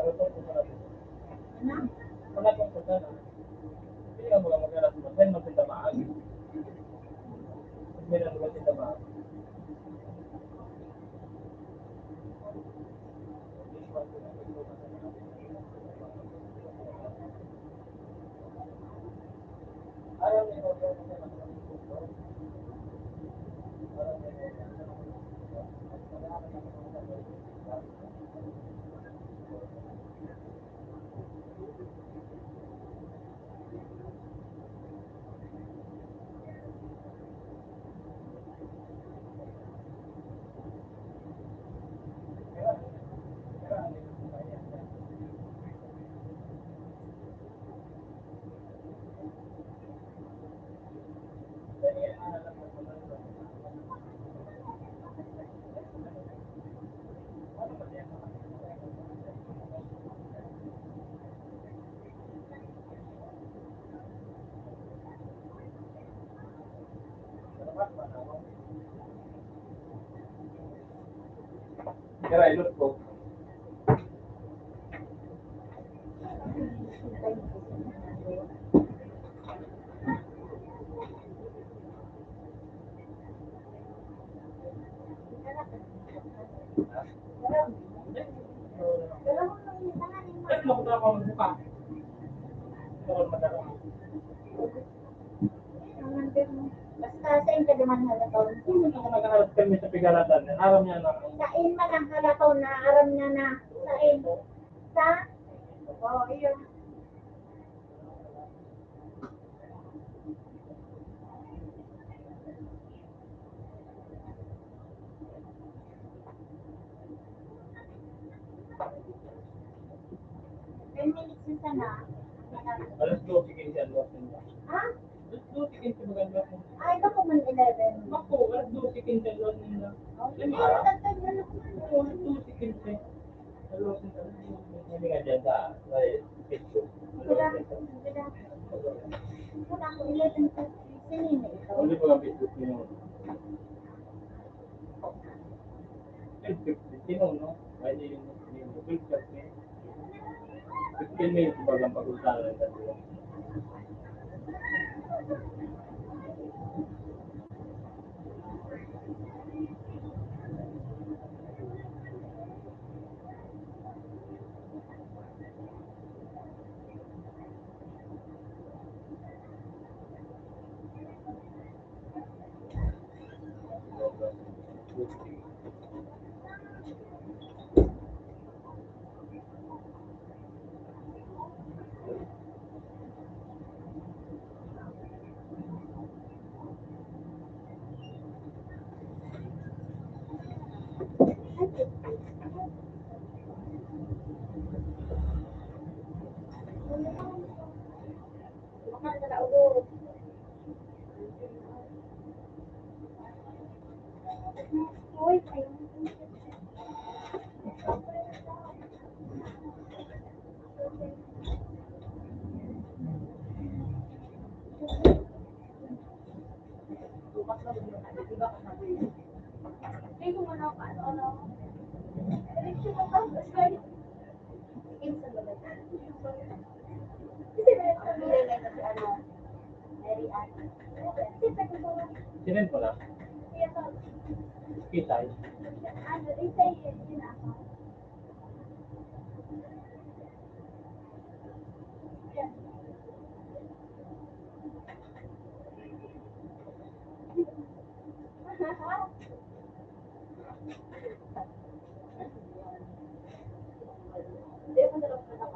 Ano? Kira ilot ko. Basta sa inyo naman halataw. Nakaharap kami sa pigalatan. Aram niya na. Sain man ang halataw na aram niya na. Sain. Sa? Oo, yun. Ten minutes na sana. Alas 2, sige siya. Ha? Alas 2, sige siya maganda. Ay, baka man 11. Ako, alas 2, sige siya. Nila. Ay, tatag na naman. Alas 2, sige siya. Hindi nga dyan sa picture. Wala. Wala ako 11 sa sinina ito. Hindi ko lang picture yun. 15, no? Pwede yung 15 minutes bagang pag-usalan ng tatlo. Uy, ayun. Ay, kung ano, ano. Diretso na pa. Sorry. Sige, sa bagay. Kasi meron kami nilagay na si ano, Mary Ann. Kasi sa gusto Sinin ko na. siya to. Kitay. Ano, isa yun ako. Hindi mo na lang pala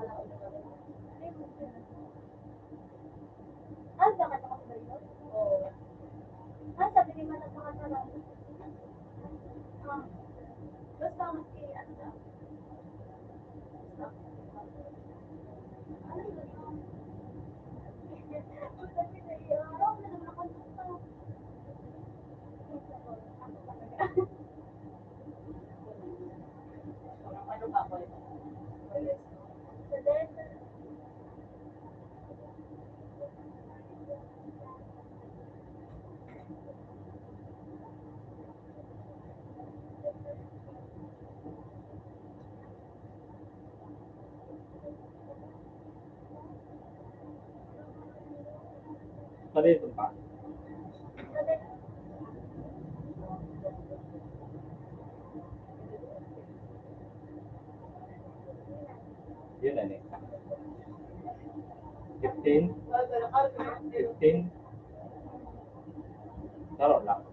bakit ako ba yun? Oo. Sabi ni Manang makasarap. Ah, basta maski, ano na. Ano yun? Sabi na iyo, araw na naman ako dito. Ano ba ako? Sa dito pa. Yun na eh. 15. 15. Taro lang.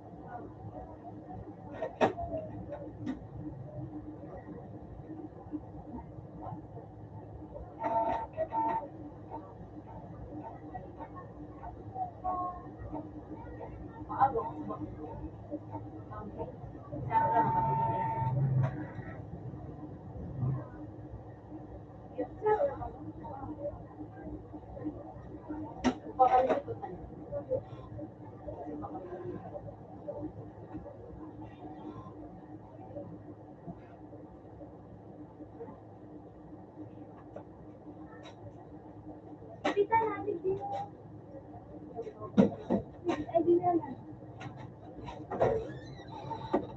Kita natin dito. Ay, di na lang.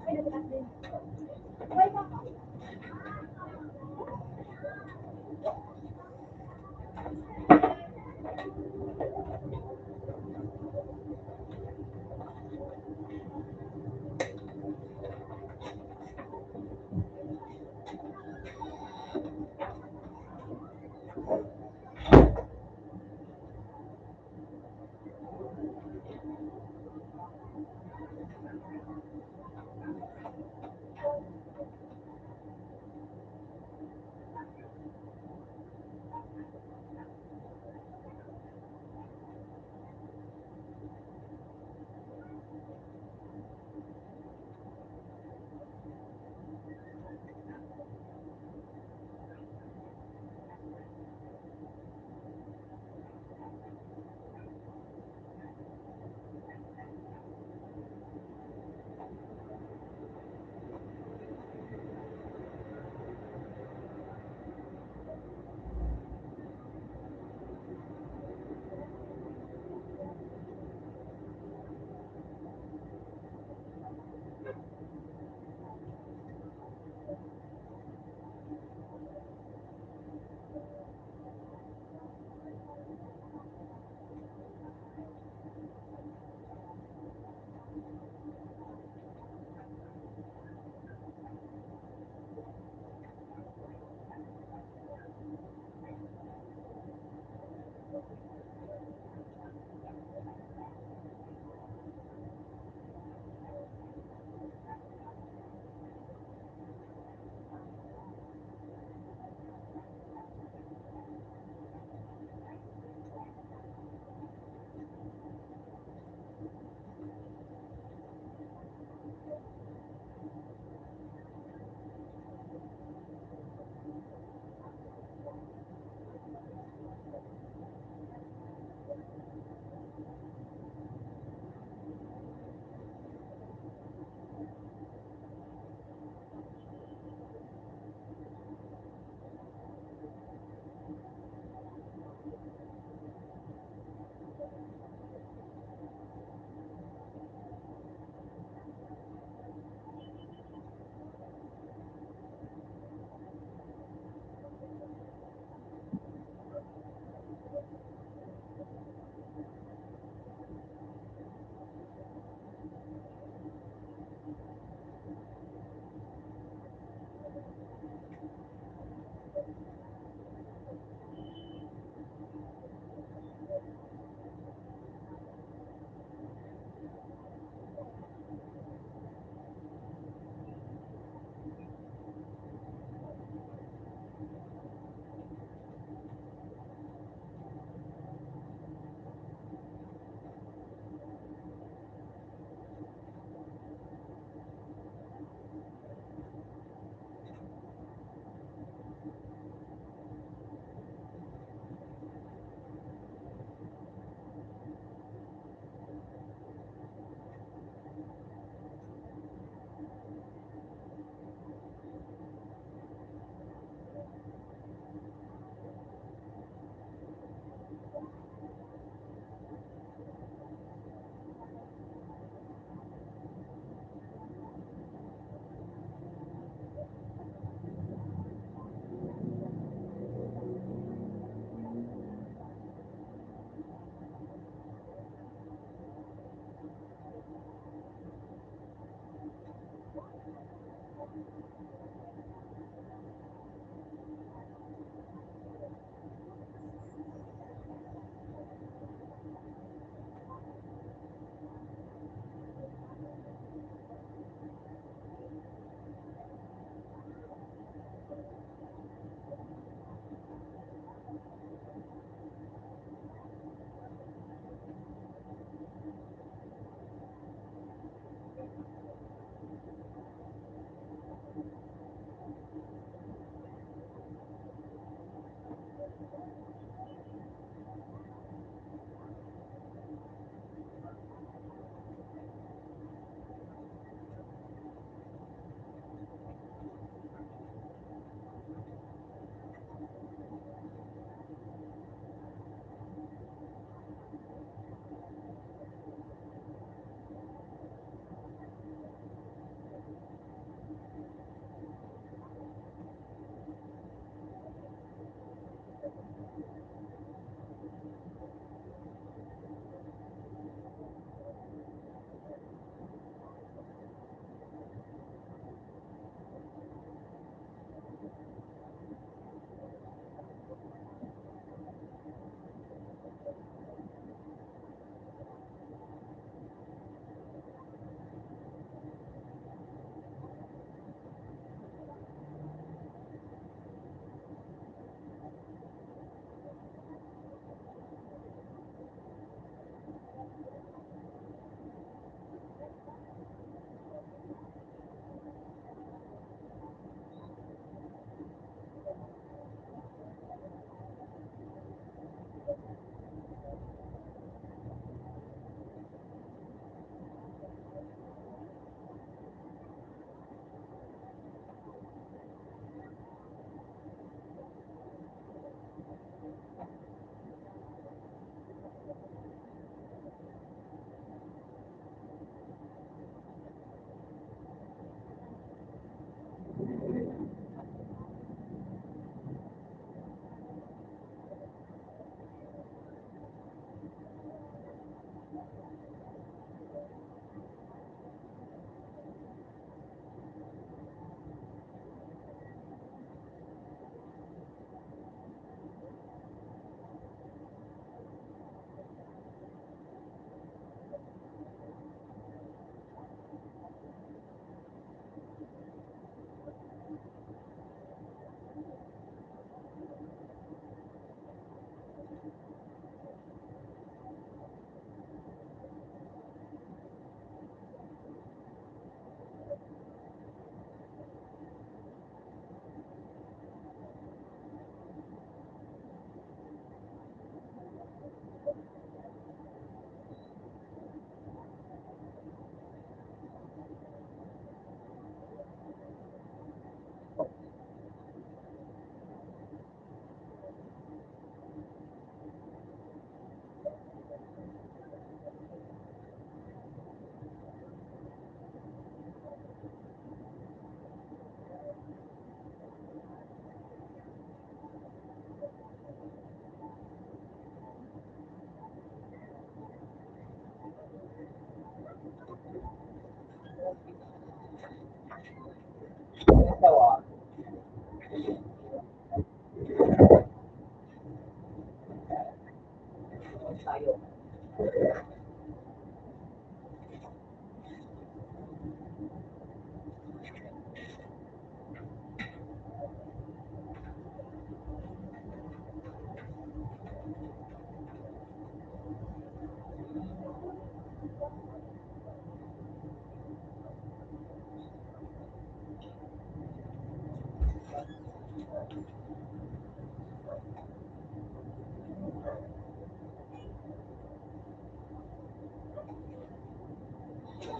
Ay, nagtakas din. Ay, baka.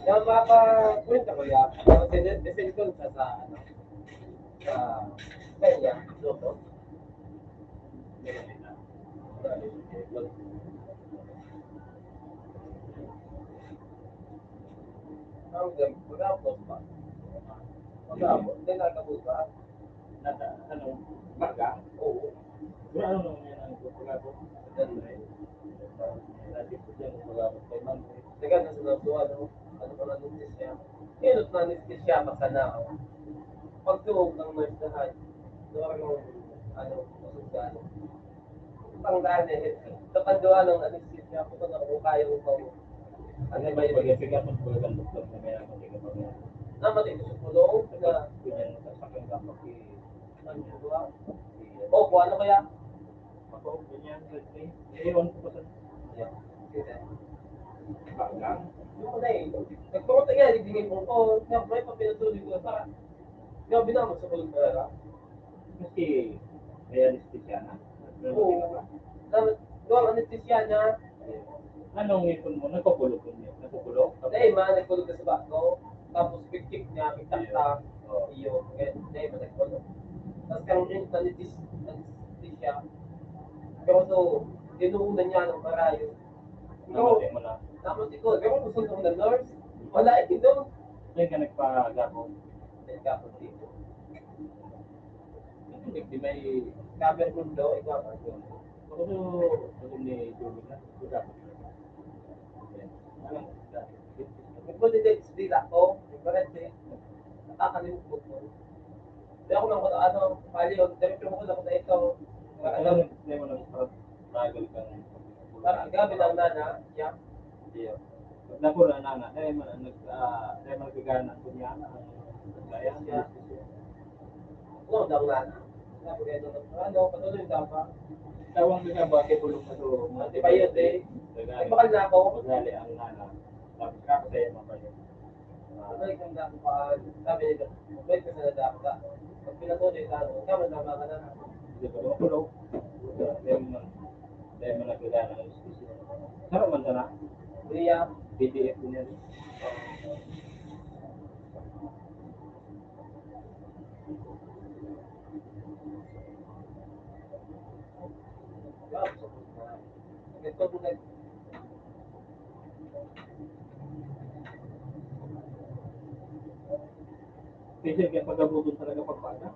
Yung makakulit ka kuya, desend ko sa ano, sa kanya, loko. Ang gam, magapos pa. Magapos, hindi nakabot ba? Ano, baga? Oo. Pero ano naman yan ang pagkakot? Lagi po dyan, pagkakot kay ma'am. Teka, nasa nato, ano pa na-notice niya? Kaya na-notice siya, masana ako. Pagtuog ng nurse na high, doon ng, masuggano. Pangdaan eh, sa panduan ng anesthesia, ako na kung kaya ko Ano ba yung pag-ipigat mo sa mga doktor na may naman tingin pa nga? namatay ko sa tulong na Ganyan, sasakyan ka pa ano ba? Opo, ano kaya? ako, ganyan, let's say, iiwan ko pa sa Yeah. Sige. baga. Yung na eh, nagpumunta nga, nagdingin ko, may papinatuloy ko, para, grabe naman sa kulong talaga. Kasi, may anesthesia na. Oo. Doon, anesthesia niya, Anong ngipon mo? Nagpapulog ko niya. Nagpapulog? dahil nagkulog ka sa bago, tapos pick niya, pick-tak-tak, iyo, dahil nagkulog. Tapos kang anesthesia, pero so, dinuunan niya ng marayo. Namatay mo na. Tapos ikaw, pero gusto mo ng nurse, wala ito. Saan ka nagpagapo? Nagkapon dito. Di may Cover mundo, ikaw ang yun. ako doon ni Joey na. Pagapo. Alam mo, Nagpunit din ako, nagparete, nakakalimutan ko. Hindi ako nang paliw, diretso ko lang na ito. ano mo nang struggle kang Parang gabi lang nana, yeah. Iyo. Nako na nana, dahil man nagkagana ko niya ang kaya siya. Oo, lang nana. Sabi kayo doon, patuloy ka pa. Tawang ka ba kay bulong na to? Di ba yun eh? Ay, bakal na ako. Magali ang nana. Tapos ka sa iyo mapalit. Sabay kang dako pa, sabi nito, wait ka sa nadako ka. Pag pinatuloy ka, kama na ka na. Hindi ka tulog. Dahil man nagkagana ang istisya. Sarap man sana. Riya, PDF din yan. ito po nag Kasi kaya pag-abuton talaga pagpaga.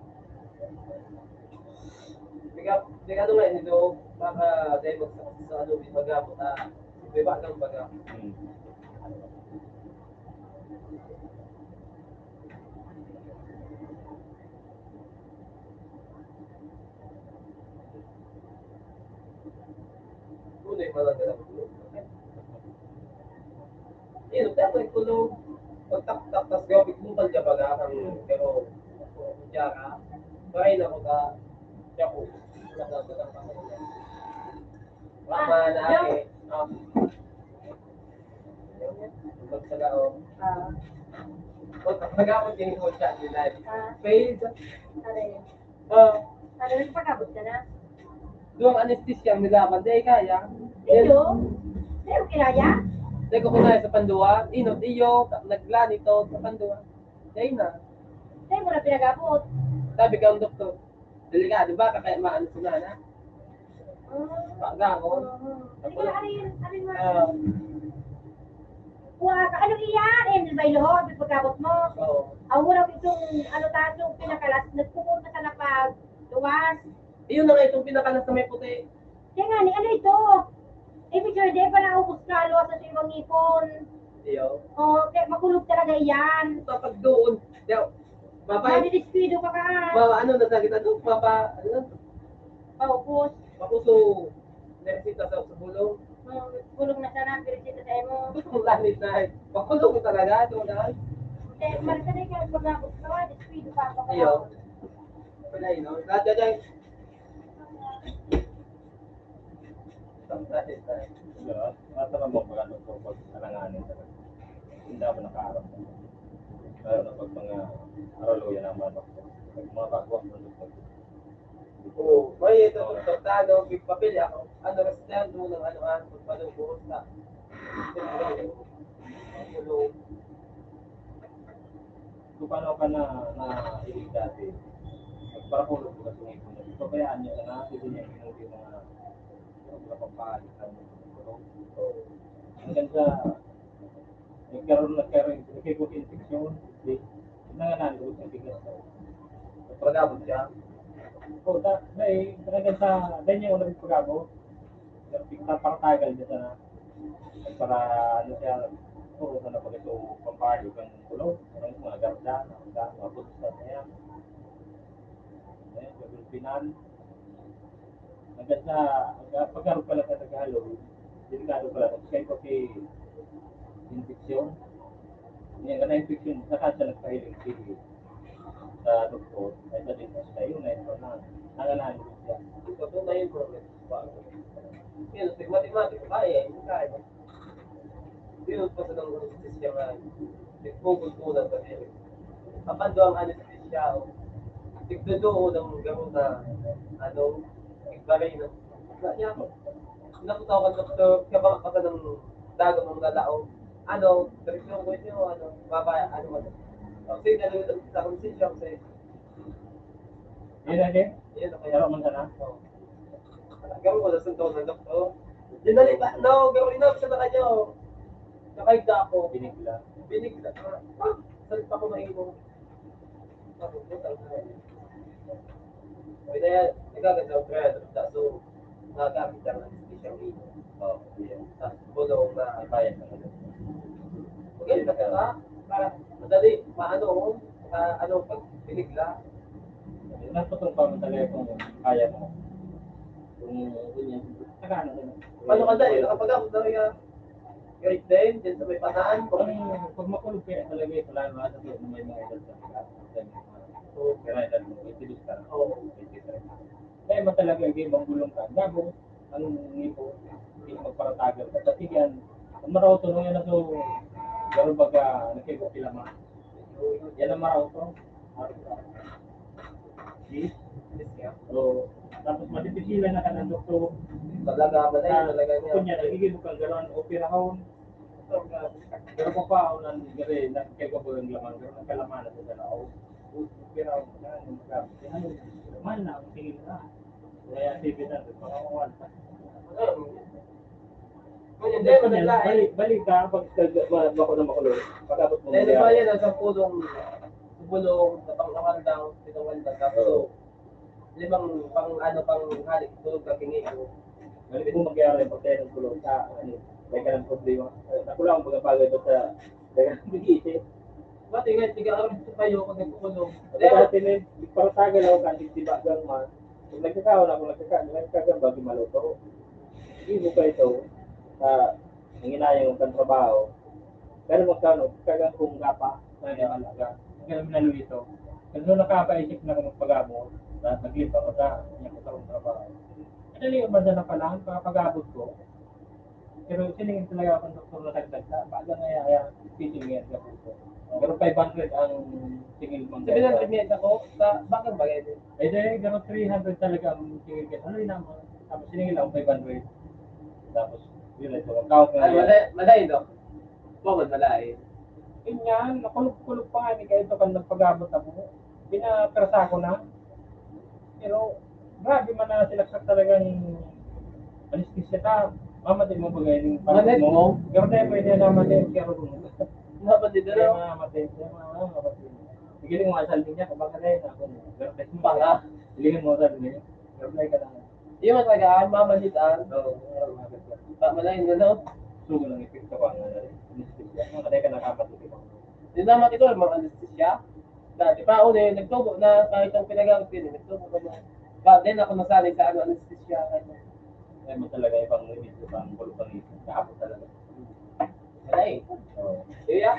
Bigyan nga nito, baka dahil sa ano, magabot may bakang baga. Tunay malagala ko. Pero kulong, pagtak-tak, tas gawin kung ka baga, pero kaya ka, maray na ko ka, siya ko, nagdadala ka ko. Mama na ake, magsagao. Pagkakot yung ko siya, nila. Failed. Ano yung pagkabot ka na? Doon anesthesia ang nilaban, dahil kaya. Iyo? Sa'yo kinaya? Dahil ko kunay sa pandua, iyo, naglanito sa pandua. Dahil na. Sa'yo mo na pinagabot. Sabi ka ang doktor, delikado ba kaya maano sa nana? Paga ako. Ano nga? Ano iyan? May lohod, may pagkabot mo. Oo. Ang mura itong, yung pinakalas, nagpupunta ka na pag luwas. Iyon na nga itong pinakalas na may puti. Kaya nga, ano ito? Ibig sabihin, pa naubos ka, luwas na sa ibang ngipon. Iyo. Kaya makulog talaga iyan. Kapag doon, Madidiskwido ka ka. ano na sa kita doon? Paupos. Mapuso, neresita sa bulong. Kulog na sana, pirisita sa emo. Gusto mong lanit na, makulong mo talaga, doon na. Kaya marasa na ikaw, pag nabos ka, diskwido ka pa. Iyo. Wala yun, no? Radya dyan. Nasa mo pag-ano ko pag alanganin talaga. Hindi ako nakaarap. Meron na pag mga araloyan naman. Mga baguang produkto. Oo. May ito, tano, big papel ako. Restaurant doon ng pagpalubuhos na. Tulong. kung paano ka na ilig dati, magparapulog ko kasi ngipon na. So, kaya niya na, hindi niya minum yung mga pampalitan mo. So, hanggang sa, nagkikot infeksyon, hindi, nanganalo sa bigas. Pagabot siya. Oh, hanggang sa, dahil niya ulang pagabo, para tagal niya sana, para ano siya, puro na pag ito pampali kan tulog, mga garda, mga pusta niya, Pinan, hanggang sa pagkaroon pala sa Tagalog, delikado pala, kaya ko kay infeksyon, niya ka na infeksyon, saka siya nagpahiling sa doktor, ay sa dito sa yun, ay ito na, nanganalo siya. Ito, ito na yung problem. Yun, mathematics, kaya, hindi kaya. Yun, pa sa nang anesthesia nga, nag-focus muna sa dito. Kapag doon ang anesthesia, tigdoon ng gano'n na, igbalay na. Kaya ako, nakutaw ka doktor, kabaka ka ng dagang ng lalao. Direksyon ko nyo, babaya, kasi nalulog sa anesthesia, kasi, Yun na din, yun, kaya, kaya man sana. gawin ko na suntaw ng doktor. Dinali ba? No, gawin na sa kanya. Nakaigda ako. Binigla. Binigla. Salit pa ko maingong. Kaya nagaganda ang kaya. So, nagamit ang anesthesia rito. Tapos bulong na Bayad na ulit. okay, para madali, pag binigla. Naputong pa mo talaga kung kaya mo. Kung ganyan, saka ano din. Paano ka dahil? Nakapag-ako talaga. Great din, din sa may panaan. Pag makulog kaya talaga ito, lalo na sa may mga edad sa mga so, kaya edad mo, itilus ka na. Oo. Kaya mo talaga yung ibang gulong ka. Gago, ang ngipo, hindi magparatagal ka. Kasi yan, ang marauto nung yan na so, gano'n baga, nakikot sila ma. Yan ang marauto. Yes. So, tapos matipisilan na ka ng doktor. Talaga, talaga niya. Kunya, nagiging kang gano'n, operahon. Pero kung pa, unan, gari, nakikita ko yung laman, pero nagkalaman na sa gano'n. Operahon ka na, yung magkabit. Ano, mahal na, ang tingin na. Kaya, activities, pangawal pa. Hindi, Balik ka, pag bako na makulong. Pagkapot mo. Dahil ba yan, sa pulong, sa pang-awandang, pinawandang, tapos, limang pang halik, tulog ka kingi. Balik mo magyari, pag tayo ng kulong sa, may ka ng problema. Nakulang mga bagay doon sa, dagang mag-iisip. Ba't nga, tiga-aram sa kayo kung nagpukulong. Dati may paratagal ako kasi tiba gang man. Kung nagkakaon ako, nagkakaon bago maluto. Hindi mo pa ito, nanginayang kang trabaho. Pero magkano, kagang kung gapa, alaga. Kaya minalo ito. Kasi nung nakapaisip na ako magpagamo, naglip ako sa niya ko sa trabaho. Madali yung madala pa lang, pagabot ko. Pero siningin talaga ako ng doktor na tagdag ka. Baga nga titingin ka po. Pero 500 ang tingin mong Sabi ng remit ako, sa bakang bagay din. eh dahil gano'n 300 talaga ang tingin ka. Ano yun naman? Tapos siningin lang 500. Tapos yun ito. Count nga yan. Malay, Dok. Bukod malay. Yun yan, nakulog-kulog pa nga. Hindi ka ito kan nagpagabot ako. Pinapersa ko na. Pero grabe man na silaksak talagang anesthesia ka. Mamatid mo bagay yung Mamatid mo? Pero tayo pwede namatid. Kaya rin mo. Mapatid na lang. Mamatid. Higiling mo asal niya. Kapag na yun ako. Pero mo Panga. hiligin mo asal niya. Pero ka lang. Yung matagaan, mamalitan. Malayin na, no? Sugo lang ipikta ko ang anesthesia. Matay ka nakamatid ko. Yung naman ito, mga anesthesia. Dati pa ako nagtubo na kahit ang pinagamit ko yun, nagtubo ko na. But then ako nasanay sa anesthesia. Kaya mo talaga ibang limit ko pang kulupang isip. Kaapot talaga. Malay. Oo. Yeah.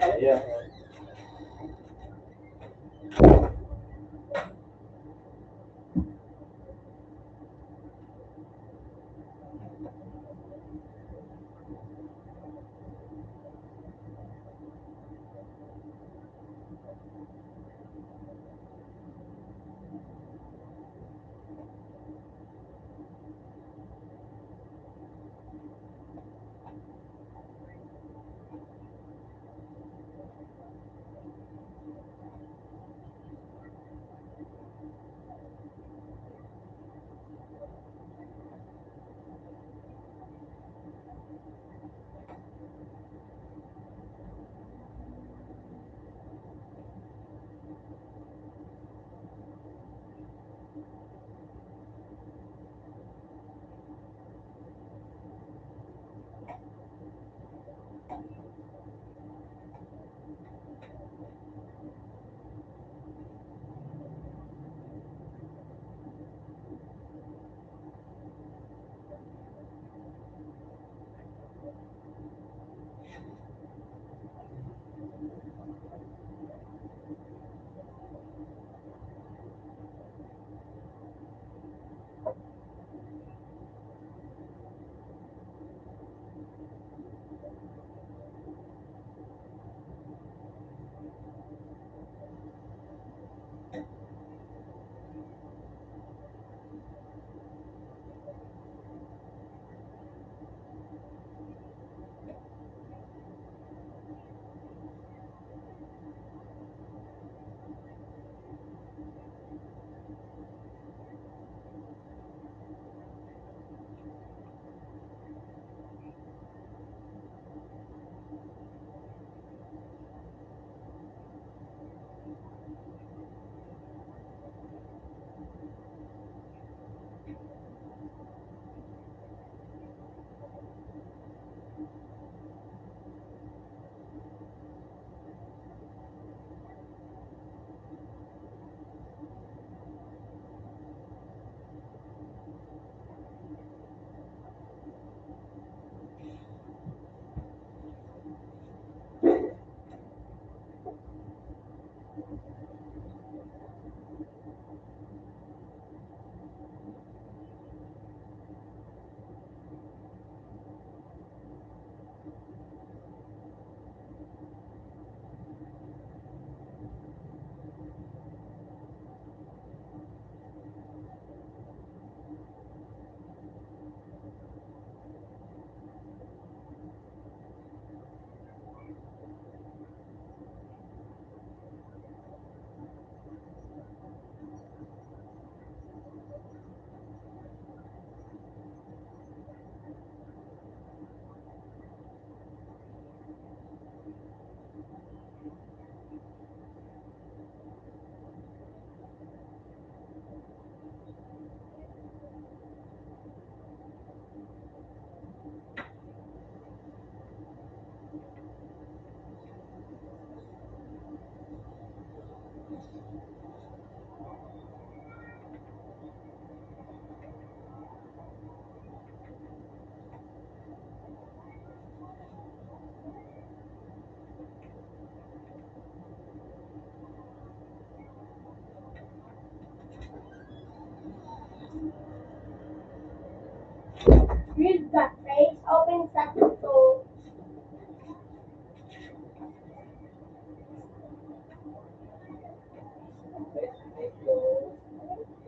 Read that page, open section 2.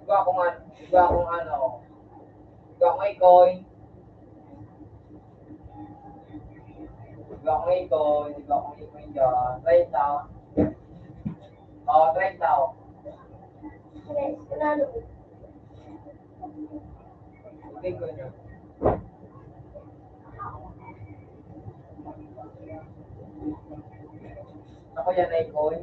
Iba akong ano, iba akong icon, iba akong icon dyan, 30. Oo, 30 ako. Sige, sinalo. Hindi ko yun. Ako yan, icon.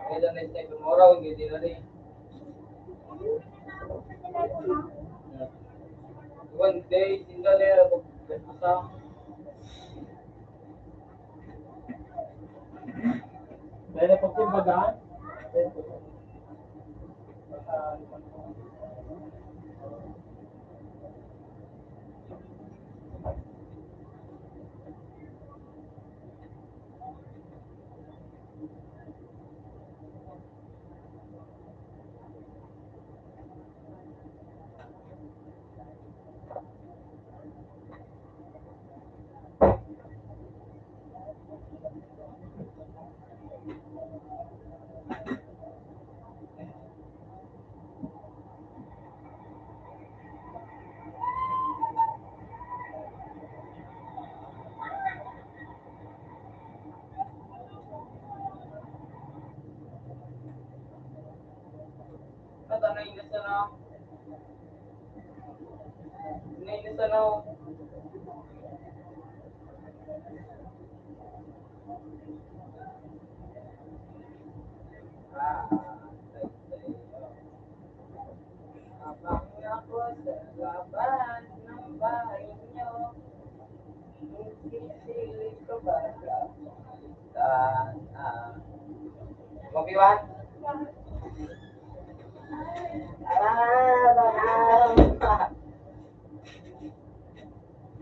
Kailan next time tomorrow, hindi na rin. One day, sila nila magbasa. Dahil na pagsimbagaan, Kata nainis na. Nainis na. Habang ako sa laban ng bahay niyo, sisilip ko ba saan? Mabiwan?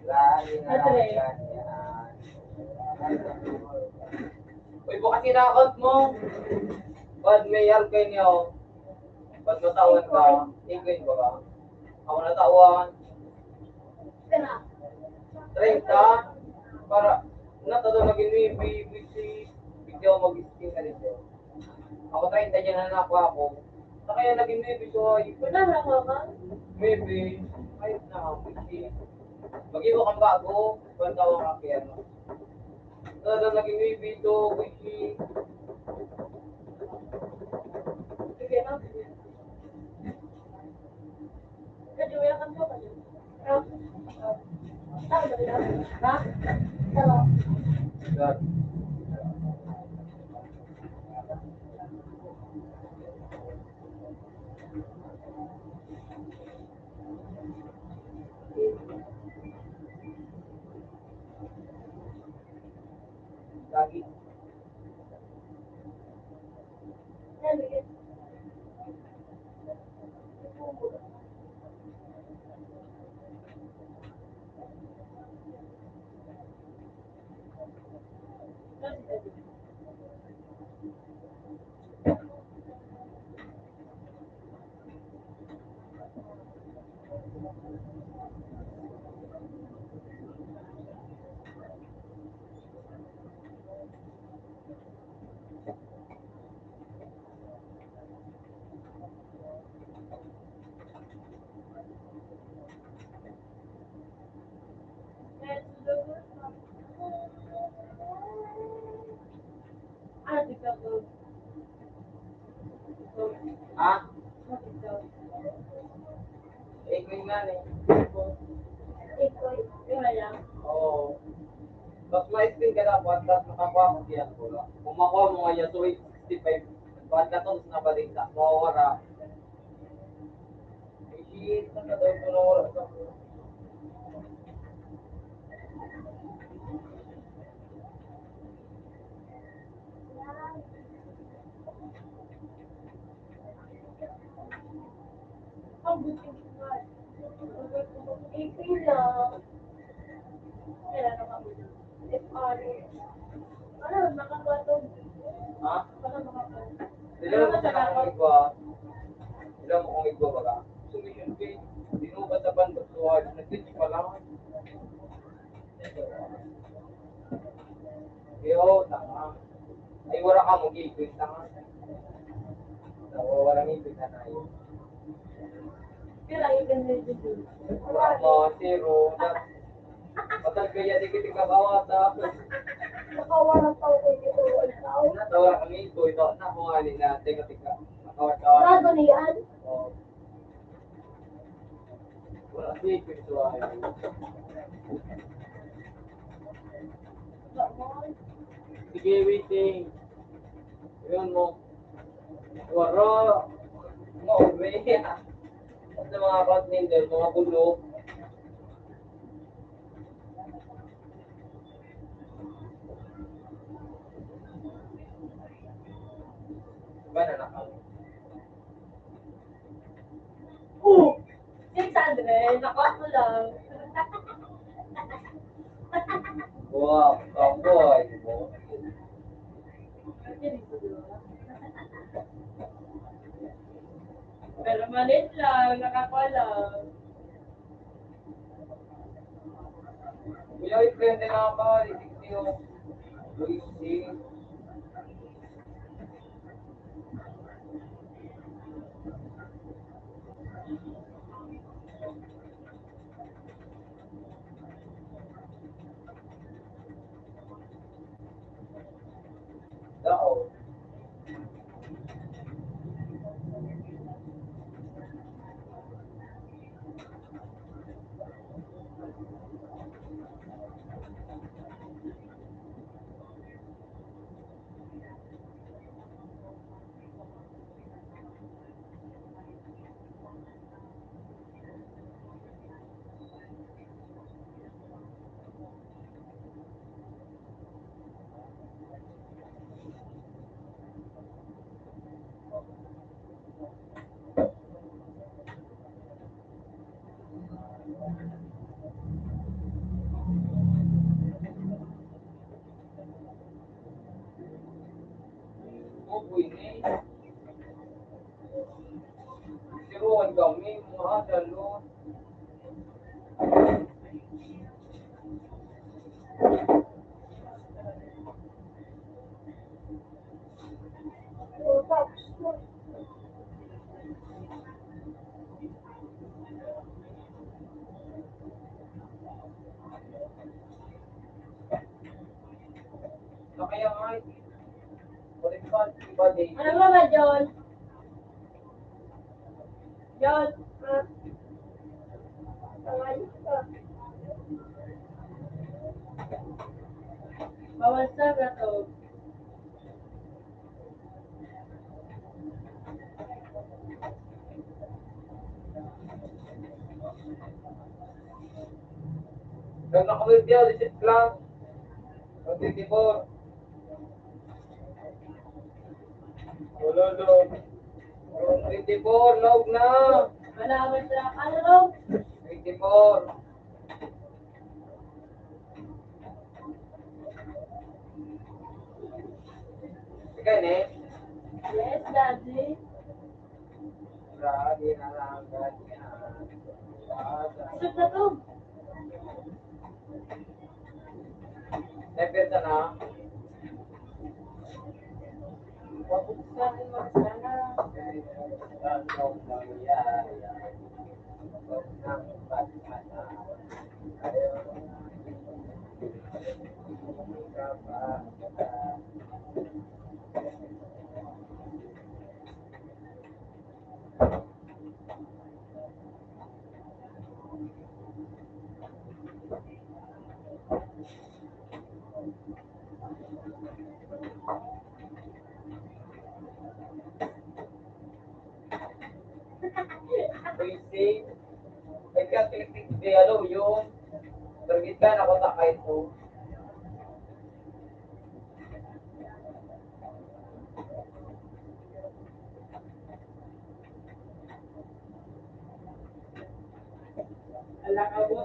Lagi na lang yan. Uy, bukas yung account mo. Ba't may alkain niyo? Ba't natawan ka? Ikain ba ba? Ako natawan. Tira. 30. Para, natado naging maybe, bigyan ako mag-skin na rin yun. Ako 30 dyan na nakuha ako. Sa kaya naging maybe, so Wala na ako ba? maybe, ayos na, maybe. Mag-iwa kang bago, kung tawang ka kaya no. Natado naging maybe, so maybe. Sige na. Kasi wala kang pa ba yun? Ha? Tama ba nila? Ha? Tama. God. Lagi. Yan, sige. Ikoy nga eh. Ikoy. Yung lang. Oo. Mas ma-spin ka dapat, tapos makakuha mo siya ko lang. Kung makuha mo nga yan, so 65, ba't ka to na balita, mawawara. Shit, na daw ito nawara sa Ang buti ko nga. Ikoy lang. Kaya naman. FR. Ano, makakatog. ha? Ano, makakatog. Sila mo sa nakong igwa. Sila mo kong igwa baga. Sumisyon kay, dinubat sa bandot suwag, nag-teach pa lang. Yo, tama. Ay, wala ka mo gilpit, tama. Wala ngipit na tayo. Kaya yung ganda dito. Wala mo, zero. Matag kaya di kita kakawata. Nakawarang tao ko dito. Ikaw. Natawar kang ito, ito na kung ano na, tika. Nakawat-kawat. Bago niyan. Oo. Wala gilpit suwag. Sige, waiting. Yun mo. Waro. Mga ube. At sa mga account ninyo, mga bulo. Ba na nakal? 600. Nakuha ko lang. Wow, boy. Pero malit lang. Nakakuha lang. Kuya, i-friend na ako. Itik niyo. Luisi. Dao. Uy, ni. Siruan kami, mga dalo. Nakaya nga. Balik pa, iba day. Ano ba ba, John? John? Bawal sa gato. Nang nakamit yan, lisit lang. 24. Wala lang. 24, log na. Malaman sa ano? 24. Sige, ne? Yes, Daddy. Lagi na lang ganyan. Isip na to. Nepeta na. Pabuksan mo sana. Anong mangyayari? Huwag nang pagmana. Ayaw ka pa. Basic. Ay ka titik di ano yung target ka na kontak kahit po. Ala ka mo.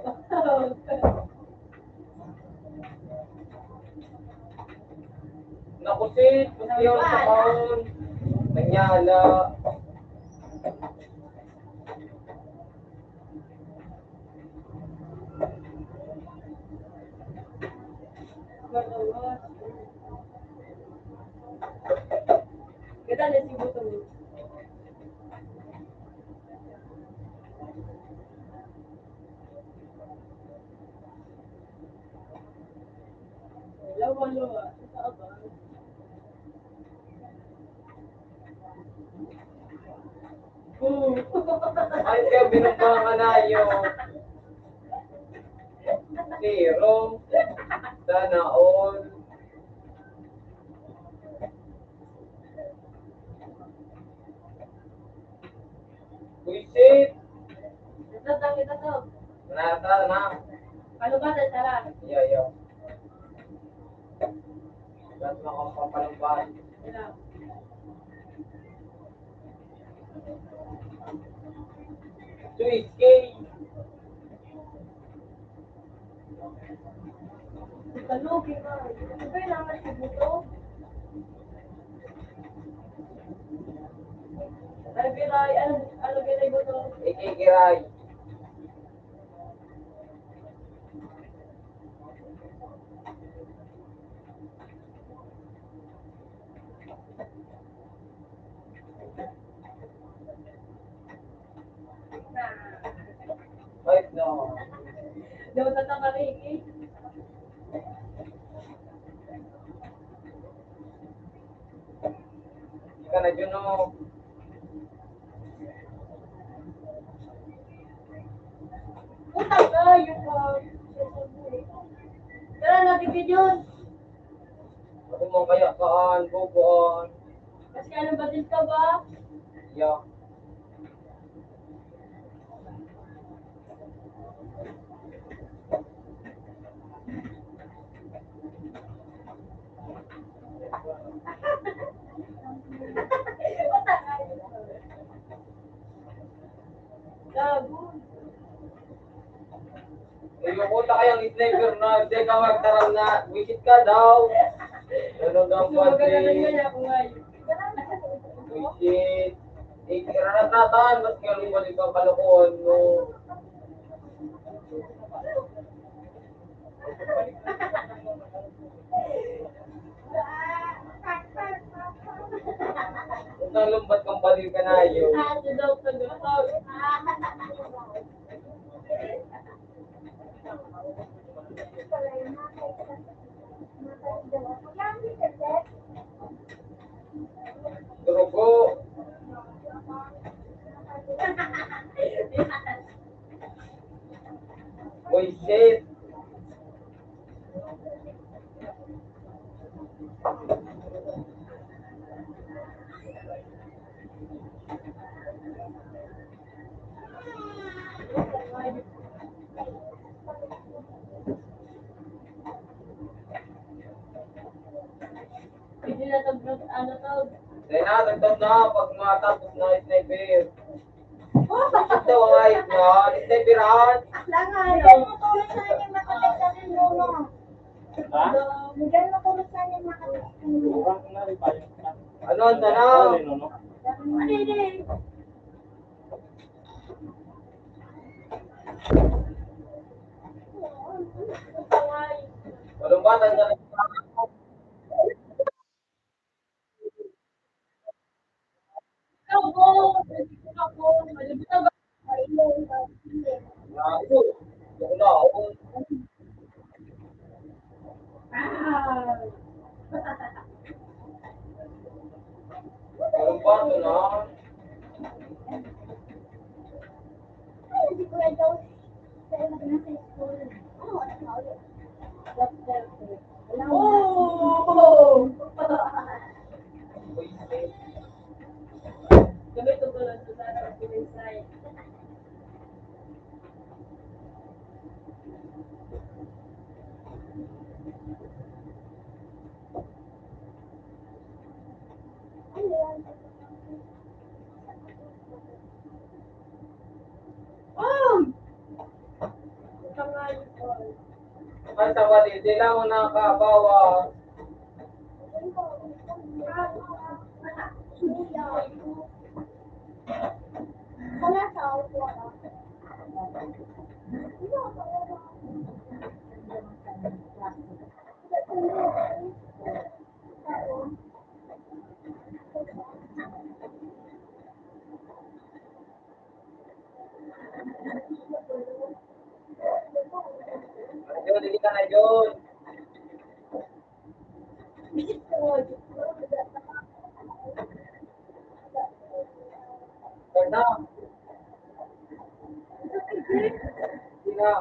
Nakusit, pati yung sa kaon. Nanyala. Kita na si Buto. Lawa. Sa abang. Ay ka binumbangan na yung zero. Sana all. Buisit. Ito to. Nata na. Ano ba sa sarap? Iya. Lahat na kang papalambahan. Ito. Swiss cake. Kalugi ka. Ano ba yung naman si Buto? Ano biray? Ano biray Buto? Ikikiray. Ay, no. Daw na tamariki. Ika na dyan, no. Utang ka, yung tara natin yun. Ako mo kaya kaan, bubuan. Kasi ano ba din ka ba? Iya. Utang ka. Gago. Yung puta kayang sniper na, hindi ka magtaram na, wisit ka daw. Ano daw So, magagaling pati? nga niya ako ngayon. Wisit. Ikiranatan, mas ngayon balik ang kalokohan mo. Kung saan lumbat kang balik ka na yun. Ito daw tagahag. Durugo. Wisit. Hindi na ano to. Dahil na, tagtap na, pag matapos na sniper. Wisit daw ang ayit na, sniperan. Langan. Ha? Kurang na rin pa yung Ano ang sana? no? Ano yun? Walang batan sa ako. Wala ako. Walang batan na. Oh! Wisit. Gamit ko lang sa Ang tawa din, di lang mo nakabawa. Wala sa auto. Ayun, hindi ka na yun. Karna. Hindi na.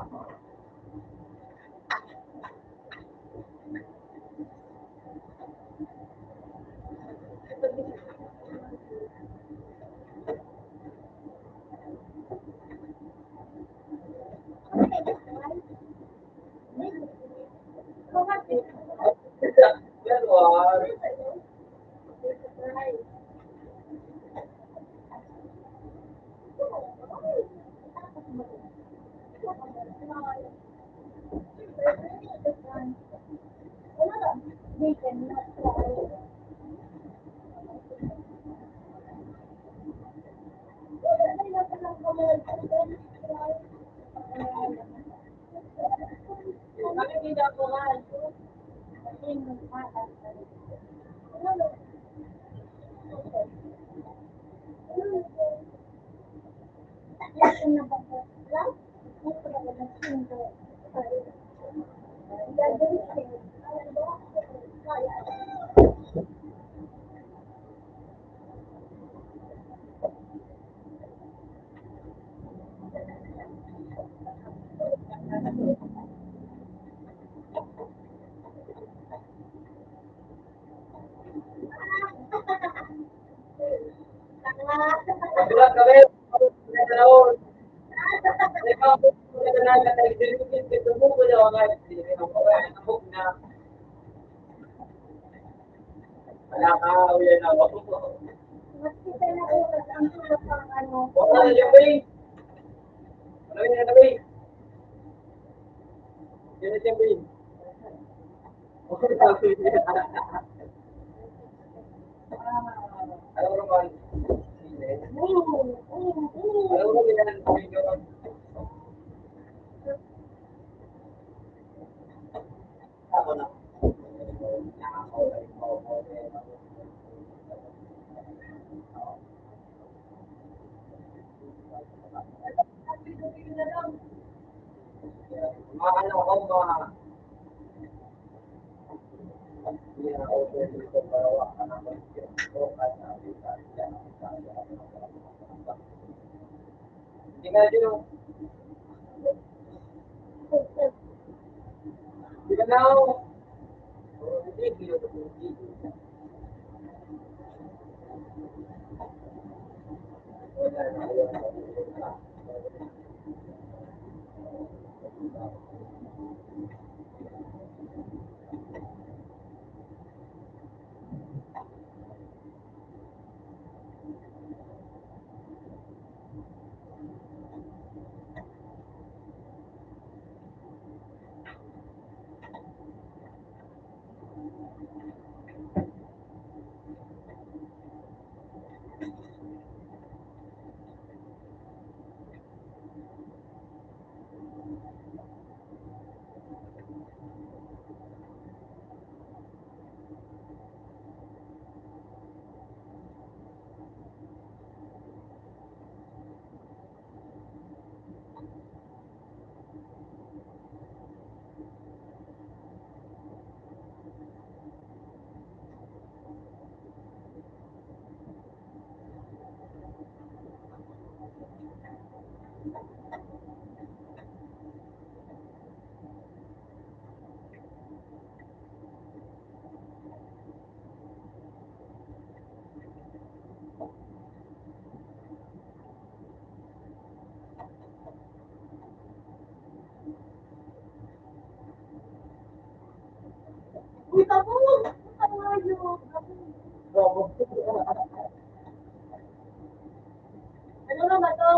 Yan, war. They cannot fly. Kami hindi ako nga. Magulat kami. Magulat wala ka, uwi na ako. Wala na yung way. Wala na yung way. Yun na yung way. Alam mo naman. Alam mo naman yung video. Ako na. Mga ano ako, mga hindi ka dyan. Hindi ka na ako. Hindi ka Ano na ba to?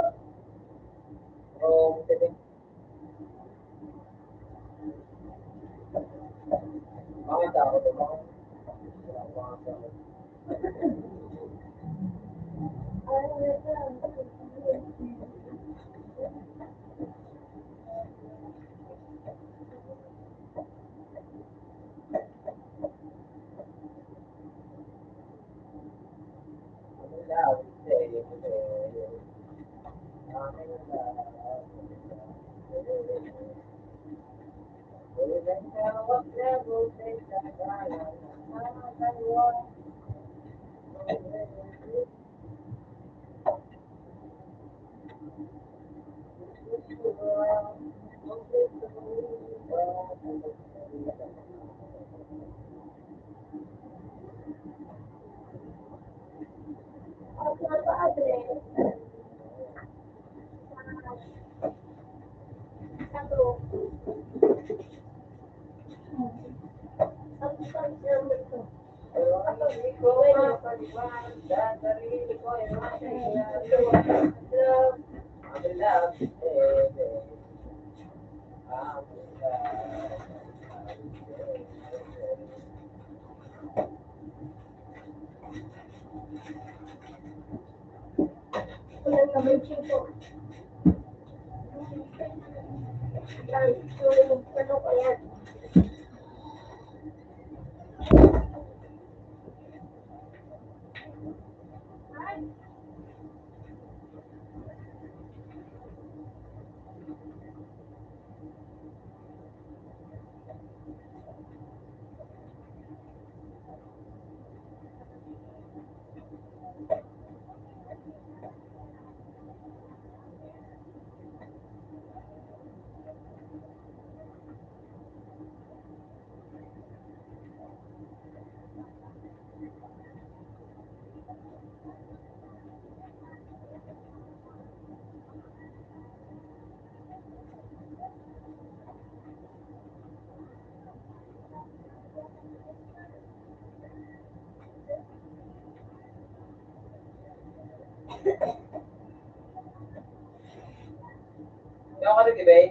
Yung ka rin, Ibay?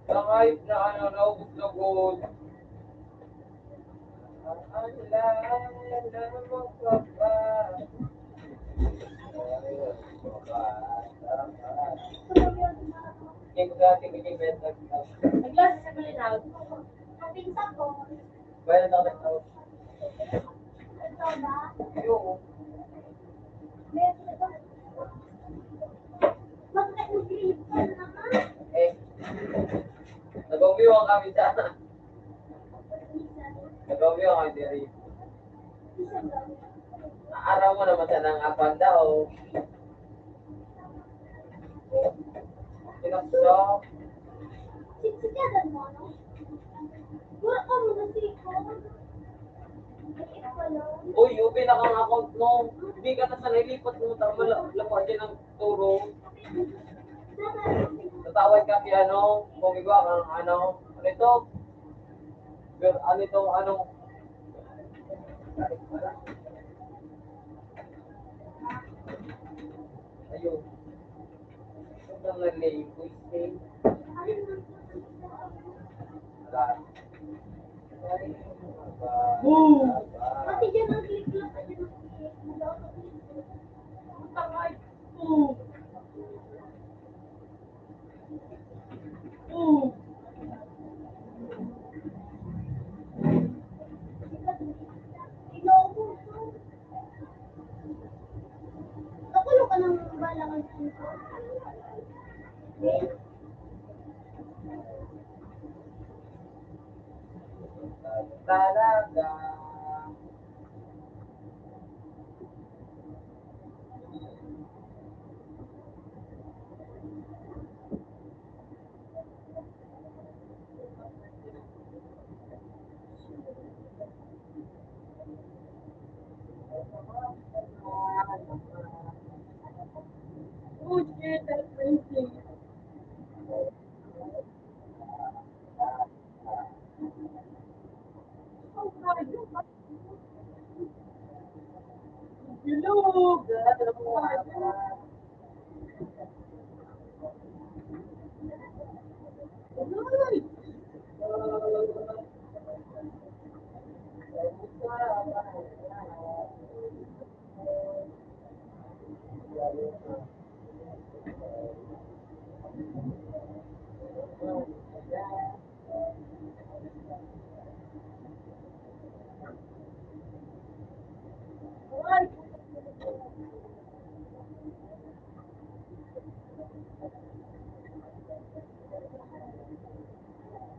Nakahit na ano, naubos na gold. Naglas sa Malinaw. Ang pinsan ko, Bayan na ako. ito ba? Yung, Meron ito. Bakit nag-green ka naman? eh, nag-umiwang kami sa, nag-umiwang kami diri. Araw mo naman sa nang apan daw. Pinakso. Siksikan mo, no? Wala ka mo na sikon. Ay, wala. Uy, yung pinakang account mo. Hindi ka na sanay lipat mo. Tama lakuan dyan ng turo. Tatawag ka kay ano, bumigawa kang ano ito? Pero ano ito, ano? Ayun. Ito na language name. Pati dyan ang click lang. Pati dyan ang click. Tangay. Nakulo ka ng balangan dito. Talaga.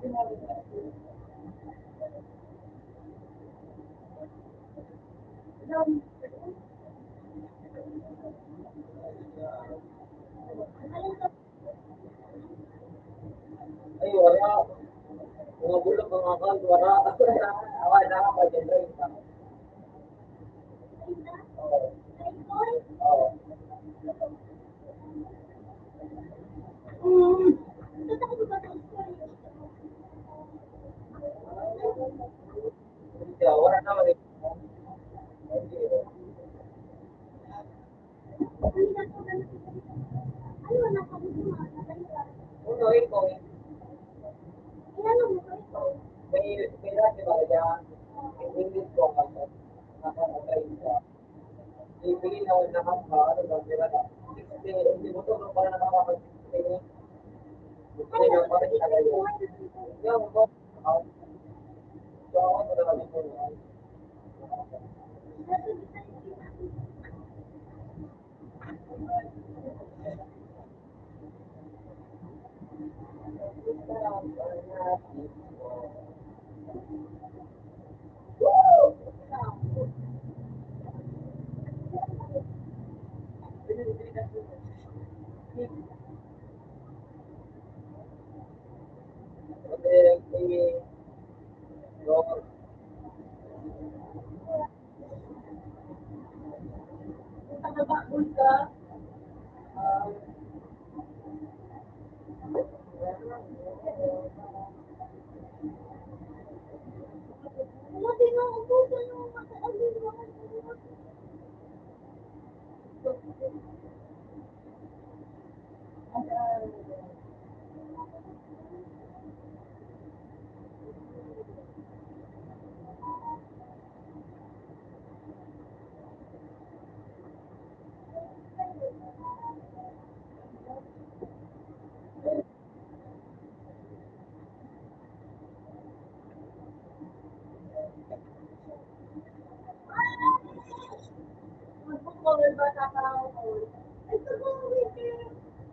Ay, wala. Mga bulok, mga kan, wala. Awal na ka ba dyan, Ray? Oo. Oo. Hindi, wala naman eh. Hindi, eh. Uno, ikaw, may dati ba kaya, in English ko, nakakatay ka. Ibigay na wala ka ba, ano ba, sila na. 60, hindi mo to, para nakakapag-60. Hindi na, parang talaga. Yung, so, ako talaga dito.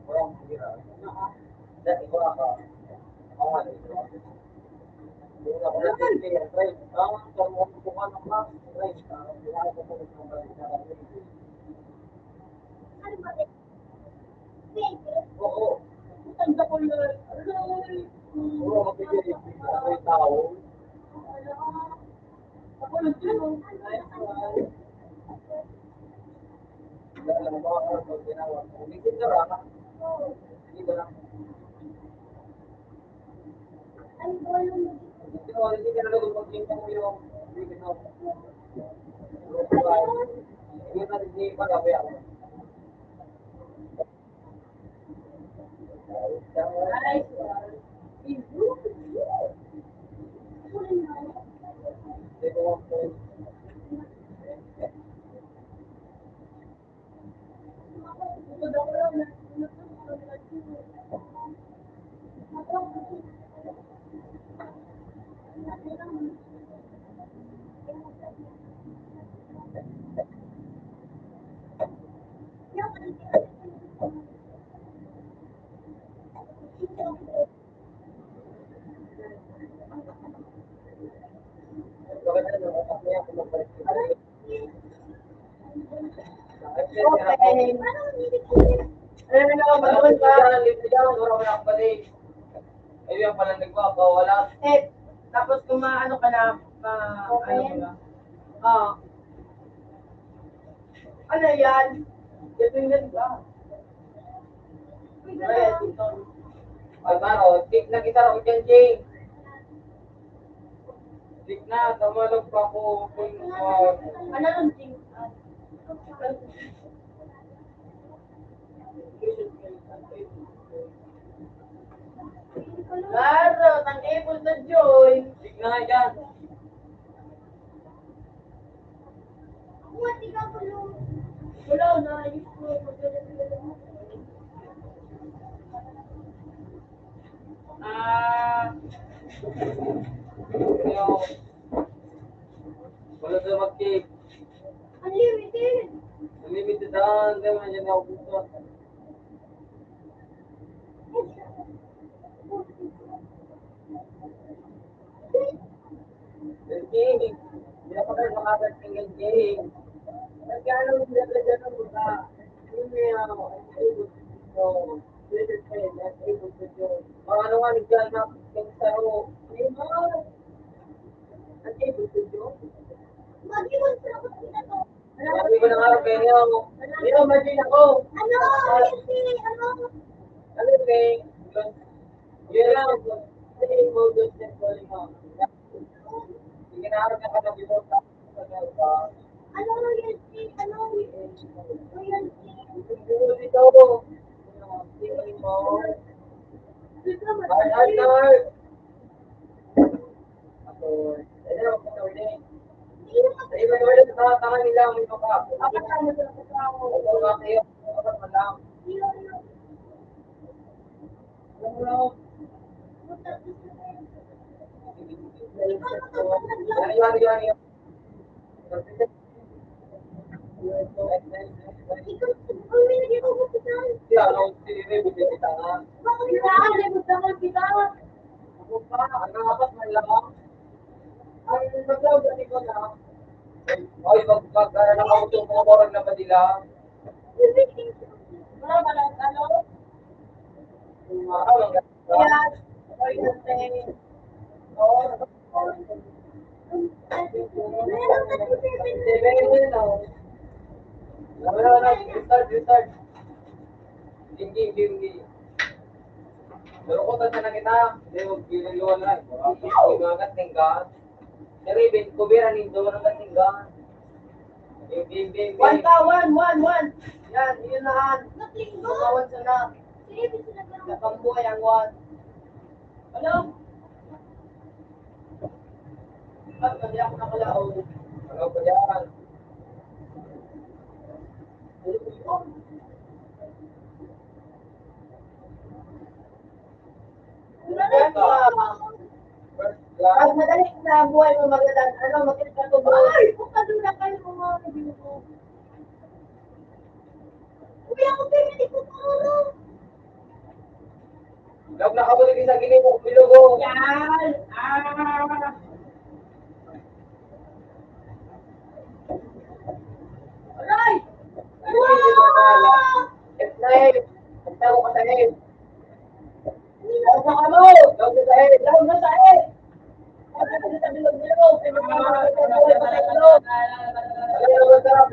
Walang hira. Dati ko ako, ako nga dito. Yung ako na dito, right? Ang sarmo ko ka ng class, right? Kailangan ko po ng balik na lang. Oo. Tanda ko yun. Oo, mapigil. Ako yung tao. Ako yung tao. Nice one. Dahil ang mga karapag ginawa. Umitin ka ra. Hindi ka lang. Hindi ka na lang mag-link ng yung video. Hindi na hindi pa gabi ako. Hindi ko ako. Bakit na naman ako niya kung magbalik ko. Okay. Ano na naman Ano magawin ba? ka? Libre daw, wala ko na balik. Ayun yung pala nagpapawala. Eh, tapos kung maano ka na, ano mo na. Ah. Ano yan? Ganyan ba? Ay, maro, tik na kita rin dyan, Jay. Tik na, tamalog pa ko. Ano rin, Ting? Claro, tang-ipon na Joy. Tik na nga dyan. Wala na, ayos ko. Yung, wala sa mag-cake. Unlimited. Unlimited daan, hindi mo dyan ako gusto. dapat tinggal game. Nagkano sila dyan ng mga email, able to know, Twitter trade, not able to do. Mga ano nga nagjanap ng taro, not able to do. Mag-iwan sila ko sila to. Sabi ko na nga, Benyo, Benyo, imagine ako. Ano? Kasi, ano? Ano, Ben? Yun lang, say mo just and calling out. Sige na, harap na ka na dito sa Ano loyalty? Ano? Loyalty. dito. Tingin mo. Dito, Hard, hard. Ako, hindi na magpapawin. Hindi naman. Sa iba wala sa tangan nila ang ito ka. Apat na mo sila sa ako. Ito nga kayo, apat man lang. Yun. Alam mo lang, Punta gusto ko. yan. Ikaw, kung may naging hospital. Siya, ano, sinili, buti si tangan. Bakit kailangan ay magdamag kita? Ako pa, ang apat man lang. Ay, naglaw, dati ko na. Ay, mag-gara ng auto, mga morag na ba nila? Wala ba lang, ano? Ang ganda. Yes. Ay, kasi. Oo, Meron na si Seven. Seven, no? Wala, restart. Gingi. Nalukotan na kita. Hindi, ginagawa na. Imagat, tinggan. Dari, Ben, kubira nindo, ano ba tinggan? Bing. One ka, one. Yan, yun na han. Naklinggo. Nakawan sa na. Seven sila ganun. Nakambuhay ang one. Ano? At hindi ako nakalao. Ano ba yan? Wala na. First Pag class. madali na ang buhay mo magandang, ano, makita ka to Ay, bukadula kayo mga review ko. Uy, ako pinili ko pa ano. Log nakabulig sa gini mo, bilugo. Yan. Aray! Wow! F9. Nagtago ka sa head. Nila- Sa ano? Log na sa head. Log na sa head. Ano ka sa bilog-bilog? Pinagmamahal ka sa buhay pa sa ilog. Ano ba sarap?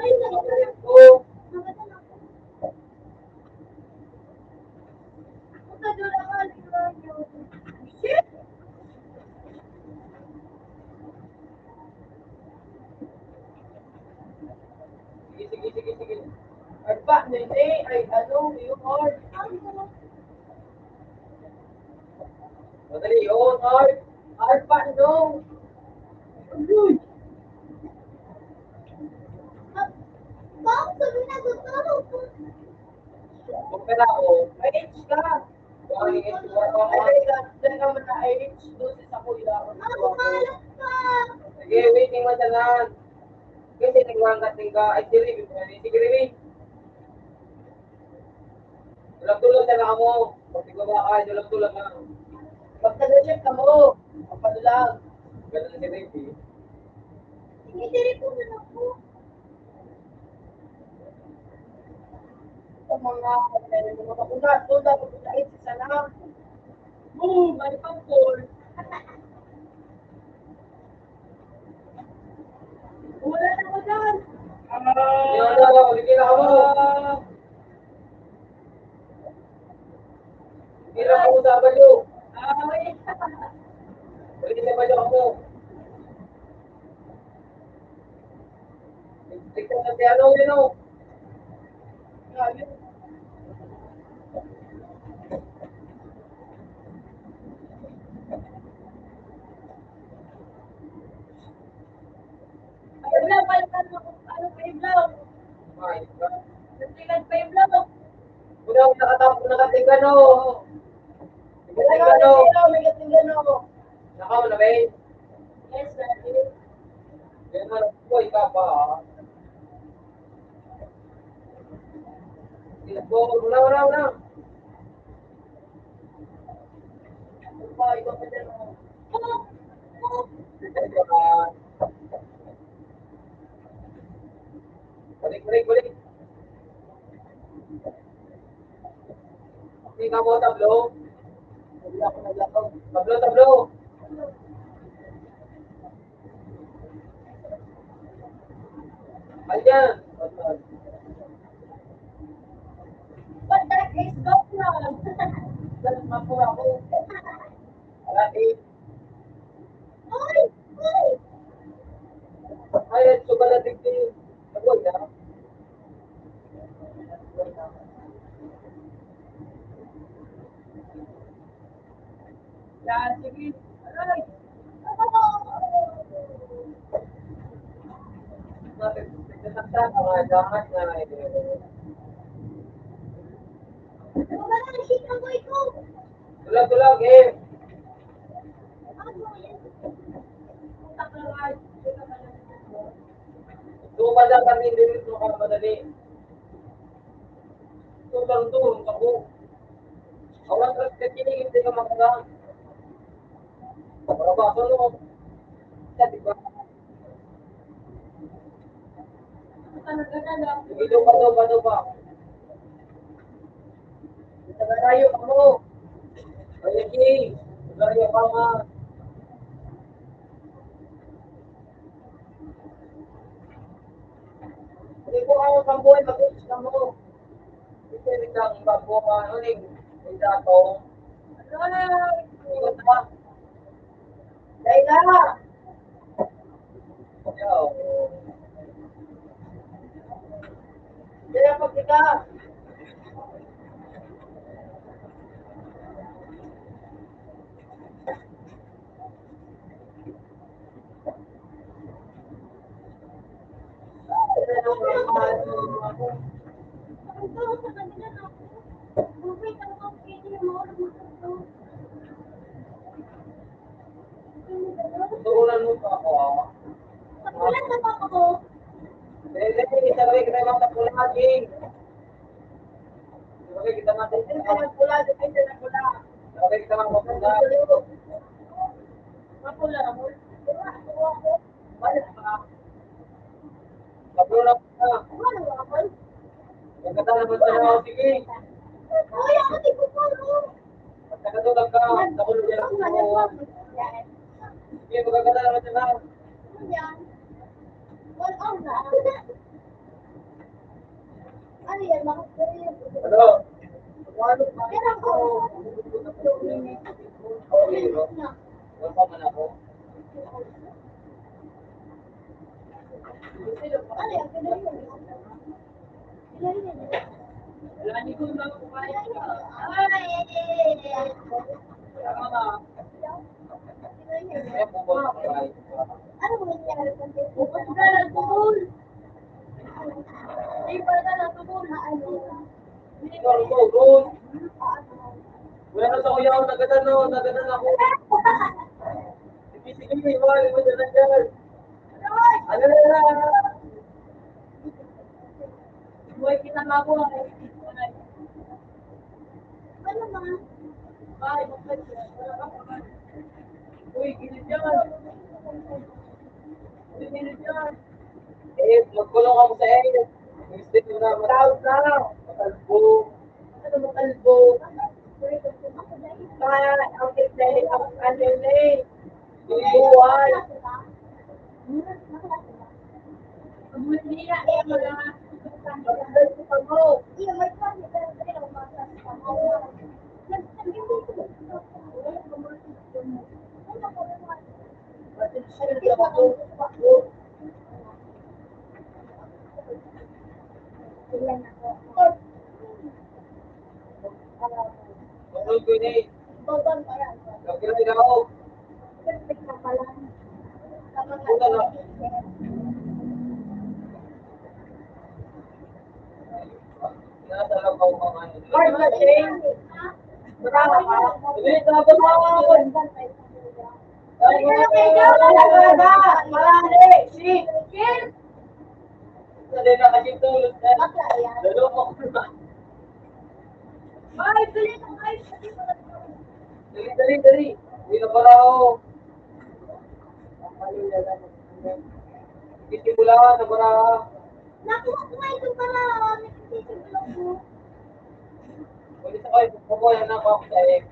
Bukadula ka, liwan yun. Shit! Sige. Ay pa, hindi. Ay ano, yung hard. Ano? Madali yun, hard. Hard pa, no. Bakit sabi na tutulog ko? Bukpera ako. May H ka. Buhay ng isura ko. Ay, dyan ka man na H. Doon sa kuya. Ako malas ka! Sige, waiting mo dyan lang. Kasi nagwangkat ka. Ay, sige, Rimi. Tulog-tulog na lang mo. Pag tigwa ka, tulog-tulog na. Pag nag-check ka mo, papadulang. Ganun si Rimi. Tinitiri ko na ako. Sa mga makunat, doon dapat sa H isa lang. Boom! May pang-4. Wala na ko dyan. Sige na mo. Sige na ako sa balyo. Ay, Balik na balyo ako. Tignan sa piano, yun o. grabe. Ay, wala, palitan mo kung ano pa yung vlog. Ay, ka. Nagtingad pa yung vlog. Una ako nakatinggan o. Wala ka, Nakatinggan o. may katinggan ako. Nakaw na ba eh? Yes, daddy. Yan na, boy ka pa ha. Una. Ano pa, ikaw pa dyan, oh. Balik. Hindi ka mo tablo. Hindi ako naglakaw. Tablo. Ayan. But that is government. Dapat mapura ko. Alati. Ay! Ay! Ay, suka na tigti. Agwag na. Yan, sige. Aray. Nagsasak mga dahan na Wala na, shit ang boy ko. Tulag, eh. Ano yan? Tumada kami din mo ka madali. Turun ako. Awat ras kini hindi ka makaga. Para ba solo? Jadi ba? Ito pa. Nagarayo ako. Ayaki. Nagarayo pa nga. Hindi ko ako pambuhay, mag-uus na mo. Ito rin lang, bago ka, ano rin, may dato. Ikot pa. Layla! Yo. Kaya pagkita. Ang tao sa kanila na ako. Bubay ka mga pwede yung mga lumusot. Turunan mo pa ako. Pagkulan na ba ako? Dili, sabay kita mga tapulaging. Sabay kita mga Dito na nagpula, dito na nagpula. Sabay kita mga tapulaging. Mapula mo. Wala Balik pa. Tapulag ka. Wala ako. Magkata naman sa mga sige. Uy, ako di ko pa no. Pagkakatulag ka. Tapulag yan ako. Sige, magkakata naman sa mga. Yan. One hour na. Ano yan? Makapuriyan. Ano? Pero ako. Okay, bro. Wala pa man ako. Ano yan? Pinayin yan. Pinayin yan. Wala ni ko na ko kaya. Ay! Tama ba? Pinayin yan. Kaya bubol ka kahit. Ano mo nangyari sa Facebook? Bukod na lang tubol. Ay, pala na tubol na ano. Ikaw, go. Wala na sa kuya ako, nagadan ako. Sige, wala mo dyan. Ano na? Buhay kita mabuhay. Ano mga? Bye, bakit? Uy, gilid yan. Gilid yan. Eh, magkulong ako sa iyo. Gusto ko na Tawag na. matalbo. Ano mo kalbo? Kaya ang kitneli ang kanili. Buhay. Hindi na eh mga magandang sa pamo. Iya, may plan. Pero umakas pa mo. Matisyon ka ako. Tulog ko ni. Bobon pa yan. Nagkilay ako. Perfect na pala. Puta na. Tinatalaw ako kung ano. Hard na chain. Marama ka. Hindi ka ba mawawon? Ay, marami. Si. Hindi na kasi tulog na. Dalawang ako na. Ay, bili ng ice. Dali. Hindi na pala ako. Kisimula na para. Nakuha ko nga ito para nagsisigulong mo. Pwede sa kayo, kukuha na ako dahil.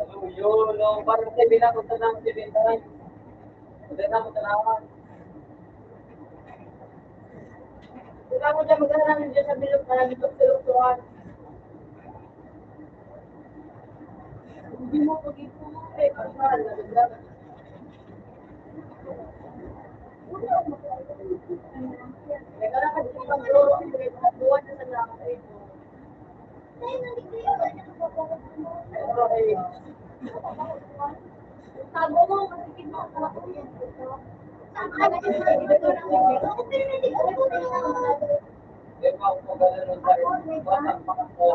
Ano yun, no? Parang sa binakot na naman si Bintay. Pwede na mo tanawan. Kailangan mo dyan magkakaroon dyan sa bilog para bilog-bilog-tuhan. Hindi mo pag-ipon mo eh. Kasal, nalaglag. Kaya ka kasi mag-duro, buwan na sa lakay mo. Ay, nandito yun. Ano ba ba? Pero eh, Tago mo, masikip mo. Saan ka na yun? Ako pero hindi ko po na. Kaya pa ako gano'n nun tayo. Bata pa ako.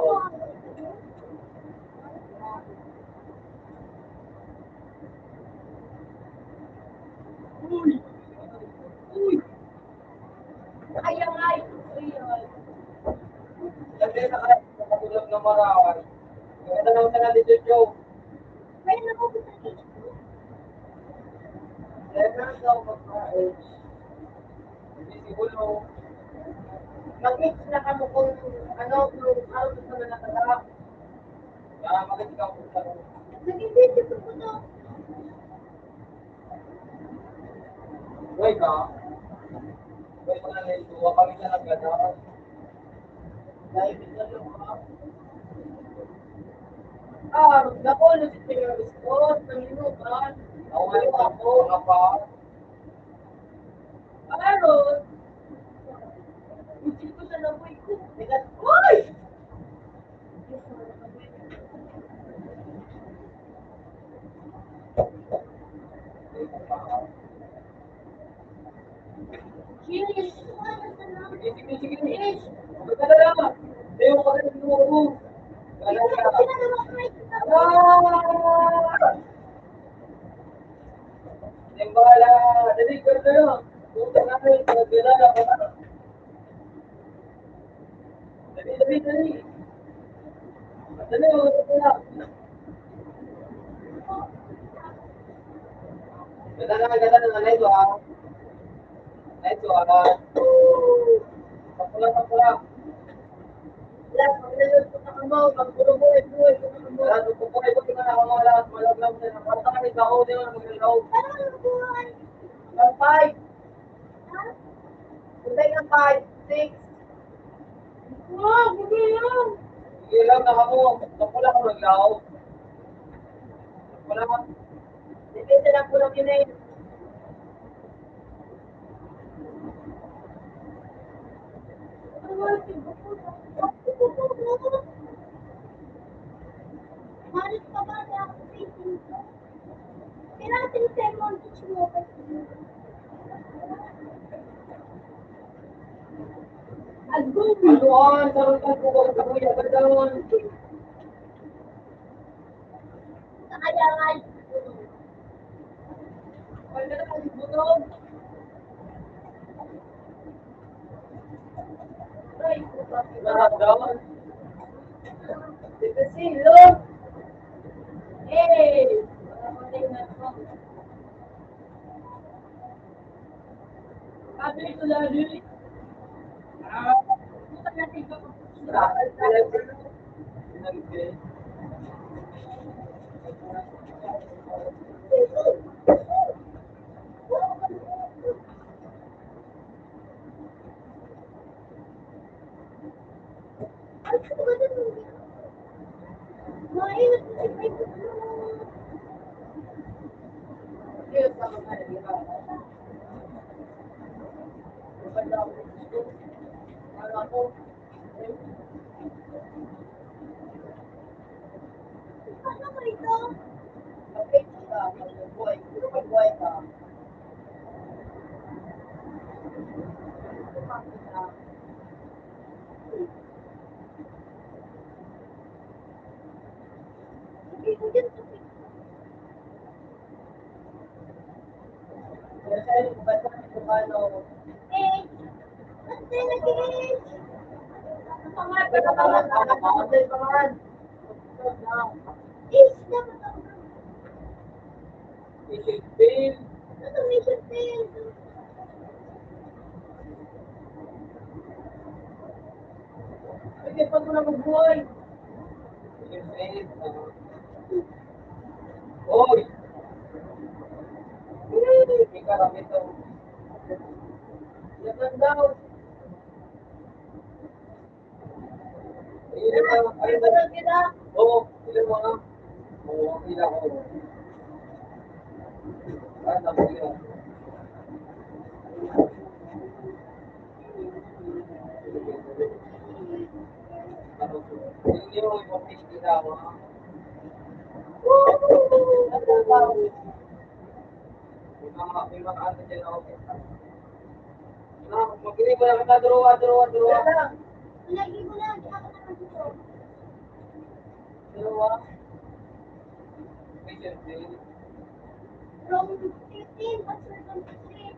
kaya nga ito yun. Sabi na kaya nakatulog ng maraway. Kaya na naman na dito, Joe. Kaya na ako sa dito. Kaya na daw magkain. Hindi siguro. Mag-mix na ka mo kung ano, kung ano gusto na nakatala. Kaya maganda ka kung saan. Naging video ko po to. Uy ka. Uy ka na nito. Kami na nagkadaan. Dahil bigla lang ka. Ah, naku, lusit ko yung response, naminutan. Ako nga yung ako. Apa. Aaron, usin ko sa naboy ko. Teka, uy! Cheers! Sige, sige, sige. Magkada lang. Ayaw ka rin mo. Kala ka. Ginagawa ko ito. Ah! Timbala. Dali, ganda yun. Puta namin. Nagbilala ka na. Dali, dali, dali. Dali, dali na. Ganda na. Ito ah. Ito ah. Tapula, tapula. Wala, pag nalulot ka mo, magbulo-buhay-buhay ka mo. Wala, tupukuhay ko tingnan ako mga lahat. Malaglam sila. Basta kami baho din ang maglalaw. Parang ang buhay. Ang 5, Ha? kulay ng 5, 6. Wow, hindi yan. Sige lang, nakamo. Tapula ka maglaw. Tapula ka. Depende lang po lang yun eh. Malit pa ba na ako sa itin ko? Kailangan sinisend mo ang teach mo. Agum! Anuan, sarang ka po. Kamuya ka doon. Sa kayangan. Wala na kasi butog. Ay, puta. Lahat doon. Dito silo. Eh! Makapating na ito. Ano ito lalo eh? Puta natin ito. Ano ba ito? Mainit na si Facebook mo. Diyos na mga di ba? Wala ako. Wala ako. Ano ba ito? Kapit ka, mag-buhay. Mag-buhay ka. Sabi ko dyan sa Facebook. Kaya sa'yo, basta kung paano. Eh, ba't tayo nag-i-age? Pangat, pangat, pangat, pangat. Age dapat ako. Isipin. Ano may sabihin? Pag-ipan mo na magbuhay. Oy! Hindi ka lang ito. Yan lang daw. Ayun na, ayun Ito na. lang kita. Oo, ilan mo nga. Oo, ilan ko. Ah, naku yun. Hindi mo ipapili na ako. May mga ano dyan ako. Mag-inig mo na kita, duruwa. Yan lang. Lagi mo lang, ako naman dito. Duruwa. May siyempre. From 15, what's your 23?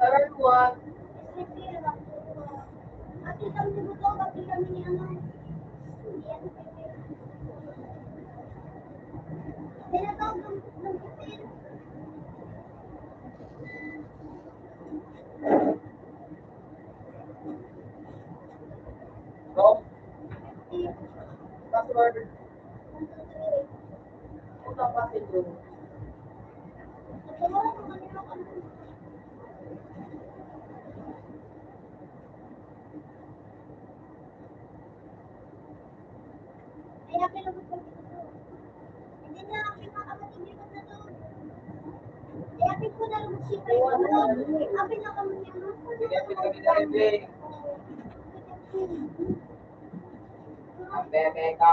Aral mo ah. At isang minuto, pati kami ni ano. Tinatawag ng 15. So, Password. Ito ang password mo. Kaya pinabot ko dito. Hindi na, pinakamatibigod na to. Kaya ko na lang siya kayo. Apin na kami niya. bigyan mo kami na rin. Ang bebe ka.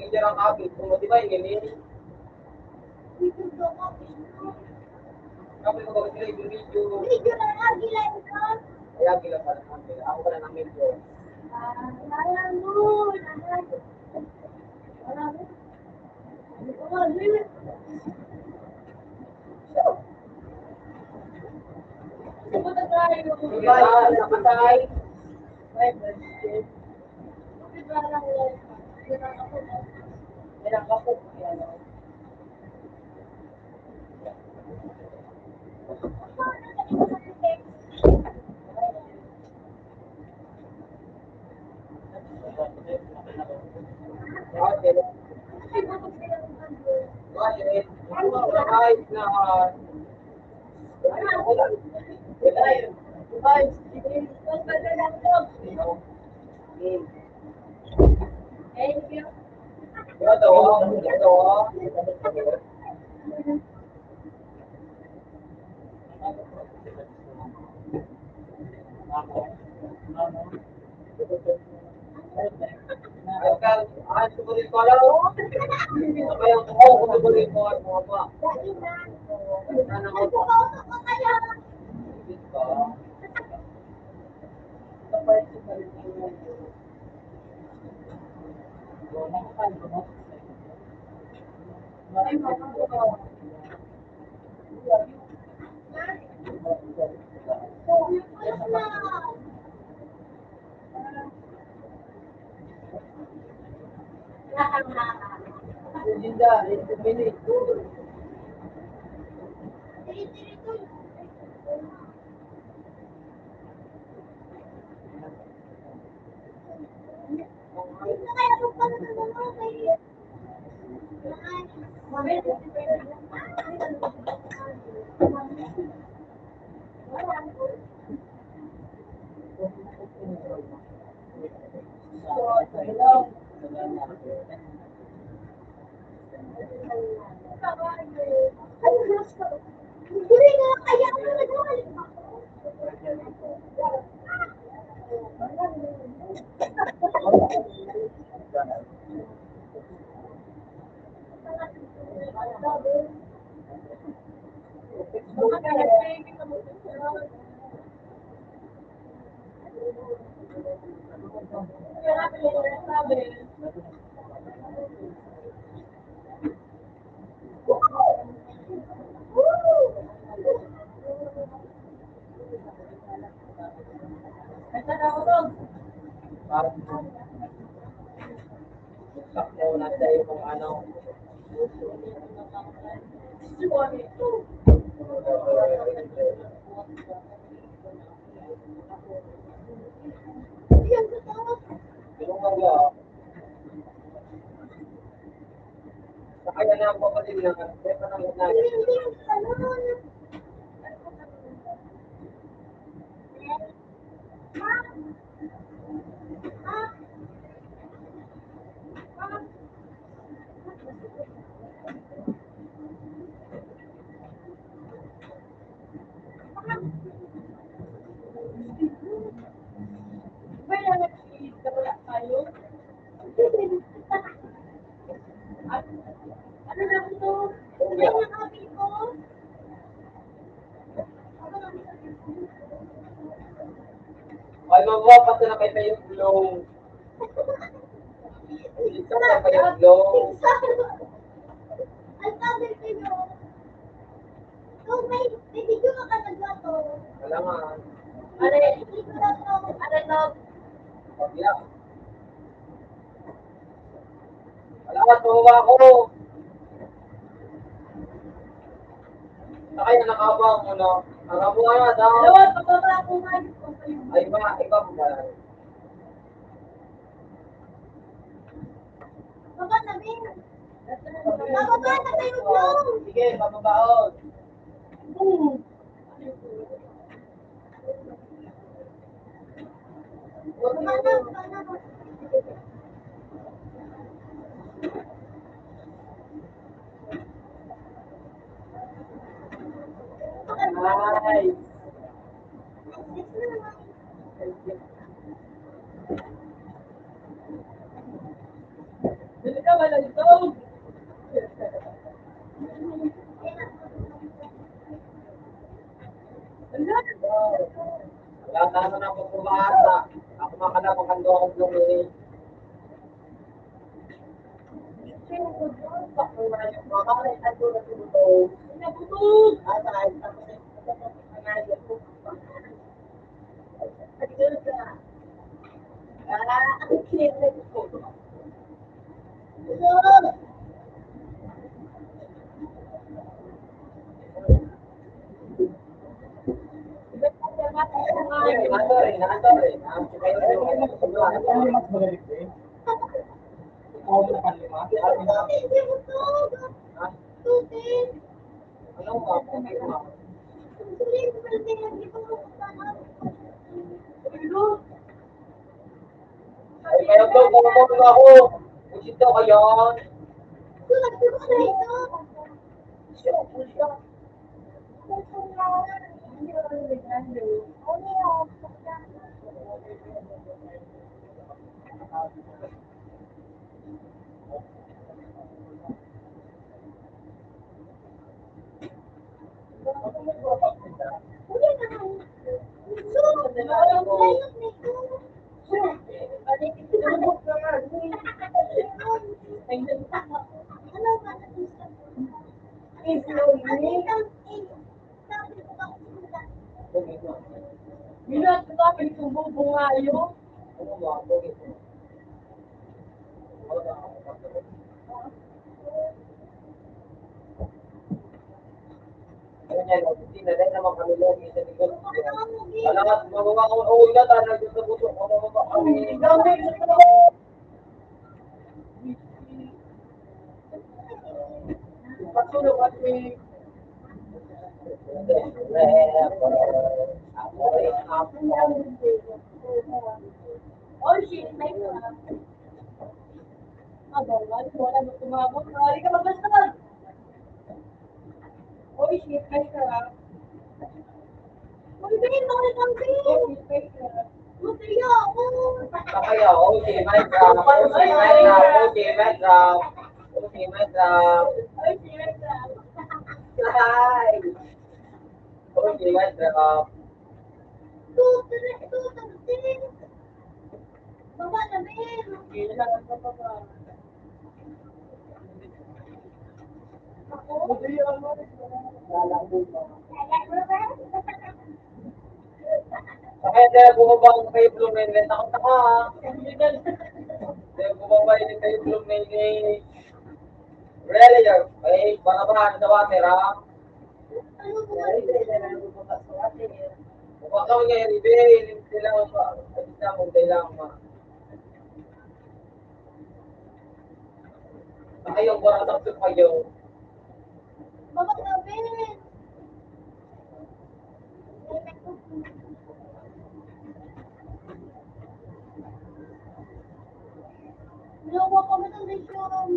Hindi lang kapit. Kung di ba yung ini, kapit ko ba sila yung video. Video na lagi lang ka. Kaya gila pa naman. Ako pa na namin ko. Wala mo. Wala mo. Wala mo. Ito na tayo. Bye. Nakatay. Bye, bye. Ito na lang yan. Yan ang kapok. Yan o. Okay. Bakit? Kahit na Bye. Bye. Thank you. Linda, it's a minute. Sakto na tayo kung ano. Yan, totoo. Tulungan mo. Kaya na ako kapatid na. Kaya pa nang unahin. Hindi, ano. Kaya nag-iis ka wala tayo. Ano na ito? Ay, nakabi ko. Ay, mababat na kayo tayo yung blong. Ito na kayo yung blong. Ang sabi sa'yo. So, may video ka nagawa to. Wala nga. Ano, hindi ko lang to. Ano, Pagya. Wala nga, tumawa ako. Sakay na nakabang mo, no? Ang amo nga daw. Dalawa, pababa ako nga. Ay, iba mo ba? baba na, Ben. Bababa na tayo vlog. Sige, mababaon. Baba na, baba na. Ay. Dili ka wala ito. Wala na naman ako kumahasa. Ako makalapang ang doon kong eh. Nabutog. Ay, kayo daw, bumabog ako. Pusit daw kayo. Minat ka pinagsumbong-bungayo. Ganyan, opisina din naman kami lagi sa likod. Alam, mababa ko, uwi na tayo, nandun sa puso, mababa kami. Pagsulong kami. Oh, shit, may ka. Wala mo tumabot. Hindi ka mabastag. Oh, shit, may ka. Kaya, okay, may drop, okay, may drop, okay, may drop, okay, may drop. Oh, shit, may ka. Hi! Okay, may drop. Baba na, Ben. Hindi na lang ang papa. Buti yung ano. Kaya dahil bumabang kayo Blumenle, takot-taka. Dahil bumabang kayo Blumenle. Really, eh, baka ba, ano sa water, ha? Ano ba? Huwag kami ngayon, Ibig. Kailangan pa. Kailangan pa. Ayong baratak sa kayo. Baba na, Ben. Dalawa kami ng lesyon.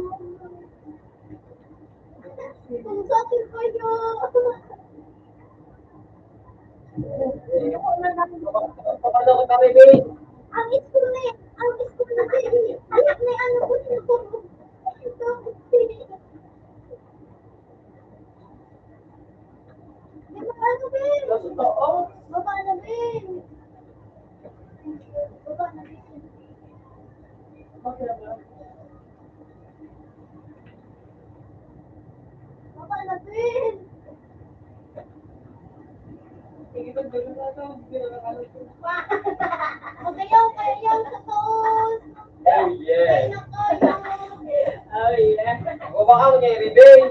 Kung sakit kayo. Paano ko kami, Ibig? Ang school na eh. Ang school na eh. Anak na ano ko ito. Di ba ano, Ben? Totoo. Baba na, Ben. Baba na, Ben. Baba na, Ben. Magayaw kayo sa toon. Oh, yeah. Kayo na kayo. O baka mo ngayon, Ibig.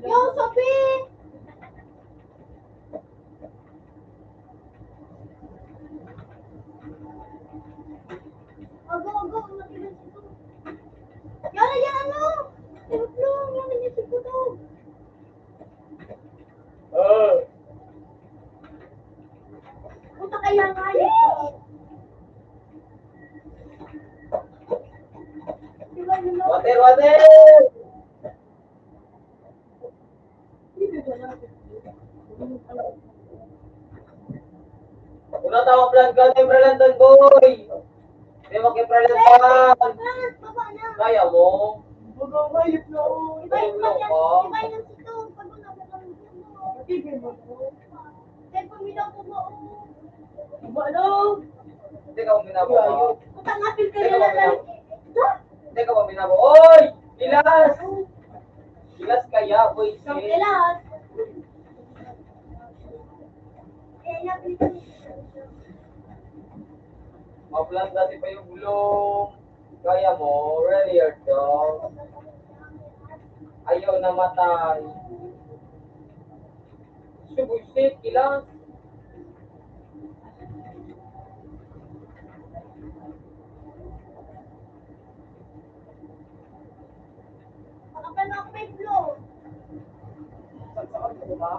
Yo, Sophie! Ago, matigas ito. Yan na yan, ano? Tinutlong, yan na yung siputog. Punta kaya nga yun. Diba, Water, water! Una tawag plan ka na Imbralantan, boy! Hindi mo k'Imbralantan! Baba na. Kaya mo? Iba yung sito. Pag wala ka kang kaya pumilaw ko ba? Hindi ka mo binabawa. Utang-apil kayo na lang. Hindi ka mo binabawa. Oy! Gilas! Gilas kaya, boy. Ang kilas. Eh, napil ko. Maplan dati pa yung gulong. Kaya mo, really hard dog. Ayaw namatay. Subusit, ilang. Makapan ako may flow. Saksakan ko ba?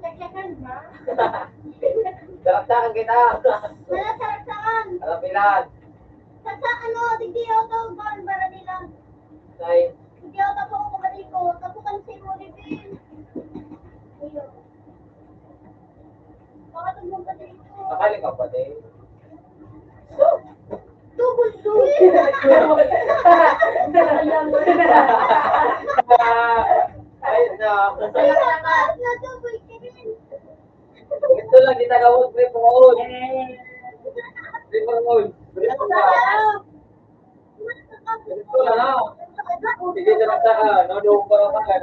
Saksakan ba? Daraktakan kita. Wala saksakan. Alapilan. Saksa ano, tigdi ako to, para nila. Say, Tigdi ako tapo ko kaliko. Tapo kan si mo rin. Ayun. Baka tugmong ka dito. nakali ka pa din. Double double. Ay, na. Ay, nakas na double ka rin. Ito lang, di tagawag trip roll. Trip roll. Ito lang na. Sige, daraktakan. Nodoong pa naman ka.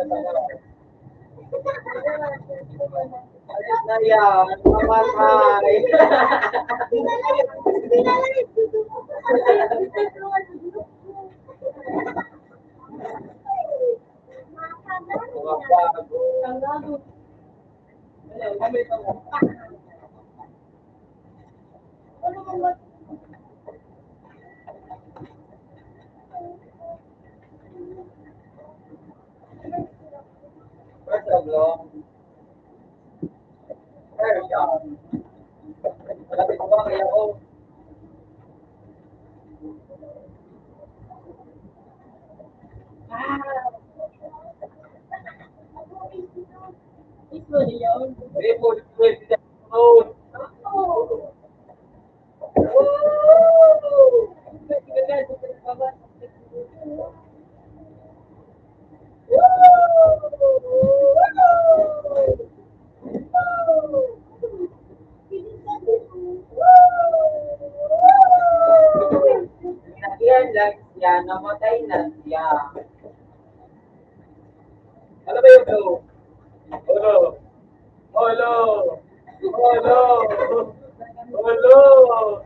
Ayos na yan. Mamatay. Pinalay. Pinalay. Mga bago. First of all, first shot. Malapit ko ba kaya ko? Very good. Good. Good. Yan lang siya, namatay na siya. Ano ba yung blue? Hello. Hello. Hello. Hello.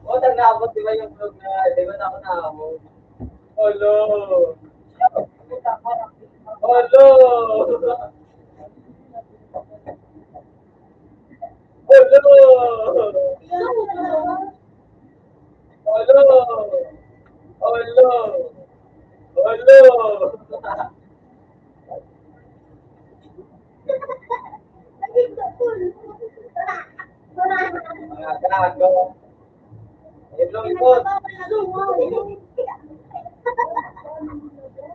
O, nag-naabot, di ba yung vlog na, di ba na ako naabot? Hello. Olo! Olo! Olo! Olo! Olo! Mga gago. Itlog ikot.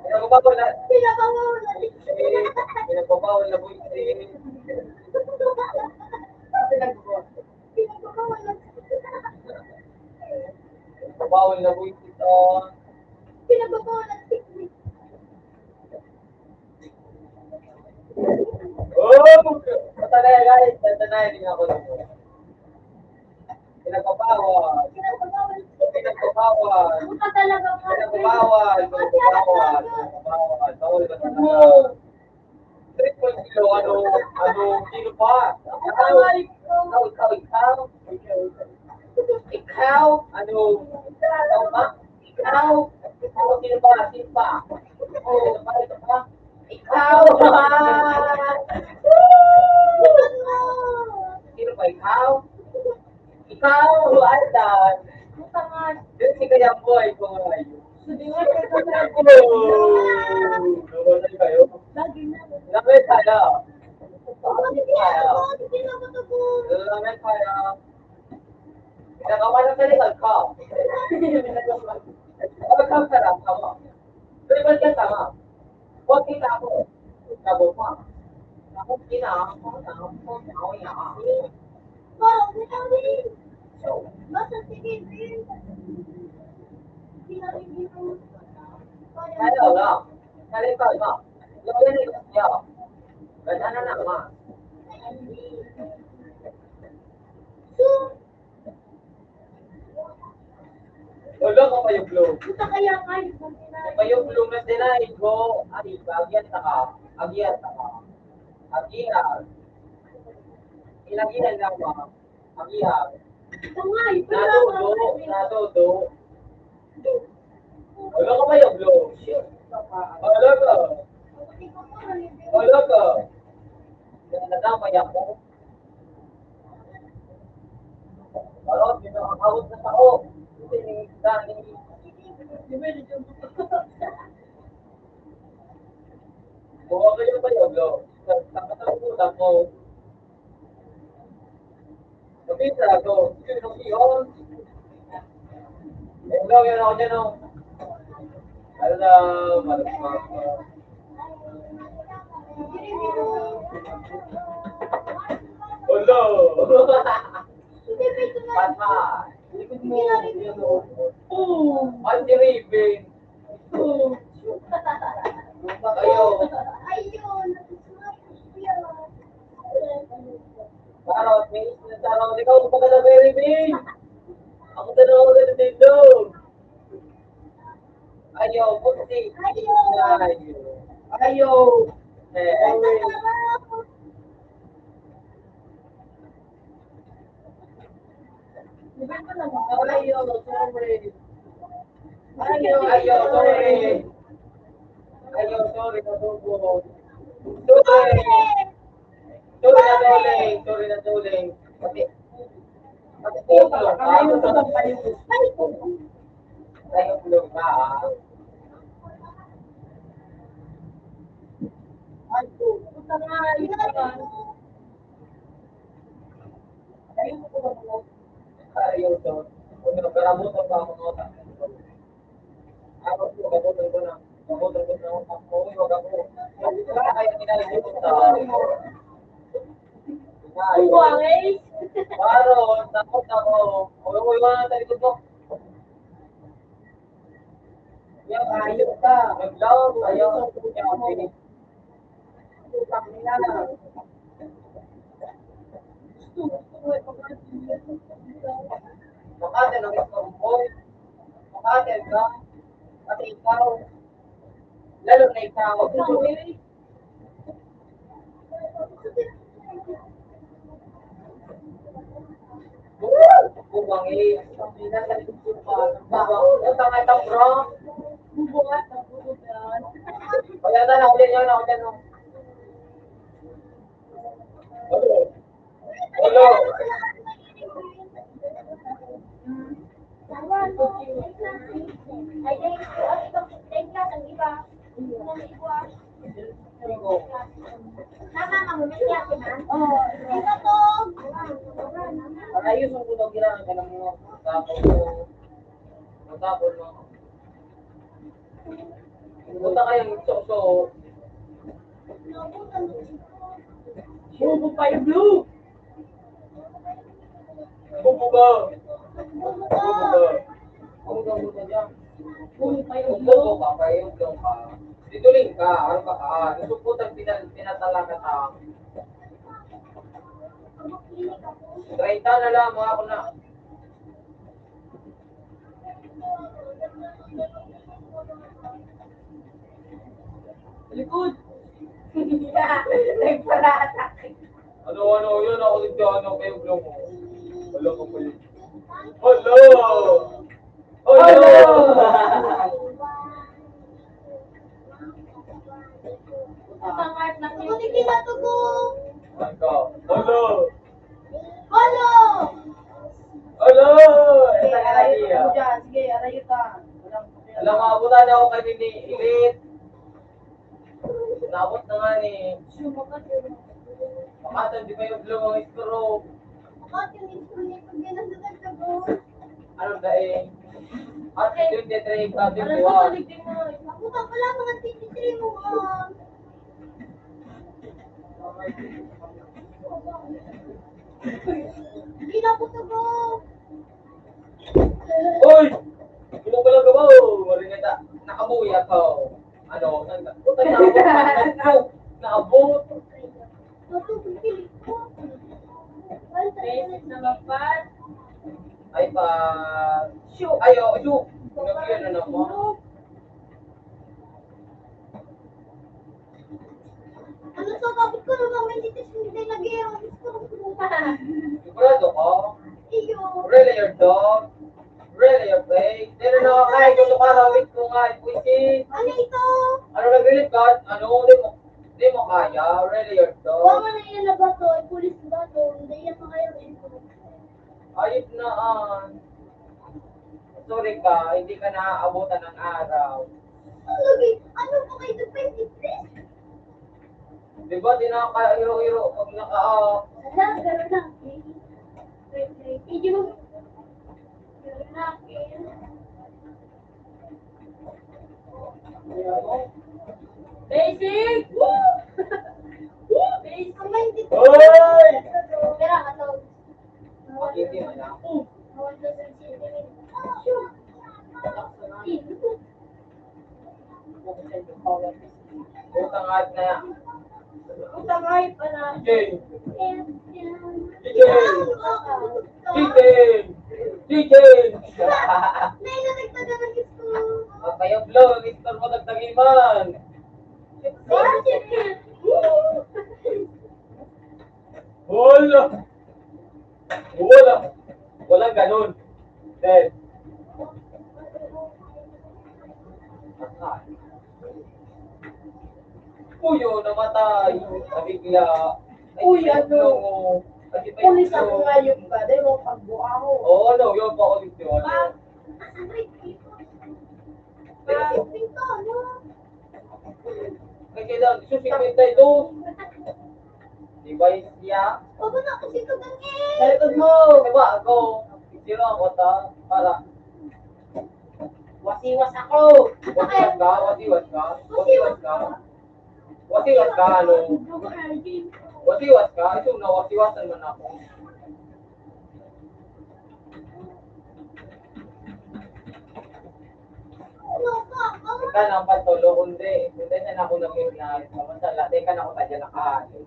Pinagpapawal na. Pinagpapawal na po yung pinagpapawal na po yung ito. Oh! Matanay guys. Matanay din ako dito. Pinagpapawal. Pinagpapawal. Pinagpapawal. Pinagpapawal. Pinagpapawal. Bawal ba talaga? 3 kilo, kilo pa? Ikaw, ikaw ba? Ikaw, sino ba? Sino ba? Ito ba? Ikaw, sino ba ikaw? Ikaw, Aldan. Yun si Kaya Boy, kung ayaw. Nawalan kayo? Lamit kayo. Lamit kayo. Pinagawa ng kalikan ka. Kapag kang sarap ka mo. Pero ka tama. Huwag kita ako. Kabo pa. Ako kina. Ako niya. Kaya wala. Kalikan ka. Lawan na siya. Ganda na naman. Wala ko pa yung blue. Pa yung blue na sila, go. Ay, agiat ka. Agiat ka. Agiat. Ilagian lang ba? Agiat. Nadodo. Wala ko pa yung blue. Wala ka. Wala ka. Nadamay ako. Wala, pinakakawot na tao. Buwa kayo ba yun, Lo? Nakataputan mo. Kapita ako. Sino yun? Lo, yan ako dyan, oh. Hello, motherfucker. Hello! Patma! Likod mo! Ay, diribing! Lumpa kayo! Tarot, may tarot. Ikaw, lumpa ka na diribing! Ako tanong ako na dito! Ayaw, puti! Ayaw! Sorry, natubo. Sorry na tuling. Pati tulong ka. Tayo tulong ka, ah. Ayaw to. Kung nagkaramutan pa ako ng otak. Ako po, kabutan ko na. Kabutan ko na otak ko. Huwag ako. Kaya kinalagay ko sa Baron, takot ako. Huwag na tayo dito. Yan, ayaw ka. Naglaw, ayaw. Yan, utak nila. Makate ng isang boy. Makate ka. Pati ikaw. Lalo na ikaw. Bubang eh. Ang tangay tang bro. Bubungat na bubungan. Kaya na, ako dyan yun, ako dyan. Hello. Ayos ang kuno ginaan ka ng mga tapos mo. Matapos mo. Punta kayong so. Bubo pa yung blue. Bubo ba? Bubo ba? Bubo ka dyan. Bubo pa yung blue. Bubo ka pa yung blue ka. Dituling ka. Ano ka ka? Isuputan pinatala ka ta. 30 na lang mga ako na. Likod. Nagparata. Ano, yun ako dito, kayo blong mo. Wala ko pa yun. Hello! Hello! Hello! Sige, arayo ka mo dyan. Sige, arayo ka. Alam mo, abutan na ako kay ni Ilit. Nabot na nga ni. Makatan, di ba yung blong ang istro? Anong daing? At 23 ka, 21. Uy! Sino ka lang gabaw? Marineta, nakabuhi ako. Ano? Puta naabot. Naabot. Ay pa. Ayo, shoot. Yun ano mo? Ano to? Bakit ko naman may litis hindi nag-iwan? Sigurado ko? Iyo. Really your dog? Really your face? Dito na kaya ko lukarawit ko nga. Puisi. Ano ito? Ano nag-relate ka? Ano? Di mo kaya? Really your Huwag dog? mo na yan na ba to? Pulis ba to? Hindi yan makayaw ito. Ayos na sorry ka, hindi ka naaabutan ng araw. Lagi, ano po kayo sa 23? Di ba, di na ka hiro-hiro pag Alam, gano'n lang. Hindi mo. Gano'n lang. Basic! Woo! Woo! Base ko man dito. Hoy! Pero ano? Hindi mo na. Utang at na. Utangay pa na. DJ! DJ! Nay, natagtaga ng gusto. Kaya blow, Mr. mo nagtagiman. Wala! Wala! Walang ganun. Then, uy, namatay. Nabigla. Uy, ano? Pulis ako Oo, ngayon ka. Dahil mo pagbuka ko. ano, yun pa ulit yun. Pinto, ano? Kaya kailangan, susimenta ito. Di ba yung siya? Huwag mo na kasi ito ganyan. Talikod mo. Diba ako, sino ako ta? Para, Wasiwas ako. wasiwas ka, wasiwas ka, wasiwas ka. Wasiwas ka, ano? Wasiwas ka, ito na wasiwasan man ako. Ano ka? Ika na ang patulo, kundi siya na ako nag-ignite. Masala, di ka na ako tadya nakahain.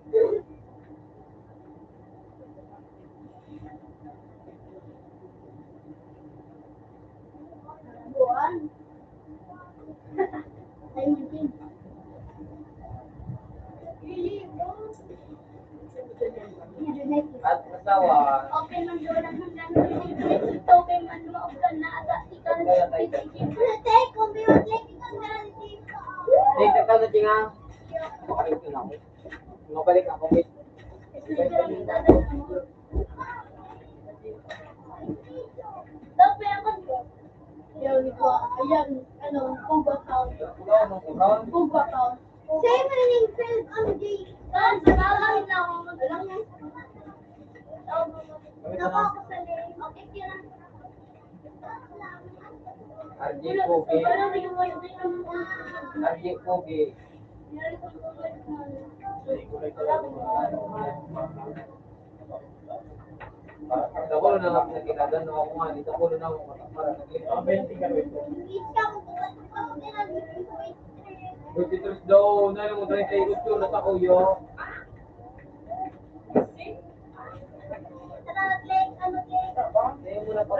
Buwan. Ay, hindi. Really, bro? At masawa, Okay man doon ang hanggang ito kay man maugdan na aga ikan sa pisikip. Take, kung biwag like ikan na dito. Dito ka sa tinga. Makalit na ako. Mabalik ako. Dapat yaman ko. Yan ko. Ayan, ano, Cuba Town. Cuba Town. Same ring friend on the kan sakalan na ako. Alam niya. Nako ako sa lane. Okay, kaya. RJ Pogi. Parang hindi mo yung RJ Pogi. Ako na lang nakikilala na ako nga. Dito ako na ako matakmara. Benti ka rin. Pagkitros daw, na mo 38 na sa kuyo. Hindi mo na pa.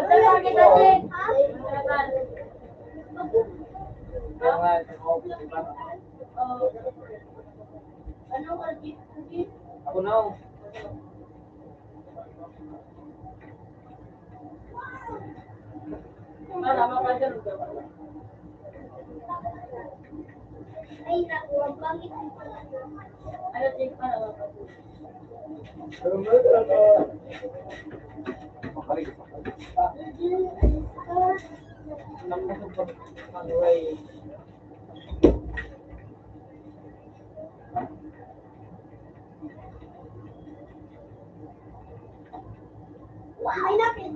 Kaya nga, ako, di ba? Ako na ako. Ay, naku, ang pangit ang Pero meron talaga. Makalig. pala. Nakasabot. Anyway. Ay, napin.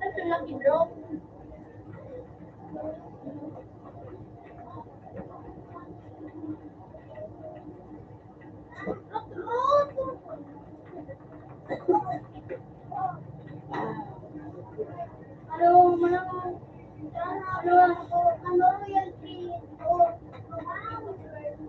Ito laki, bro. Ano, manang, ano, royalty, o, ano, bus.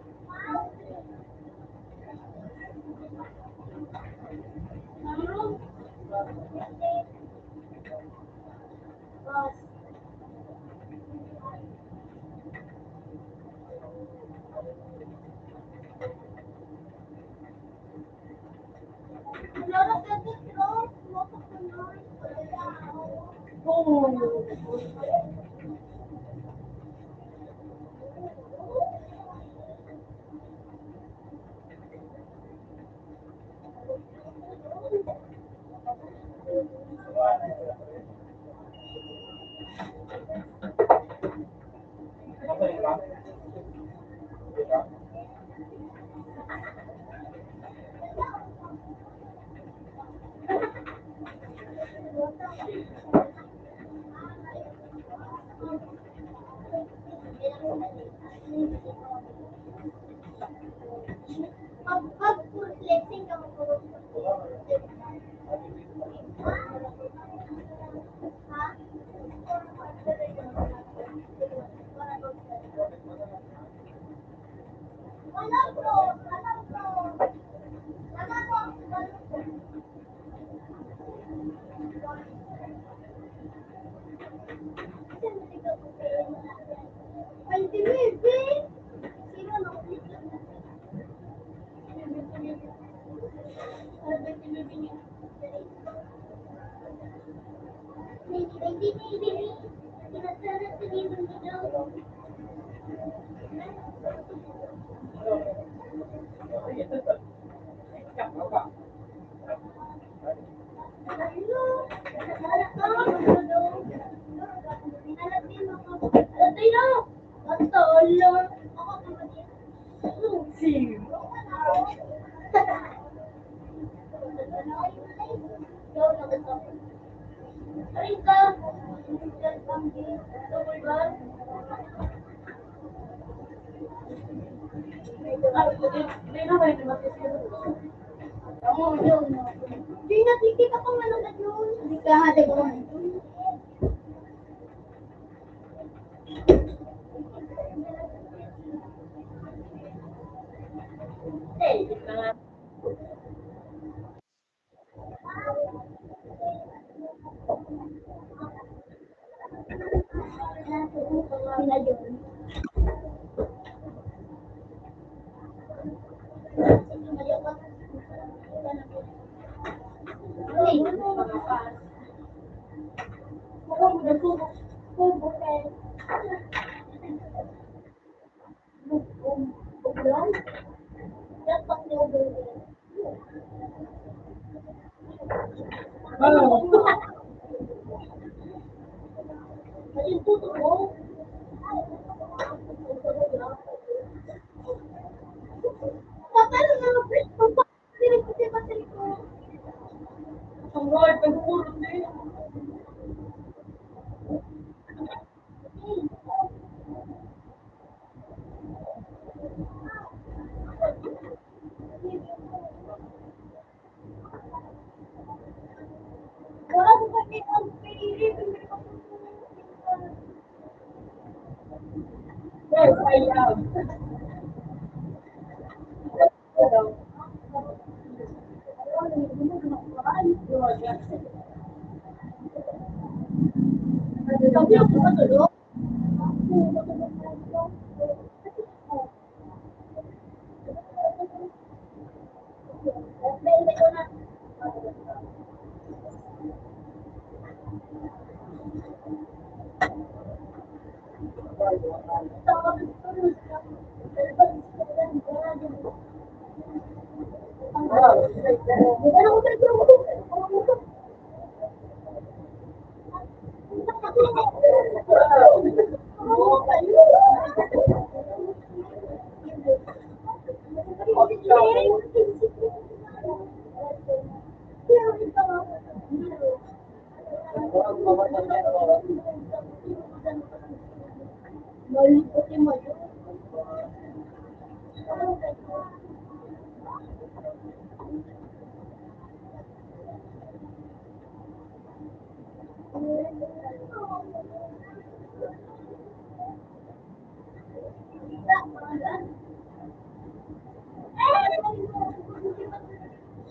Loro, pwede, bro. Motok ko na. Mabalik ka? Di ba? Pag full flexing ka mo. Ha? Wala, bro. Wala, bro. Wala, bro. Hindi nakikita ko manood yun. Hindi ka hati ko. Sila yun. Ay, ako nagsubo. Subo kay Ublan. Yan pang Ublan. Ayun, tuto ko. Paano nga mag-press ko? Sinig ko siya battery ko. Ang right, nagpulot din. Wala ko kasi ang pinili. Yes, I am. Sabi ako matulog. Bente ko na. Malipot yung mayo.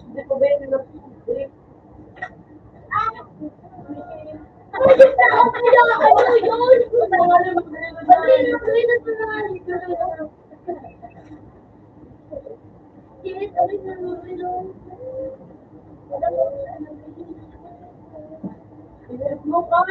Hindi ko ba yun nag-drip? Drip mo ka!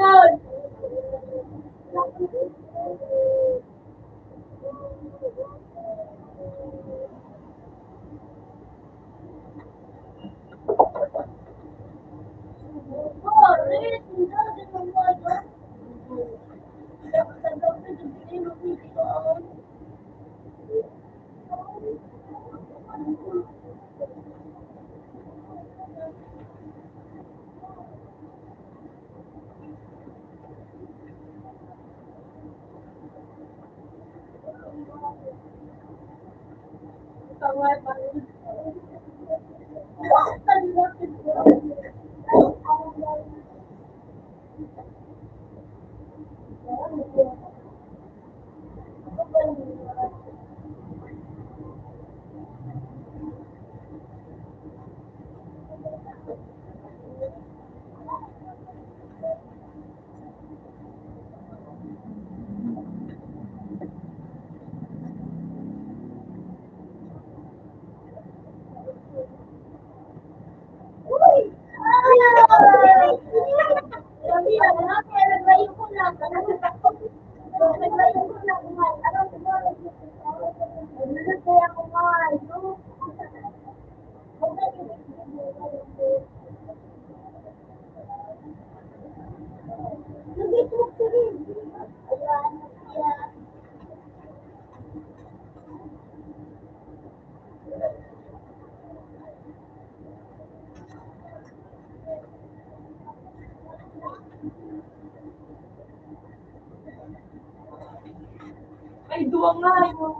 Ay, duwang nga yun.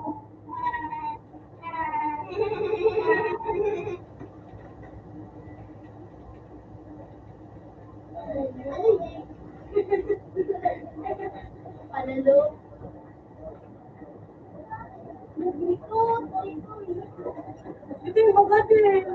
Panalo. Ito yung bagat eh.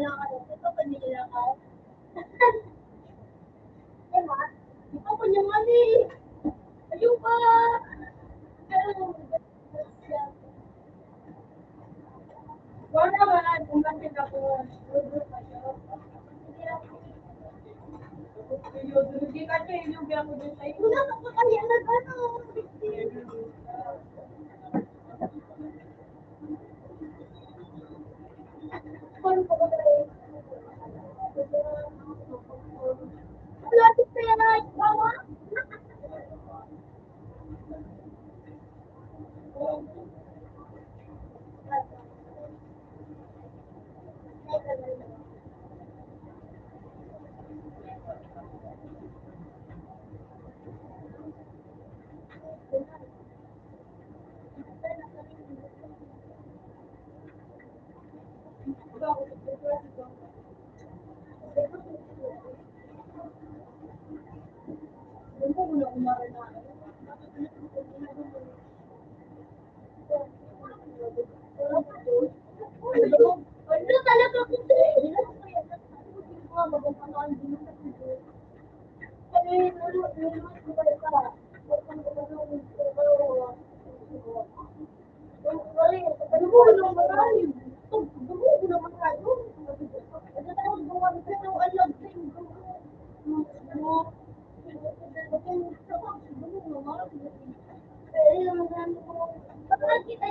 lang ako. Ito pa nila ako. Diba? Ito pa niya mali. Ayun pa. Wala naman. Umasin ako. Hindi ka siya yung bilang ko din sa'yo. Wala ka pa kaya nag-ano. Paano ko ba tayo? Lapit kaya na bawa? Ano talaga ko kita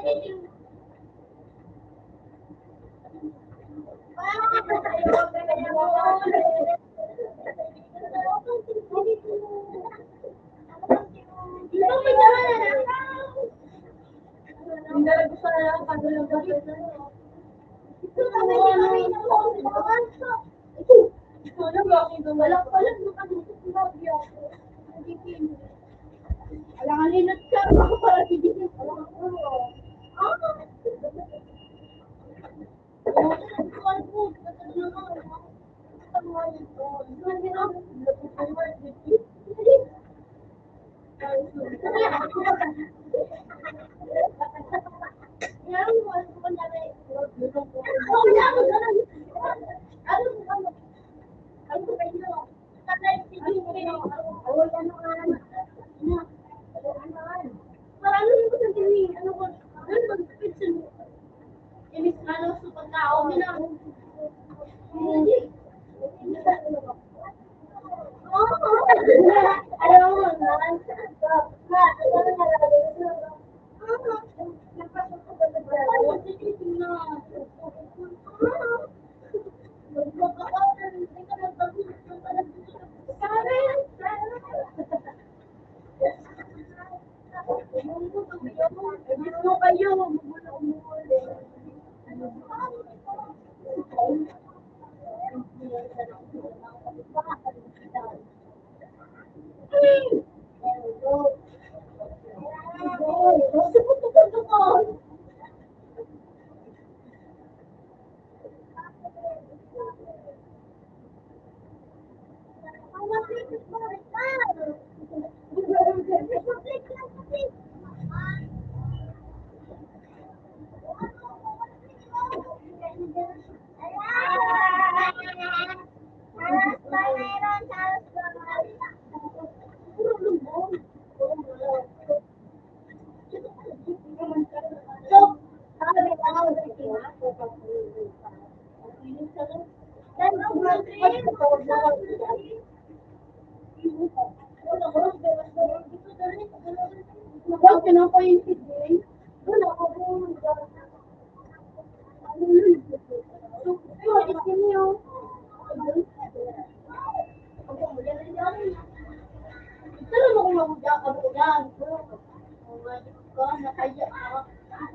jadi Alangan ka ako para bibigyan ko.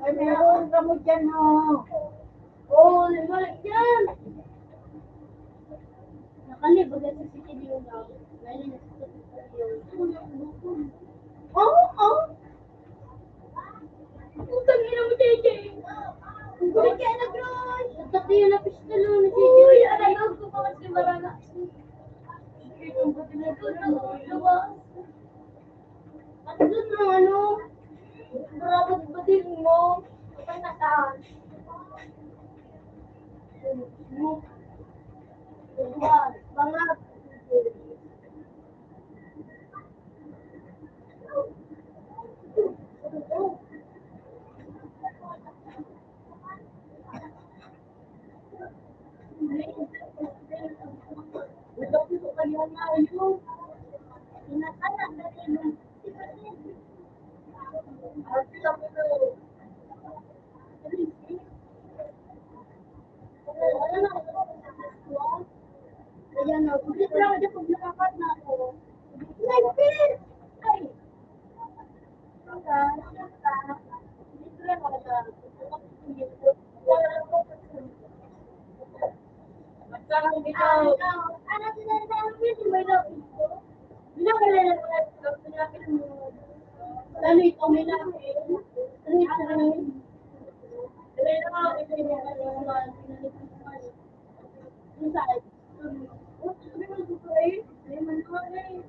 Ay, meron ka mo dyan, oh. Oh, balik yan. Nakalibag at sa CCTV yung lang. Ngayon, oh, oh. Putang ina mo, JJ. Kulit ka na, Grosh. Nagtati yun na pistol mo ni JJ. Uy, alam ko pa kasi marana. Itong pati na ito, at doon mo, ano? Maramot ba din mo? Kapag nasaan? Mga ito ko kaya na yun. Inakanak na rin. Ate lang ito. Wala na ako. Ayan na. Bulit lang ako pag nakakat na ako. Nagpil! Ay! Dito lang ako na. Wala ako. Magkano dito? Anak na namin, di ba daw ito? Binakalala ko na ito. Pinapit mo. Lalo ito, may laki. Ano ito? Kaya na ako, ito yung mga yung saan? Sabi mo dito eh. Ay, manuwa na eh.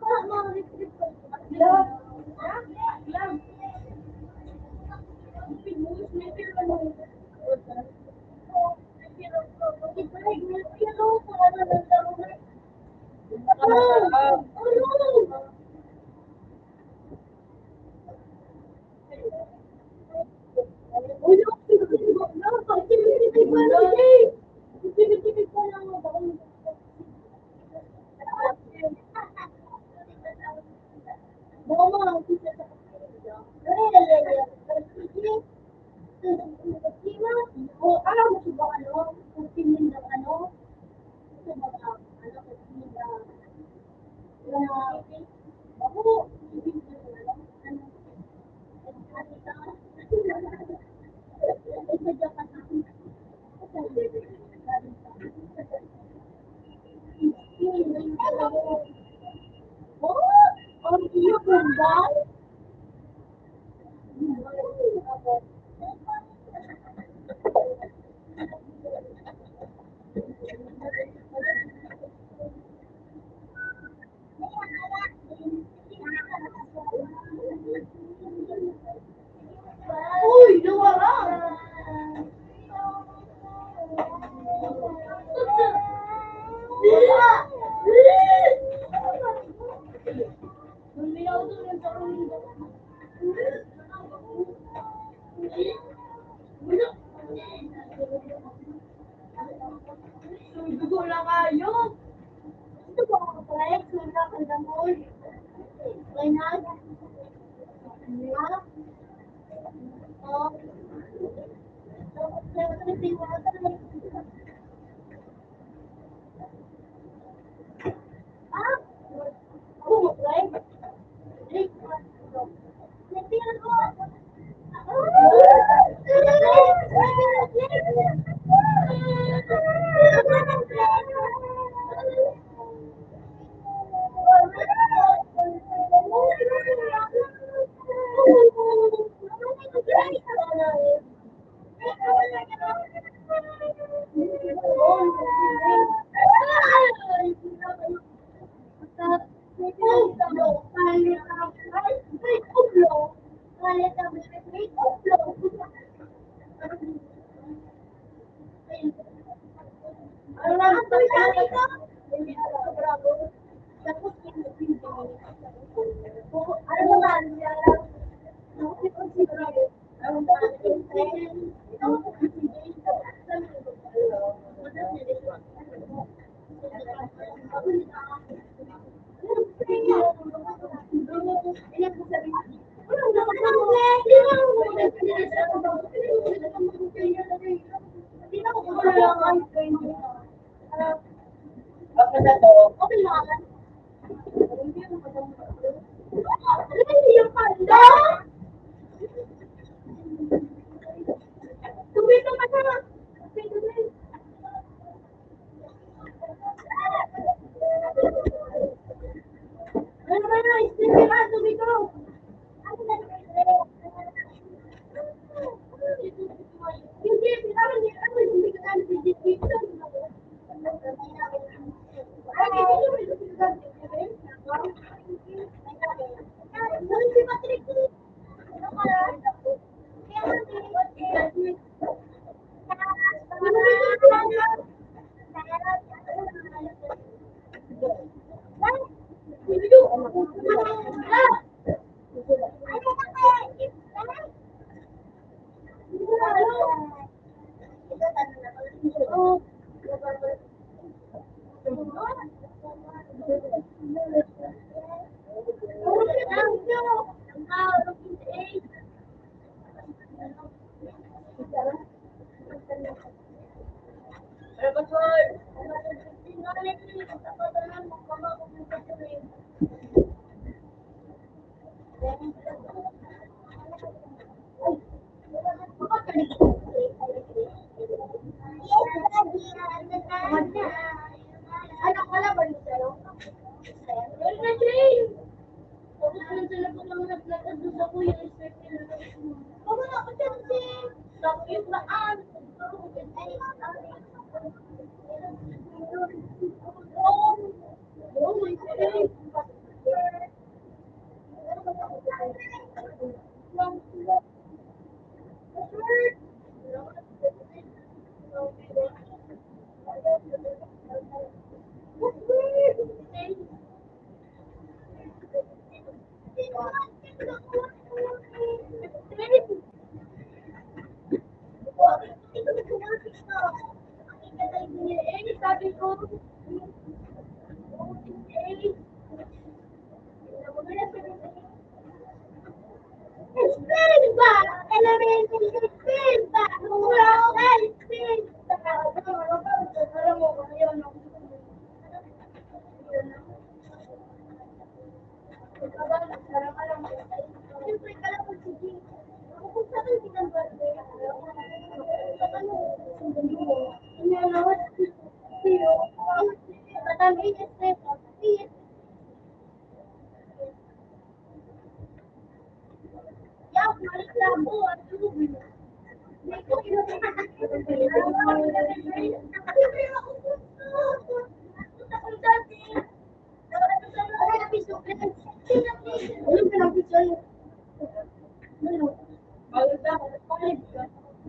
Mga rip-rip ko. Lang. Lang. Pinulis na ito yung ano. Ang iyo kumbal? Uy, luwarang! Dugo lang kayo. Ito ba mga flex? Wala ka damol. Reynald? Ha? Oh. Ah? Oh, flex? Bakit na to? Okay lang. Hindi yung panda! Tubig ka na! Ano ba na? Isipin ka! Tubig ka! Hindi, pinarang hindi ako. Hindi ka na tubig ka. Anak wala ba yung sa'yo? Wala na, Jane! Tapos nung sila po lang naglakad doon sa kuya, expect nila. Baka na ako dyan, Jane! Tapos yung daan. Oh my God! Sabi ko, Spin back! Elementary spin back! Wala spin back! Alam mo, ayaw na. Siyempre, kala ko si Jing. Kung saan ang sinabate,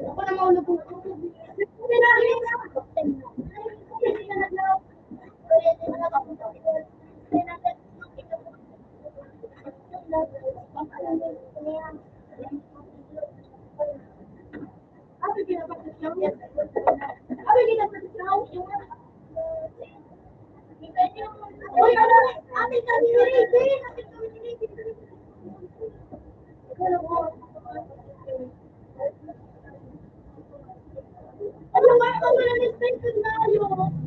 ako na maulog ko. Ano ba ako wala ng space na yun?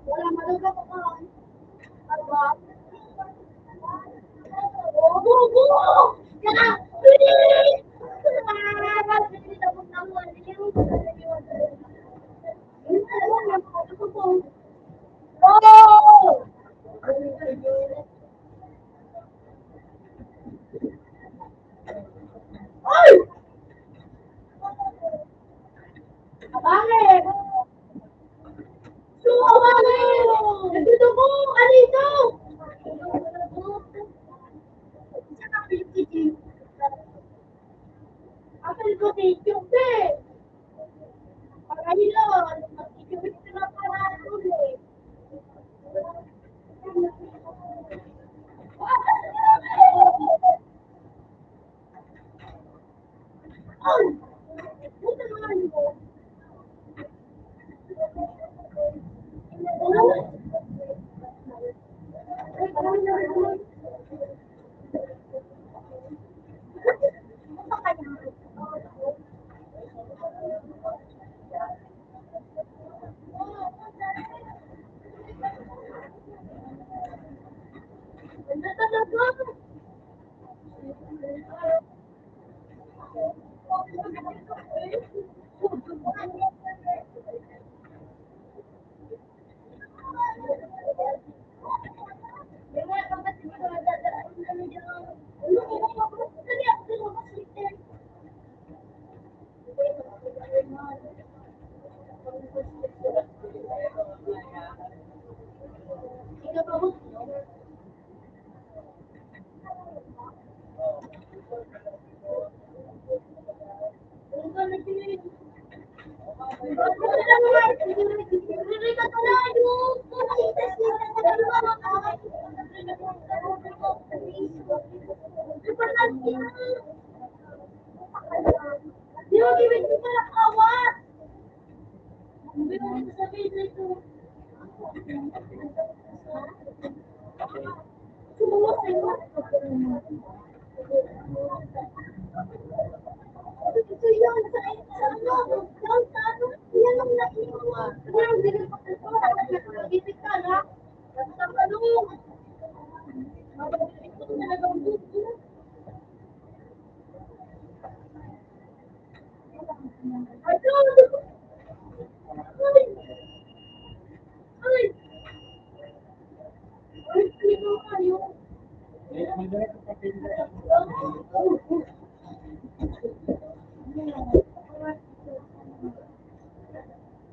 Wala maluga ko pa. Bakit? Nandito ko! Alito! Apel ko dito, para hilo, ikibit ko na para ulit. Ay! Buta naman mo. Di ba, gibig mo pala kawat? Hindi mo dito sabihin ito. Sumuha sa'yo. Ito yun, sa ano, sa ano, yan ang naiiwan. Yan, hindi ka pag-ibig ka, ha? Sa ano, ito talagang buto. Ano? Ay! Ay! Ay, sino kayo?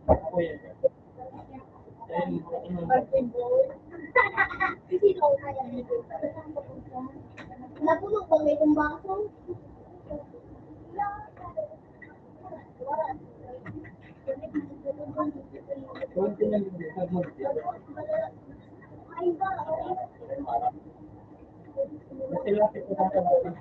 Ako yan. Sino kaya nito? Napuno ba may itong baso? Kunti lang yung dito mo. Ay, ba? Nasilapit ko na natin.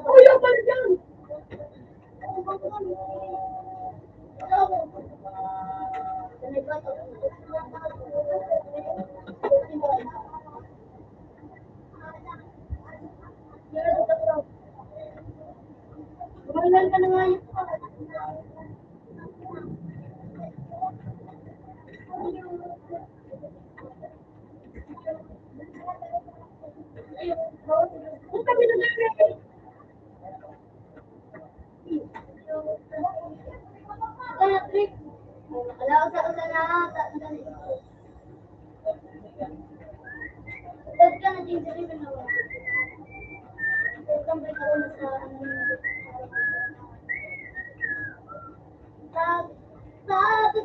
Uy, ang balik yan! Kumalan ka na nga yun. Kung kami na gagawin. Kaya, Trick. Wala ko sa na. Dad ka na din sa rin na wala. Tambay ka na sa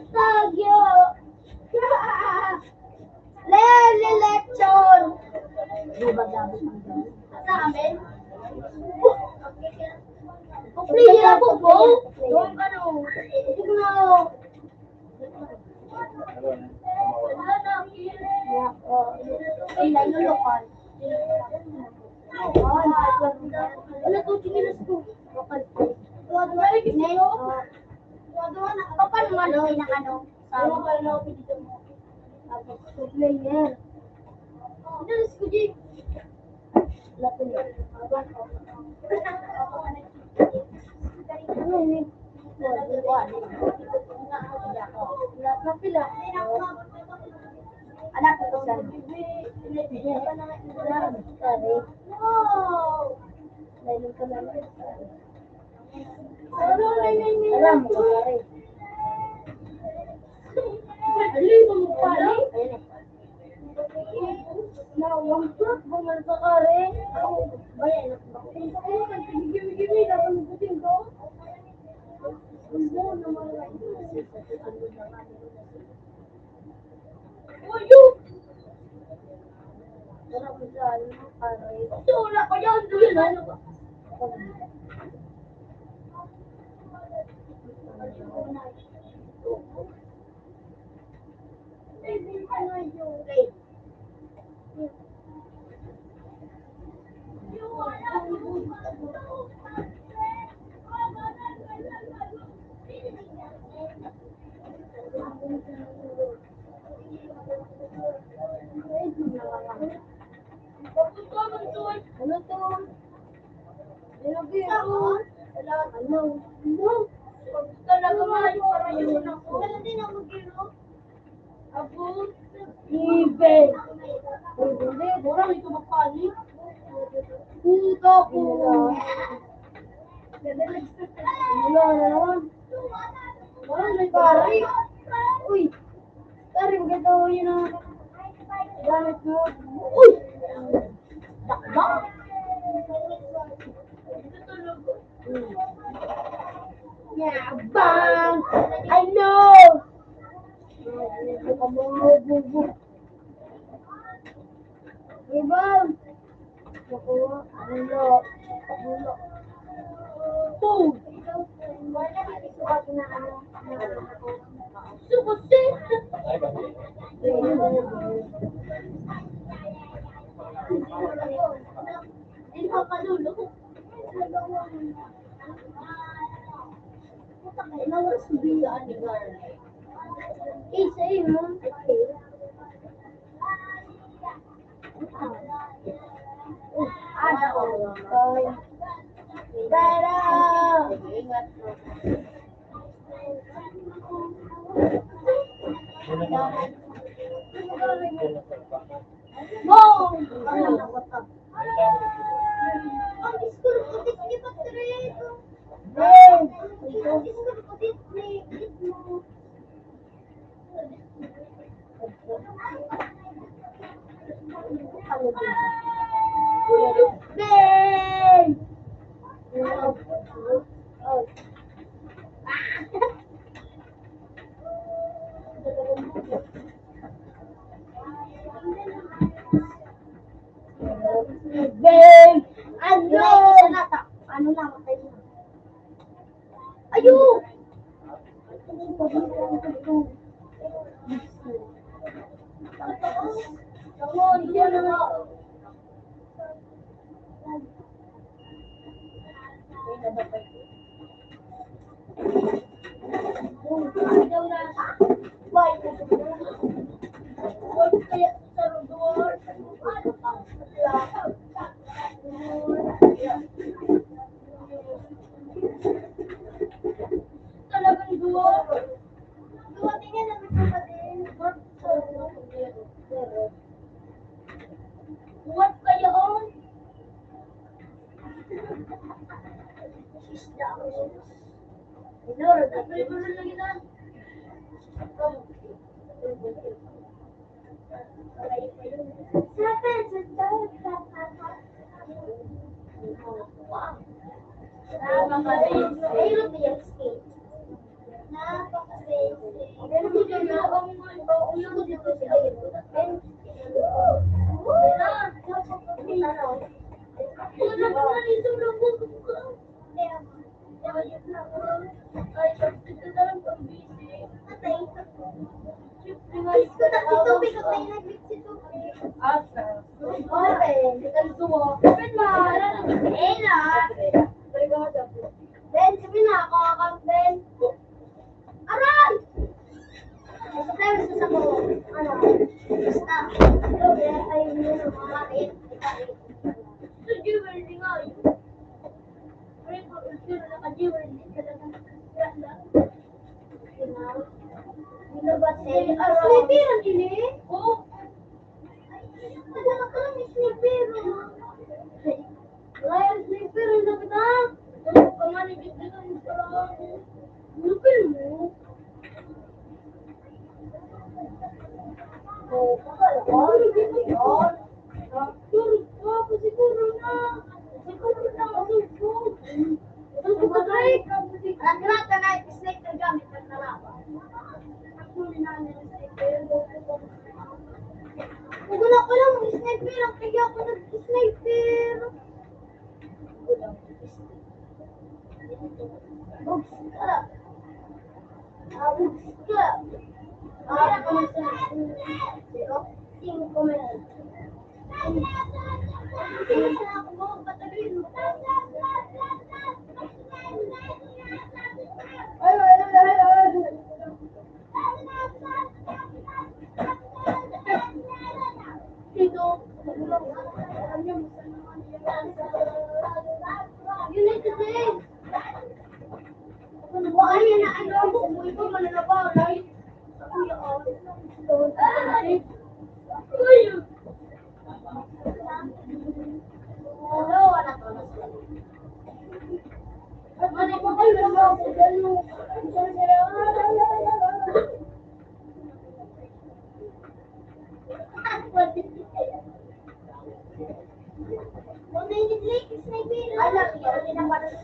Tagyo. Lechon. Di ba dapat ang gawin? Sa amin? Okay, hirap po po. Doon ka no. Siguro. Ay, lokal. Wala to, chinilas ko. Lokal. Kapal mo ano, ano? Lokal na ako dito mo. Tapos, player. Inalis ko, Jake. Lato niya. Ano yun? Napila. Anak ko sa wow! Lalim ka lang. Alam mo ka rin. Alim mo pa rin? Nawang truck, bumalsa ka rin. Bayan, gimi-gimi, dapat mabuting ko. Uyo! Wala ko yan, doon ano ba? Ano to? Nilagyan ko. Ano? Talaga nga, parang yun ako. Wala din ako gino. Ako? Ibe. Hindi, burang ito magpali. Puta po. Wala na naman. Parang may pari. Uy. Pari, maganda ko yun ang gamit mo. Uy! Dakdak. Yeah, bang! I know! Ibang! Nakuha, ano? Boom! Sukusit! Hindi ka kalulo. Nawas biya ni Garnet. Isa yun. Ada orang. Dara. Wow. Ang diskuro ko di pa trito. Ang diskuro ko di. Bang! Bang! Ano lang, ayun! Talagang duwa. Duwa tingin namin pa din. What kayo on? Minor, tapos ko na lang yan. Ben, sabi na ako kang Ben. Aray! Sa ko, ano, basta. Ayun yun, mga kapit. So, jewelry nga yun. Pero kung ultimo naka-jewelry ka lang. Binabat sa'yo. Sniper ang ini? Oo. Wala ka lang may sniper. Wala yung sniper. Ang sabi na. Wala ka nga nagigit dito yung parang. Lupil mo. Oo, kakala ka. Yan. Siguro na. Siguro na masugod. Ito ka tayo. Lahat ka na sniper gamit ng nalaban. Wala ko lang sniper. Ang kaya ako nag-sniper. Bugs ka. Bugs ka. Cinco meron. Tingnan na ako mo, patagal mo. Dito. You need to say. Bukan yan na ano mo, buhay ko mananabaw, right? Hello, anak ko. Ano po kayo na mga pagano? Anak, hindi na para sa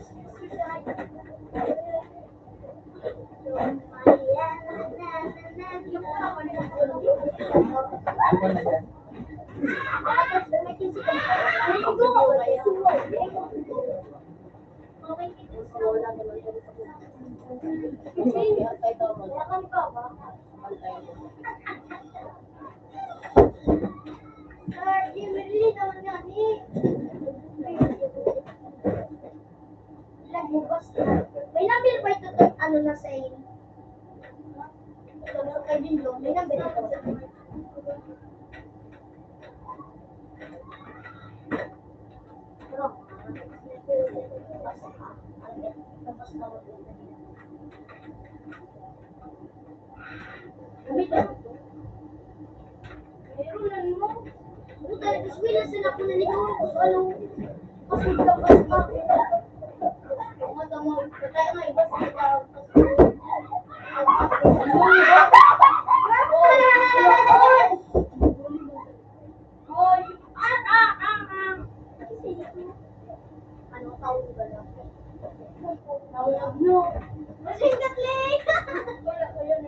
may nabil pa ito ano na sa inyo? Kay Binlo, may nabil ito. Meron mo. Buta, iswila sila ko na nito. Ano? Kasi dapat pa. Kaya nga iba sa kita. Ano tawag ba na? Tawag no. Masing katlik! Wala ko yun.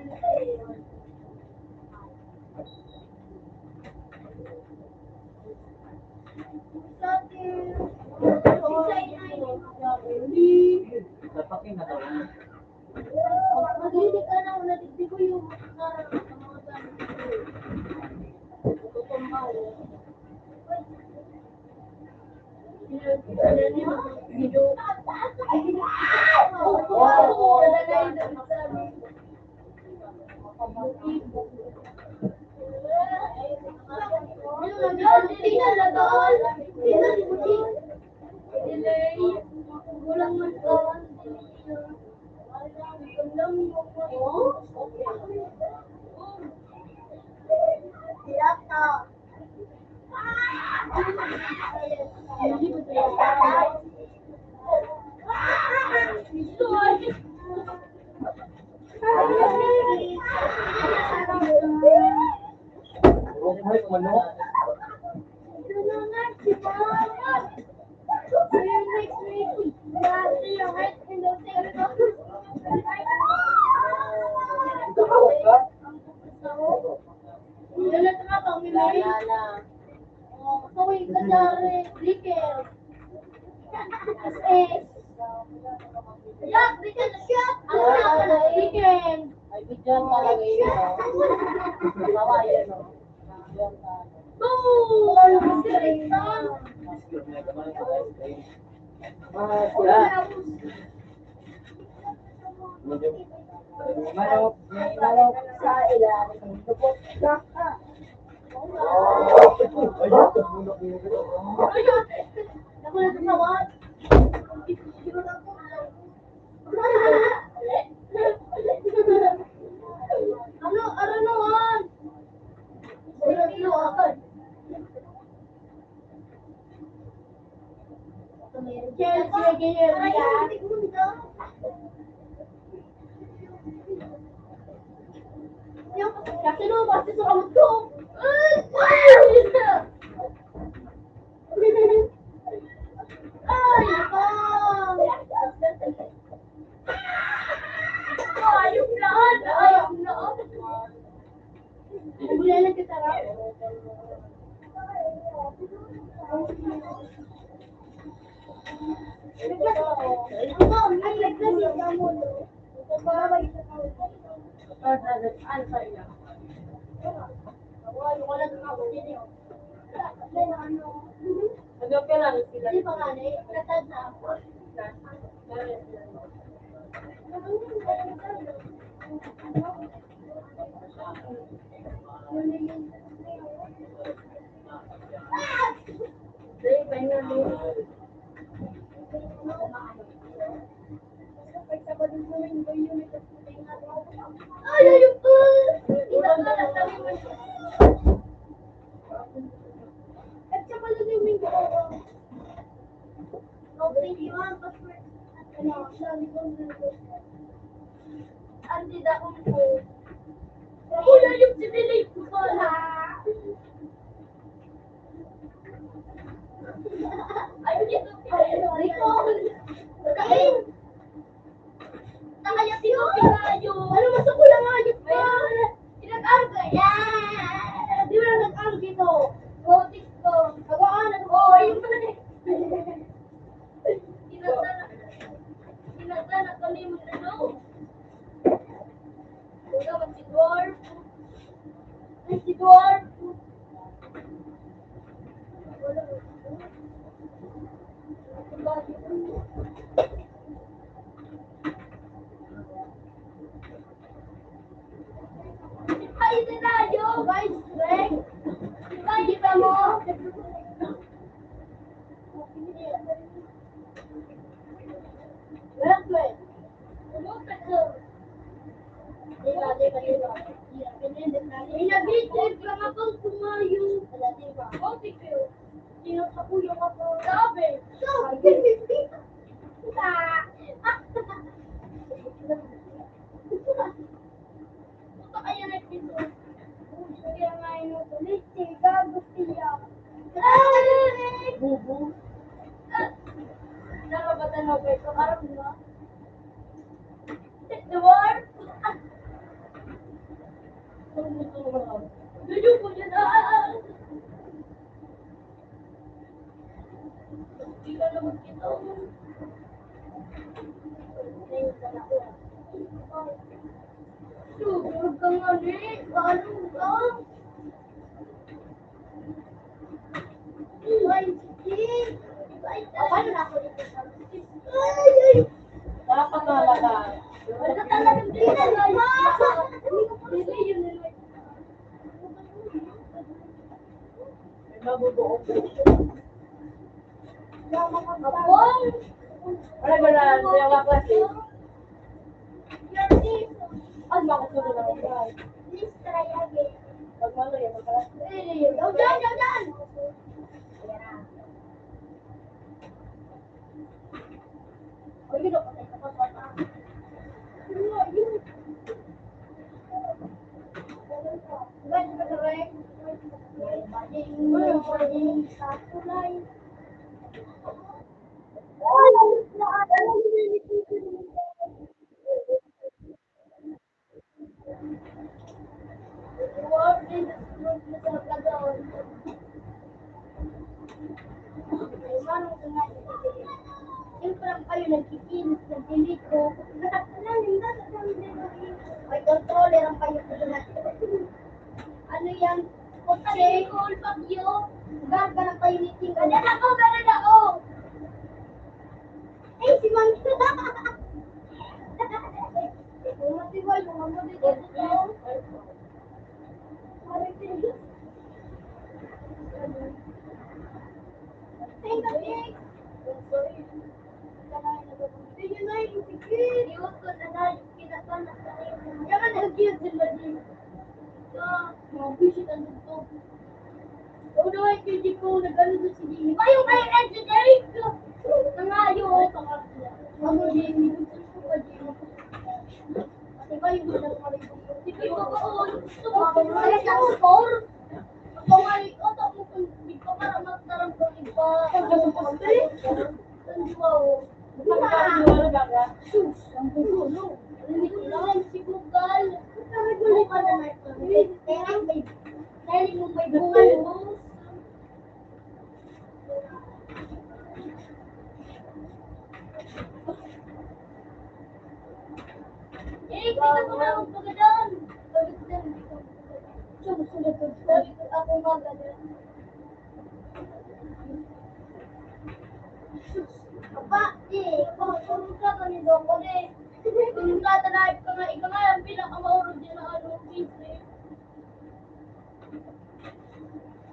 Maglilig ka na, nadigdig ko yung mga tutumbaw. Sa ilalim ng lubot ka. Ako na tumawag. Ano naman? Ano agad? Kasi no, pasti sa kamot ko. Ay, nako. Ayok lahat. Ayok lahat. Wala lang kita ra. Para ba ito? Ano ko lang ako din yun. Ano? Ano ka lang sila? Hindi pa nga na eh. Katad na ako. Dahil kanya mo. Ay, ayun po! Hindi na sabi mo. At saka lang yung mingo ko. Okay, yun. Password. Ano, sabi ko Andi daon po. Wala yung sinilate ko pala. Ayun dito. Recall. Kain. Nakaya sino pinayo. Ano masok ko lang ayun pa. Pinag-arga. Yan. Di mo na nag-arga dito. Gotik ko. Kagaanan ko. Ayun pa na eh. Tinatana kami mo na no. Wala ba si Dwarf? Ay, si Dwarf. Ay, ito tayo. Vice Greg. Ay, kita mo. Welcome. Lumusad ko. Inabitid ka nga kang kumayo. Kopi ko. Sino sa kuyo ka po? Sabi. Puta kaya na ito. Kaya nga yun. Liti, gago siya. Bubu. Nakabatan mo ba ito? Arap mo? Dwarf. Dudyo ko dyan. Hindi ka na magkita. Huwag ka nga rin. Paano ka? Ay, sige. Paano na ako dito sa ay! Wala pa talaga. Wala talagang tingnan. Hindi yun. May mabubuo. Abong! Wala ba na? Kaya mga klase. Your name. Ay, makasunod na ako. Please try again. Pag malo yan, magkalas. Daw dyan! Oh, yun ako tayo sa papa. Yun. Guys, mag-rek. Bading sa tulay. Yung parang kayo nagkikinis, nagdiliko. May controller ang kayo ano yan? Kotse, call bagyo. Gag ka ng kayo meeting. Ganyan ako. Eh, si Mang. Matibay, mga mo dito. Thank you. Eh, kita mo na magpagadaan. Sunod Ako magaling. Apa, tulong ka kanino ko eh. Tulong ka tanahip ka nga, ikaw nga ang pinakamaurod din na ano, pinse.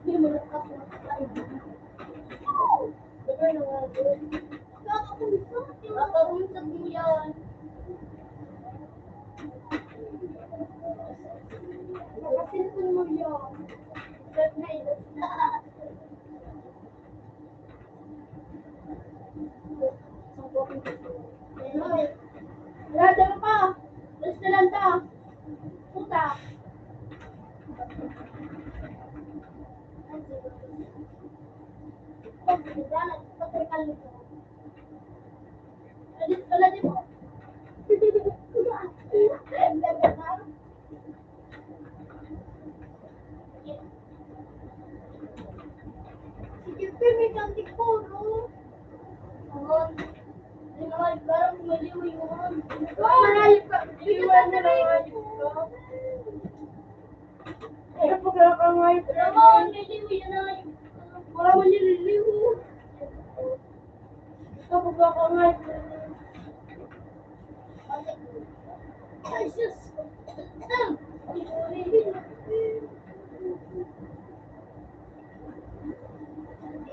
Hindi mo lang ako nakakain. Diba na nga doon? Kakakunsat mo yan. Nakasilpon mo yan. But na ito na. Rada ka pa. Basta na lang ta. Puta. Adit pala di mo. Sige, may kantik po, no? Hindi naman, parang maliwi mo. Marahil pa. Iwan na lang. Ano po kaya ka nga ito? Naman, maliwi na lang. Wala man nililiw. Ito po ba ka nga ito? Ay, sus.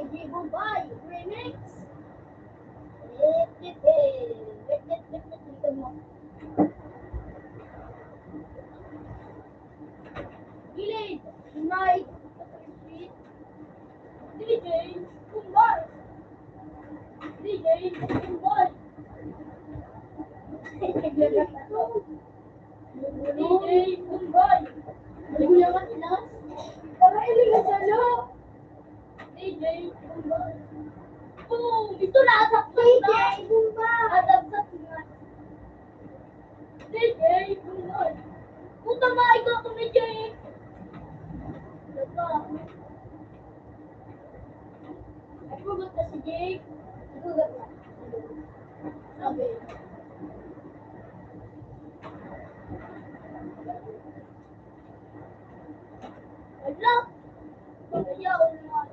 Eji Bombay Remix. Gilid, night, street, DJ, Bombay. DJ, Bombay. DJ, Bombay. Hindi mo naman inas? Para iligas ano? DJ, Bombay. Oh, ito na asap sa DJ, Bombay. Asap sa nga. DJ, Bombay. Puta nga, ikaw kung DJ. Diba? Nagugot na si Jake. Nagugot na. Sabi. Wala. Ayaw naman.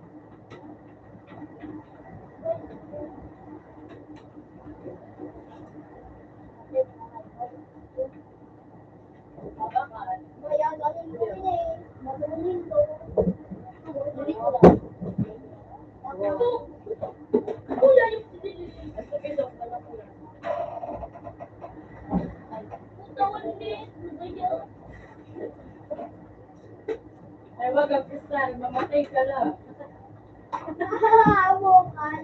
Kaya galing ko eh. Magaling ko. Kuya yung putawan din. Ay, wag ang kristal, mamatay ka lang. Awokan.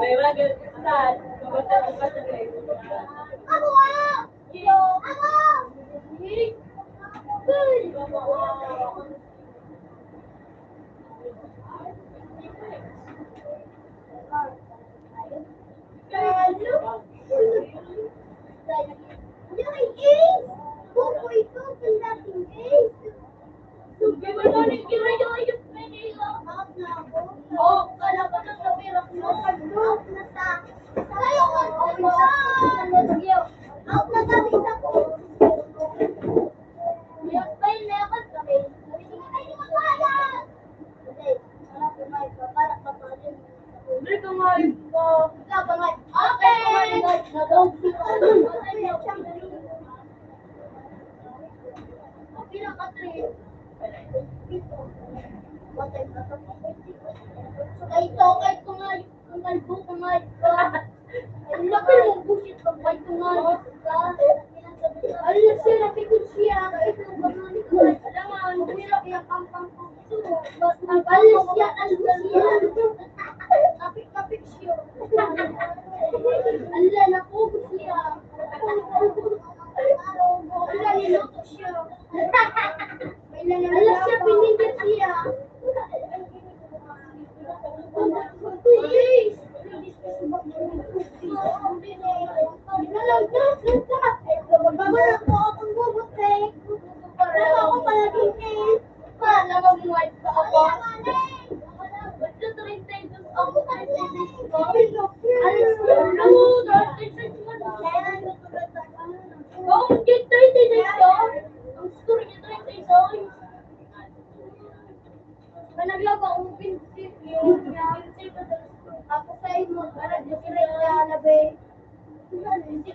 Ay, wag ang kristal, mamatay ka lang. Ako ah! Ako! Kahit ko nga, ang kalbo ko nga, ang laki mong busit pag kahit ko nga, ano na siya, napikot siya, kahit ko ba nga nito, alam nga, ang hirap yung pampang ko, alis siya, kapik siya, ala, nakubos siya, ala, niluto siya, ala siya, pinigil siya,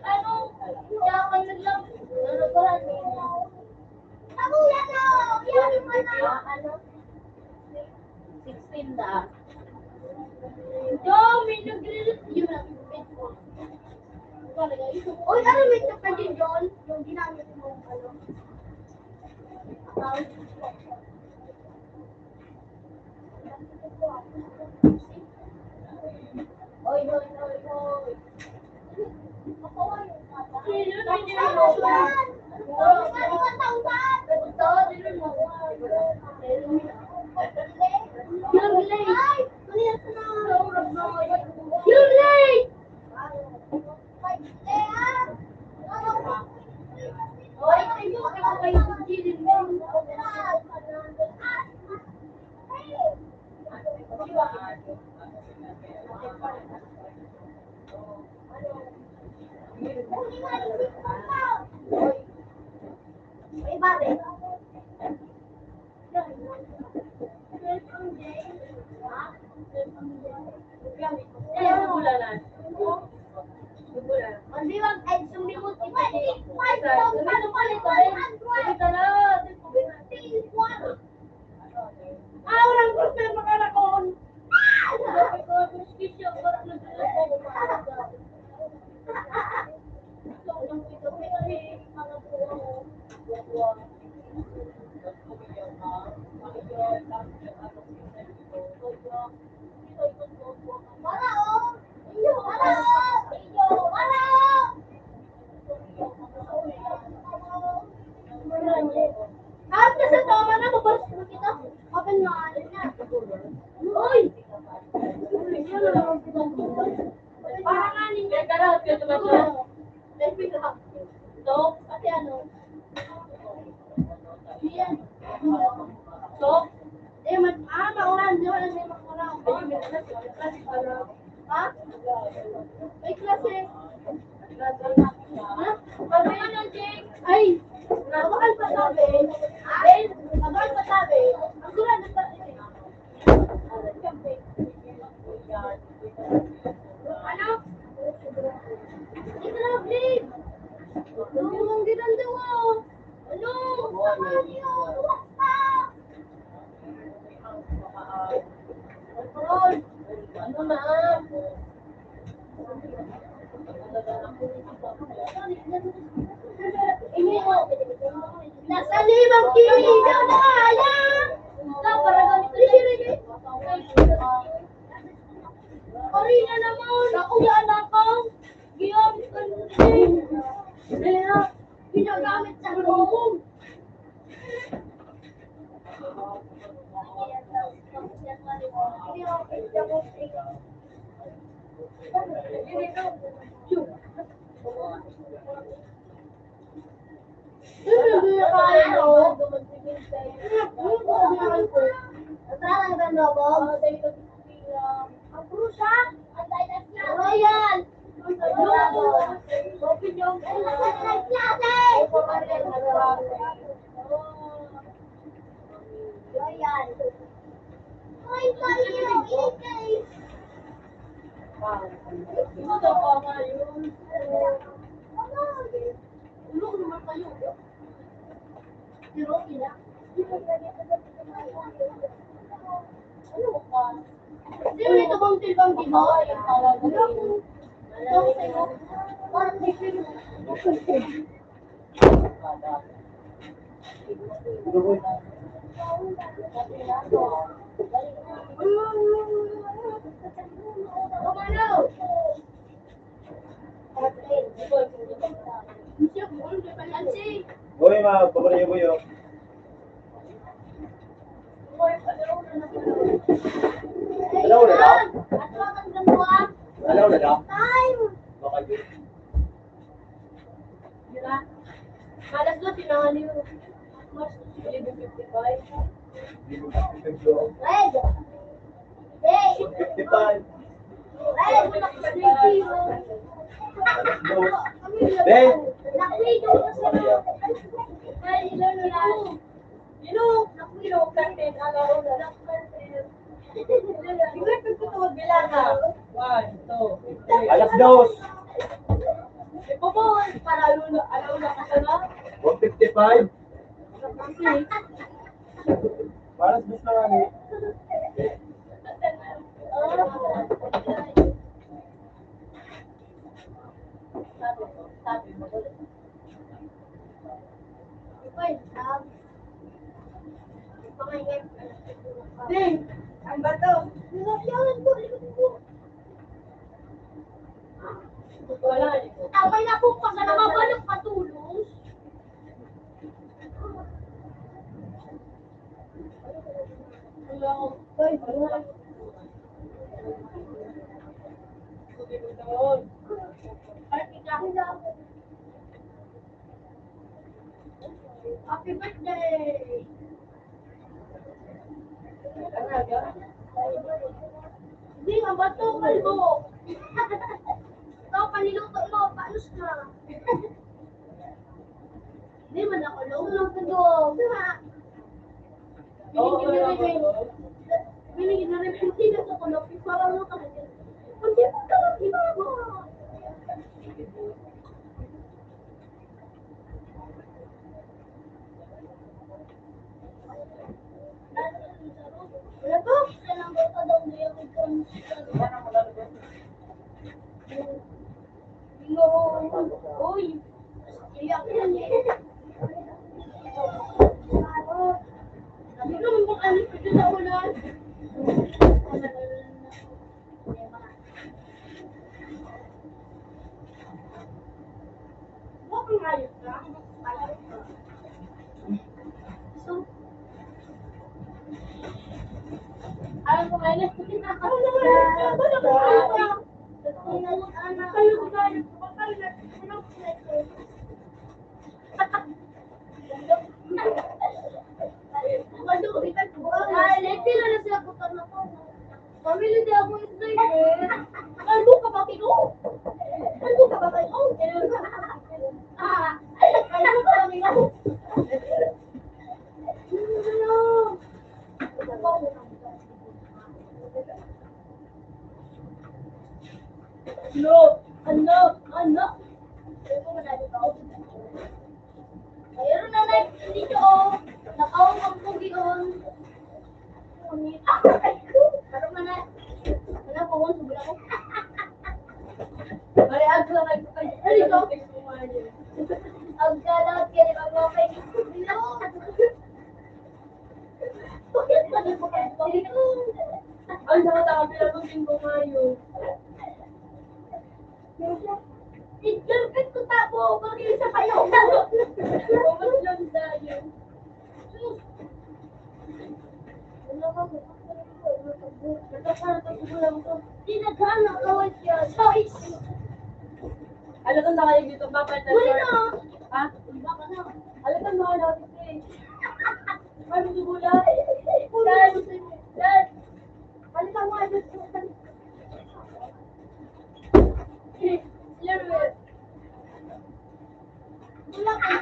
ano, siya kayo naglang, ano ba lang, ako yan o, yan mo na, ano, 16 na. Yo, may nag-release yun ang Facebook. Uy, ano may ka din doon? Yung ginamit mo, ano? Account. Oy, oy, oy, oy. Nasa 5 kilo na kaya. Para ganito Karina naman, ako yan ako. Giyamit ka nun. Pinagamit sa loob. Sino nito bang tilbang di ba? Boy, mga paborito ko yun. Alam mo na daw? Alam mo na daw? Baka yun. Malas doon, tinangan yun. March 11:55. Red! Hey! 55. Red! Ben! Naklido ko sa ay, Ilo, naklido, kantin, alaw na, naklido. Hindi ko ito magbilang ha. 1, 2, 3. Alas dos. Ikaw po, para alauna ka sa na. 155. Okay. Para sa gusto nga ni. Sabi mo ulit. Okay, Ding, ang bato. Nilagyan ko. Wala. Abay na po pa sa namabalok patulong. Hello. Hoy, wala. Happy birthday! Hindi nga ba ito? Kalbo! Ito, paniluto mo. Paano na? Hindi man ako lang sa dog. Binigyan na rin. Hindi na sa kulog. Parang mo ka. Hindi mo ka lang ginagawa. Wala ba? Kailangan ko pa daw na yung Uy! Iyak yan eh. Sabi ko, mag-alis ko sa ulan. Bakit ayos ka? Ayos ka. So, alam ko ngayon, ano Pamili di ako isda eh. Kalbo ka ba kayo? Kalbo ka ba kayo? Kalbo ka ba kayo? Ano? Mayroon na dito oh. Nakaong ang pugi on. Parang mana. Wala ko on subira ko. Mali, ako lang nagpapalito. Dito. Ang galat kaya mag-okay. Ang sama sa kapila ko din kumayo. Ikalpit ko tapo. Bakit sa kayo? Kumas lang dahil. Tinaghan ang kawal siya. Choice. Alam ko na kayo dito, bakit na Huli na. Ha? Iba ka na. Alam ko mga natin eh. Ay, magugulay. Dad! Halika mo, ay, Lerwet. Wala ka.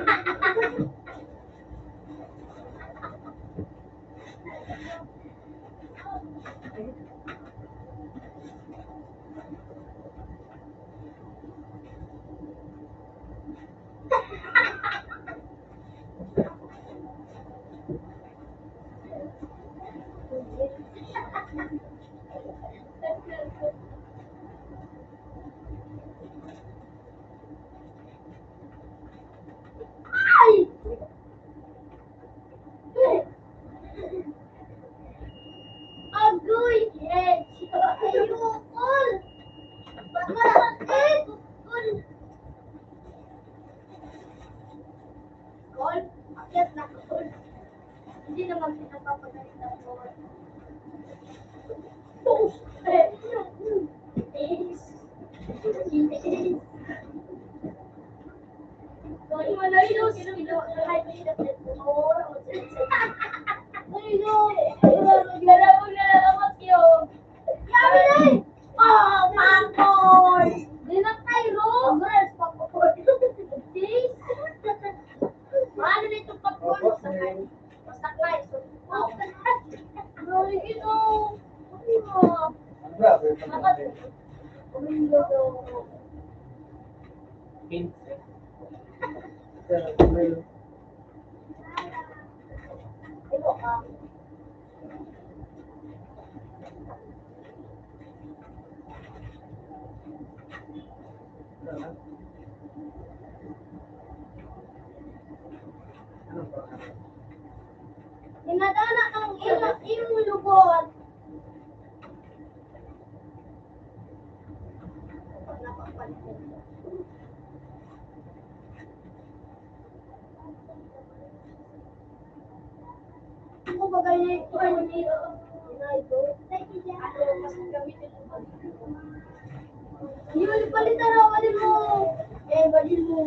Ay! Agoy! Yes! Ayokol! Ba't malakit? Kol! Kol? Akyat na kol. Hindi naman pinapapagalit ang kol. Toast! Ito ka. Dinadana ang iyong lubot. Ako ba kayo ito ay nito? Ito. Ako mas gamitin mo. Yun, palitan ako, balin mo. Balin mo.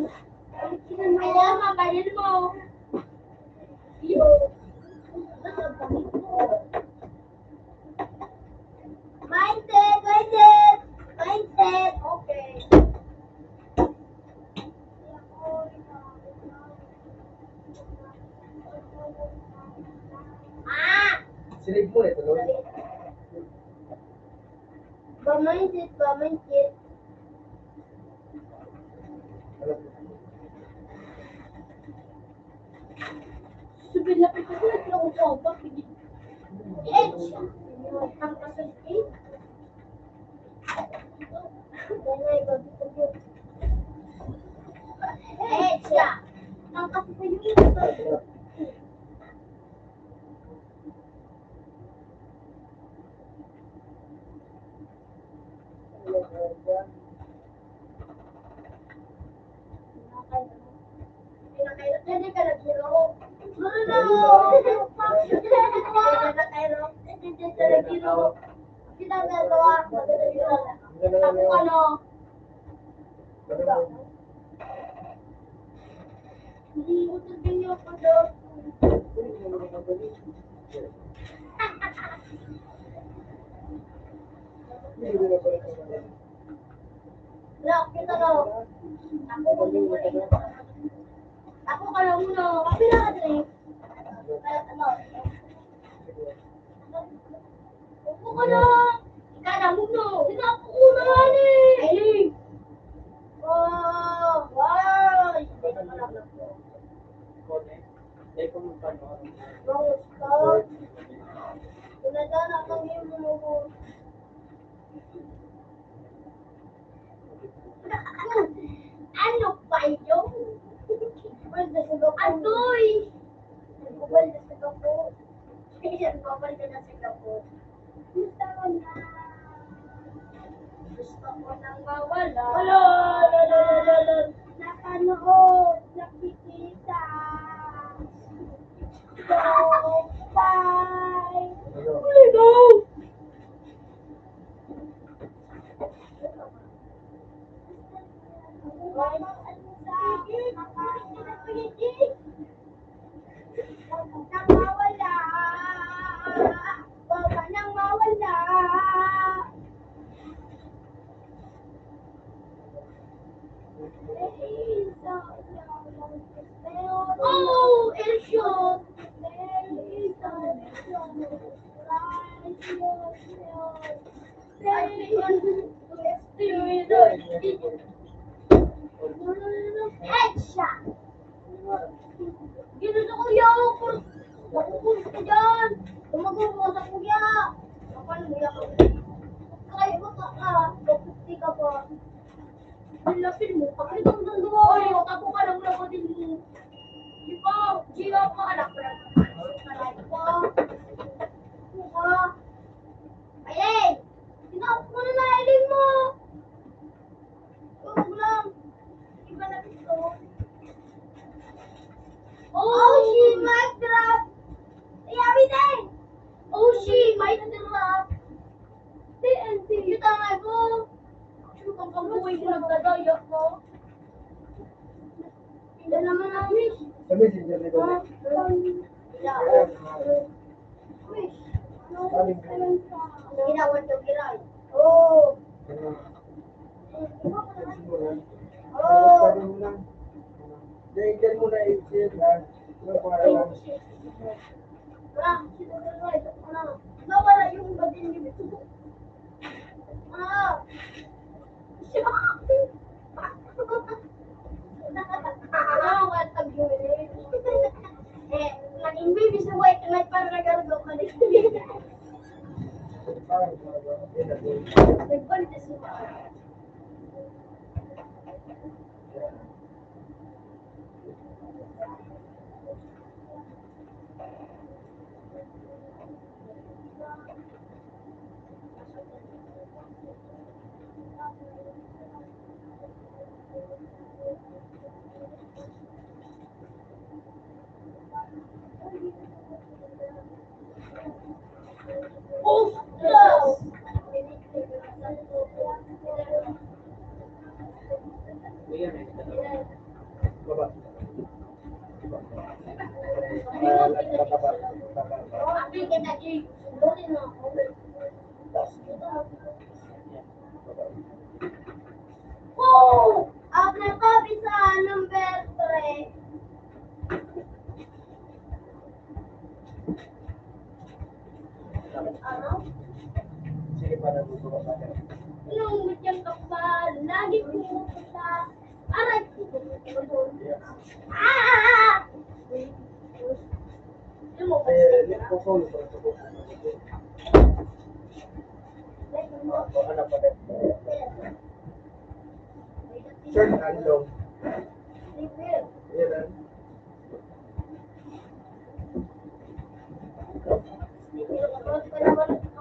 Kaya balin mo. Yun. Mindset, mindset. Mindset. Okay. Silip mo ito, no? Mindset, mindset. Subin na pito ko, ito ako po, bakit? Edge! Ang kasal eight. Edge! Ang kasal pa yun. Hindi ka nag-hero. No! Hindi ka nag-hero. Kita nagawa. Ako ano? Hindi ko sabihin ako daw. Wala, kita daw. Ako ka lang muna. Kapila ka din. Ano? Ako ka lang. Ika na muna. Sinapo ko na yan eh. Ay! Wow! Wow! Hindi ka lang lang po. Wrong start. Pinadana kami mo. Ano ba yun? Adoy! Nagbubal na sa kapo. Nagbubal ka na sa kapo. Gusto ko na. Gusto ko nang mawala. Wala! Napanood, nakikita. Go, bye! Uli, go! Oh, Elshot! Headshot! Ginusto ko yan! Makukulit ka dyan! Tumagong mo sa kuya! Kapal mo yan? Kaya mo ka! Kapusti ka pa! Bilapin mo! Pag itong nagawa ko yun, tapo ka lang lang din mo! Di ba? Gila ka anak ko lang! Nalay ko! Buka! Ayun! Tinapos mo na nailing mo! Huwag lang! Iba na ito! Oh, shit! Mic drop! Iyabi din! Oh, shit! Mic drop! TNT! Yung tangay ko! Ang kabuhay ko nagdadaya ko! Hindi naman ang wish! Kami si Jerry ko. Wish! Ginawan yung giray! Oh! Oh! Dahil mo na i-share lang. Nawala yung badin ni Bito. Ah! Oh, Ayan, eh. Baba. Abi kita G. Boleh na. Oh! Ang natabi sa number 3. Ano? Sige pa na gusto ka pa. Nung bigyan ka pa, lagi pumupunta. Aray! Ah! Hindi mo kasi. Kukulo pa ito. Ano pa rin? Short and long. Yan lang.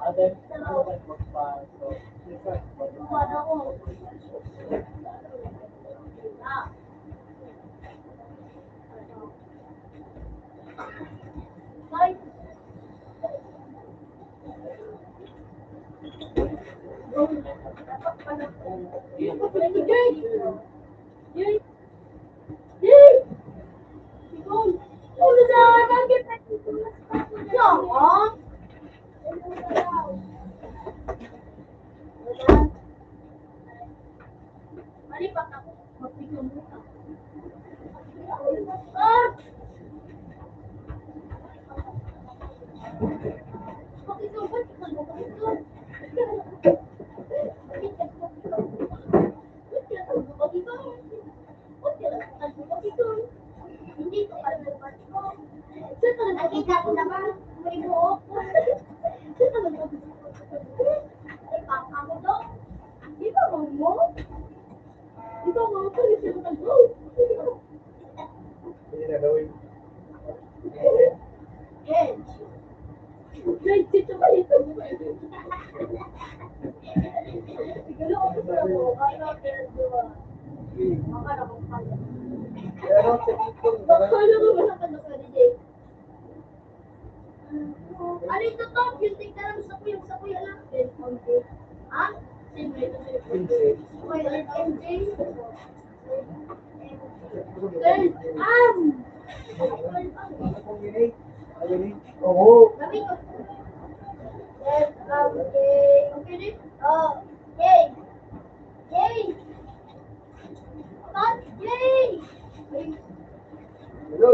Ate, ano ba yung magpasok? Nakita ko na ba? May buhok. Ay, papa mo daw. Di ba mo? Di ba mo? Hindi mo nag-go. Hindi na gawin. Yes. Guys, dito ba ito? Siguro ako sa ako. Ano, pero diba? Akala ko kaya. Pero sa people, Akala ko masakal ka ni Jay. Ano ito to? Yung tignan sa kuya lang. Ha? Siyempre ito sa'yo. Okay, MJ. Girl, Oo. Sabi ko. Yes, okay. Okay din? Oh, yay! Yay! What? Yay! Hello.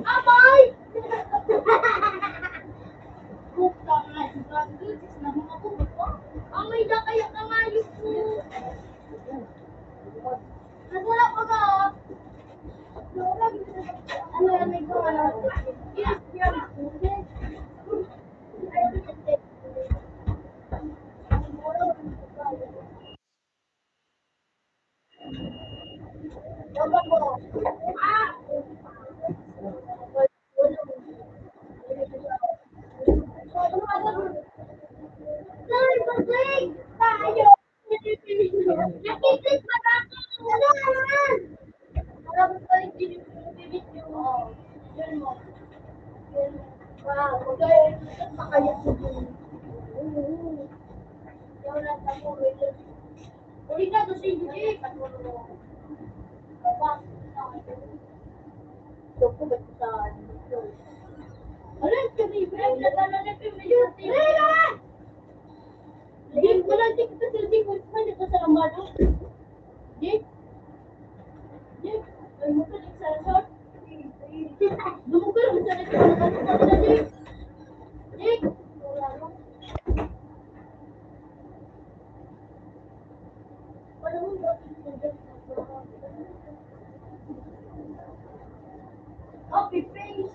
Amay! Buka nga, grabe. Naman ako, buka. Amay na kaya kangayos ko. Nasala ko na. Ano yan, may gawa na. Yes, yan. Sorry, Bagay! Tayo! Nakikit pa na ako! Ano naman? Marami pa rin pinipinit yung yun mo. Yun. Wow, Bagay! Pakayat mo dun. Yaw lang ako. Uli ka doon si Jay. Bapak. Loko ba sa ano? Kami, Brad, natala na pimilyon. Rera! Jake, wala Jake ka sila Jake. Wala ka dito sa Amado. Jake? Jake? Ay mo ka Jake sa resort? Dumugol mo sa resort. Ano ka sila Jake? Jake? Wala mo. Wala mo ba? Happy face.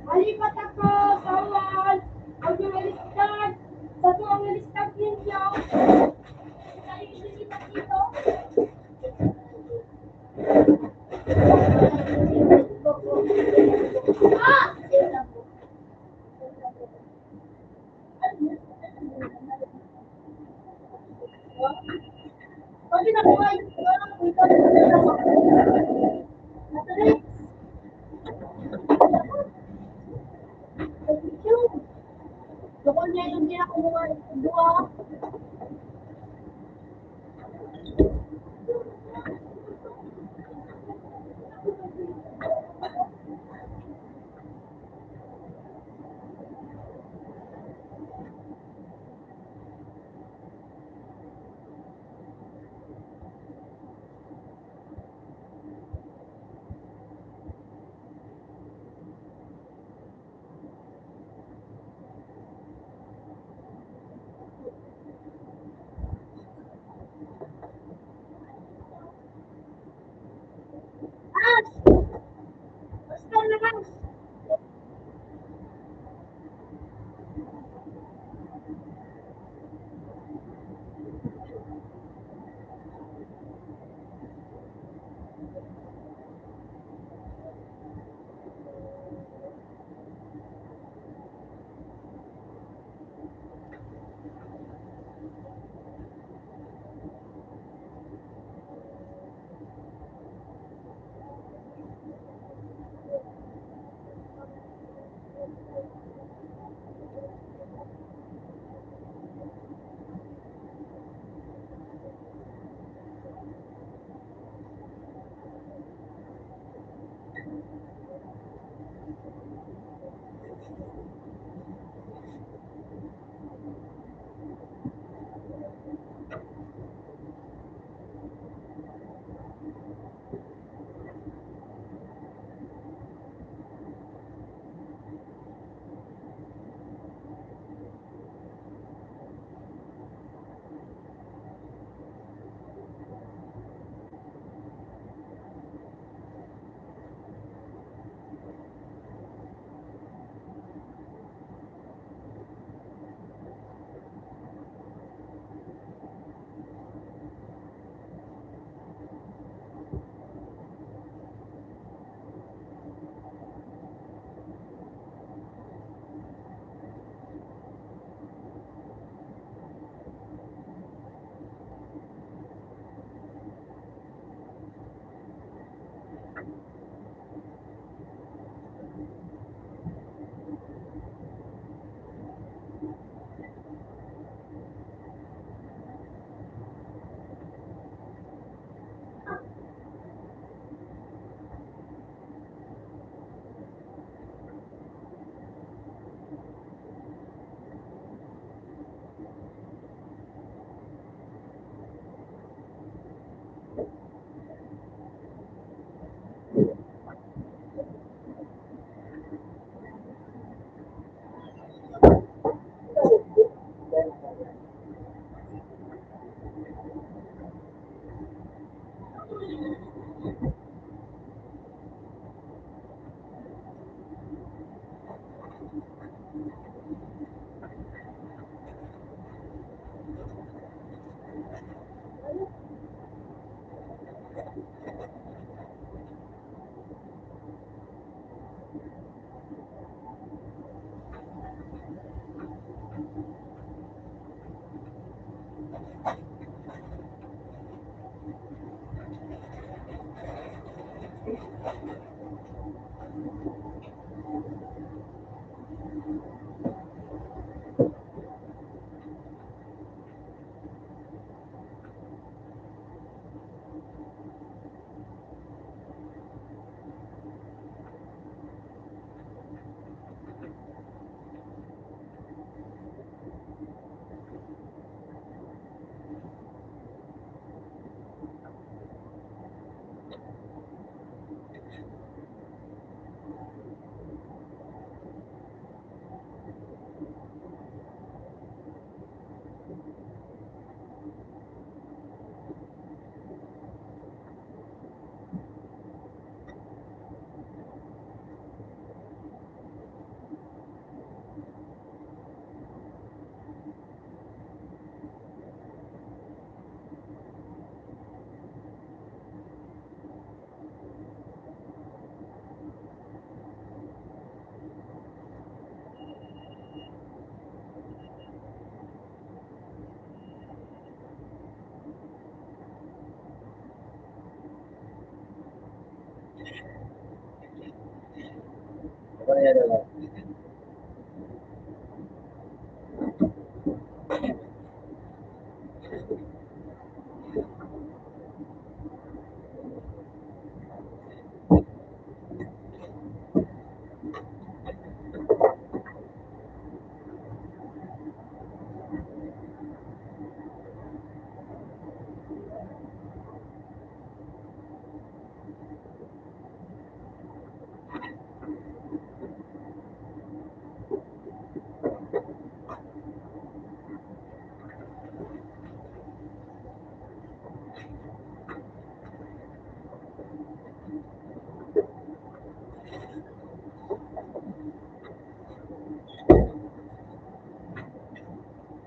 Alipat ako, kawan. Ako ang listag. Ako ang listag ninyo. Kaya ililipat dito. Ah! Pag nakuha yung ito, natuloy. Dokon niya yung kinakuha. Dua. Ash! Basta naman.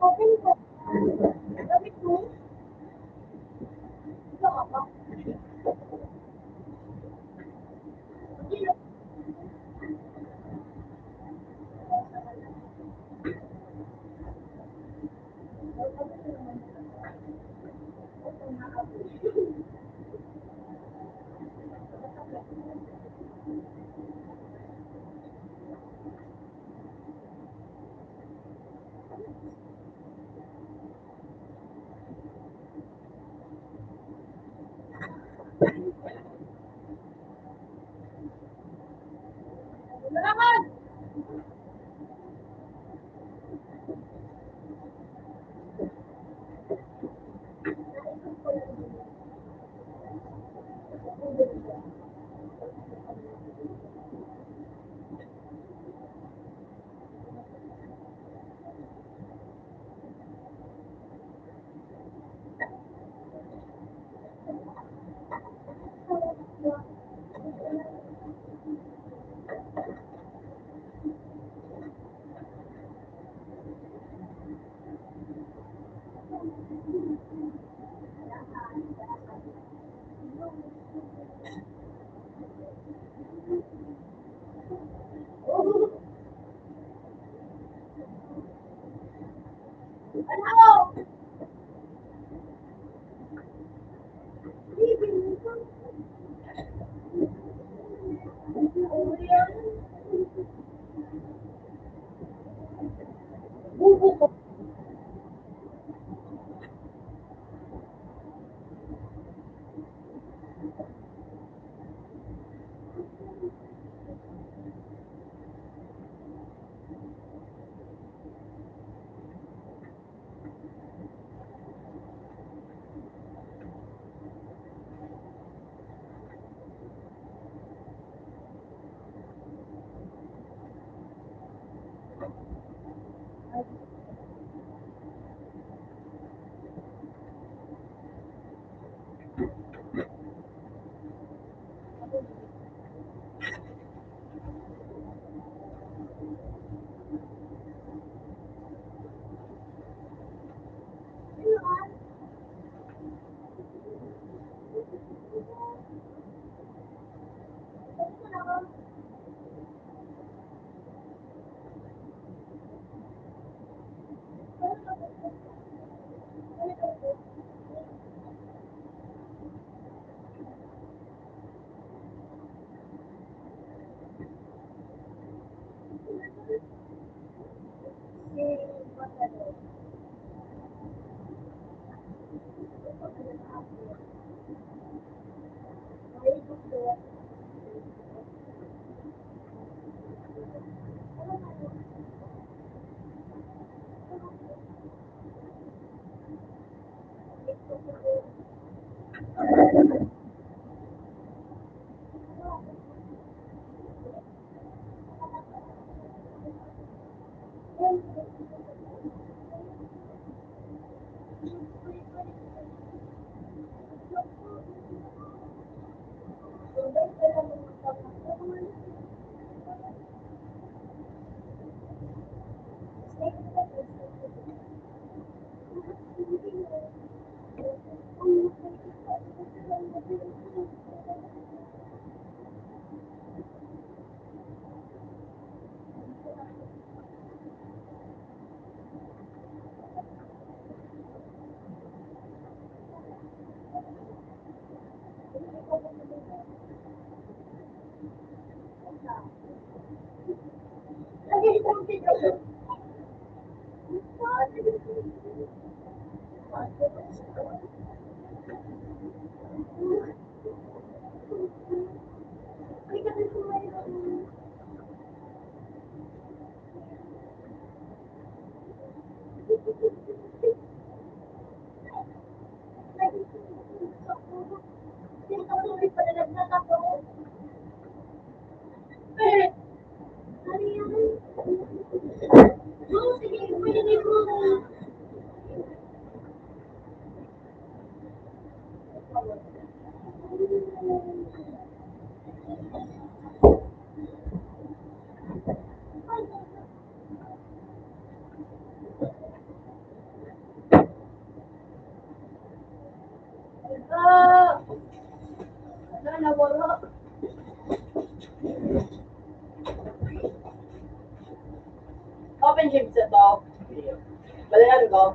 Open ko. Gamit mo. Ito ka pa. Hindi na. Lakas! Ano? Bubo ko. Open gym sa to. Balayan ko.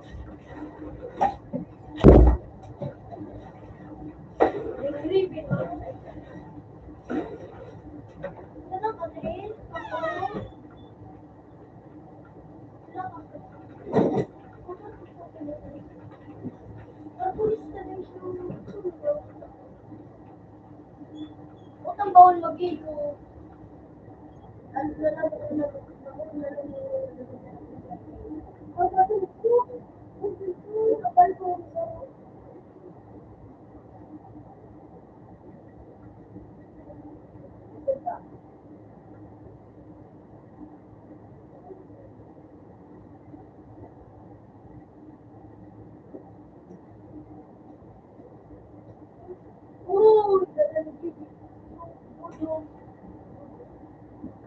Utang bawal mag-ito. Ano na lang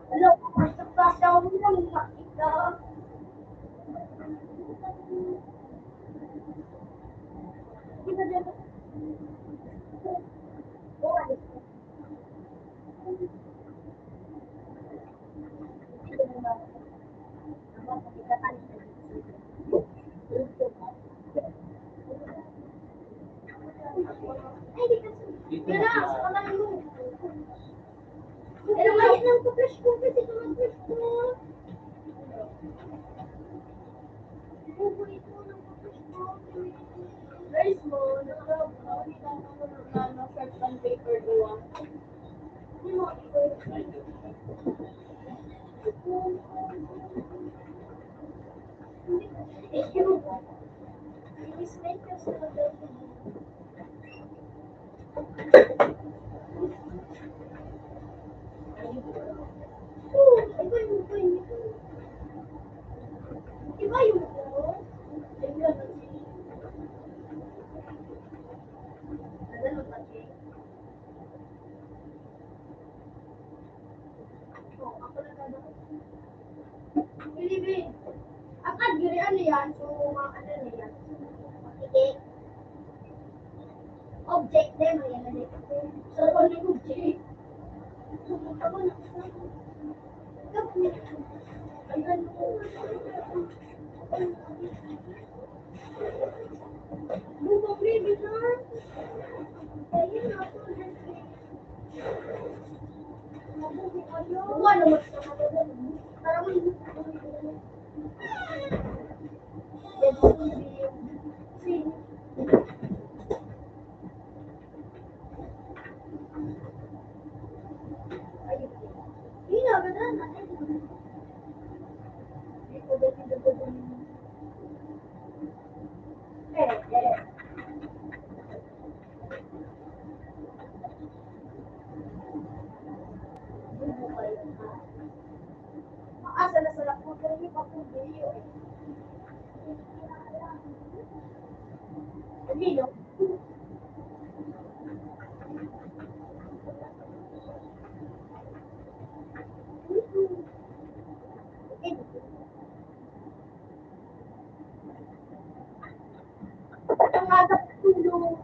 Hello, pasok ako ng makita. Kita dito. Dito Yan na na, sa sila. kanal mo. Pero ngayon lang ko fresh ko kasi ito ng fresh ko. Guys mo, nakakita ko na fresh on paper ko. Hindi mo ito. Iba yung Pilipin. Akad gini ano yan? So, mga ano na yan? Sige. Object din, mga yan na dito. So, ano yung object? Bubong baby na. Ayun na. Buwan naman sa mga parang Asa na sa lakot pero hindi pa po video eh. Video. Ang agap tulong.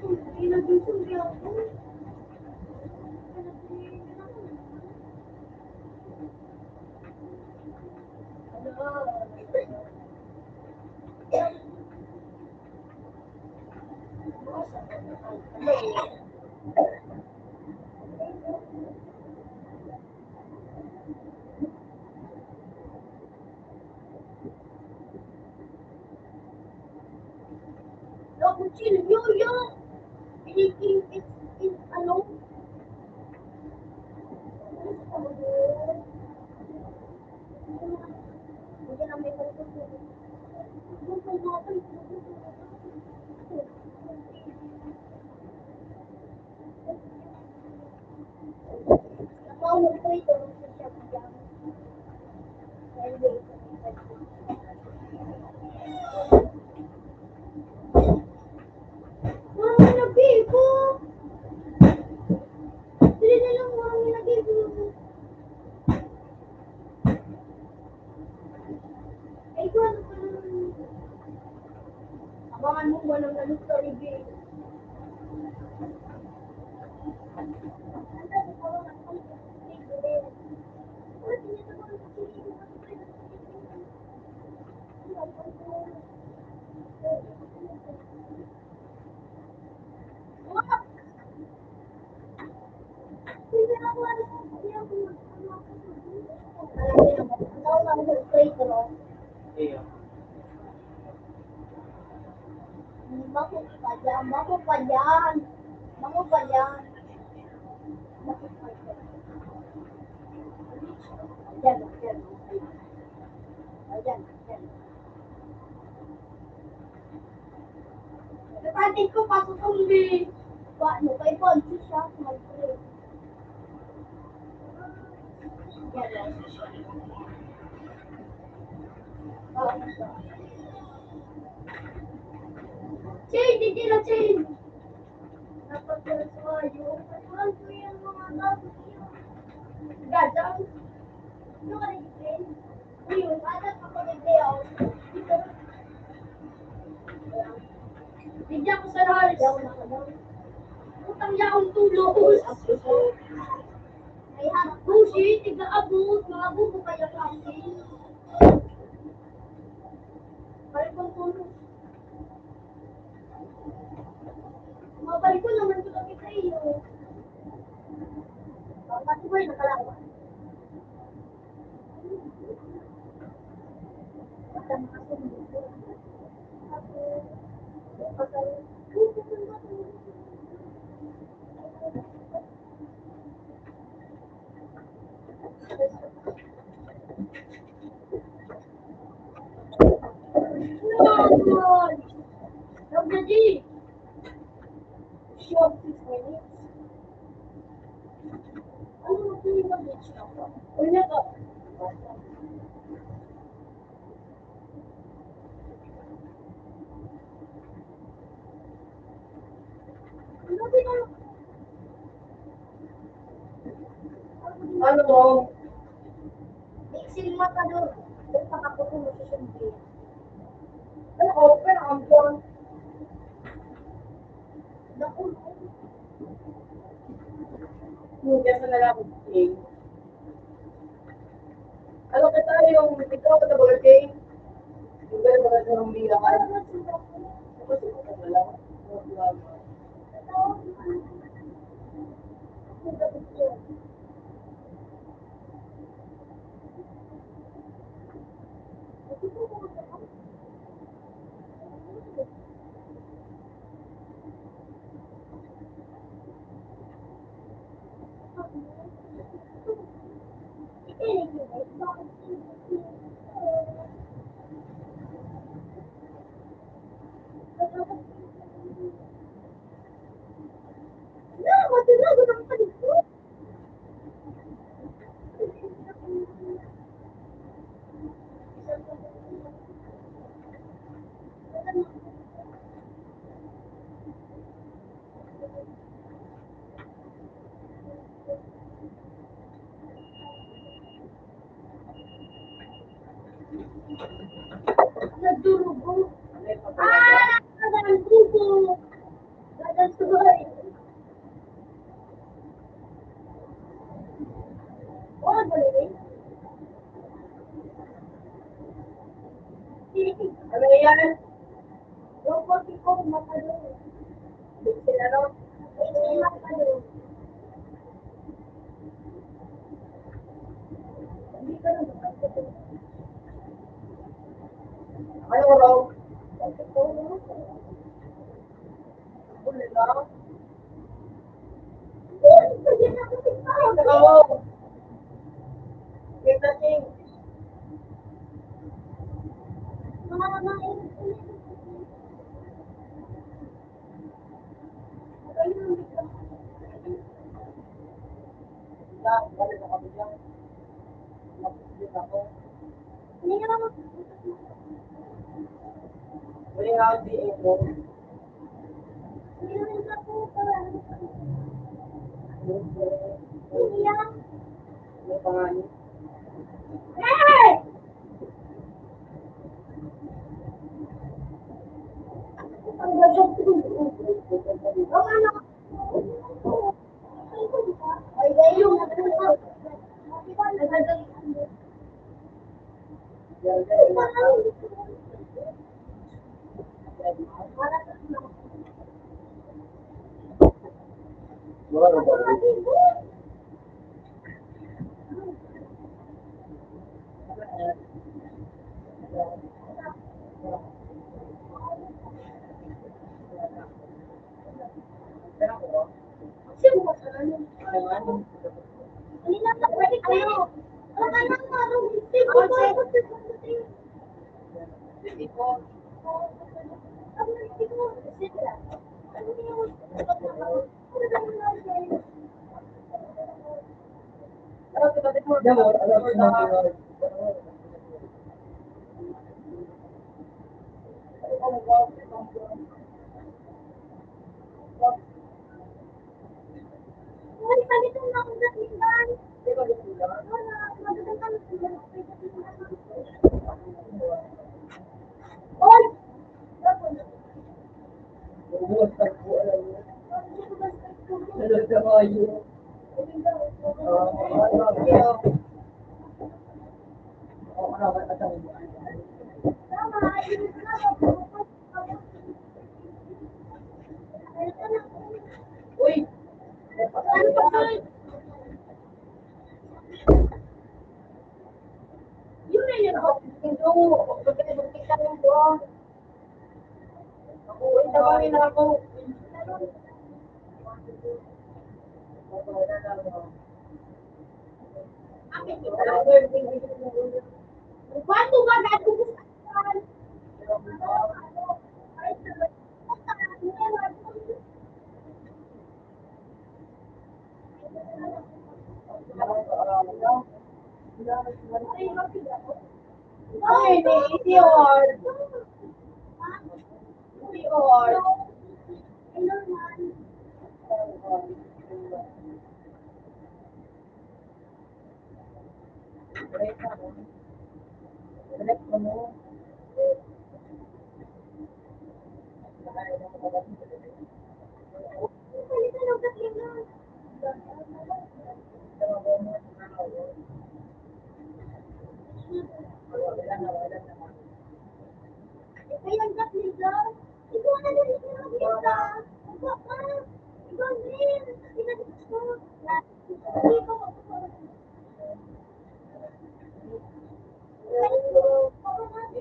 Hindi na dito ako. Kutsilyo yung in ano? Hindi na may pagkukulong. Nakawag ko ito sa Shopee. Marami na bibo! Sili na lang marami na bibo. Ay, ko ano pa naman. Abangan mo walang ano sa review. Iya. Bako pa dyan, bako pa dyan. Bako pa dyan. Bako pa dyan. Dyan, dyan. Dyan, dyan. Kapatid ko pasok tumbi. Paano kay Ponzi siya? Mag-pray. Yan. Chain, hindi na chain. Napagkasayo. Kapag ko yung mga tapos yun. Gadang. Ano ka nag-chain? Ayun, anak ako nag-layout. Bigyan ko sa lahat. Utang niya akong tulos. Ay, harap. Bushi, tiga-abot. Mga buko kaya kasi. Balik kong tulos. Mabalik ko naman ko kami sa iyo. Pati ba yung nakalawa? Basta makasunod ko. Ano? Mixing mata doon. Doon pa ako kung masusundi. Ano ko? Pero ang buwan. Naku. Hindi sa nalakot king. Ano kita yung ikaw ka tabagal king? Yung gano'n ba sa rumila ka? Tapos ito ka na lang. Nagdurugo. Nagdurugo. Nagdurugo. Oh, galing. Ano yan? Robot ko matalo. Buksin ano? Hindi matalo. Hindi ka na matalo. Ano raw? Hindi naman May handi ako. hindi naman ako para. Hindi yan. May pangalan. Hey! Ang gagawin ko. Ang ano? Ay, dahil yung Wala ba? Uy! Quanto ba gagawin? Ay, easy or. Easy or.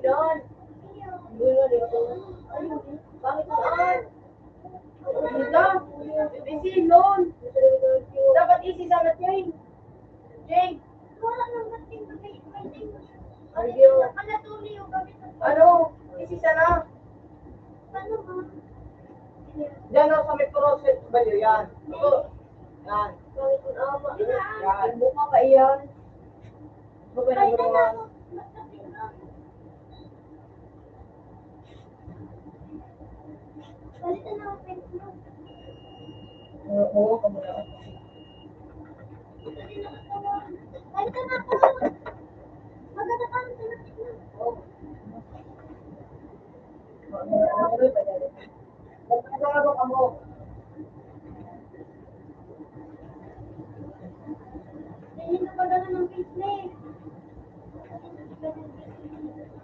Ilan? Gulo dito. Bakit saan? Dito? Busy, loan. Dapat easy sana, Jane. Jane. Ano? Easy sana. Diyan ako sa may process ba yun? Yan. Ito. Yan. Yan. Buka ka iyan. Buka na buruan. Oo, kamula. Magkakaroon ka mo.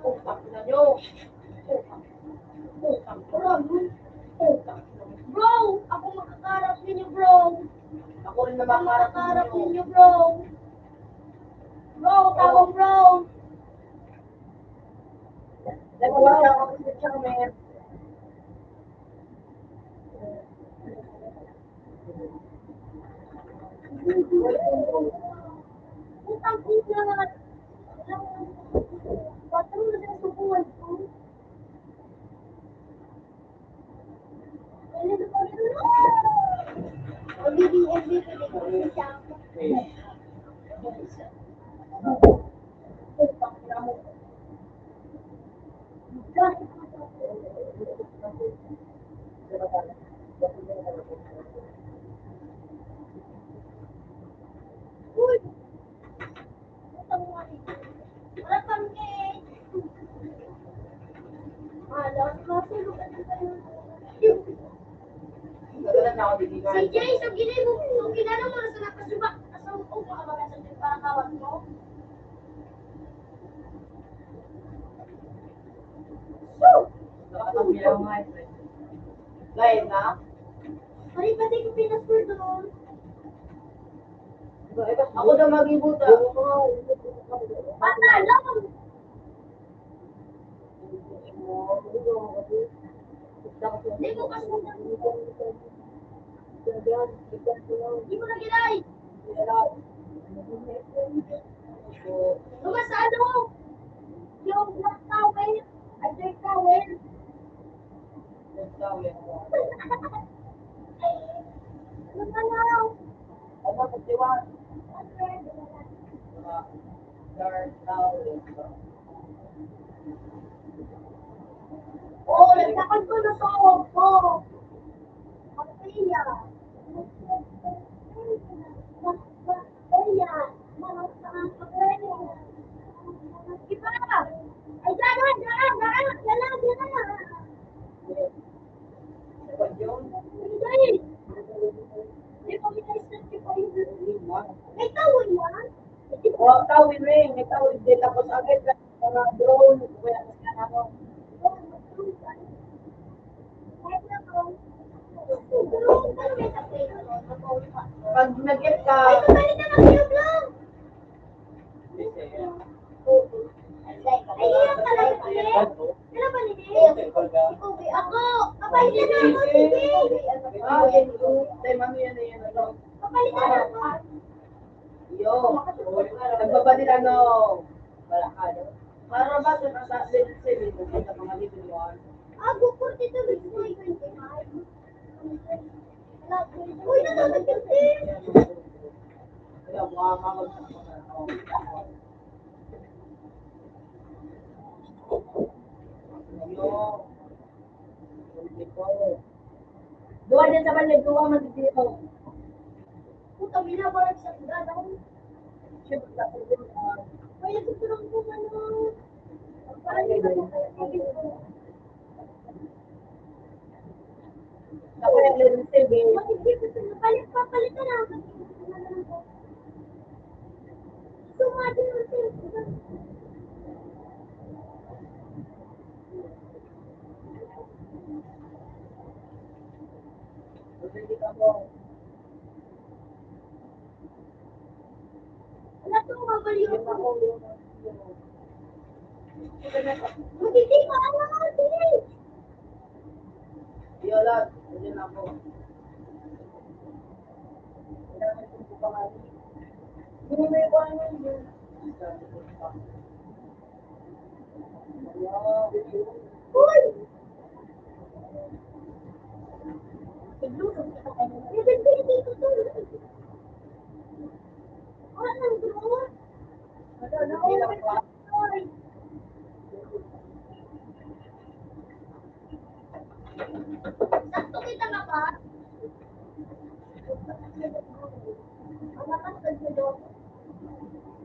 Utang na nyo. Utang. Utang. Bro, ako makakarap ninyo, bro. Ako rin Ako makakarap namakarap ninyo, bro. Bro, tawag bro. Nagwala ako sa chairman. Utang ina na. Patro na sa sukuan ko. Magiging MVP ko siya. Uy! Wala kang cake. Alam, matulog ka na tayo. Nagkaroon na ako Si bibigay. Jay, so ginano mo na sa nakasubak. Asa mo kung makabaga sa pangkawat mo? So! Nakatabilang nga ito. Live na? Pari pati ko pinasur doon. Ako na mag-ibuta. Bata lang! Hindi mo kasi hindi mo na ginay. Lumas sa ano? Yung black towel. Ay, black towel. Lumalaw. Ano, pagdiwan? Dark towel. Oo, nagtakal ko na sa awag ko. Kapaya. Kapaya. Iba! Ay, dyan! Hindi! Hindi ko minaisip ko pa yun. May tawon yan? Oh, tawin ring. May tawin din. Tapos agad ka mga drone. Kaya ka ano. Pag nag-get ka, Ay, kabalik na mag-inom lang! Ay, iyan ka lang kasi. Kailan ba nini? Ako! Kapalit na ako, sige! ano yan. Kapalit na ako. Yo, nagbabadil ano, balakado. Para ba sa level 7, sa mga level 1? Ako, 42 weeks na ikaw yung Uy, natawag yung team! Kaya mga mamagsasabi. Dua din sa balik, dua man dito. Puta, binabarag sa gadaw. Siyempre, sa pagod. Ay, nagsuturang ko ano. Parang hindi ko Ako yung level 7. Papalit na lang. Sumati mo siya. Wala itong mabaliw ako. Magiging maawa, sige. Yola, yun ako. Hindi may ano yun. Uy! Ibigay dito to. Wala nang drawer. Ay. Sakto kita na ba? Ang lakas ka dito.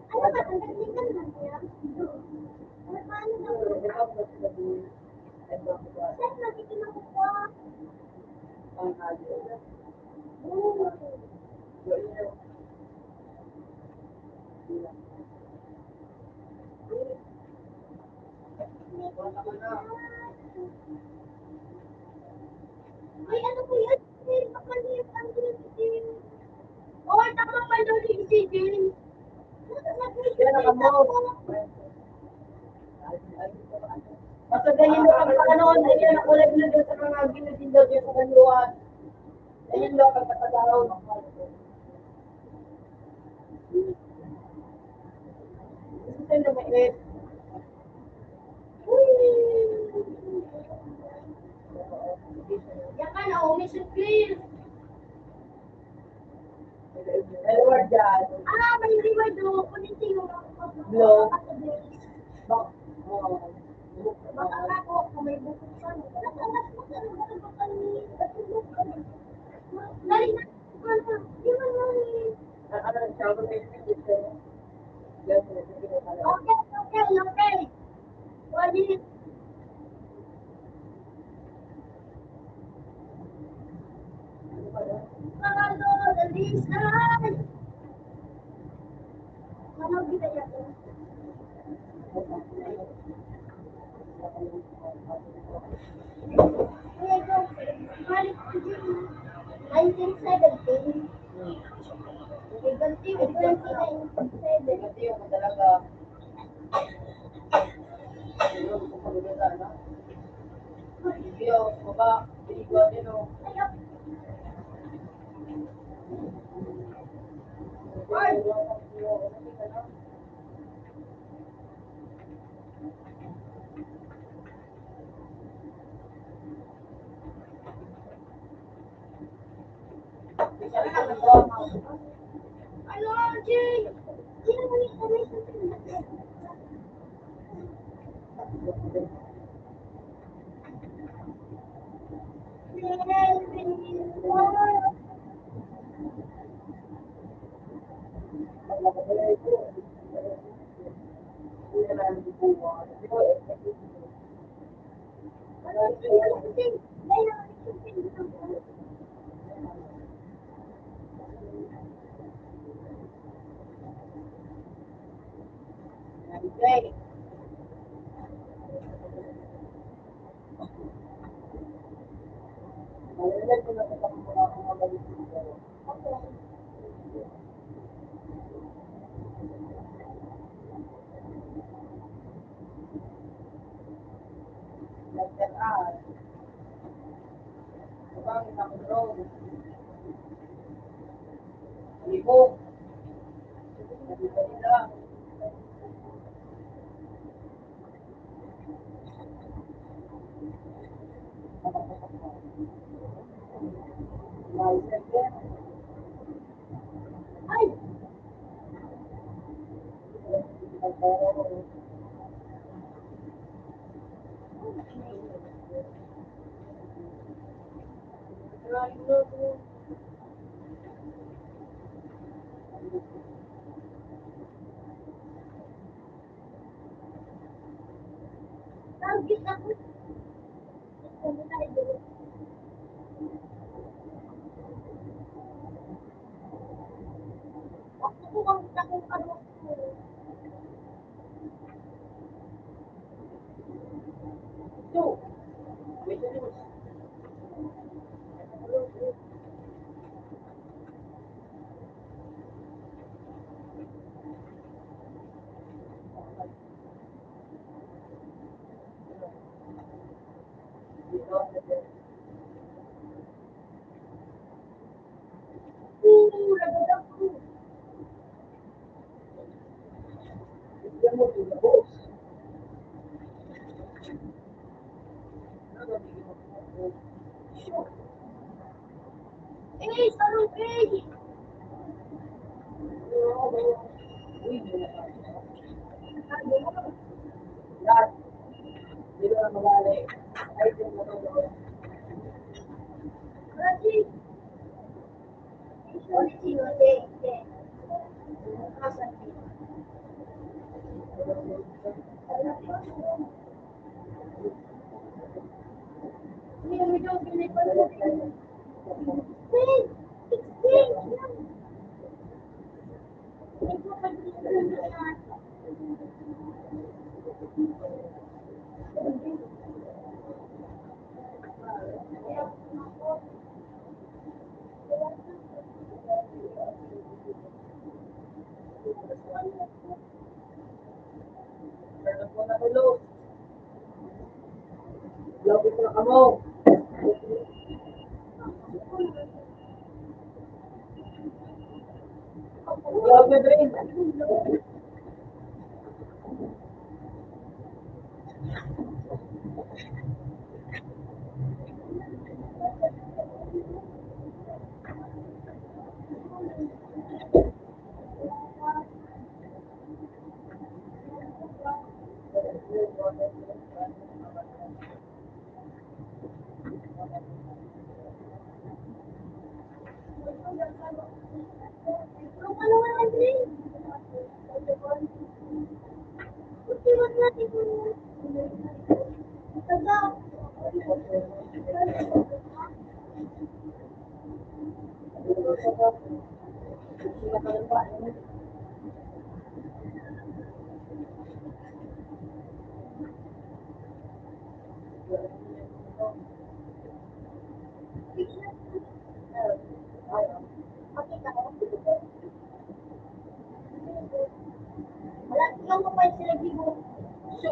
Ano ba? Ang galing na niya. Paano na? Saan natin ako pa? Ay, ano po yan? Pakaliit ang din. Oh, tama pa daw si Jane. Basta ganyan daw ang pagkanoon, ayun ang ulit na doon sa mga ginagindog yung sa kanluan. Ayun daw ang pagkakataon. Gusto tayo na mainit. Yan ka na, mission clear. Edward dyan. Ah, may reward do. Blue. Bak, ano ang tawag ko dito? Yan, Okay, okay, okay. What is Pangalo, dalisan. Ano kita yan? Okay, go. Balik ko din. 1917. Okay, ganti ko 1997. Ito yung talaga. Ano ko pagdala na? Video, baba, video din o. Ayok. Ano, Jay? Sino mo yung kamay sa Okay. Ay! Target ako. Ano tayo? Ako ko ang takong ano ko. Two. Wait a minute. Lagod ako. Bigyan mo yung boss. Eh, sarong eh. Lahat. Hindi ko na mabali. Ay, din mo to. Raji. Ulit sino, Jay. Asan? Hindi, medyo pinipad ko. Wait! 16! Meron po na tulog. Lobby na kamo. Lobby drink. Kung ano naman din. Iwan natin kung taga. Wala lang mo pa sila bigo. So,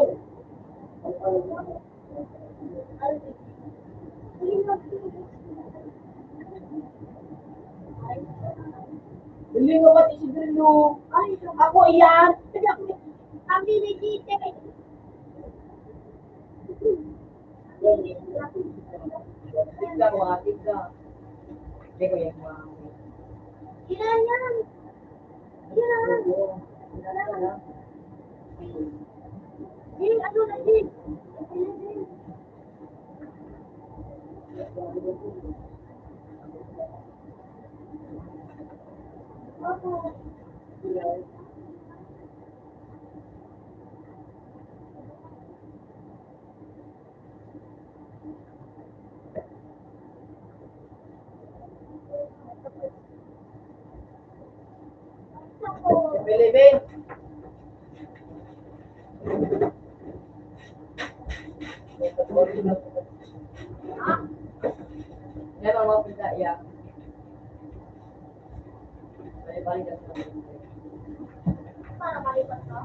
Bili nga pati si Bruno. ay, Ako iyan. kami ni Tite. Tigda mga tigda. Hindi ko yan mga. Ilan yan? Ilan? Ano na din? Pilipin. Yan ang mga pita iya. Balik-balik ka sa Para malipat ka?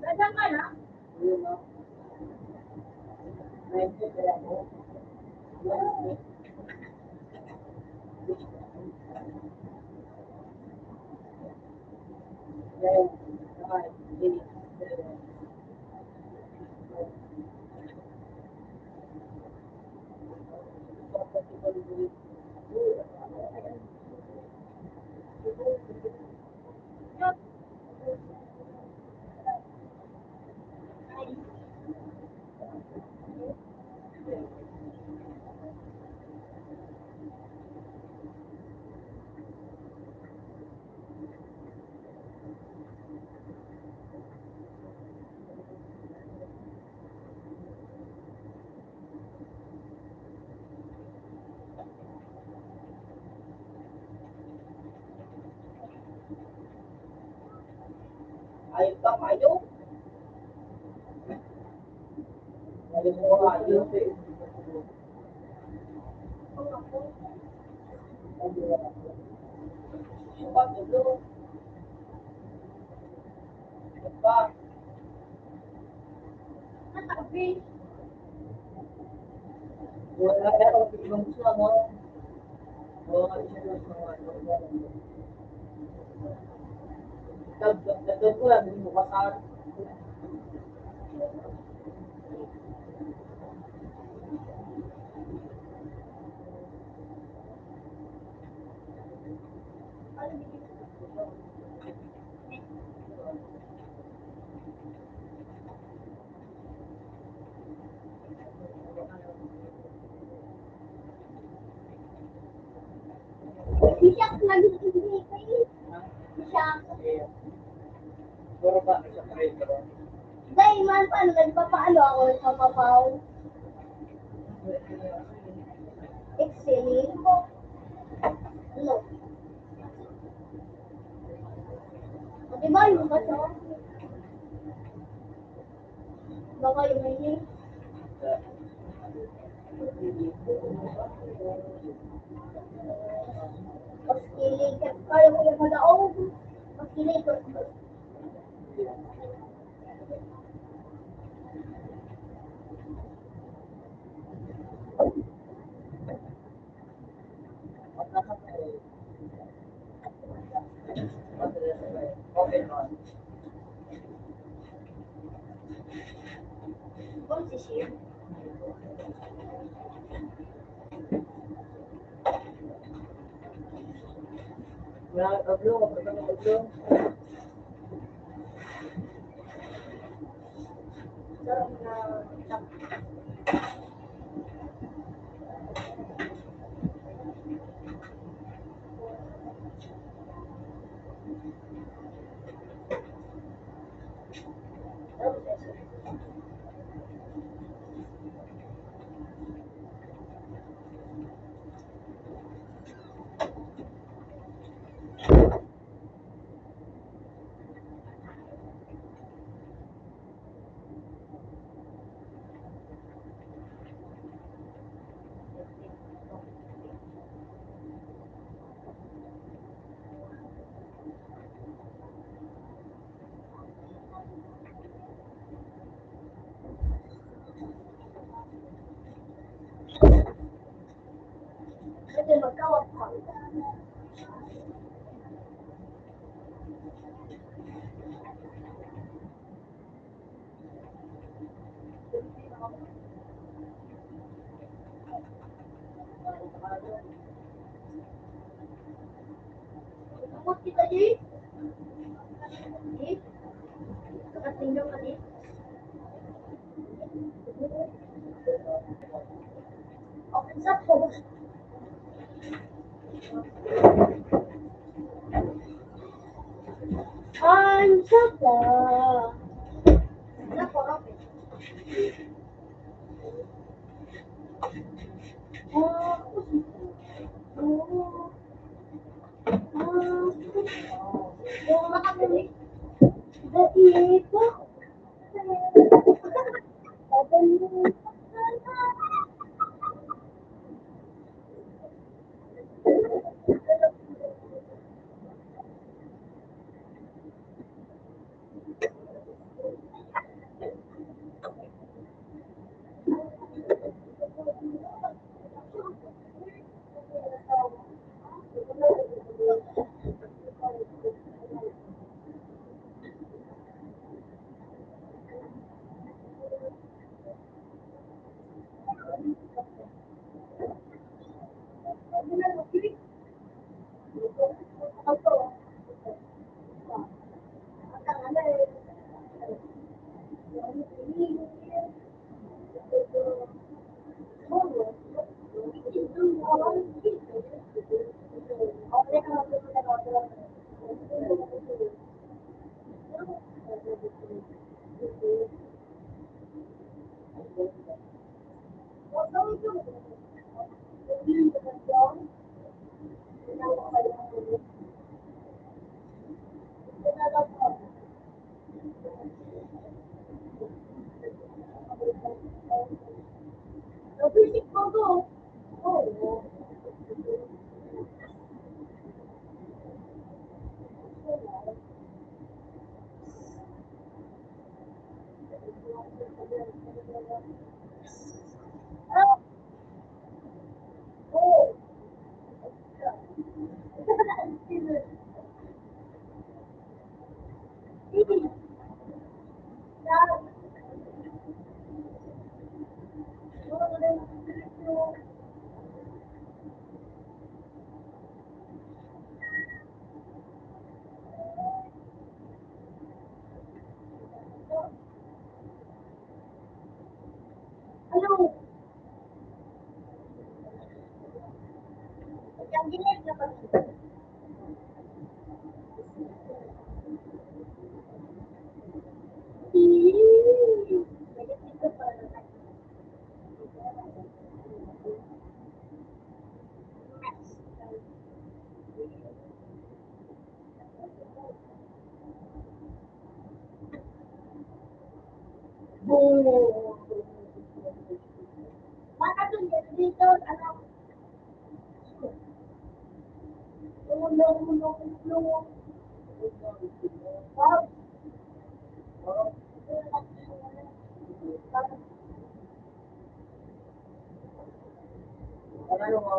Dadang ka na? Wednesday, kaya mo. Wednesday. Then, okay, ayun ka, ayun. Ayun mo, ayun. Sukat, ulo. Sukat. Natabi. Wala ka ako ibang siya mo. Wala ka siya sa mga Dagdag ko lang, hindi mo kasal. Bisa ako lagi sa hindi kayo. Bisa ako. Puro ba sa trade ka ba? Dahil man, paano nagpapaano ako sa papaw? Excelling ko. No. O, diba yung kaso? Baka yung hindi. Pagkilig ka, kaya mo yung madaog. Pagkilig ko. Okay naman. Kung si Shir. Wala ka tablo, kapag ka tablo. Sarap na tap. Kasi magkawat pa. Takot kita, Jay. Jay. Nakatinggaw ka, Jay. Okay, sa po. Ansa ka. Wala po, Robin. Yung makakali. Dati po. Nag-visit ko to. Oo. Ah, oo. Sige. Ano? Yang gini na pag Maka dun dito, ano, tulong. Wow. Ano mo?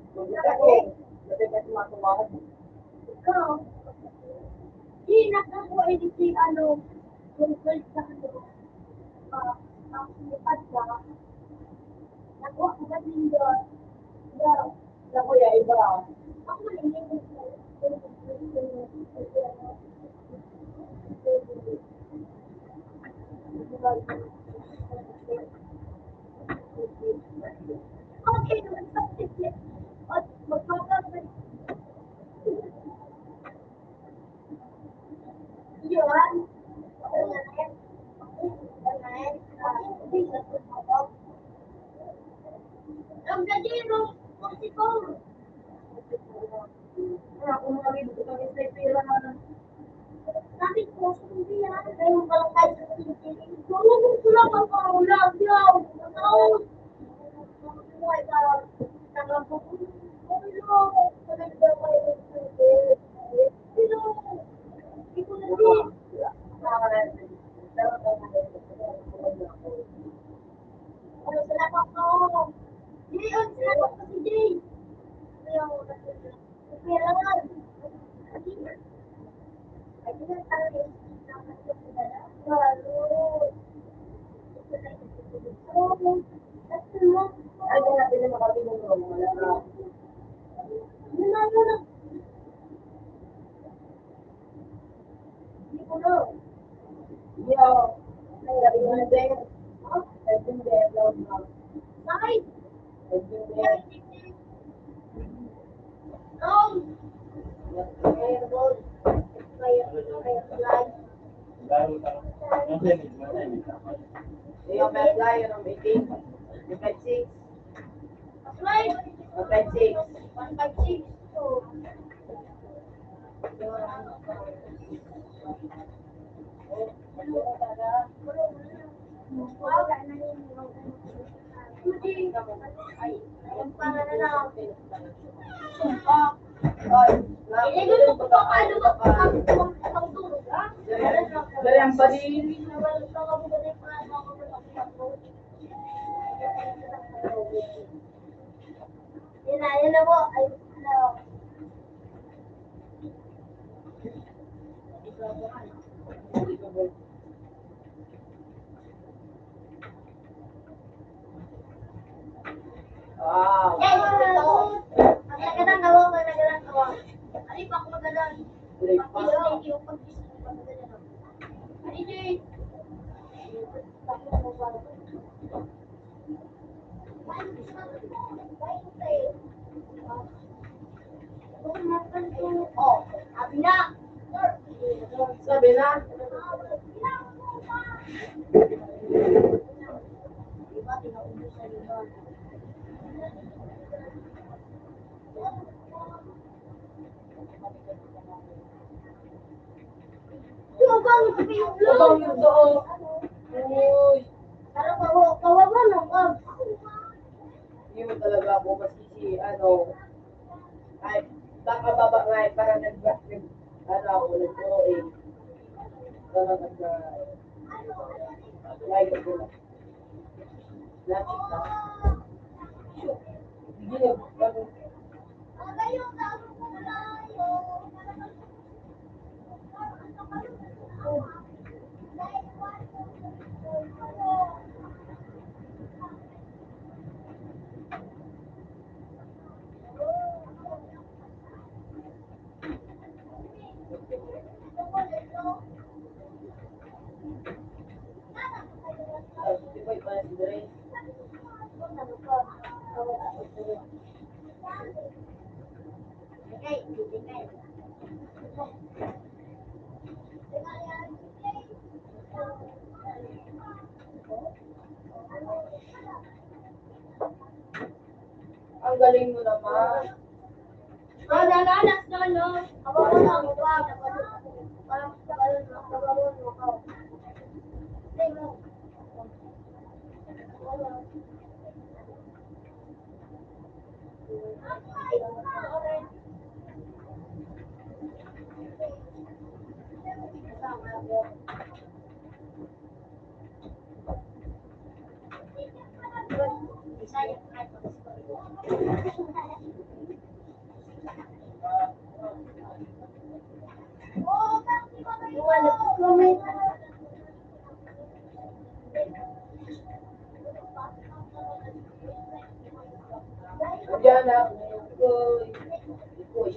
Kung ako, kasi kasi matuwag. Ikaw, di nakakuha si ano, tungkol sa ano, ang lipad ka, nakuha ko ba din doon? Yeah. Sa kuya, iba. Ako nalilingin ko. Okay, at magpapagod. Yun. Ang gadiro, magsikong. Kung mga rin, kung may pera na. Sabi ko, hindi yan. Ngayon pa lang tayo sa piling. Tulungan ko lang ang kaulang. Yaw! Ano? Buhay ka. Tangang ko. Ano? Panagdaw kayo ng sabi. Sino? Hindi ko na din. Ano salamat ko? Hindi, ang salamat ko si Jay. Ayaw, kailangan. Lagi na tayo. Ay, kung natin na makatulong mo, wala na. Yo, ay, labi mo na din. Ay, hindi, love mo. Ay, hindi. Dahil Yung best guy, yung 18. Yung 56. Yung 56. Ay, Dari ang badin. Yan na po. Ay, ano. Wow. Nagalang gawa. Ano pa ako magalang? Thank you. Ano Jay? Oh, sabi na. na. Diba, tinaubos sa iba. Yung bang sabi yung Abang yung doon. Uy, Parang kawawa ng kag. hindi mo talaga ako kasi si ano, ay, kakababa nga eh, parang ano ako, nag-drawing. Parang like ko na. Lapit na. Hindi na, parang, di ba yung parang si Dre? Ang galing mo naman. Nananas na, no? Kawawa ng kag. Parang kawawa ng kag. Andiyan na, uy. Uy.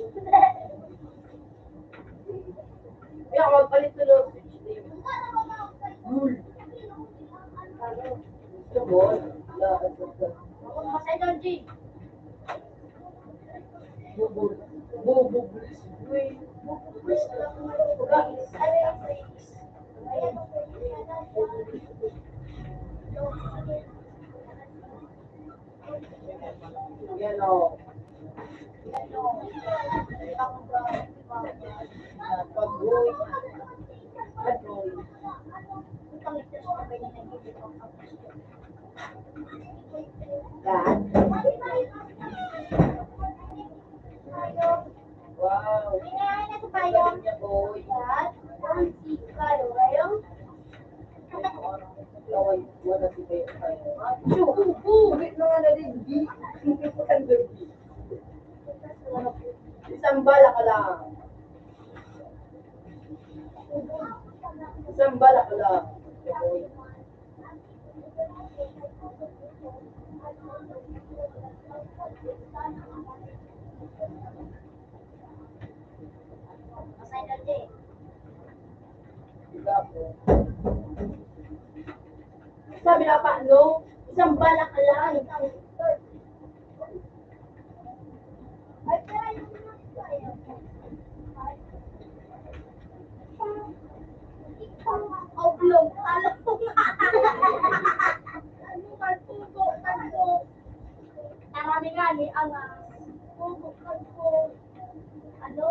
Hindi ako magpalit tulog. Gusto mo? Masay daw, G. Bubul. Bubul. Uy. Yan o. Pag-uwi. Pag-uwi. Yan. Wow. Galing niya, boy. Laway, wala si Bayo tayo. Wait na nga na rin, di. Isang bala ka lang. Isang bala ka lang. Boy. Masay daw, G. Diba po? Sabi na pa, no? Isang bala ka lang. Oblong, alam ko nga. Ano ba, pugo, tango. Marami nga ni ang pugo, tango. Ano?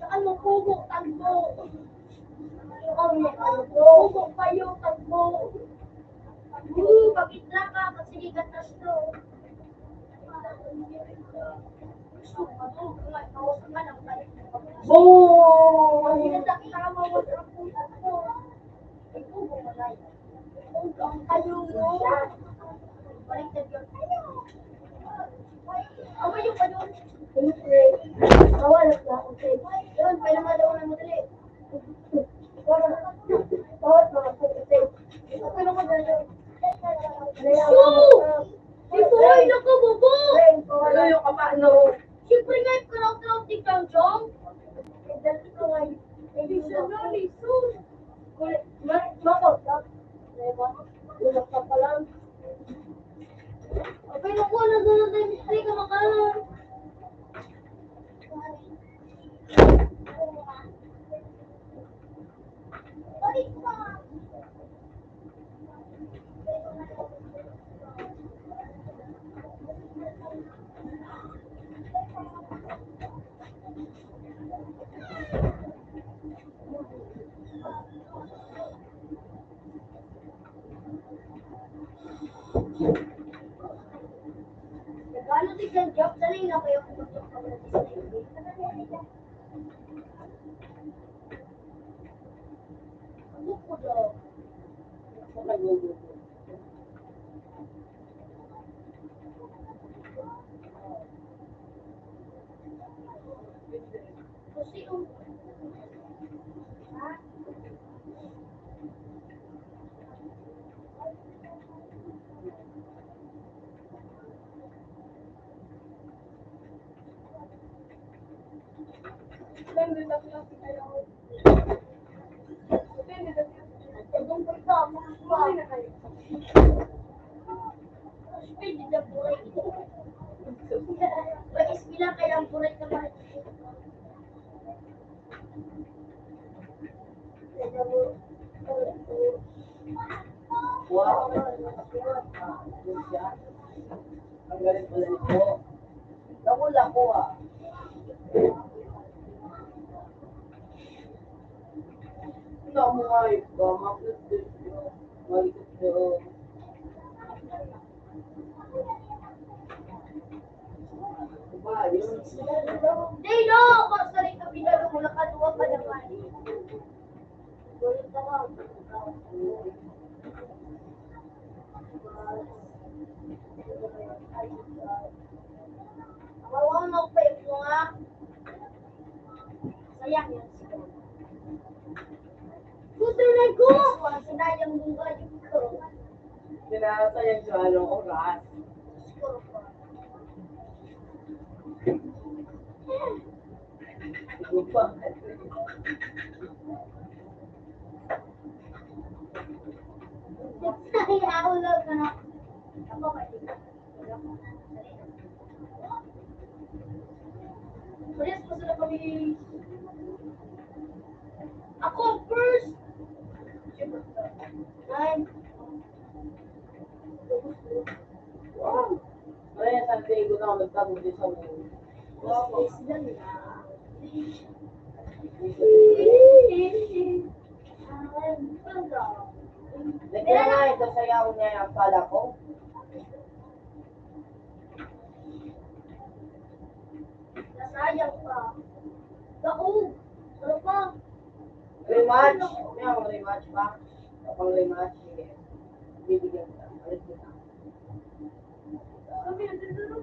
Ano, pugo, tango. Pugo kayo, tango. Bakit na ka? Kasi gatas to. Boom! Boy, naku, bubo! Ano yung kapano? Siyempre nga, karaw-karaw si Kang Jong. Dati ko nga, hindi siya na, Jesus. Bakit? Ulak ka pa lang. Okay, naku, nagulog kanina kayo pumunta ka na sa TV. Ano po daw? Sa nagugulo. Kasi yung... Ha? Ibang pagka, mga kumain na kayo. Pwede na buhay. Pwede bilang kailang buhay na ba? Wow. Yun siya. Ang galing pala nito. Nakula ko ah. Ito mo nga ito. Maplit din ito. Malikot ito. Diba yun? Dino! Kung sa rin kami na lumula ka, duwa ka naman. Gulit ka ba? Awang mo pa yung mga sayang yan siya. Gusto na ko! Sinayang bunga yung ko. Sinasayang siya anong oras. Ito pa. Ay, ako lang na. Ako ba? Parehas pa sila kami. Ako first! Ay. Wow. Ano yan, San Diego na ako nagtagong din sa mga. Wow. Sila nila. Kaya nga ito sayaw niya yung pala ko. Nasayang pa. Daog. Ano pa? Rematch. May ako rematch ba? Kapag rematch, sige. Bibigyan ka. Alis mo na. Kami nagdadaro,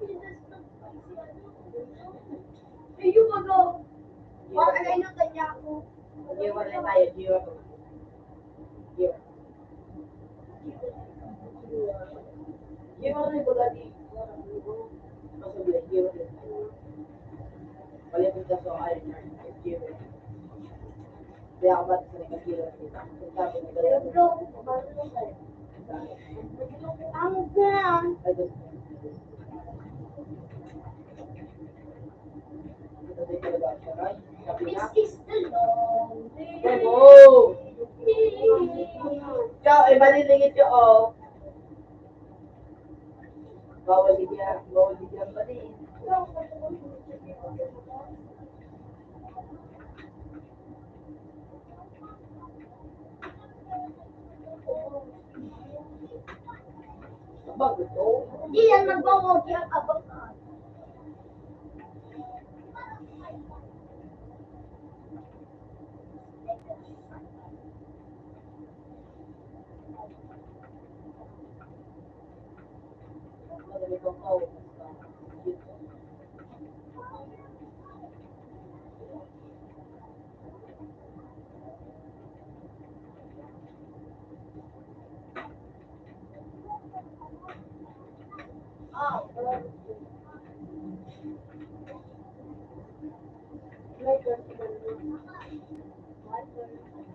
Iyo bago. Parang ano yung kanya ako. Giwa na tayo. Giwa. Giwa. Giwa na yung bulati. Masubli. Giwa na tayo. Palitin ka sa ay. Giwa. Kaya ako ba't sa nagkagiwa kita? Kung sabi niya Pero gano'n. bro, paano mo kayo? Ang gan. Ay, gusto. Ito din talaga siya, right? Sabi This na. is the long day. Go! Ikaw, ay balilingit yung oh. Bawal bigyan ba din? Bago to. Hindi yan magbawag yan abang ka. Madali kang oh. Ah,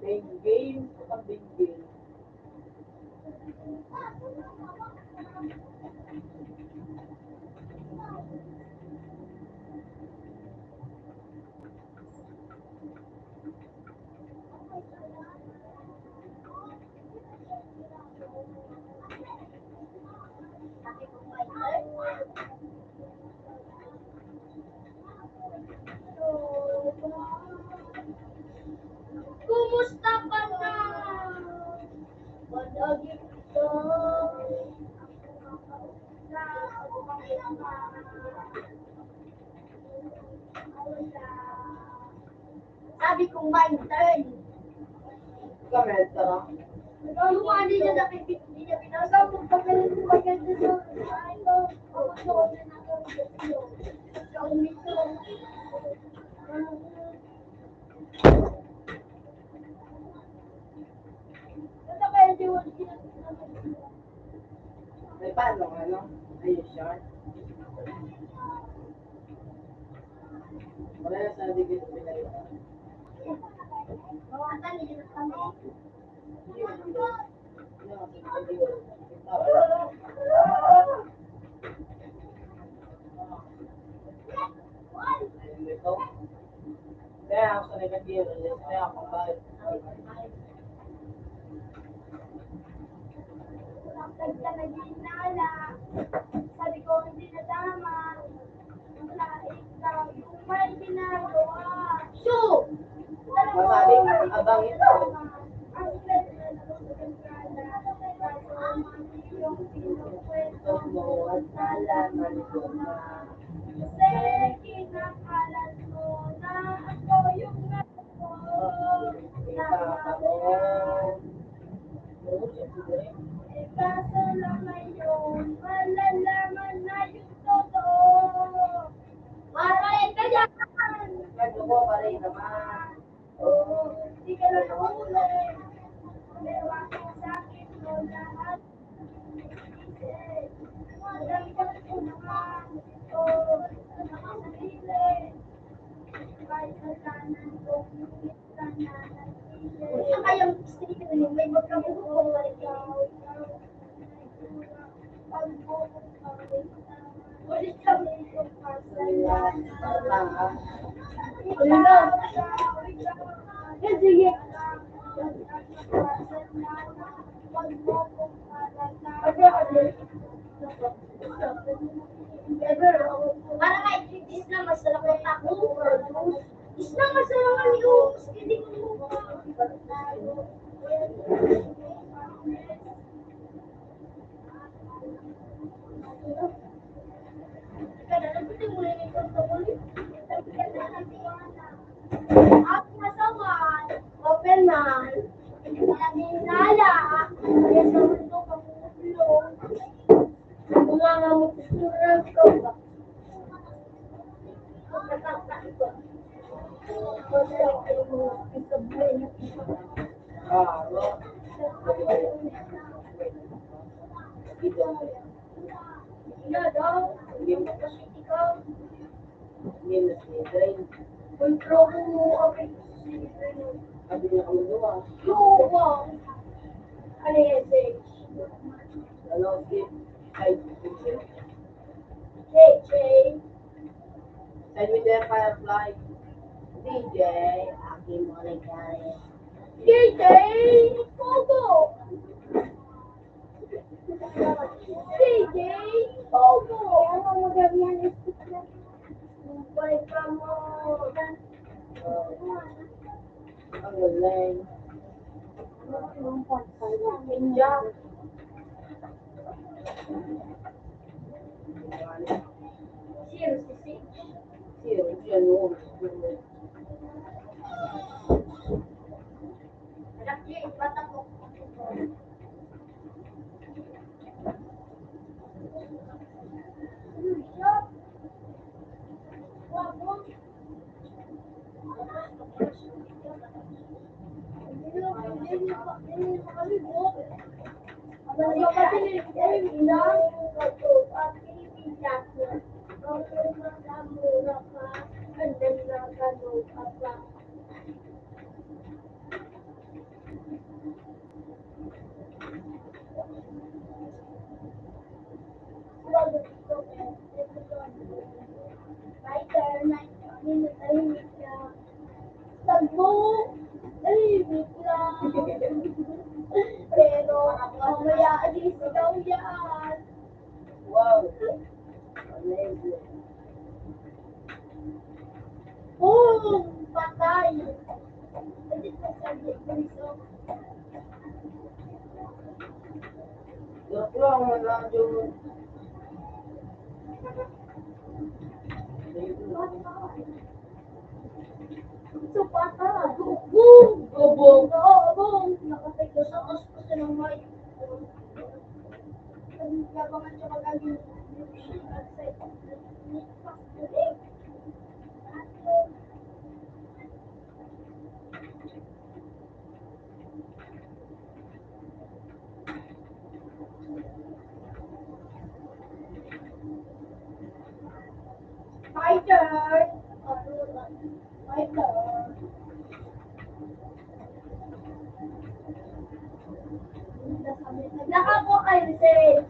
Big game, kapag big game. kumusta ka na? Palagi kita. Sabi ko, my turn. Kami, tara. Ano nga, hindi niya pinagawa ko pagkakita sa ito. Ako sa kanya na ako. Sa umito. Ito kaya di wala May paano, ano? Are you sure? Wala na sa hindi kita pinalita. Mawatan niya na kami. Kaya ako sa negatibo, kaya ako bakit? Nagta na ginala. Sabi ko, hindi na tama. Wala, ikaw, kung may ginagawa. So! Masabi, abang ito. Ang ganda ng pagkakala. Yung pinukwento mo at nalaman ko na. Kasi kinakalat mo na ako yung ako. Eh, kaso lang ngayon, malalaman na yung totoo. Marayin ka dyan! Kaya mo pa rin naman. Oo, hindi ka na nahuli. Pero ako sa akin mo lahat. Madami ka na naman. Oo, sa sarili. Kahit kasalanan ko, minsan na nagpili. Saka yung sticker mo, may magkabuko pa ikaw. Pagbuko pa rin. Ulit kami itong kasalanan. Sige. Para ma-introduce na masarap ang taco. Is na masarap ang yung hindi mo. Kada nagpunta mo na yung pagkakuli. At masawan, open man, nala, kaya sa mundo pagkukulong, umangamot surang ko ba? Ina daw, kasi ikaw, kontrol mo ako. Sabi niya kami doon. Yuwa. Ano yan, Sage? Ano, ay, JJ. send me the firefly. DJ, aking mga nagkari. JJ! Pogo! JJ! Pogo! Ano mo ganyan? Balik ka mo. Ang galing. Jack. Seriously, Sino, yun, yun. anak niya, ibata ko. Tagbo, tahimik lang. Pero mamaya alis ikaw yan. Wow. Amazing. Boom! Patay! Pwede pa sabi ko ito. Joke lang, wala yung... So, pata. Boom! Bubong. Oo, boom! Nakatay ko sa kuskus ng mic. Labangan siya mag-agin. My turn. My turn. Nakakuha kayo, Sage.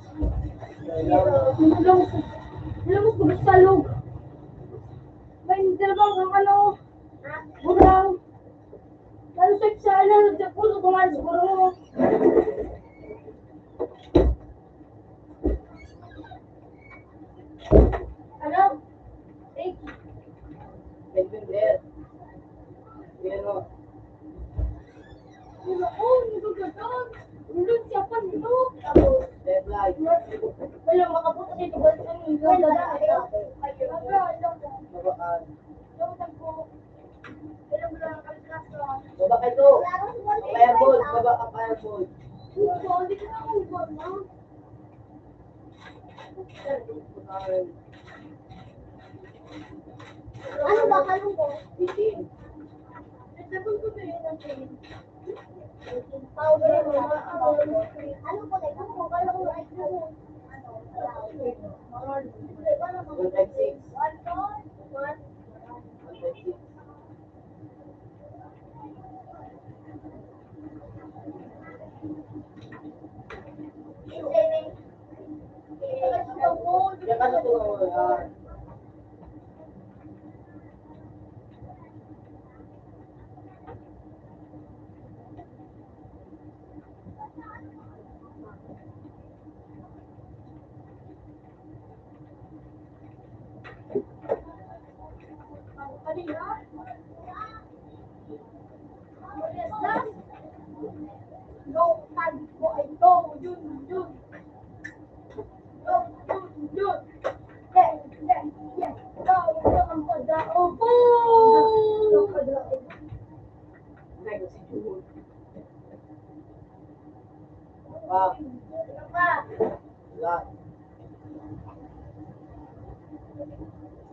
Alam mo, gusto salog. May dalawang ang ano, burang. Lalo sa ano, sa puso kumain siguro mo. Ano? Sage. Medyo there. Yan o. Ano ko, nagaganon. Ulun siya pa nito. Tapos, Red light. wala makapunta dito ba sa nilo? Ayun. Babaan. Ayun ko. Ilang lang ang kaso. Baba kayo. Fireball. Baba ang fireball. Hindi ko na akong iba na. Ano ba kalong ko? 18. Nagsabi ko ba yun ang train? Powder mo na. Ano po, like, ano po, kala ko ay ano? Ano? 156. What? 156. Yan ka na tungo mo yan. Go, sabi ko ay go, yun. Go, yun. Yes. Go, ang padao. Boom! Ay, si Juhol. Wow. Lahat.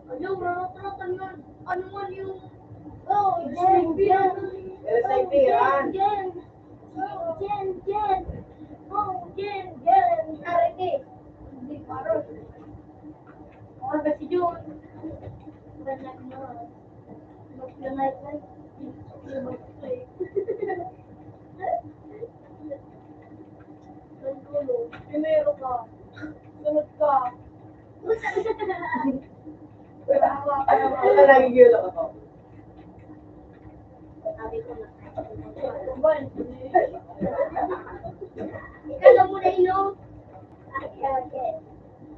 Ano, marunong yun. Ano man yung... Oh, Jen. LSIP, yan. Jen. Oh, Jen. Arete. Hindi, parang. Ako ba si Jun? Ganyan na. Mag-lanay ka. Nagdulo. Primero ka. Sunod ka. Ano ka nagigilo ako? Sabi ko na. Ikaw na muna inom. Okay.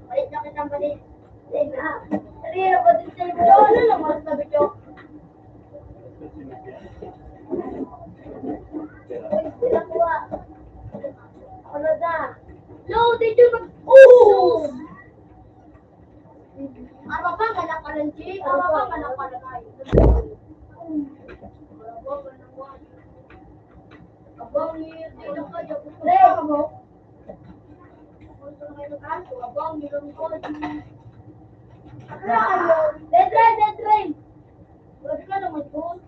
Balik na kitang balik. Sige na. Sige na ba din sa'yo? Ano lang mga sabi ko? Sila kuha. Ano na? No, dito mag... Oh! Apa ba nga nakalanchi? Apa ba nga nakalanay? Abang ni dito ka yo. Pre mo. Abang ni ron ko. Ayo, dead train. Wala ka naman ko.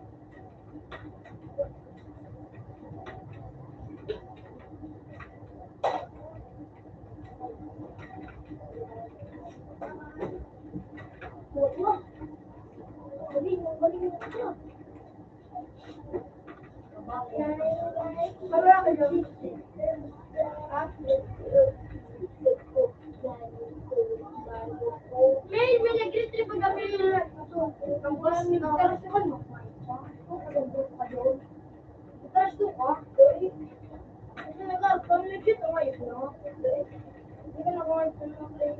May nag-retrieve pa kami. Ang buwan ni Taras naman mo. Taras to ka? Kasi nag-legit ang ayos, no? Hindi ka nakamayos na naman.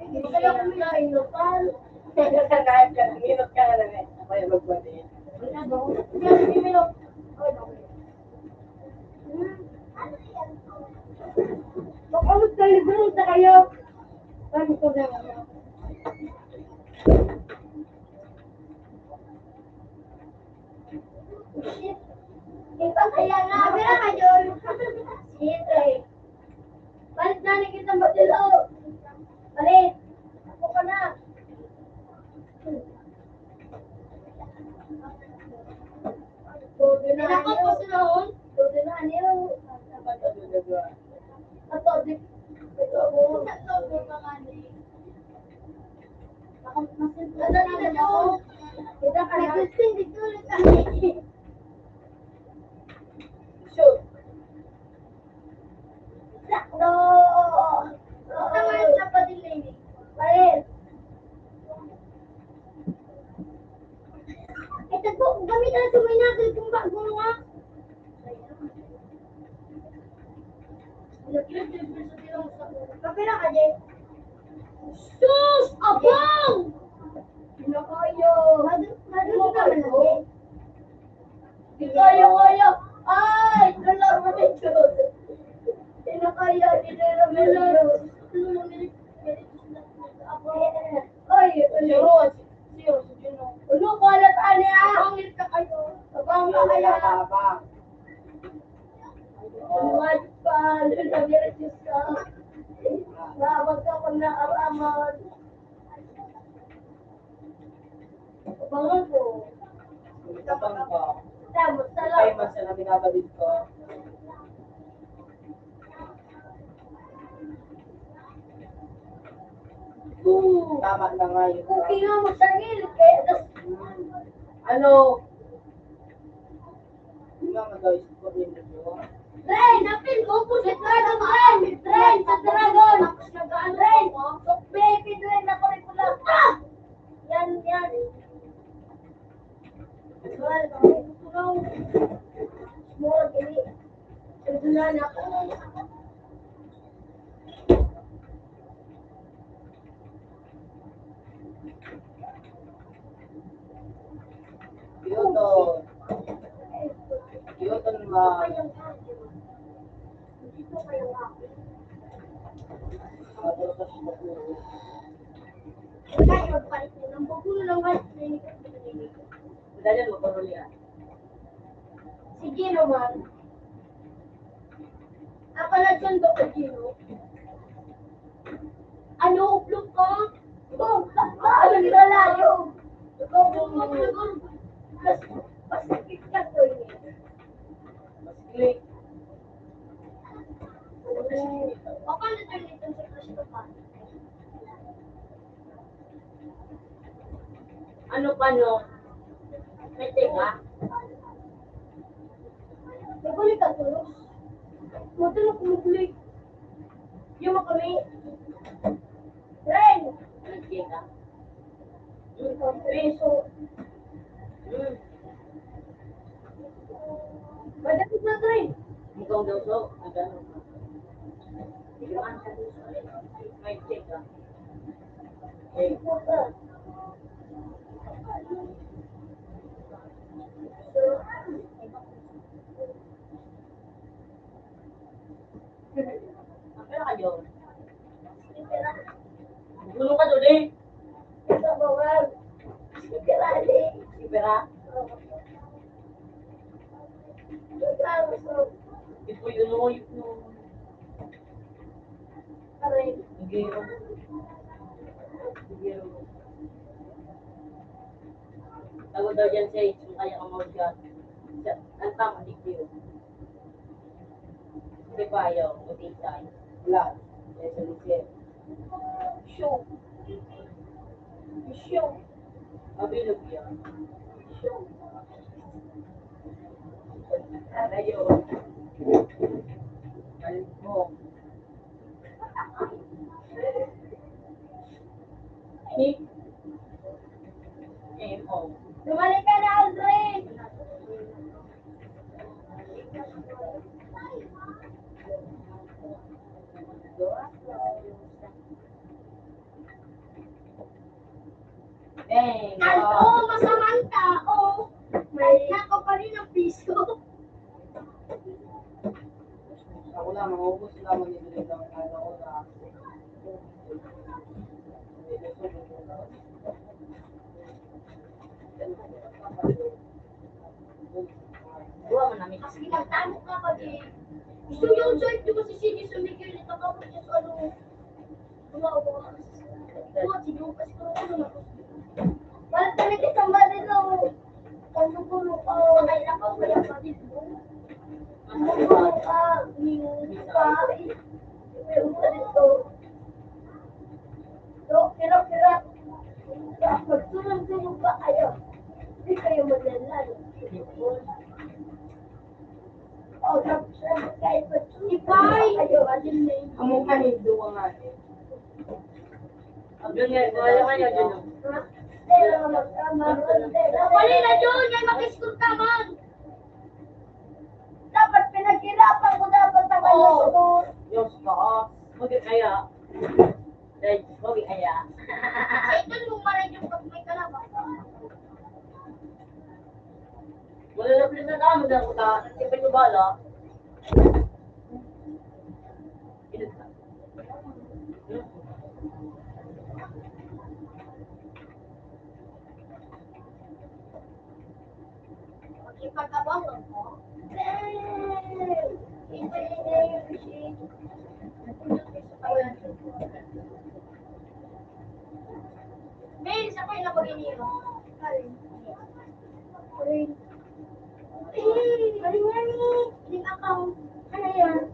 Hindi kaya kumilain lokal. Kahit ka, minot ka na lang eh. Ako yung magpwede. Hindi minok. Makamot kayo, gano'n sa kayo. Ano ko na? Kita ka nag-sing dito ulit kami. Shoot. Sakto! Tama yung sa padilim. Pares. Ito po, gamit na suminagay kung bago nga. Kapila ka, Jay. Sus! Abang! Pinakayo. Madun ka man, Jay. Pinakayo. Ay! Lalaro mo ito. Pinakayo. Dinero. Ay! Siro. Siro. Sino? Ano ko alat ani ahangit ka kayo. Abang ka kaya. Abang. Lumat pa. Lulagyan Diyos ka. Labag ka pag naaraman. Abangan ko. Abang ko. Tama, Ay, salamat. mas na binabalid ko. Tama na nga yun. Okay nga mo sa gilid kaya tas Ano? Hindi nga mag-ayos ko rin nyo. Train, napil ko po si Dragon Train sa Dragon. Tapos nag-aan Train. So, baby Train na pala pula. Ah! Yan. Well, tulong. Small, gini. Tudulan ako. Kyoto. Kyoto naman. Dito kayo ako. Matulog mo po. Kaya magpalit mo ng bugulo lang guys. Dahil mo pa yan. Si Gino man. Ako na dyan do ko Gino. Ano uplok ko? Ano nilalayo? Pasakit ka to yun. Mas click. Ako na dyan dito sa Cristo pa. Ano pa no? May teka. Naguli ka tulog. Matulog kumuglig. Yung mga kami. Ren! May teka. Peso. Madapit na Ren. Mukhang daw so. Nagano. May teka. Okay. Pero kayo. Gulong ka doon eh. Ito bawal. Sikirali. Sipera. Ito Ito yun o. Aray. Nagiro. Nagiro. Tawag daw dyan sa ito. Kaya ka mag-gat. Ang tama, diktiyo. Hindi pa ayaw. Matisay. Wala. Kaya sa lisip. Show. Show. Mabilog yan. Show. Ayaw. Alam mo. Hik. M.O. Tumalik ka na, Aldrin! Bang! Ano, masamang tao! May nako pa rin ang piso. Ako lang, maubos lang manibili ng ano ko na. Buwa mo namin. Kasi magtamo ka kasi. Gusto niyo ang swipe, di ba si Sigi sumigil nito ka po siya sa ano. Buwa, sige mo kasi kung ano na. Walang talaga isang ba nito. Kung gugulo ka, kailan ka wala pa dito. Gugulo ka, niyo ka. Meron ka dito. Oh, tapos kahit pa Ipay! Ayo, adin na yun. Ang mukha Hindu nga eh. Yun nga, wala nga yun yun. Wali na yun! Yan mag-school ka man! Dapat pinaghirapan ko dapat ang Oo. Diyos ko. Huwag kaya. Dahil, huwag kaya. Ito yung maray yung pag may kalabas. Wala na pala na namin na ako ta. Hindi pa yung bala. Ipag-abang mo. May isa ko yung napaginiro. Yung account. Ano yan?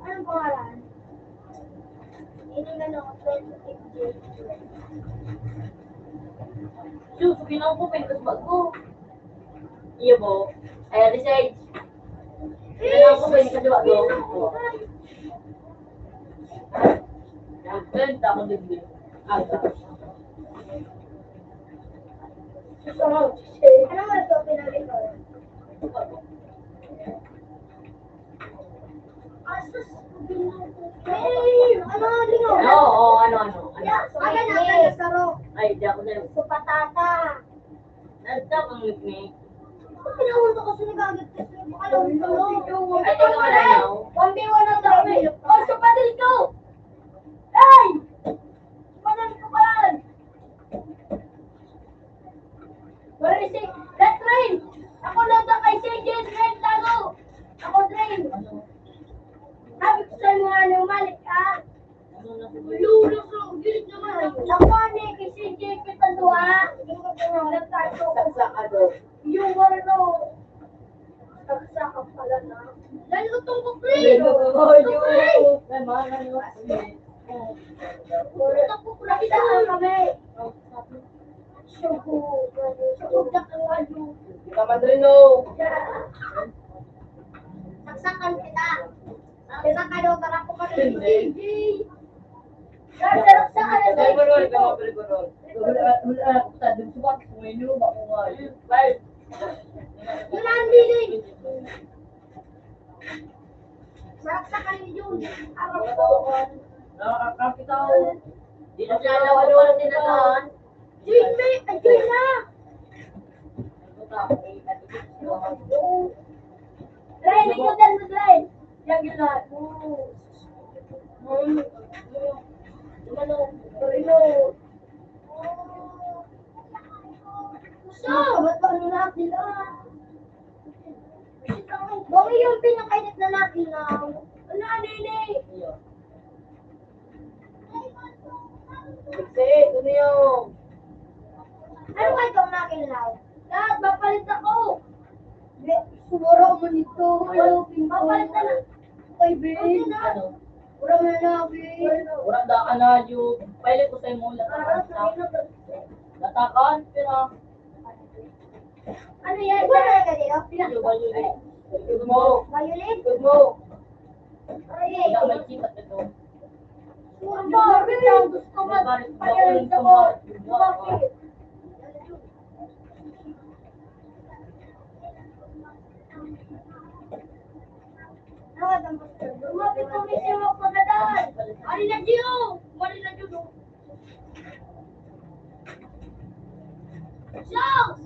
Anong pangalan? Ini ano, 26 Sus, ginawa ko pa yung bag ko. Iya po. Ay, research. Ginawa ko pa yung bag ko. Benta ako din. Aga. Ano mo ito pinag-record? Hey! Ano? Lino? Oo, ano. Aga na ka sa ro. Ay, di ako na. Sa patata. Nagtap ang nickname. Pinahunto kasi nagagat kasi. Alam mo? Ay, di ka wala now. 1v1 na dami. Oh, supadil ko! Hey! Supadil ko pa yan! Wala si... Let's train! Ako lang na kay CJ Train Tago! Ako train! Sabi ko sa'yo mga ano, umalik ka! Lulus ko, gilit naman ako. Ako ano eh, kay CJ kita doa. Yung kapag nagtato ko sa ano. Yung ano. Saksakan pala na. Lalo itong kukri! Itong kukri, kitaan kami. Sugo. Sugo ang ano. Hindi ka madrino. Saksakan kita. Saksakan daw, tara ko ka na. Hindi. Saksakan na daw. Wala ako sa dun subak kung ino ba ko nga. Bye. Yun ang dili. Saksakan yun. Arap ko. Nakakapit ako. Di na siya alam ano ang tinatahan. Join me! Join na! Dre, likodan mo, Dre. Yan yun lahat. So, ba't ba ano lahat nila? Bakit yung pinakainit na natin na? Ano, Nene? Kasi, doon yung... Ano ka itong nakilaw? Lahat, papalit ako! Siguro mo nito. Papalit na lang. Ay, Ben. Ano? Pura mo na lang, Ben. Orang da ka na yung pwede ko sa mo latakan pero Ano yan? Wala ka dito? yung bayo Good mo. Violet? Good mo. Ay, hindi may kita ito. ang dami. Gusto mo. Violet ako. Bakit? Lumapit kami sa mga pagdadaan. Ari na Gio! Mali na Gio! Charles!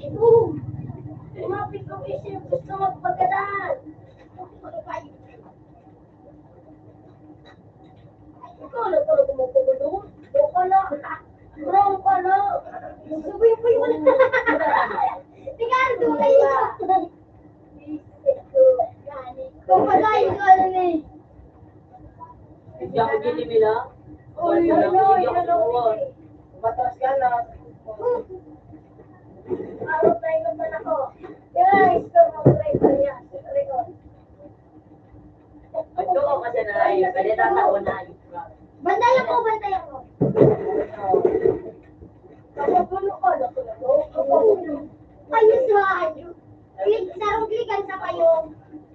Ito! Lumapit kami sa gusto magpagdadaan. Ikaw na pala kumapagdadaan. Doon ka na. Wrong ka na. Sabay pa yun. Ricardo, kayo. Kung patay ko alam eh. Hindi ako ginimila. Uy, ano. Matras ka na. Araw tayo naman ako. Guys, kung mag-try pa niya. Record. Ito ko kasi na ay pwede tataon na. Bantay ako, bantay ako. Magulo ko. Ayos mo, ayos. Sarong klikan sa kayo.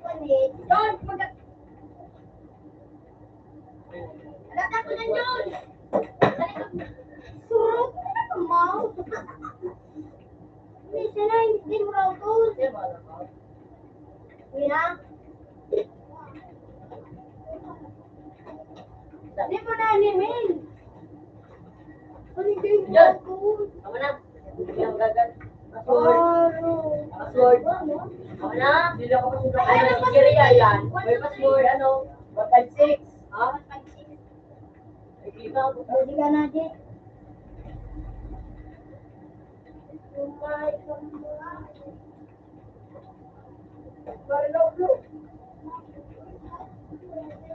Kulit. Doon, Alata ko na yun. Surot ko na ito, Mau. Minsan na, hindi mo raw to. Hindi na. Hindi mo na animin. Ano kayo mo Yan. to? Tama na. Hindi ang gagal. Password. Password. Tama na. Hindi ako masusunod. Ano, Nigeria yan. May password, ano? 156. Ha? Ay, kita ako. Hindi ka na, Jit.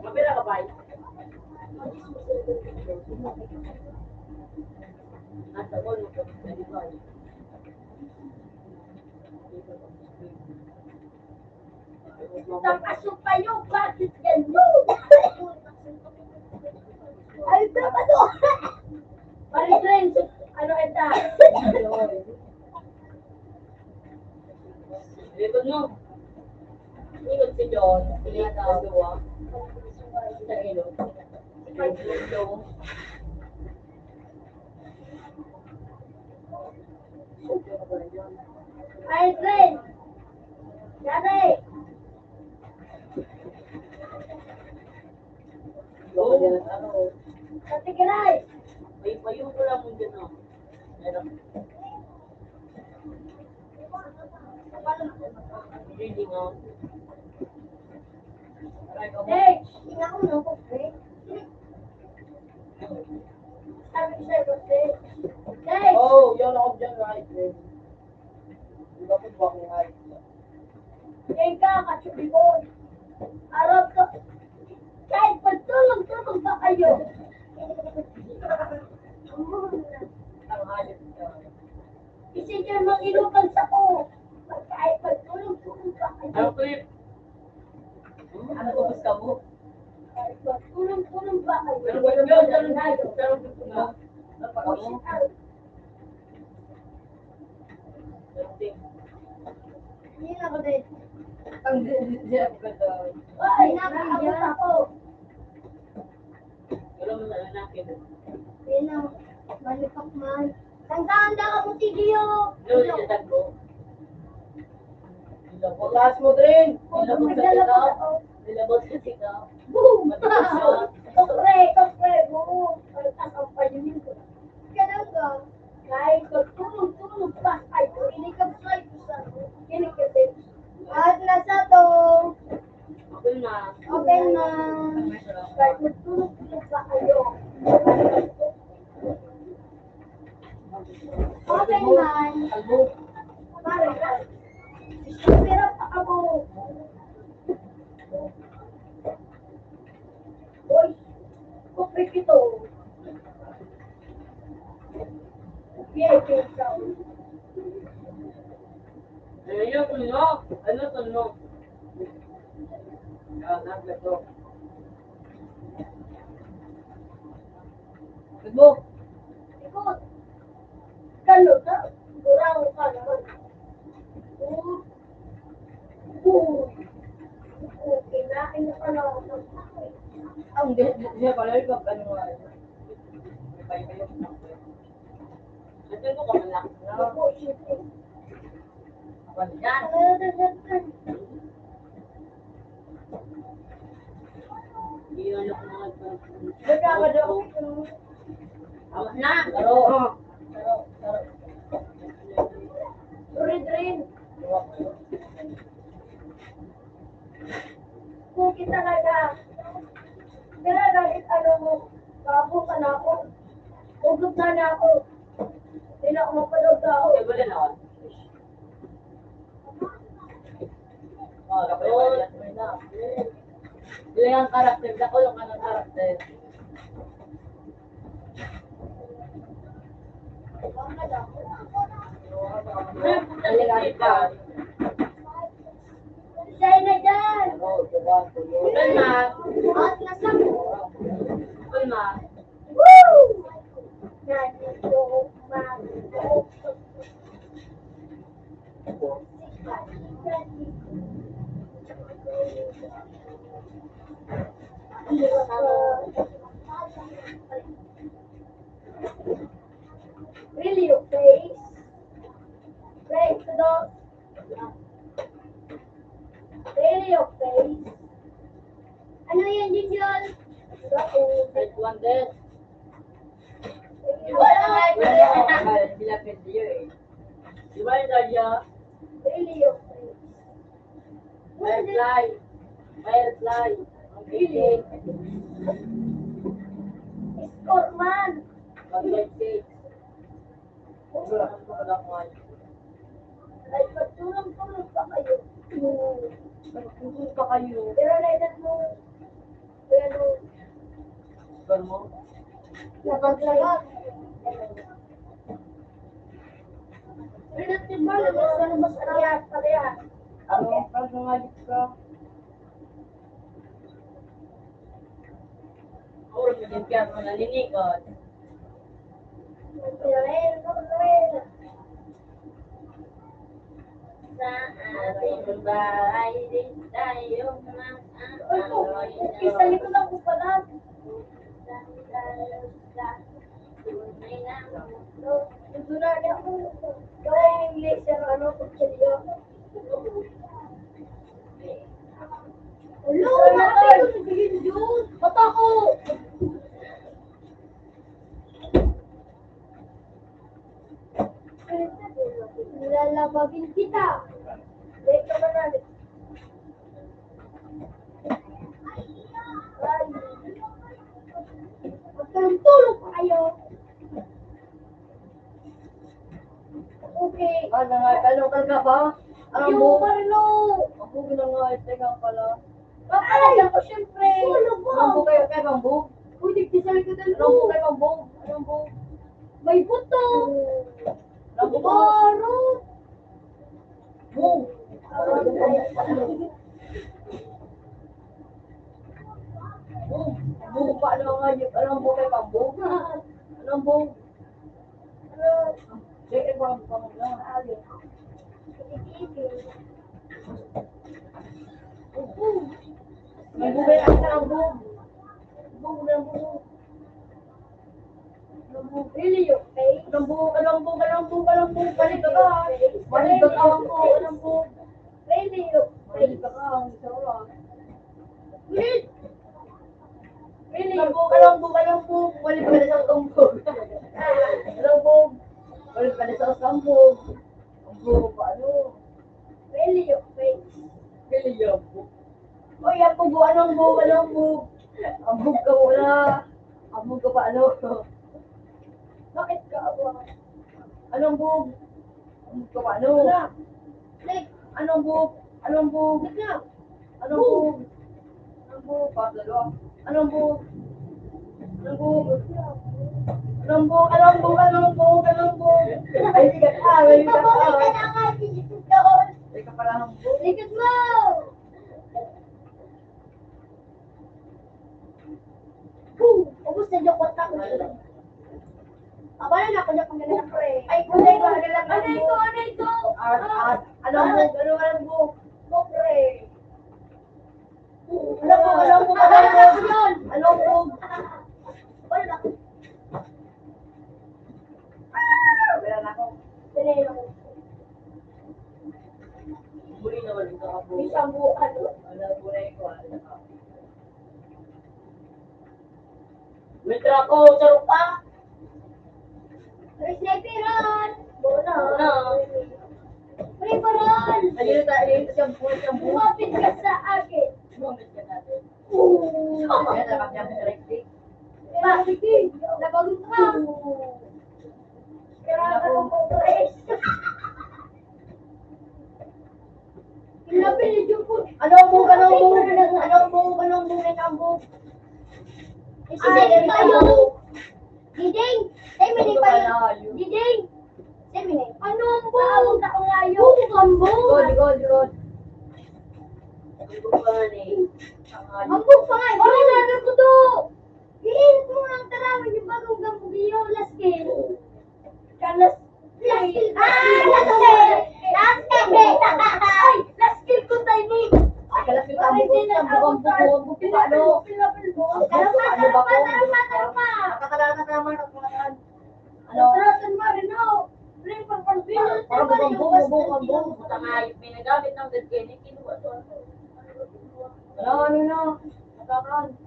Mapira ka ba? Nasa ko, Tapasok kayo, bakit gano'n? Ay, dapat o. Paritrin, ano ito? Likod mo. Likod si John. Pilihan na dua. Sa ilog. Ilog. Ay, friend. Dati. Dati kiray. May payo ko lang mo dyan, no? Meron. Hindi nga. Eh, tingnan ko no, okay? Sabi ko sa'yo, okay? Hey! Oh, yun ako dyan, right? Hindi ba po akong right? Yan ka, kasubi ko. Arap ka. Kahit pagtulong-tulong pa kayo. Ang halip ka. Isipin mong inukan sa ko. Kahit pagtulong-tulong pa kayo. Ano ko yun? Ano ko gusto mo? Kahit pagtulong-tulong pa kayo. Pero ba yun? Pero gusto nga. Napaka mo? Hindi na ako din. Ang dinidiyak ko daw. Ay, nakakabot ako. Pero mo na nakin. Yan na. Balipak man. Tanda-handa ka mo, Tigiyo. Ano yung tag ko? Pagkas mo rin! Nilabot ka ikaw? Nilabot ka ikaw? Boom! Matigas siya? Kapre, boom! Pagkas ang payunin ko. Ganun ka. Kahit pagtulong-tulong pa kayo, inikab sa'yo sa kinikabit. At nasa to. Okay na. Okay na. Kahit pagtulong-tulong pa kayo. Okay man. Albo. Parang pero pa ako. Boy, kupit ito. VIP ka. Ayun, tulong. Ano tulong? Yan, naglato. Nagbo. Ikot. Kalo ka. Durang ka naman. Kinain na pala ako. Ang hindi pala yung ano nga. Kayo. Ito ko ka malaki. Ako, siyempre. Ako yan. Hindi na ako nakagpapalaki. Nagkakadaw. Awas na. Laro. Rin. Cookie talaga. Kaya kahit ano mo, babo ka na ako. Ugot na ako. Hindi na ako mapalog na ako. Ay, wala na ako. Oh, kapatid. Ilang karakter. Nakulong ka ng karakter. Ilang ka. Sa'yo na dyan. Kulma. At nasa mo. Kulma. Woo! Nandito, Really, your face? Face to the... Really, your face? Ano yan, Jinjol? Red one din. Wala nga yun. Bilapit niyo eh. Di ba yung Nadia? Really, your face? Firefly. Firefly. Ang piling. Score man. Mag-6. Wala kang pagkakakuhan. Ay, pagtulong-tulong pa kayo. Magkukuha pa kayo. Pero nailan mo, pero Score mo? napaglalag. Pinatid ba na mas parehas, parehas. Ano? Pag nangalit ka? Puro magigyan mo na linikot. Noel, Noel. Sa ating bahay din tayo mag-aaway. Isa likod ako pala. Tunay na mundo. Ito na niya ako. Gawin yung laser, ano, kutsilyo. Ulo, nakapit ko sabihin yun. Mata ko. Nilalabagin kita. Dahil ka ba na? Ay. Magkalong-tulong pa kayo. Okay. Ano nga, kalokal ka ba? Ano Yung mo? Marlo. Ako ginanga, teka pala. Papalagyan ko siyempre. Tulog mo. Mambo kayo kay Mambo? Uy, digdi sa likodan Mambo mo. kay Mambo? Mambo? May buto. Mambo ko? Baro. Boom! Boom! Boom! Paano nga yun? Anong bo kay Mambo? Anong bo? Sige, Mambo ka muna. Mambo kay Mambo? Boom! Mambo! Really, your face? Anong bo? Anong bo? Anong bo? Anong bo? Balik ka ka! Balik ka ka ako! Anong bo? Really, your Balik face? ka ka! Ang isa ka. Really? Really, your Lambog, lambog, lambog. Balik ka na sa lambog. Lambog. Balik ka na sa lambog. Lambog, paano? Really, your face? Pili lambog. Oy, lambog, anong bog, anong bog? Ambog ka muna. Ambog ka pa, ano? Bakit ka ako? Anong bog? Ambog ka pa, ano? Like, Anong bog? Anong bog? bigla. Anong bog? Anong bog? Dalawa. Anong bog? Anong bog? Anong bog? Anong bog? Anong bog? Anong bog? Ay, hindi ka ka. Ay, hindi ka Ipabawal ka ka. na nga, sisisit ka on. Ay, ka pala ng bog. Likod mo! Boom! Ubus na yung kontak ko. Abala na ako na panggalan ko eh. Ay, kulay ko, agalang ko. Anay ko, anay ko! Anong bog? Anong bog? Kopre! Anong bog? Anong bog? Abala na ako Anong bog? yun! Anong bog? Wala na ako. Wala na ako. Dali na ako. Muli naman ito ako. Isang buwan. Wala po na ito. Witra ko, sarap pa. May sniper ron! Bola! Bola. Free pa ron! Ayun tayo, ayun siyang buwan, siyang buwan. Lumapit ka sa akin! Lumamit ka natin. Ooh! Kaya dapat niya sa electric. Bakit? Nabagot ka! Kailangan ko po press! Kinapin yung po! Anong bug? Anong bug? Anong bug? Anong bug? Anong bug? Isisigil tayo! Diding! Semini pa yun! Diding! Semini! Ano ang po? Paawag ako nga yun! Good, good, good. Good pa nga eh. Mambog pa nga! Ano na ko to? Iinit mo lang tarawin yung bagong gambugiyo, last kill. Kalas... Last kill! Ah! Last kill! Last kill! Ay! Last kill ko tayo ni! Kalas yung tabukot niya, bukong-bukong, ano. Ano ba po? Nakakalala ka naman ako naman. Ano? Parang bukong-bukong. Tangayip, may nagamit ng gadgenik, kinuha to. Ano na? Nakakan.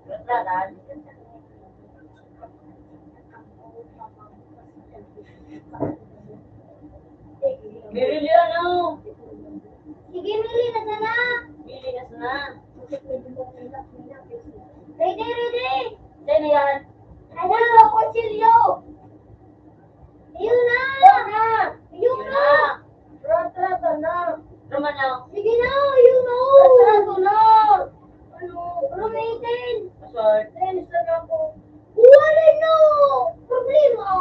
Retratan. Mirili ano? Sige, Mili, na sana. Mili na sana. Ready. Sino yan? Ano, kutsilyo. Ayun na. Ayun na. Retratan na. Roman na. Sige na, ayun na. Retratan na. Ano, romatin. Pasword. Tennis na ako. Wala na. Problema.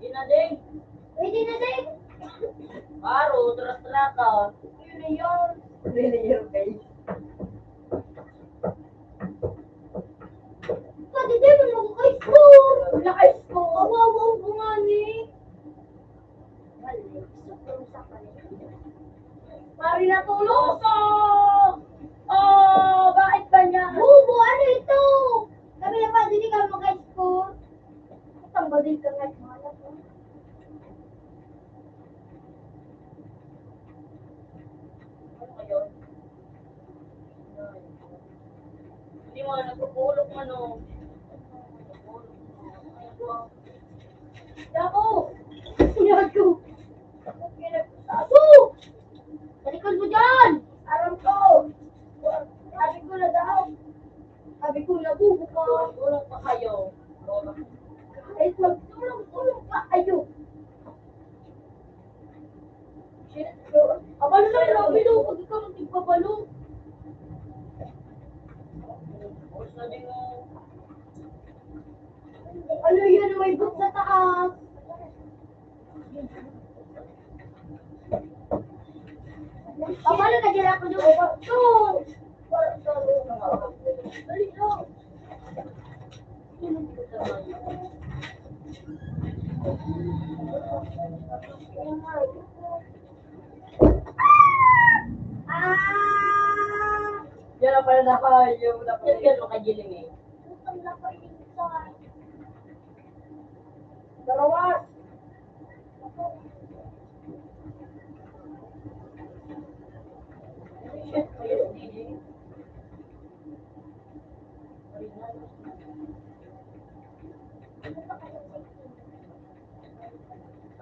Inading. Ready na din. Paro, tras-trata. Ayun na yun. Really, your face. Pati din mo mag-score. Naka-score. Kawawa ko nga ni. Mari na tulong. Bakit ba niya? Bubo, ano ito? Kami na pa, hindi kami mag-score. Tamba din ka nga. Ano kayo? Hindi mo na nagpupulok man o. Ako! Yago! Ako! Sa likod mo dyan! Aram ko! Sabi ko na daw. Sabi ko na bubo ka. Tulong pa kayo. Kahit magtulong-tulong ka kayo. Abalo na yung Robin o. Pag ikaw ang tigpabalo. Gusto din mo. Ano yun? May book sa taas. Abalo na dyan ako doon. Ito! Dali na. Ah! Yan ang pala nakayo. Yan mo kagiling eh. Utang na kayo minsan. Dalawas! Shit, may SDG.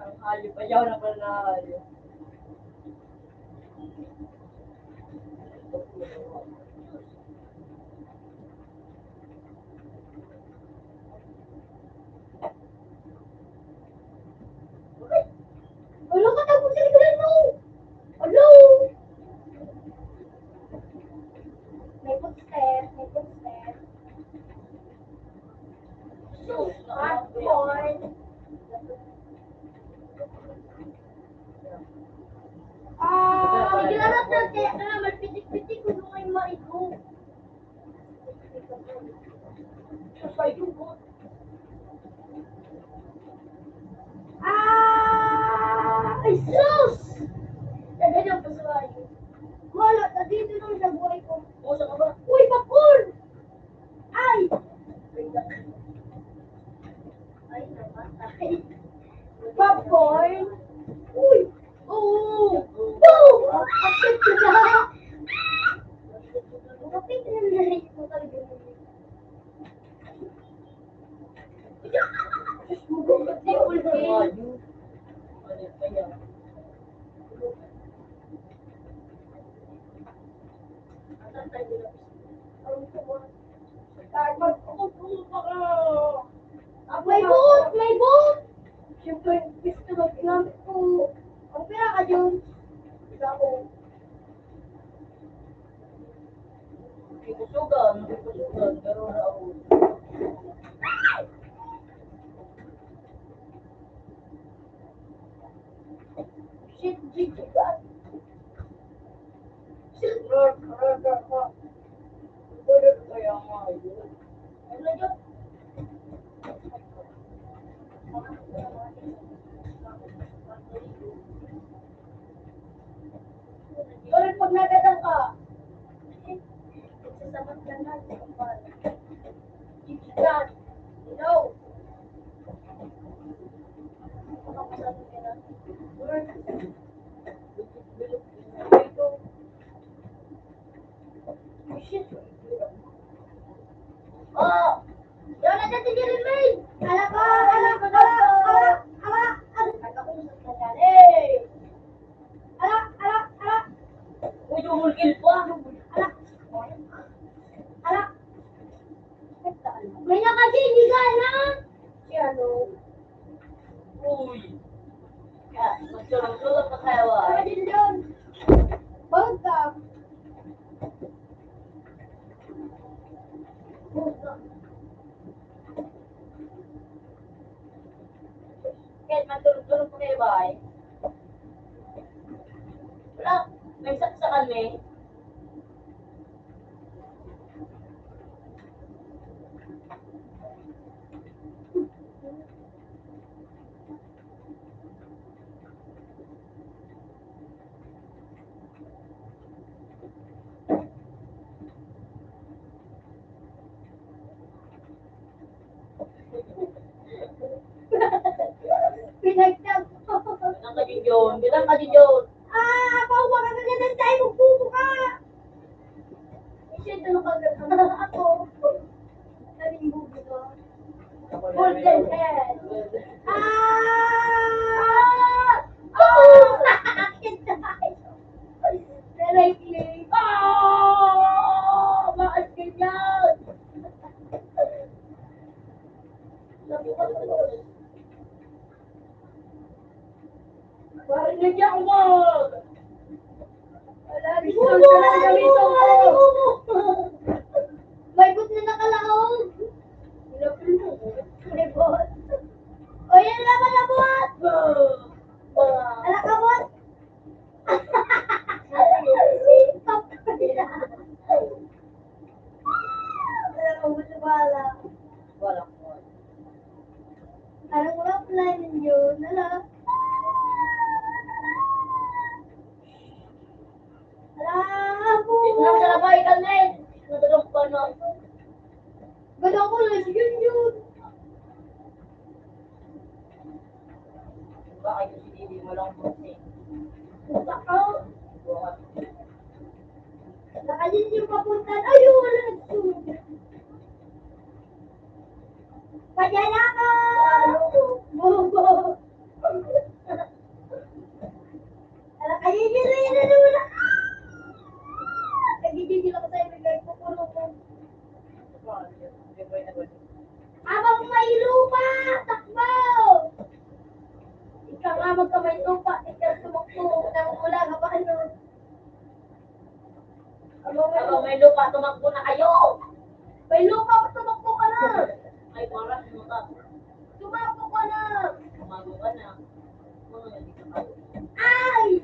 Ang hali pa yaw na pala nakayo. Ano ka tapos sa likuran mo? Ano? May footstep, may footstep. Sus, Popcorn. Gilalas natin. Ano na, malpitik-pitik ko doon kayo maigo. Susay dugot. Ay, sus! Ganyan pa sa kayo. Wala, dito lang sa buhay ko. Pusa ka ba? Uy, popcorn! Ay! Ay, namatay. Popcorn? Uy! Oo! Boom! Akit ko na! Kapit na nalit ko talaga. Di ulti. May boot! May boot! Siyempre, gusto na ginamit ko. Ang pera ka dyan. Isa ako. Kusugan, pero na ako. Shit, shit, God. Shit. Pwede kaya nga yun. Ano na dyan? Ulit pag nagadang ka. Sasabat ka na. Chichikan. No. Oh, yun na dyan si Jeremy. Ala ka, ala. Hey. Ala. Uy, umulkil pa. Ala. May nakasindi ka na. Si ano? Uy. Magsulong-sulong pa kayo ah. Ano din doon? Bawag ka. Kahit matulog-tulog pa kayo ba eh? Wala. May saksakan eh. Pinagtag ko. Bilang ka din yun. Pauwa ka na ganun tayo. Magpupo ka. Isya, tanong ka ganun. Ako. Kaling bubo ko. Golden head. Nakakit tayo. Nalikli. Bakit ganyan? Parang nagyak mo! Wala, gusto ko na gamito ko. May but na nakalaog. May but. O yan naman na but. Ala ka but. Sipap ka nila. Ala ka but na bala. Wala ko. Parang wala plan yun. Ala. Ito naman sa labay kami. Natulog pa na. Ganda ko lang yun. Bakit yung sinili mo lang po eh? Baka. Nakalit yung papuntan. Ayun, wala nagsunod. Padala ka! Bobo! Ayun, wala. Nagigigil ako sa'yo, may kahit pupulo ko. Abang may lupa! Takbo! Ikaw nga magkamay lupa, ikaw tumakbo. Namumula ka pa ano? Abang may lupa, tumakbo na kayo! May lupa, tumakbo ka na! Ay, parang mo ka. Tumakbo ka na! Tumago ka na. Ano na, di ka kayo. Ay!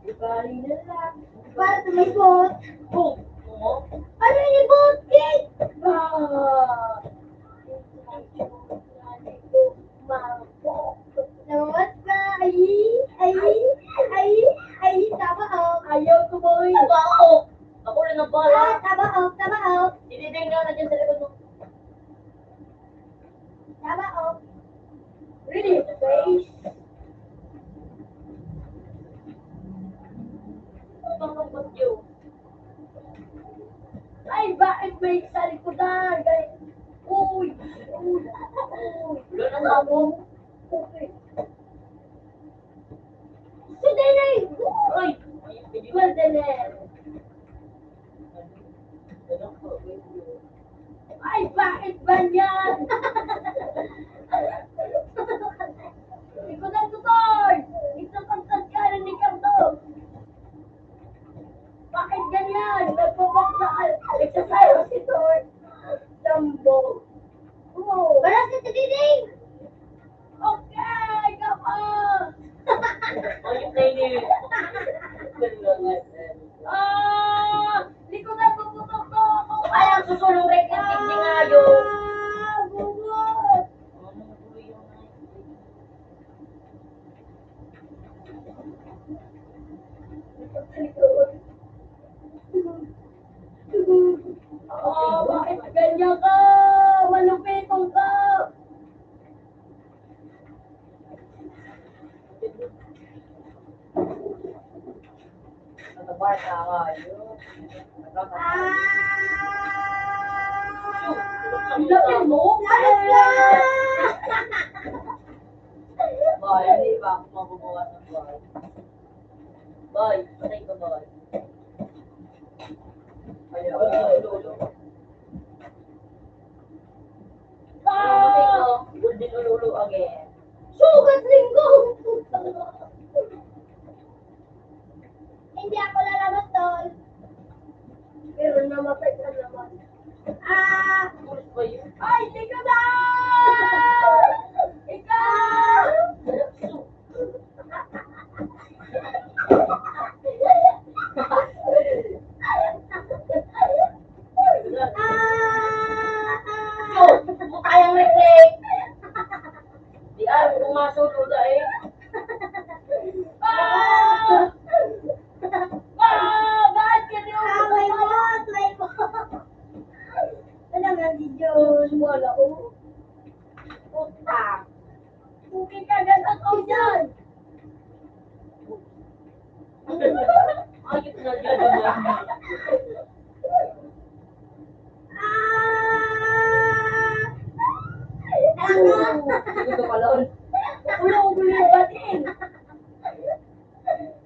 Ibali na lang. Para sa may bot. Boom! Mo? Ano yung bot, Kate? Nawat ka. Ay. Tama ako. Ayaw ko boy. Aba ako! Ako rin ang bala. Tama ako. Ididing na dyan sa likod mo. Tama ako. Really, face. Ano bang bagyo? Ay, bakit may sa likodan? Uy. Wala na nga mo. Okay. Sudanay! Ay! Ay, pwede ba? Goldener! Ay, bakit ba yan? Likodan tutoy! Isang pagtagkaran ni Cardo! Bakit ganyan? Nagpapak sa exercise si Tor. Dambo. Oh. Balas ka sa dinding! Okay, come on! Ay, yung kainin. Likodan Naka, malupitong ka. Natabar na kayo. Lapin mo? Boy, hindi pa ako mabubuhat ng boy. Boy, patay ko boy. Ayaw, ulo. Patay ko, golden ulo again. Sugat linggo! Hindi ako lalabas tol. Pero namatay ka naman. Pulis ba yun? Ay, tika na! Ikaw! Kayang reflect. Di ay pumasok ko dahil. Bakit ka niyo? May mo. Ano nga si John? Wala ko. Puta. Puki ka agad ako dyan. Ayot na dyan naman. Ito pala ulit. Ulo ko yung batin.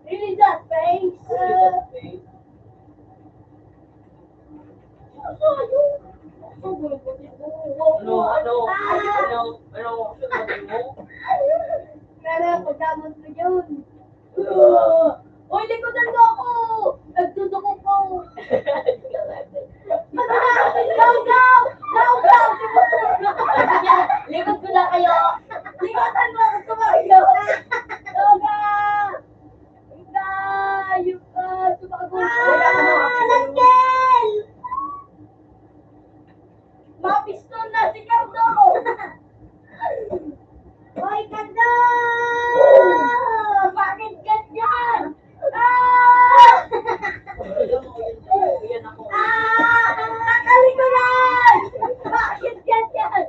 Really that face? Kaya pagkamot mo yun. Uy, likodan mo ako! Nagtutuko ko! Go, go! Go, go! Likod ko na kayo. Likodan mo! Gusto mo kayo! Go, go! Yung tumakbo. Nagkel! Mapiston na si Cardo! Hoy, Cardo! Bakit ganyan? Yan ako. Nakalikuran! Bakit ganyan?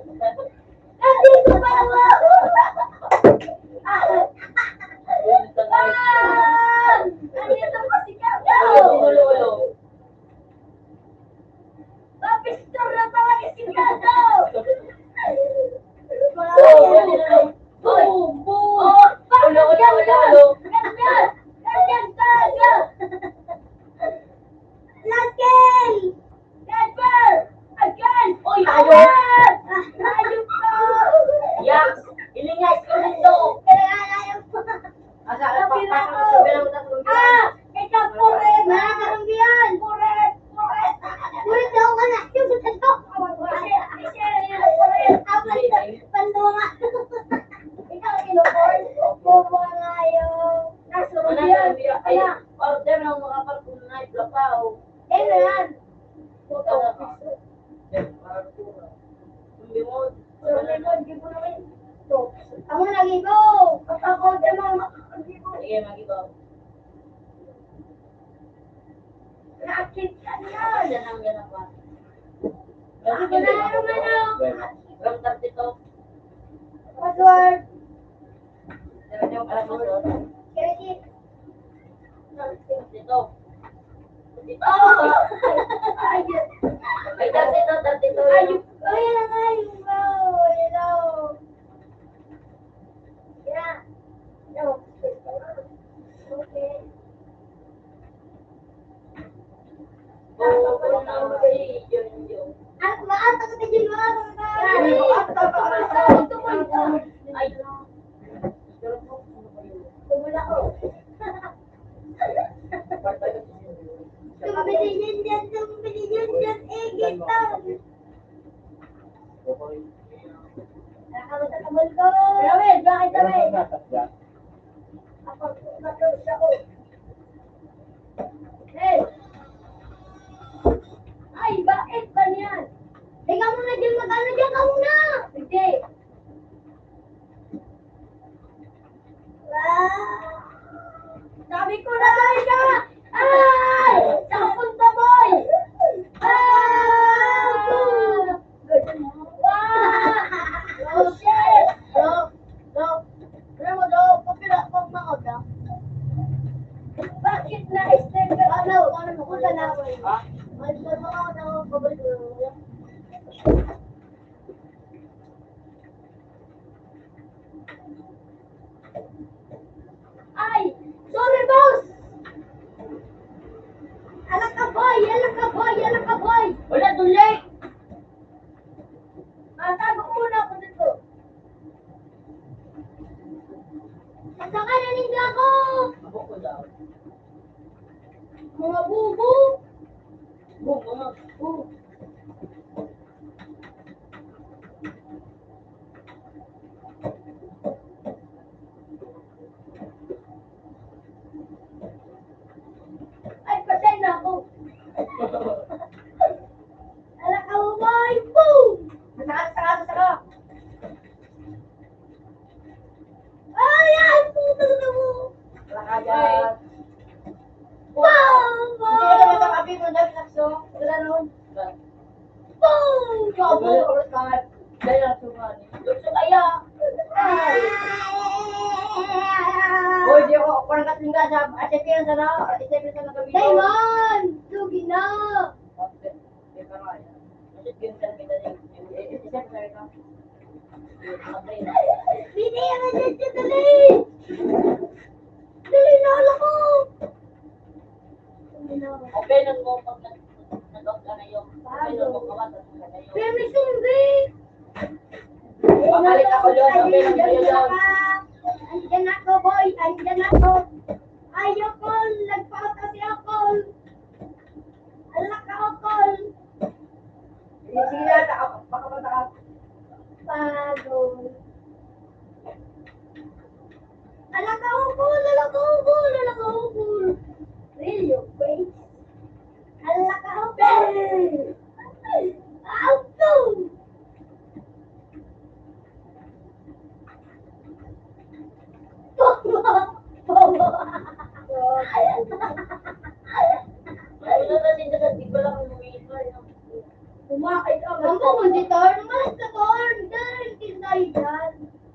Nandito ba ako? Nandito pa si Cardo! Ulo. Mapiston na talaga si Cardo! Boom! Oh, bakit Ulo. ganyan? Ganyan talaga! Lakel! Never! Again! Uy, Again! Ayun ko! Yak! Ilingay ko dito! Kaya ayaw ko. Asa ka pa? Ikaw puret! Nakakaranggihan! Puret! Puret! Puret daw ka na! Yung sa to! Puret! Pandunga! Ikaw kinuport? Bubuha nga yung nasurubyan! Order ng mga pagpunay, plapaw. Eh na yan! Limod. Ako nagigo! Ako din mga makagigo! Sige, magibaw. Nakakit ka yan! Yan ang ganap ba? Ako na ano! Ram 32. Password! Meron yung password. Credit! Dito. Oh! Ayun! Ay, 32. Ayun! Ayun na nga yung hello! Yeah! No. Okay. Maata ka din mga Ay, Tumula ko. Tumili dyan, Egitan. Okay. Nakakatabal ko. Rawid, bakit Rawid? Ako, matulog ako. Hey! Ay, bakit ba niyan? Teka muna dyan, mag-ano dyan ka muna! Hindi. Sabi ko na tayo ka! Ay! Saan punta, boy? Babalik ko na lang. Ay! Sorry, boss! Alak ka, boy! Alak ka, boy! Alak ka, boy! Wala, tuloy! Tago ko muna ako dito. Asa ka naninda ko? Abo ko daw. Mga bubo! Mga Ay, patay na ako! Alak ka, boy! Boom! Saka. Ay, ay! Puto na mo! Lakayan. Wow! Hindi ka naman kakabi mo dahil sakso. Wala naman. Boom! Jobo. Dahil ang suman. Gusto kaya? Boy, di ako parang katingga sa ACP sa na. ACP sa nagabi. Dayman! Lugi na! Di ka nga. Kasi yun sa kita niya. ACP sa ka. Hindi naman dyan siya dali! Dali na ala ko! Okay lang mo pag nag-off ka na yung okay lang mo kawasan ka na yung Pero may sumbi! Pabalik ako doon, okay lang sa'yo doon. Andyan ako, boy! Andyan ako! Ayoko! Nagpaot kasi ako! Alak ako! Sige na, baka mataka. Pagod! Alak ako! Alak ako! Alak ako! Really, your face? Alak ako! Auto! Wala na din na di ko lang umuwi. Kumakay ka. Ang komoditor, malas ka torn. Dahil tinay dyan.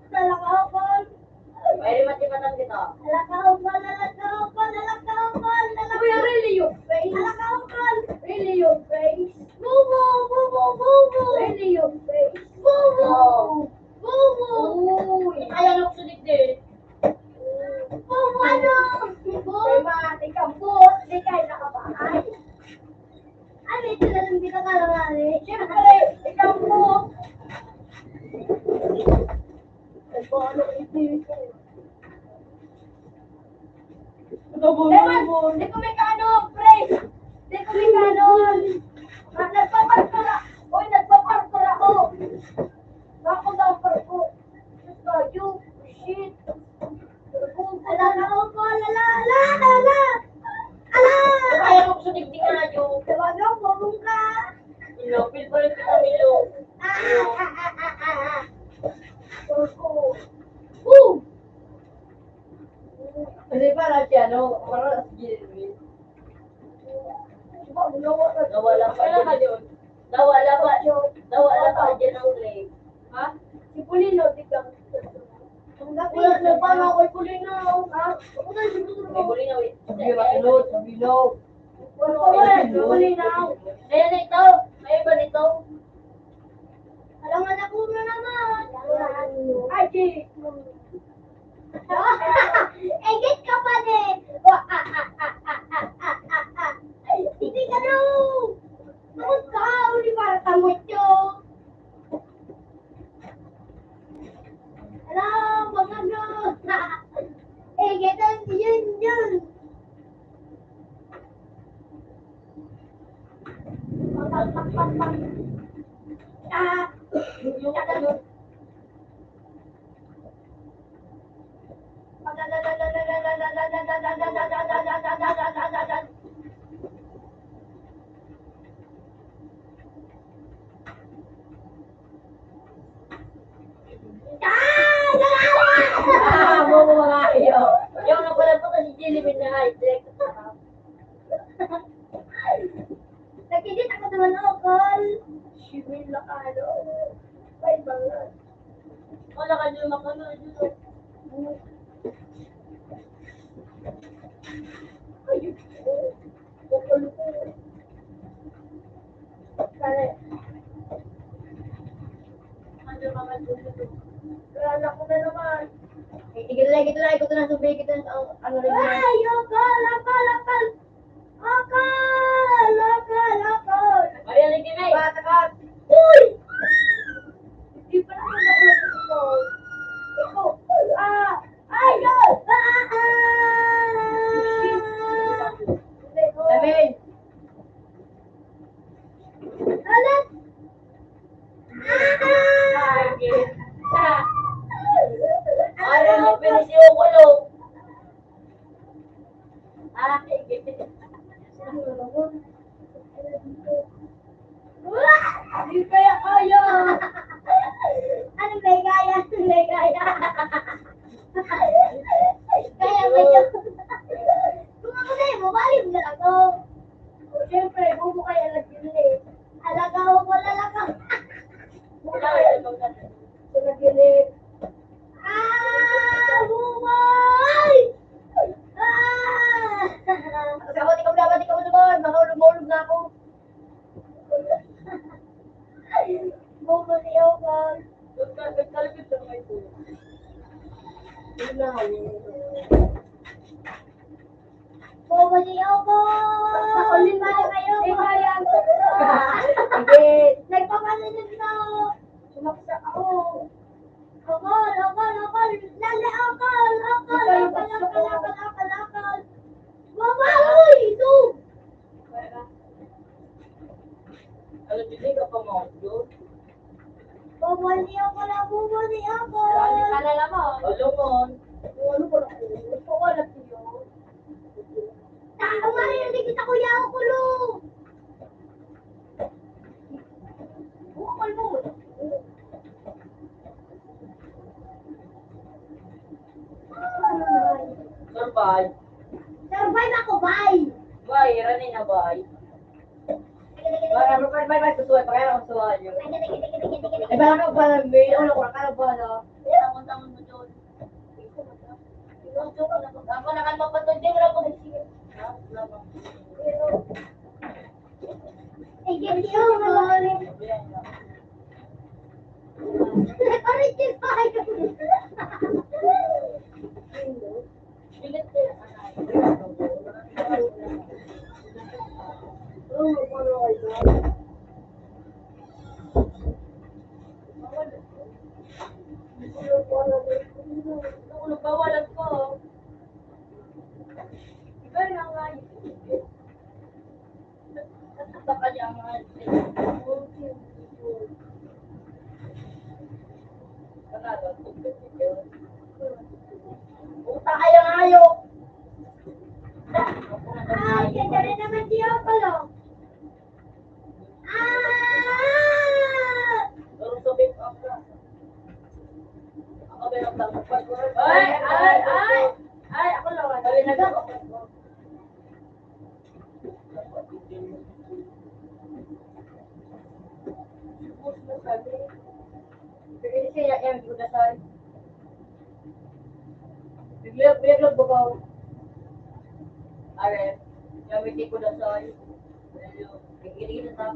Nalakapal. Pwede matipatan kita. Nalakapal, nalakapal, nalakapal, nalakapal. Kuya, really your face? Nalakapal. Really your face? Bubo, bubo, bubo. Really your face? Bubo. Bubo. Uy, kaya na ko sulit din. Bubo, ano? Bubo. Mati ka, bot. Di kayo nakabahay. Ano ito na lang di ka kalamari? Siyempre, ikaw po. Nagpano ito. Ewan, di ko may kanon, pre. Di ko may kanon. Nagpaparkura. Uy, nagpaparkura ako. Ako daw parko. You, shit. Ala na ako po, ala. Kaya na ko sulit din nga yung Tawagan mo, mong ka. inopil pa rin kita Milo. Porko. Boom! Kasi parang siya, no? Parang sige. Nawala pa dyan. Nawala pa dyan ang lake. Ha? Si Pulino, di ka. Wala na pa na ako'y kulinaw. Ha? Ako na, si Pulino. May kulinaw eh. Hindi masunod, sa bilog. Wala pa wala, si Pulino. Ayan na ito. May iba nito. Alam nga na po na naman. Ay, di. Egit ka pa din. Hindi ka na. Takot ka. Uli para tamot yun. Alam, mga no. Egit ang yun. Mo mga iyo. Yung napala po kasi Jillian na direct sa harap. Nakikita ka naman ako, Col. Shimil na kalo. Bye, bangan. Wala ka nyo makanood yun. Ayun po. Bukol po. gitu na subay gitu na ano rin yun. Ay, akal, akal, akal. Akal, akal, akal. Maria lagi na eh. Takat. Uy! Hindi pa naman ako nagsusunod. Ikaw, idol! Lamin. Alat! Ari mo pinisyo ko lo. Hindi kaya kaya! Ano may kaya? Ano may kaya? Kaya ba yun? Kung ako na yun, mabalim na ako. Siyempre, bumo kaya nag-yun eh. Alagaw ko lalakaw. Sunagilit. Bumay! Dapat ikaw naman. Mahulog na ako. Bumay ako. Kalapit na kayo po. Bumay ako. Nakulit na kayo. Kaya Sige. nagpapalinod na ako. Sumaksak ako. Akal, akal, akal. Lala, akal, akal, akal, akal, akal, akal, akal. Mabahoy! Ito! Ano, hindi ka pa mga yun? Bumali ako na, bumali ako. na naman. Alumon. Ano ko na ko? Pawalat niyo. Tao, marinig kita kuya ako kulong. Bukal mo. Survive. Survive ako, bye! Bay, ranin na bay. Bay, susuway. Pakaya akong suway yun. Eh, parang ka ba, may ulo ko, kaya ba na? Tangon mo doon. Ako na kan mapatod din, wala ko nagsige. Ha? Wala ba? Igit yun, malari. Nag-origin pa kayo. Bigat din. Bawalan ko. Iba na nga yun. Sa kanya nga. Puta kaya ngayo. Ay, ganda rin naman si Apollo. Pero sabi ko ako. Ako ba yung takot ko? Ay, ako lang. Sabi na ako. Sige siya yang gudasan. Biglag babaw. Are, yang witi ko dasan. Gigi na ta.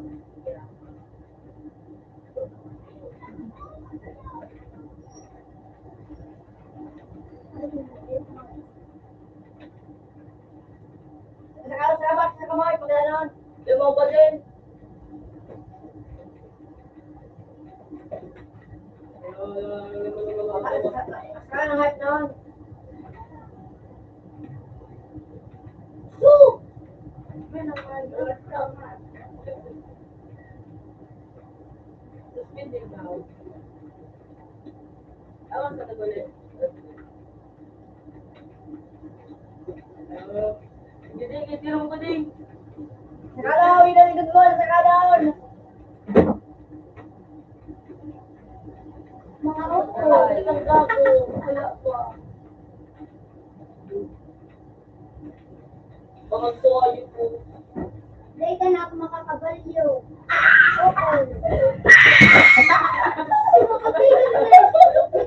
Salamat sa kamay pagdalan. Lumaw ba din? Sekarang hype naon. Suspended now. Awan sa tagulit. Hindi, itirong ko din. Sakalaw, inalingod mo, sakalaw. Mga opo. Ilang gago, wala pa. Pangagsuwayo po. Dahil ka na ako makakabalyo. Opo.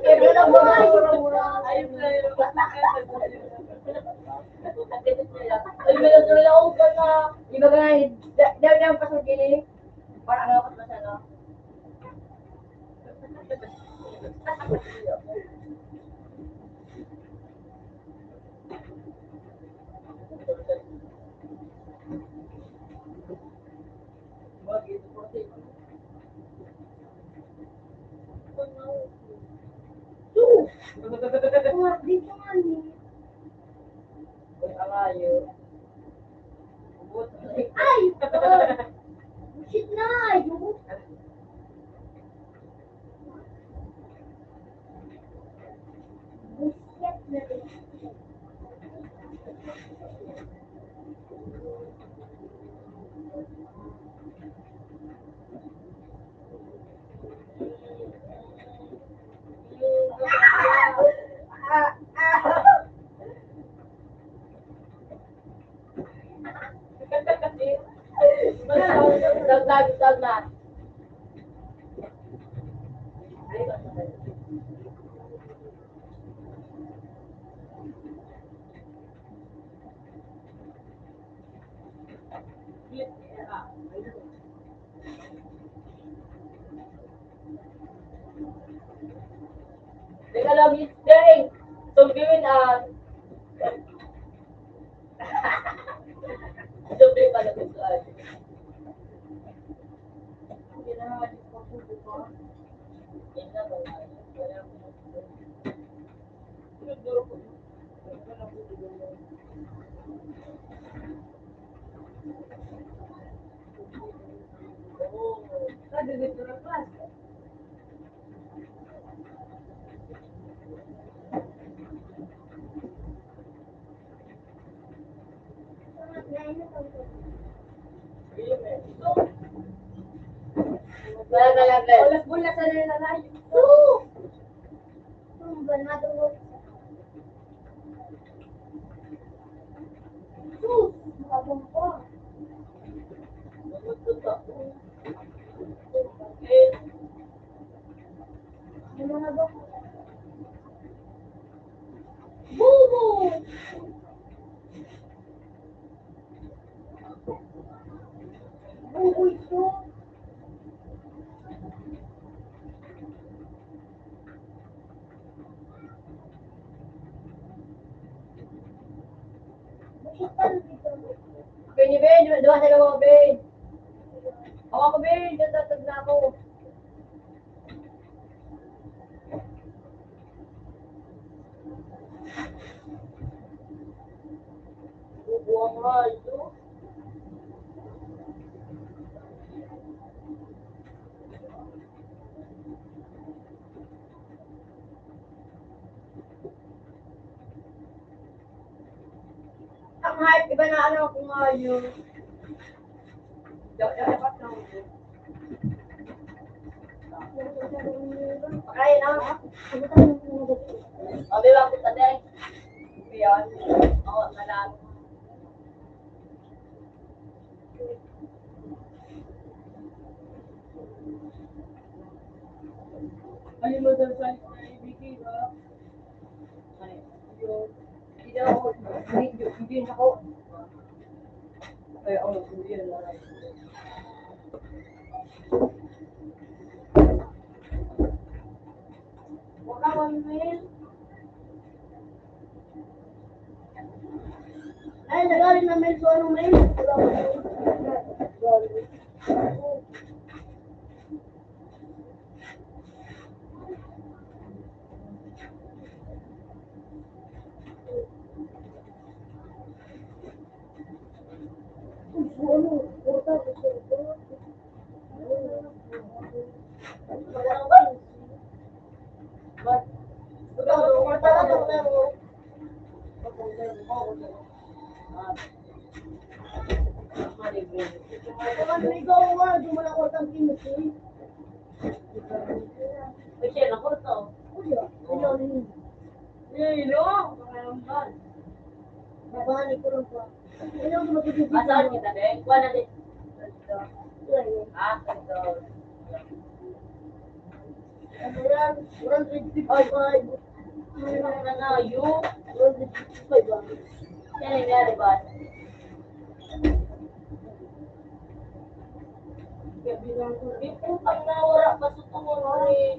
Kaya lang mo na mura-mura. Ayun na yun. Ay, may nagdala ako ka na. Iba ka na, daw na ang pasugili. Para ang lakas masyado. Dito nga ni. Alayo. Ay! Bullshit na! Ayun! Bullshit na rin. Dag na. Teka lang, it's dang. Sumpiwin Sumpiwin pa na gusto Wala na level. Bulas na rin na layo. Ba na doon? Abang ko. Ano na ba? Bubo! Bubo ito. Ben, doon sa mga Ben. Ako Ben, natatag na ako. Bubuang rayo. Ang hype, iba na ano kung ngayon. Dapat na ako. Pakain na. Sabi ba kita din? Yan. Oo, malalo. Ano mo daw sa ibigay ba? Hindi na ako. Hindi na ako. Ay, ako, hindi yan lang. Wala kang mail. Ay, nagaling na mail. So, anong mail? Wala kang mail. Kasi ako to. Masaan kita din? Kuha na din. Ito. Ano na yung? Yan ang nangyari ba? Yung putang na wala pa sa tungo eh.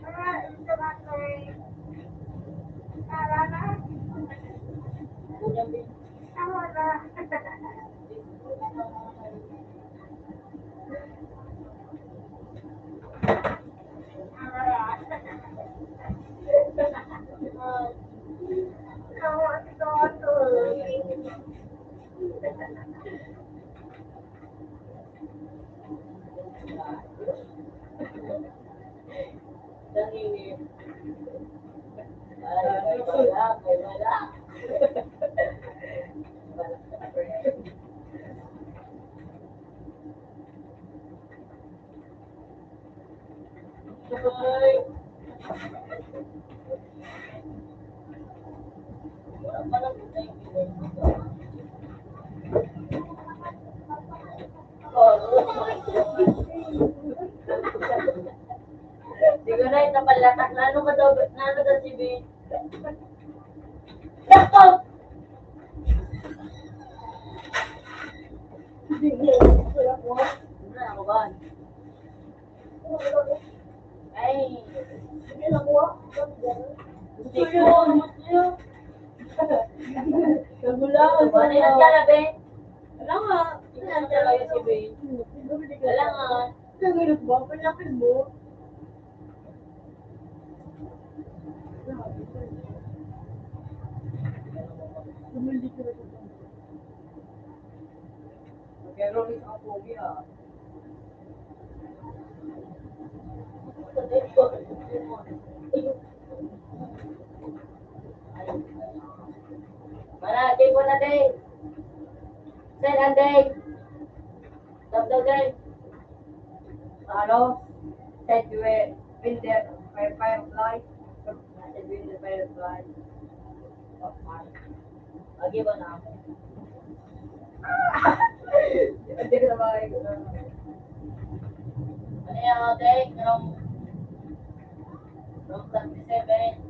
Nanginip. Ay, wala. Ay. Wala pa lang Hindi ko na yung napalatak. Nano ka daw, nano daw si Ben? Sakto! Ano ako ba? Ay, Hindi nakuha. hindi ko. Nagulaan. Maninat ka na, Ben? Wala nga. Tingnan talaga si Ben. Wala nga. Nagulat ba? Panyakin mo. Tumindi ka na ito. Pero rin ang pogi ah. Malaki mo na, Day. Send ang Day. Stop daw, Day. Ano? Said you were in there by firefly. Said you in the firefly. Lagi ba na ako? Hindi ko na makikita. Ano yan, Day? From 37.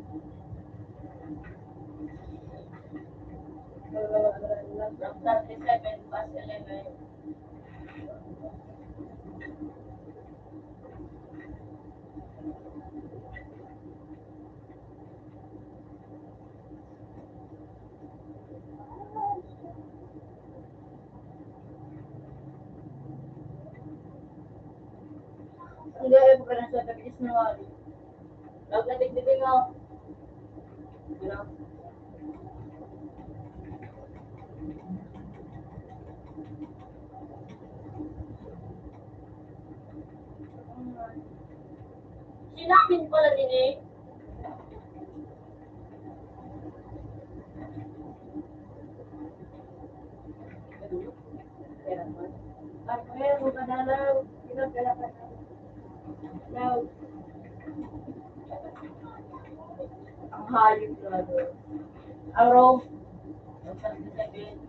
From 37 past 11. Hindi, ako ka na sa tabi isnuwali. Log na tigditing mo. Ano? Sinapin pala din eh. Kaya naman. At kaya mo ka na lang. Pinagkala ka na. Now, ang hayop na doon. Ang room. From 37.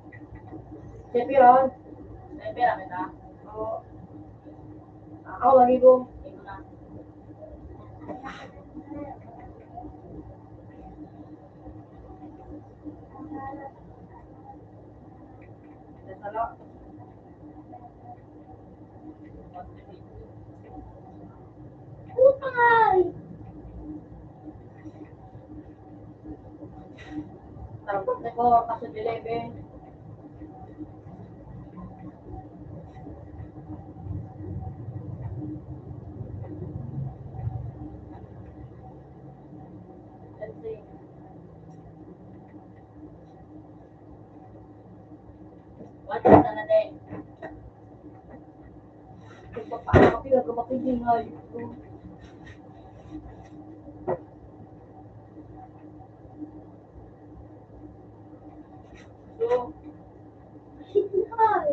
Si Piron. May pera kita. Oo. Ako lagi ko. Ito na. Nasalo. Putay! Tarapot na ko. Kaso dilebe. Let's see. What's that na Day? Kung paano ka pinagkamakid yung hayop ko. So, Putay!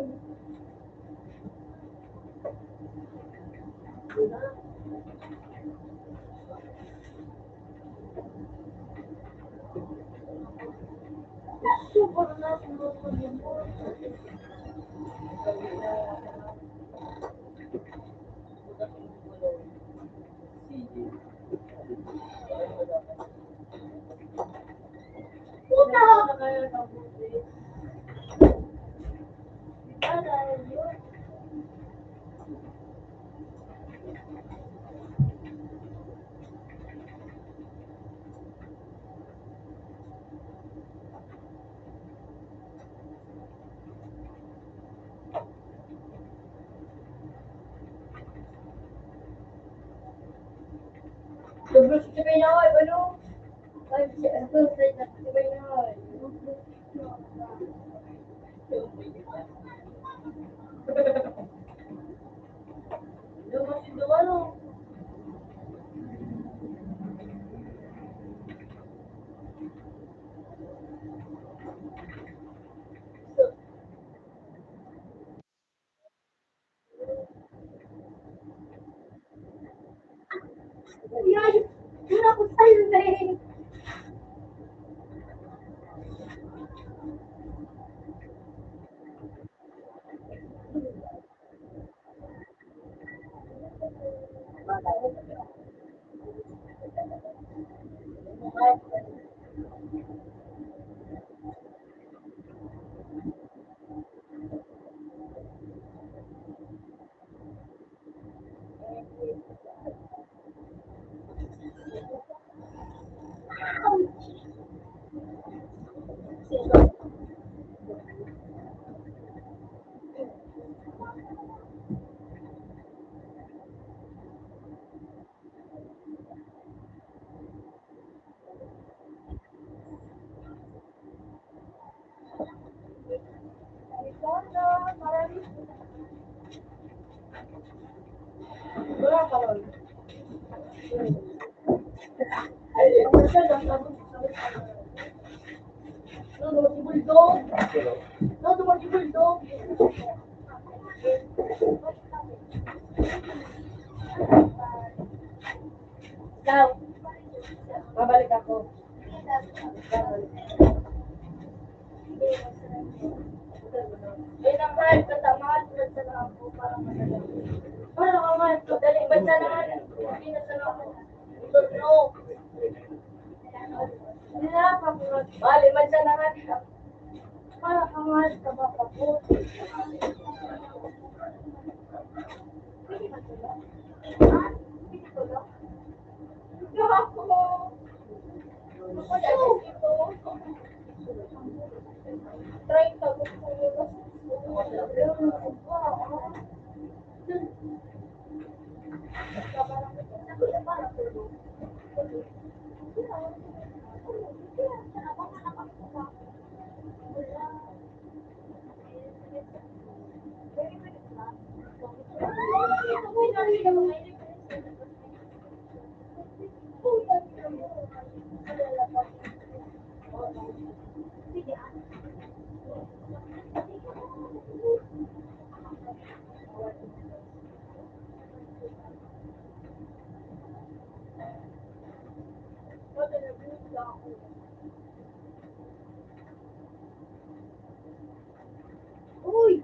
Super na sinusunod mo. Puta! Sobrang sabay na ako. Ano? Ay, sobrang sabay na ako. Luma Yan, yun ako sa'yo eh. Wala ka ron. No, dumating bulldog. Pero, No, dumating bulldog. Ikaw. Babalik ako. Babalik. Yun ang mahal ko, tamahan tulad sa lang ako para madala. Para ka mahal ko, daling bansa naman. Hindi na sa lang ako. No. Hindi na ako. Bali, bansa naman. Para ka mahal ka ba ako? Try ka gusto Uy!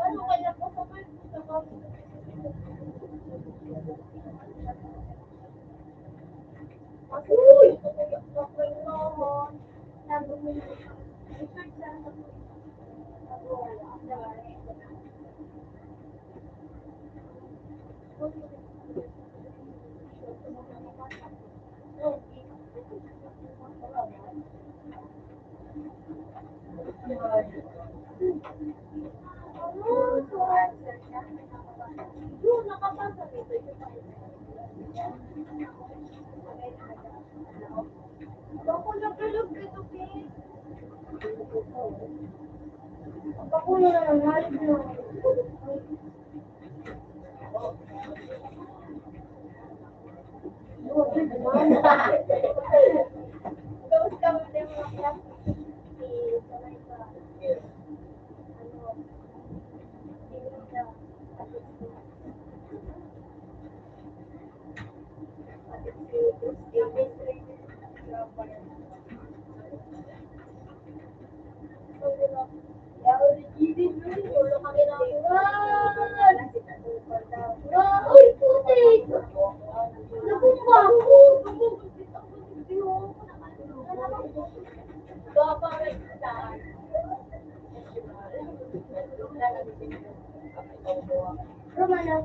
Ano kaya po sa Uy! Nakapasa dito. Ako nagulog ito, Pin. Ako na nangangalit na. Tapos kami din mga class. Sanay ka. Ano, hindi na Uy, putik! Nabumba ako! Romano.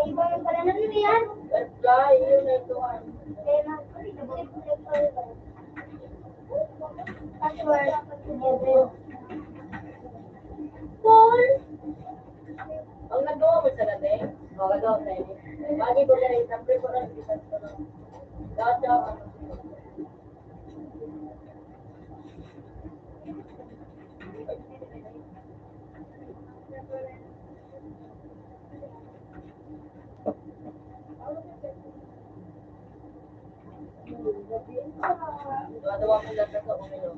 Iba yung pala na yan. Password. Paul. Ang nagawa mo sa gabi? Oo, nagawa sa inyo. Bagi ko na rin, sabi ko na rin, lahat siya. Dua-dua ko lang sa uminom.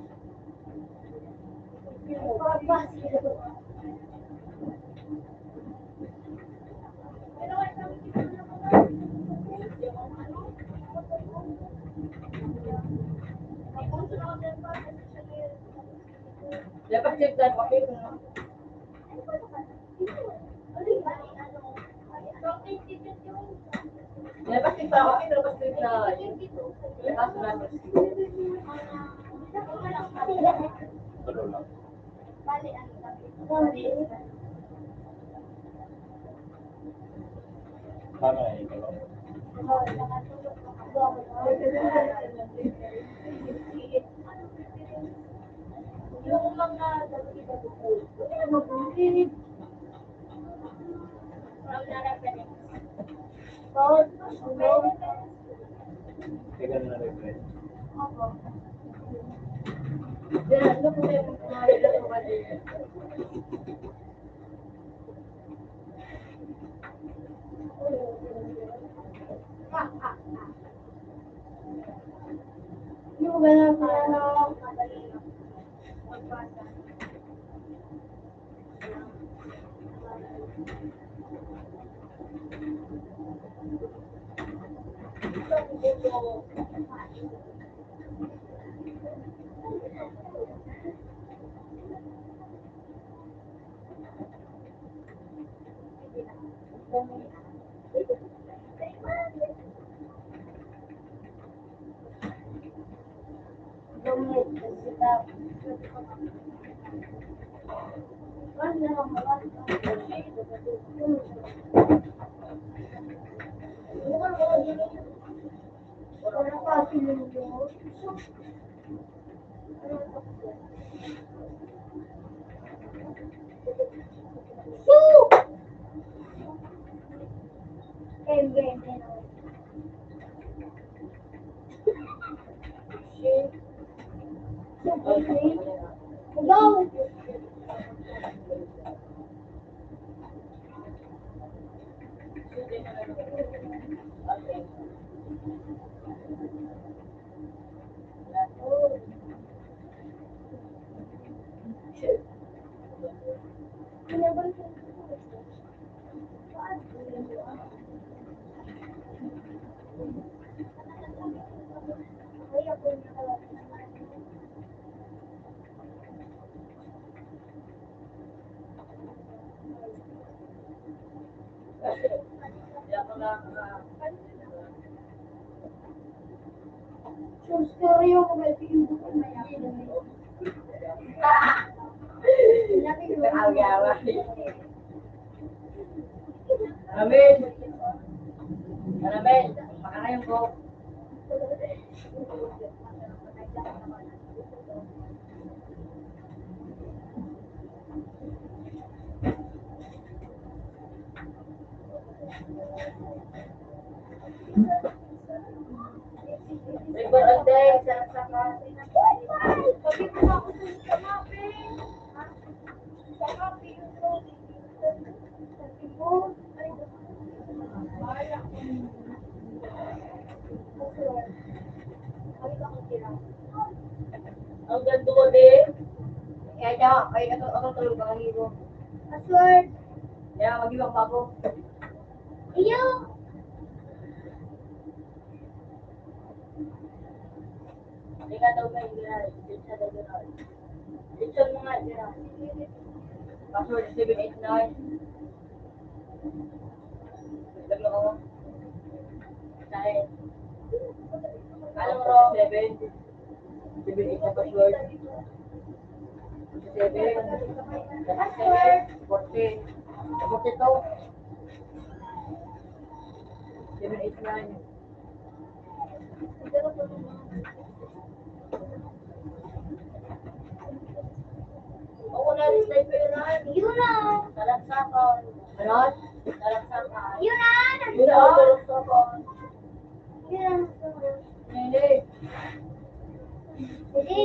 Dapat check lang kami kung dapat check pa kami pero kasi na lakas na Tulo lang. Tama na ito. Yung mga Kaya ganun na rin. ano po yung mga ilan yung ganun na Go! Seryo ko may pinto ko may Amen. Amen. Makakayang ko. River all day, sarap sa kasi. Sabi ko na ako sa kape. Sa kape yung sabi ko, ay, bahala ko. Ang ganda ko din. Kaya ako tulog ang hiro. Password. Kaya mag-ibang bago. Iyo. Hindi ka daw kayo ginagawa. Hindi ka daw ginagawa. Lechon mo nga, ginagawa. Password 789. Laglo ko. Dahil. Anong ro? 7. 7 na password. 7. Password. 40. 42. 789. Ako na rin tayo yun. Yun na. Talagsakan. Ano? Talagsakan. Yun na. Yun na, talagsakan. Yun na. Hindi. Sige.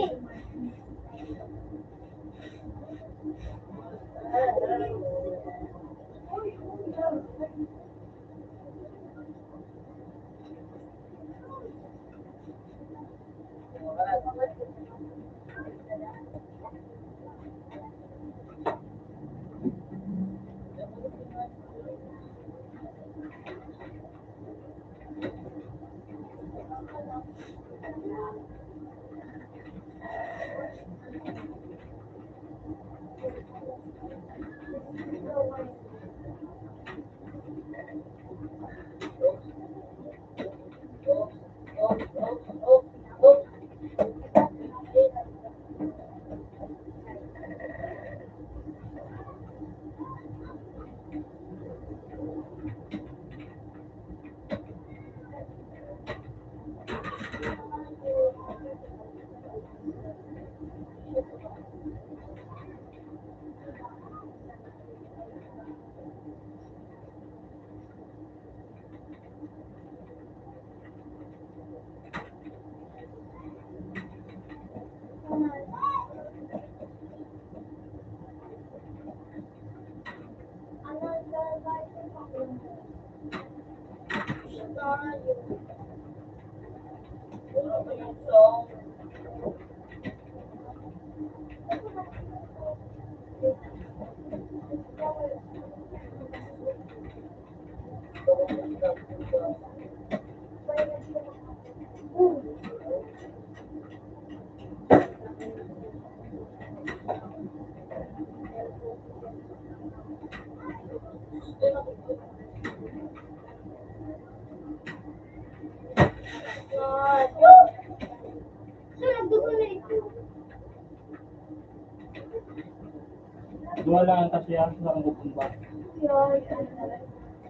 Dua lang ang kasi ang sarang bukumba.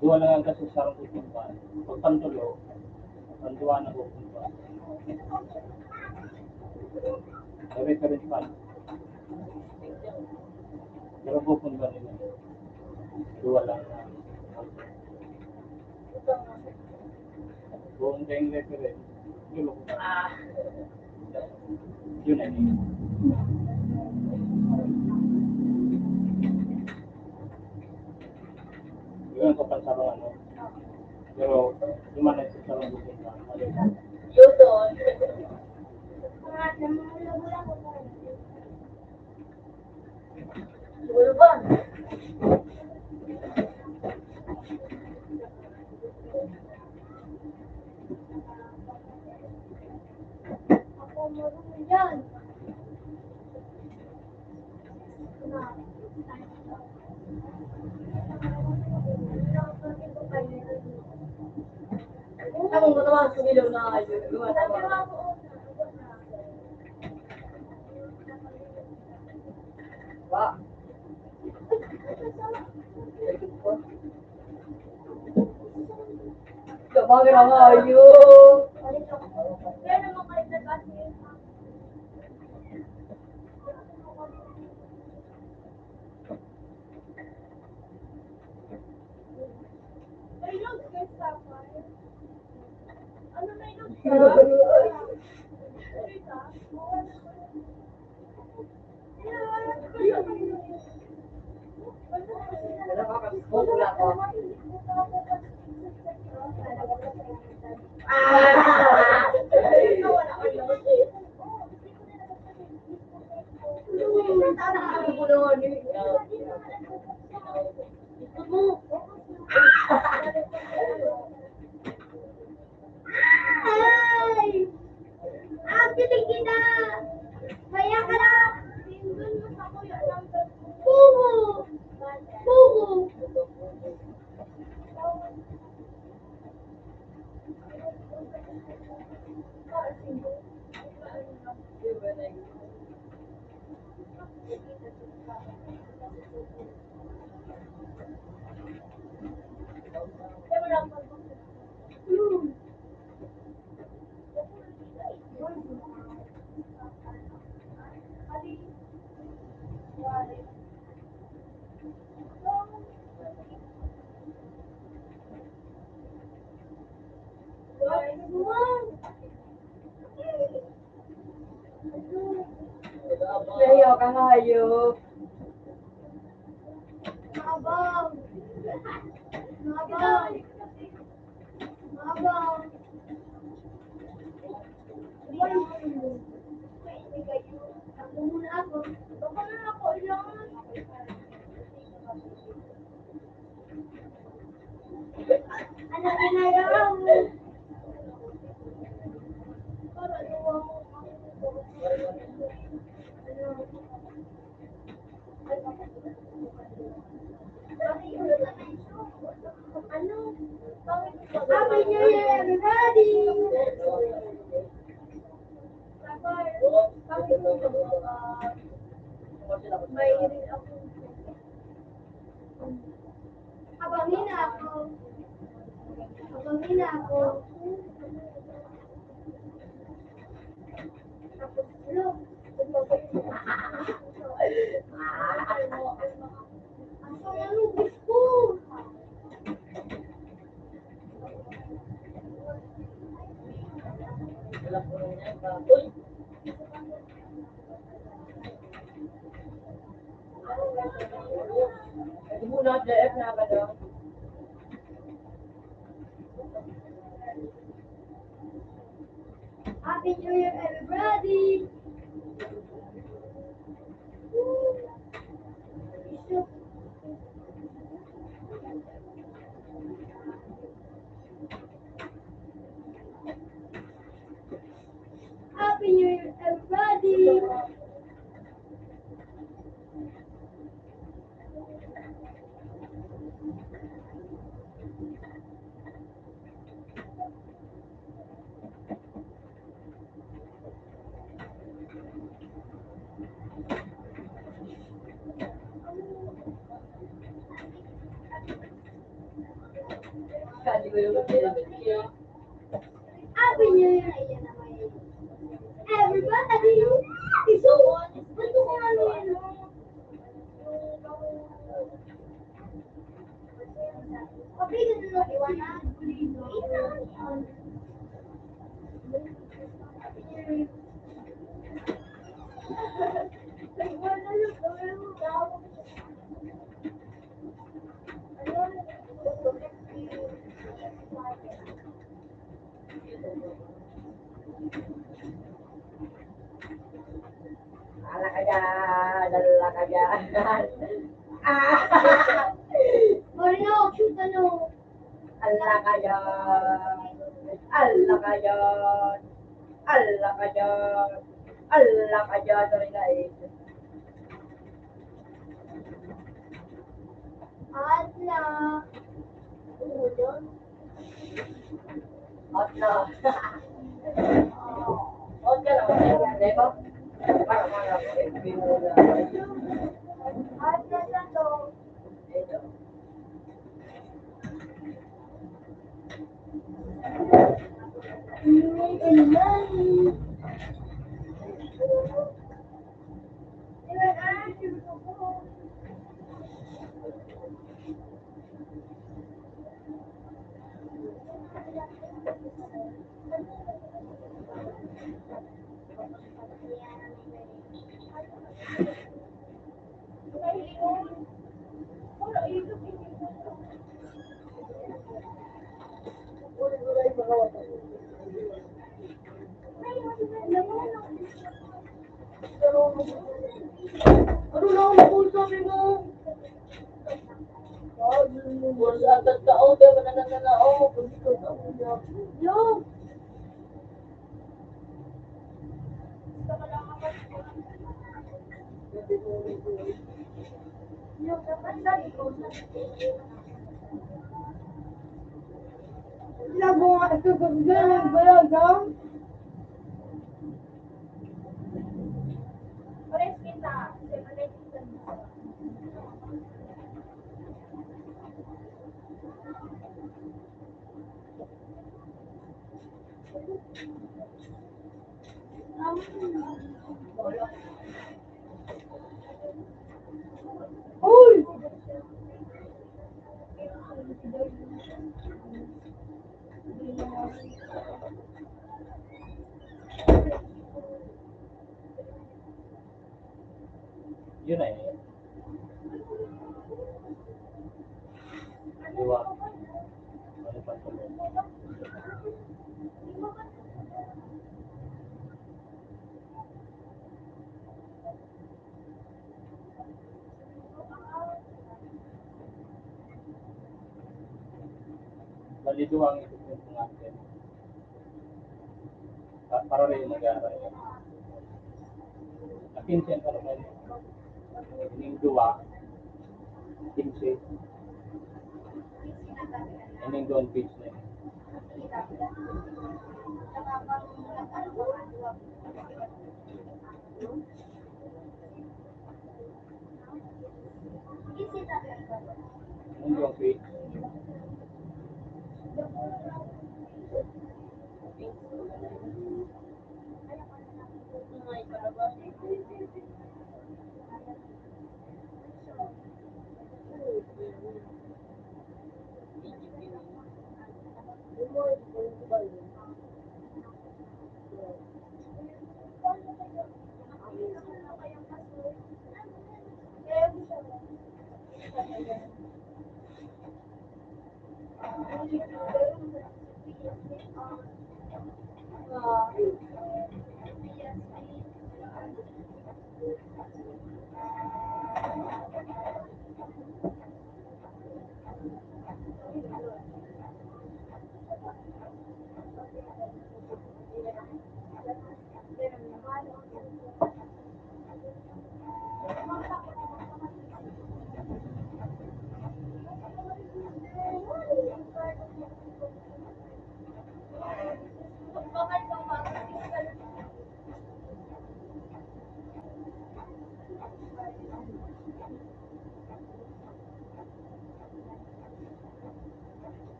Dua lang ang kasi sarang bukumba. Pag pantulo, pantuwa na bukumba. Sabi ka rin pa. Pero bukumba nila. Dua lang na. Buong kayong reference. Yun ako. Yun ay niya. Yun ko pansarang ano. Pero lumana sa sarang bukumba. Yun doon. Siguro ba? Ako marunong yan. Tamang matawag sa ilaw na kayo. Ba? Sabagay na kayo. Kaya naman kayo nag-asi. May notes ka sa file? Ano may notes ka? Wait, ah. Wala ko. Layo ka nga, hayop. Mabang. Mabang. Mabang. Ako muna ako. Baka na ako ilangan. Ano ginagawa mo? Para luwa mo. Ano? Happy New Year, everybody! May ako. Habangin ako. Habangin ako. Tapos, ano? Ang ano, gusto. Ito muna, JF na ka daw. Happy New Year, everybody! Happy New Year, everybody! Kali ko yung mag-video. Happy New Year, everybody! Iso, gusto ko ano yun. Okay, ganun na iwanan. Ala ka dyan, ala ka dyan. Ah! Marino, shoot ano. Ala ka dyan. Ala ka dyan. Ala ka dyan. Ala ka dyan. Sorry guys. Atla. Hot na. Hot ka lang. Diba? Para mga FB mo na. Atla na to. Ito. And money. Ano na ang sabi mo? Wala at tao, pero nananao. Yo. Yo, dapat dali ko. Nabunga ito gagawin galaw. Pares kita. Pares kita. Uy! Yun na eh. Diba? Ano pa tuloy? Malito ang isip ng natin. Para rin nag-aaral. Nakinsin ka naman. Ining duwa. Kinsin. Ining doon page na yun. Ining doon page.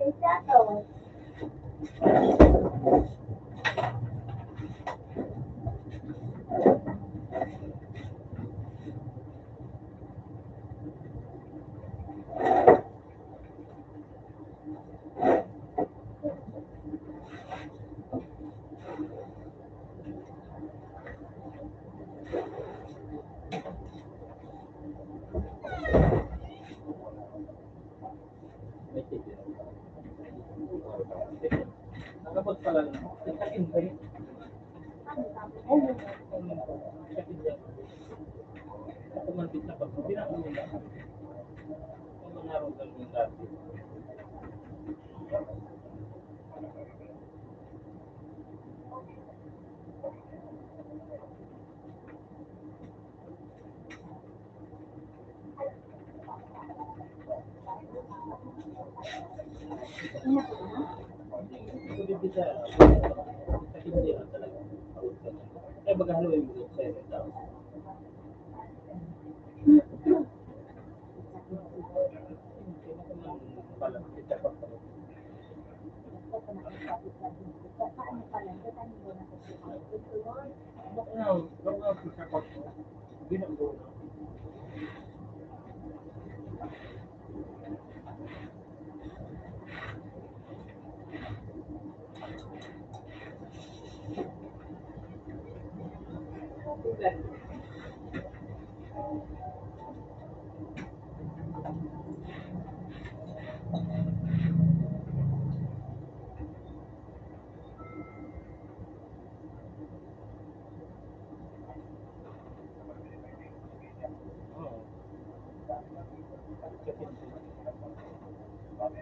May tato. May ticket. Nakabot pala na. Nagkakin ba yun? Oo. Nagkakin ba? Ako man din na pag hindi na ako nila. Ang mga rogal ng dati. Ito din bisa. Nagkakin ba yun talaga? Eh, maghaluin mo sa 7,000. Pala, kita pa pala.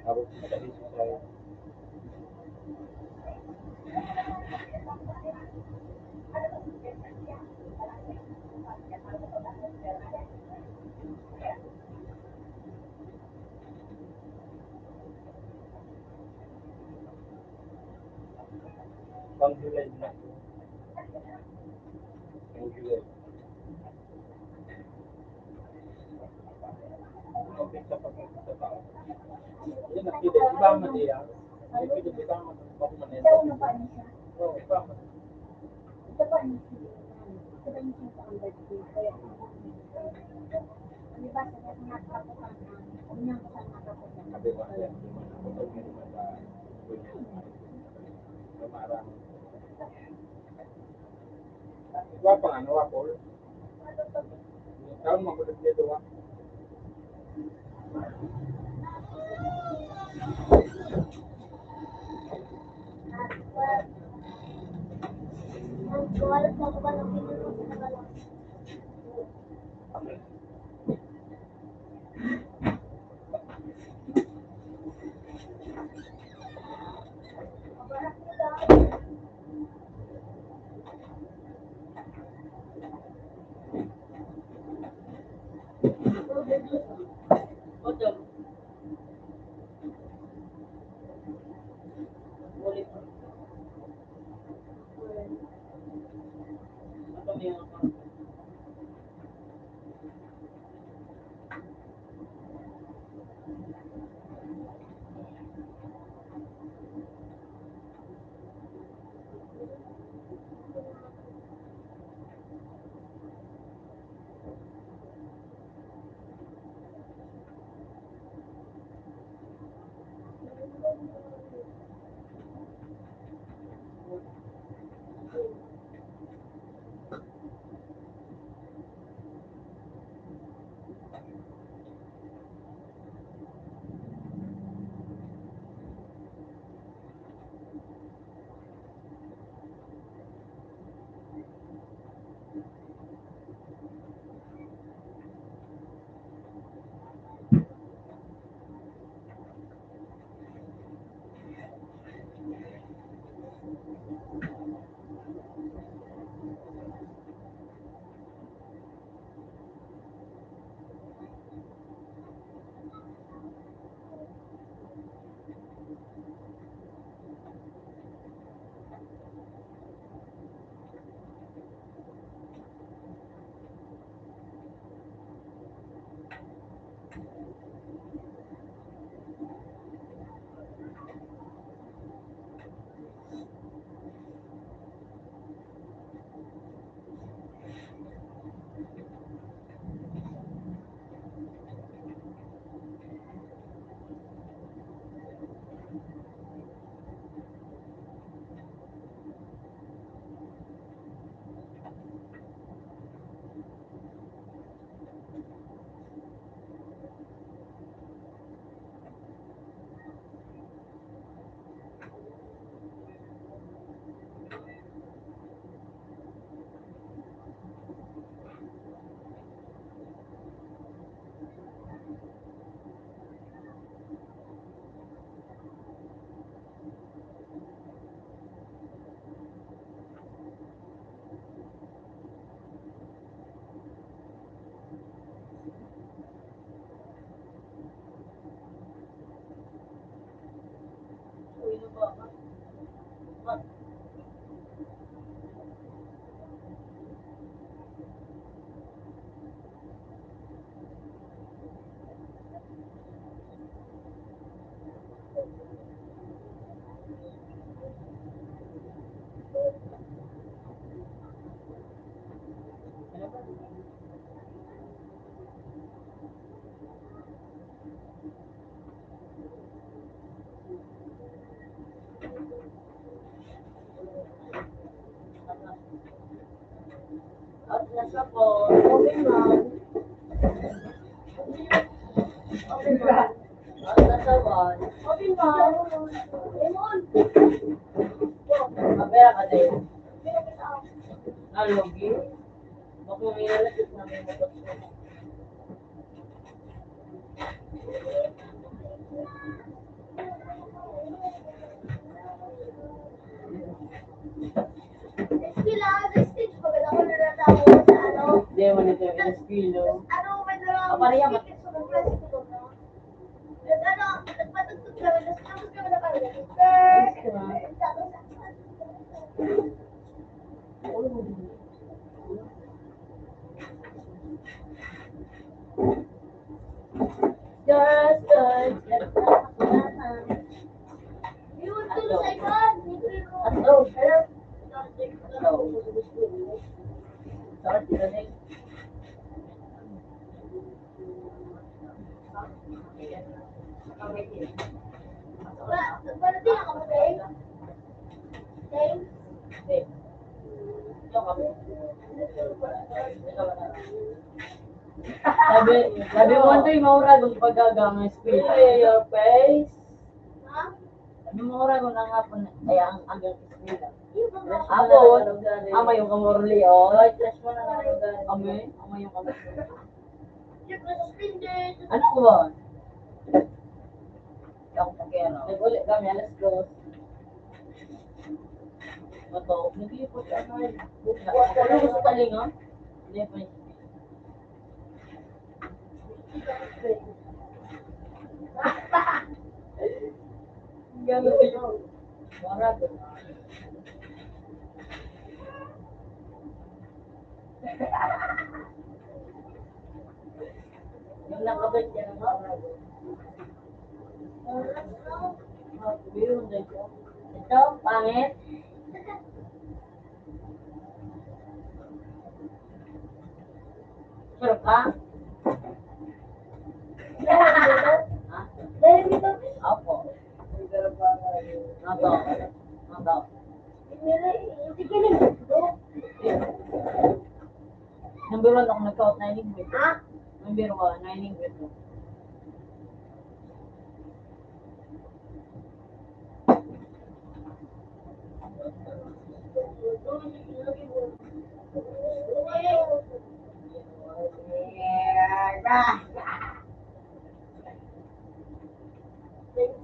Habang nakadito tayo. Pang July na. Pang July. Okay, sa pagkakataon. Yan, nakita. Iba man niya. Iba man. Ito na pa niya siya. Oo, iba man. Ito pa niya siya. Ito pa niya siya sa birthday. Kaya, ano ba, sa mga nakaputan na, ano niya ko sa nakaputan. Sabi ko, yan. Ito naman sa Marang. Iba pang ano, Apol? Taon magulat niya doon. Ang kuwalat na ko ba ng pinuro sa nagalang? Ocho. At nasa po, open man. Open man. At nasa one. Open man. Lemon. Mapera ka tayo. Nalogi. Bakit may nalagit na may motor. Sila, stage ko, ganda ko nagtatawa sa ano. Hindi mo nito yung ispilo. Ano, may dalawang Ah, pareha ba? tickets sa mga plastic ko, no? At ano, nagpatugtog kami, tapos kami na kami. Tapos, Just yun, tulo sa ikan. Hello, hello. Sorry, running. Ba't di ako ba, Dave? Dave? Sabi mo ito yung maura kung paggagang speed. Your face. Ha? Sabi mo maura kung nangapon ay ang agang speed. Yung mga Ako, ama yung kamorli, oh. Ama yung kamorli. yung suspended. Ano ko ba? Ako pagkero. Nag-ulit kami, alas 2. Bato, nag-iipot ka na. Ano ko sa talinga? Hindi pa yung gano'n kayo. Marag. Yung nakabit niya ng marag. Meron na ito. Ito, pangit. Sure ka? Ha? Dahil dito, Opo. Nato. Nato. hindi ka na dito. Number 1 ako nag-count 9 English. Ha? Number 1, 9 English.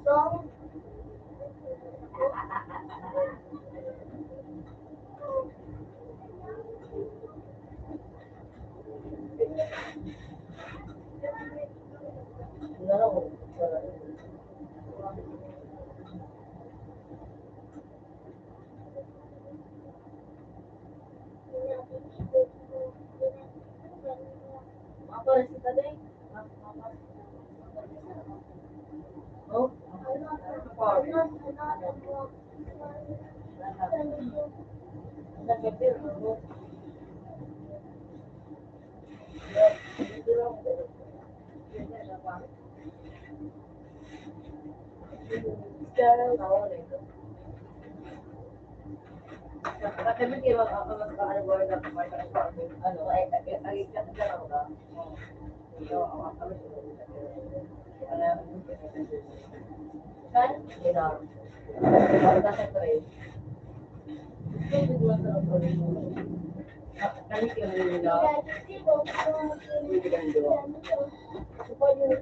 Song. Apa sih tadi? Oh, ada kecil. Sekarang tahu deh. Kasi may kira ako ano ba na ano ay ikat ka lang ba? So, ako kami kan? Ina. Para sa train. Hindi ko sa kami kaya nila. Hindi ganito. Supaya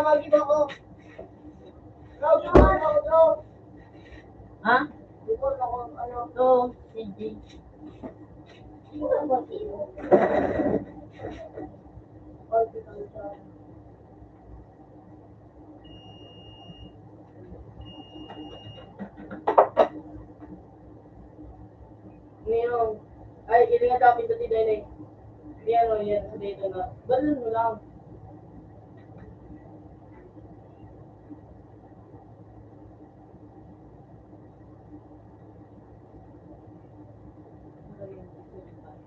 mag-iba ko. Road naman ako, road. Ha? Bukod ako, ano. Ito, CG. Sino ba sino? Horticulture. Ngayon, ay, ilingat ako ito si Dene. Yan o, yan, sa dito na. Ganun mo lang.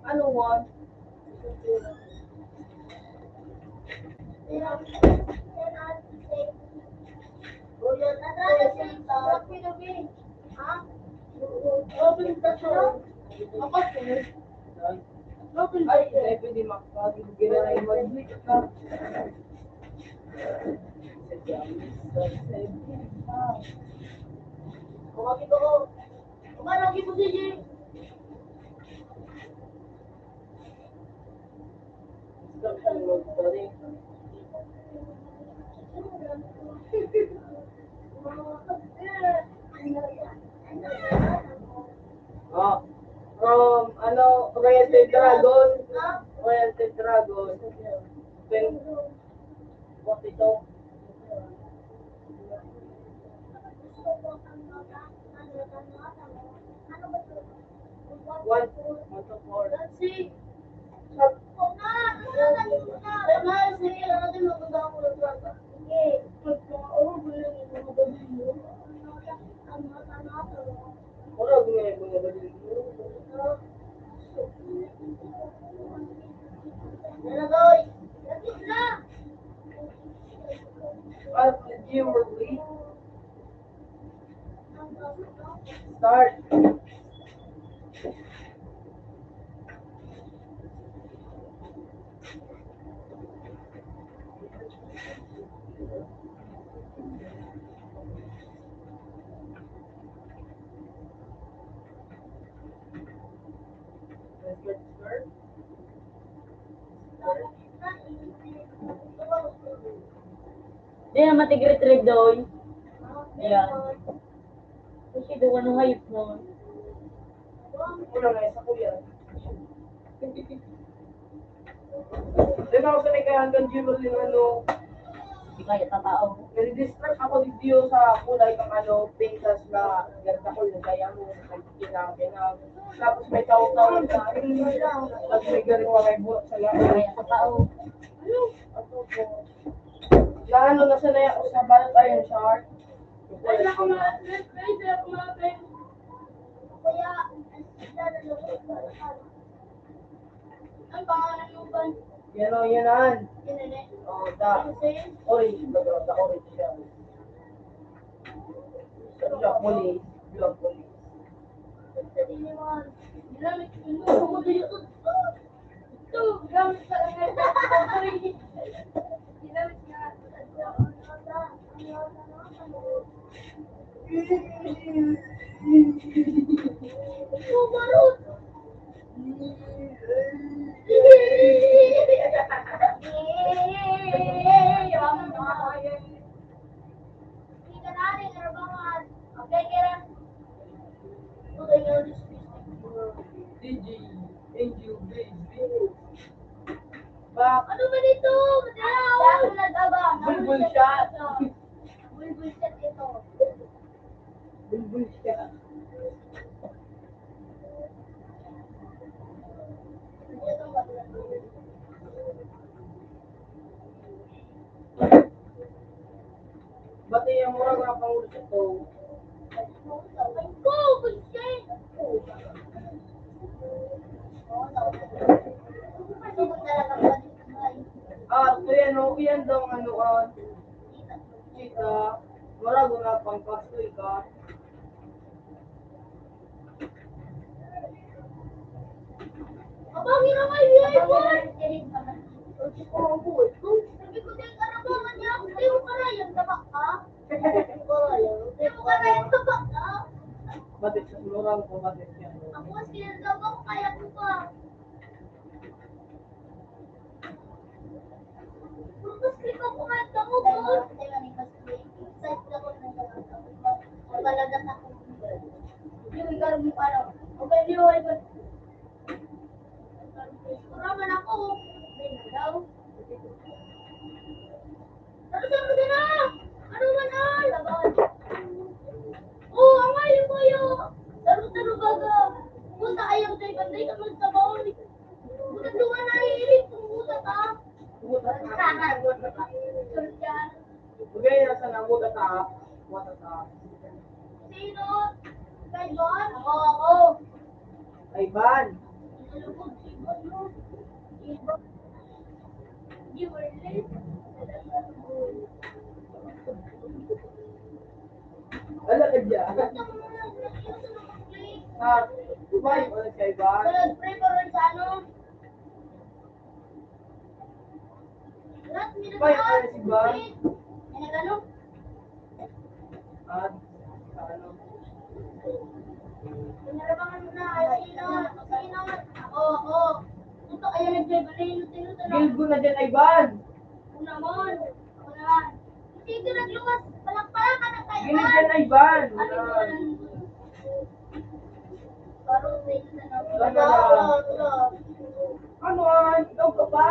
Ano one? Ay, ay, pwede makapag-gira na yung mag-tweet ka. Kumaki ko. Kumaki ko si Jay. Ah, ano, Royalty Dragon. Royalty Dragon. What ito? One to four. Let's see. Wala gumaya mga badil. Start. Di na matigret-retrieve doon. Ayan. Kasi doon ano hayop mo. Wala na isa ko yan. Di ba ako sanay kaya hanggang Jewel yung ano, Hindi kaya tatao. nadidistract ako ni Dio sa kulay ng ano, pintas na ganda ko yung kaya mo, kinang. Tapos may tawag-tawag na, tapos may galing pa may buhat sa lahat. Kaya tatao. Ako po. Na ano, nasanay ako sa balat iron shark. Ay, ako ma-atlet, ay, ako ma-atlet. Kaya, ang pangalan mo ba? Yan o, yanan. Oh, da. Orange, da orange siya. Black police. Black police. Ginamit ko dito. Ito, gamit sa langit. Ginamit nga. Marut! DJ, Angel Baby. Bak. Ano ba dito? Bulbul shot. Bulbul shot ito. Bulbul shot. Ba't yung mura nga pang ulit ito? Go! Bullshit! Ito yan o. Yan daw ano chika. Mura nga pang kastoy ka. Abangin naman yung iPhone! Sabi ko din, karabangan niya ako. Tayo ka na yung tabak ka. Tayo ka na yung tabak ka. Batik sa sulurang ko, batik yan. Ako, sinasabak ko kaya ko pa. Nagpa-sleep ako nga ako, boss. Hindi nga nagpa-sleep. Excited ako na talagang ako. Yung ikaw mo parang, okay, di ba, iba. Kuraman ako. Hindi na daw. Ano sa mga na? Ano man ay? Laban. Oo, ang ayaw ko yun. Taro-taro baga. Punta ayaw tayo, banday ka magsabaw. Buta duman na iilit. Buta ka. Buta ka. Surya. Bagay na sa namuta ka. Buta ka. Sino? Kay Bon? Ako. Ay, Van. Nalubog si Bon, no? Iba. You were late. Ala ka dyan. Ha? Kumain mo na kay Van. Pray for sa ano? Lahat, Kumain mo na si Van. May nagano? At, sa ano? Pinarabangan mo na. Sino? Sino? Ako. Ito kaya nag-drive. Gilbo na dyan ay Van. Ako naman. Sige, nagluwas. Palakpalan ka na tayo. Gilbo dyan ay Van. Parang may isa na. Ano ay? Ikaw ka ba?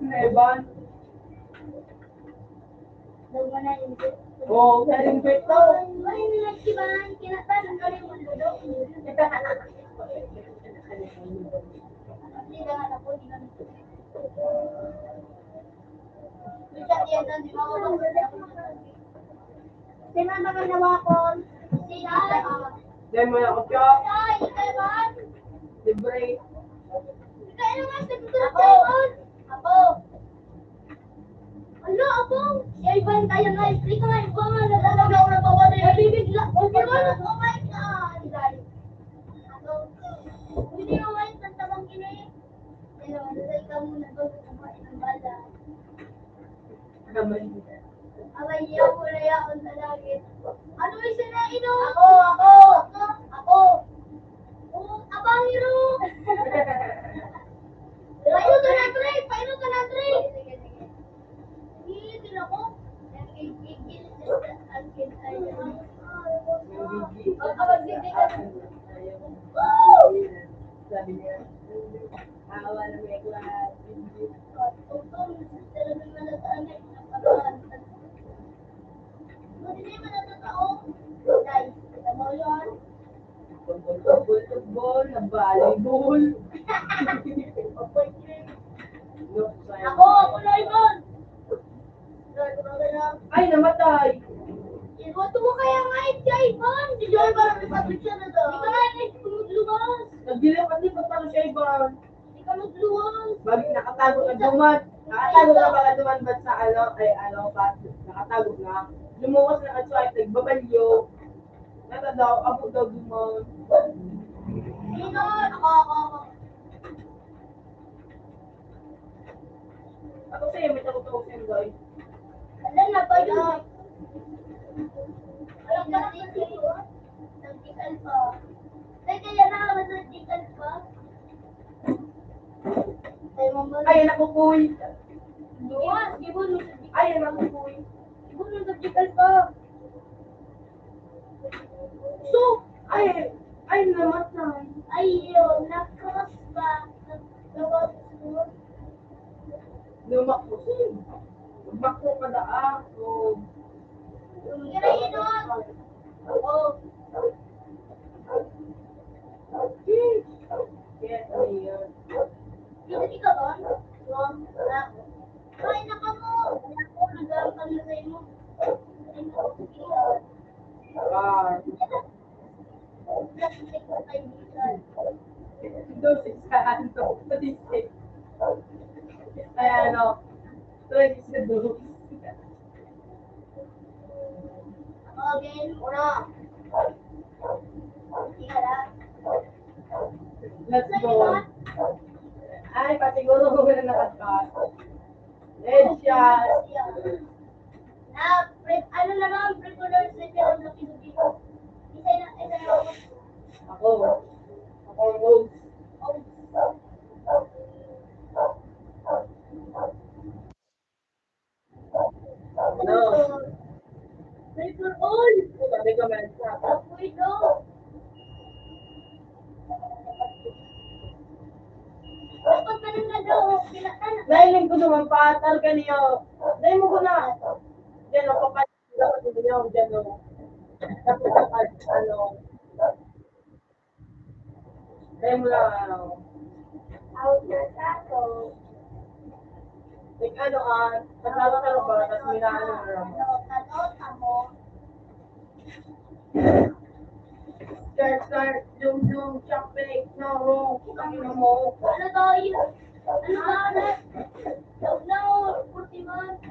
Na Van. Daw mo na yung Oo, saling kwento. ay, nagsibahan. Kinatan. Ang galing mo ludo. Hindi na ako. Hindi na Bisa yan na, di ba ako sino ang mga nawakon? Si Ay. Dahil mo na ako siya. Ay, ikaw ba? Libre. Ikaw naman, sigurado Ako. Ano, ako? Si Ivan, kaya nga, explain ka nga, ikaw nga, natalaga ako na bawala yung bibigla. Oh my God. Ako. Hindi mo nga, ang tabang kini. Pero, nasay ka muna bago kumain ng bala. Naman. Abay, yaw mo na yaon sa langit. Ano yung sinainom? Ako. Abang hero. Paino ka na, Dre. Sige. Hihigil ako. Nagigigil sa akin ay Sabi niya, awa na may class. Football, na volleyball. Ako na Ivan. Ay, namatay. Iboto mo kaya nga si Ivan. Si Joy ba may public siya na daw? Hindi ka nga magluwas. Nagdilim kasi patalo siya iba. Hindi ka magluwas. Bakit nakatago na duman? Nakatago na pala duman ba't sa ano, ay ano, nakatago na. Lumuwas na at swipe, nagbabalyo. Nata daw, ako daw duman. Sino? Ako. Ako sa'yo, may takot-takot sa'yo, guys. Alam na ba yun? Alam ka natin dito. Nagtikan pa. Ay, kaya nagtikan pa. Ay, mama. Ay, nakukuy. Doon. Gibon mo sa Ay, nakukuy. Gibon mo sa tikan pa. So, ay, namatay. Ay, yun. Nakross pa. Nakross mo. Lumakbo siya. Lumakbo ka na ako. Kira yun doon. Ako. Yes, ano yun? Hindi ka doon? Doon. Wala ako. Kain na ka mo. Wala ko. Nagawang kami sa imo. Bar. Plastic ko tayo dito. Dosis ka, ano? Statistic. Ay, ano? 20 sa dosis. Ako again. Una. Ika na. Let's go. Ay, pasiguro ko na nakakat. Headshot. Ano naman, pre-color sa pero laki-laki. Isa na Ako. Ako, Rose. Oh. Apoy daw. Dapat ka rin na daw. Pinatan. Nailing ko naman patal ka niyo. Dahil mo ko na. Diyan o, papalit dapat hindi niyo. Diyan o. Tapos dapat, ano. Dahil mo na, ano. Out na tato. Like, ano ka, kasama ka ba? Tapos minaano mo na. Kanota mo. Start, zoom, chocolate, no, wrong. Kung mo. Ano tayo? Ano ba? No, 41.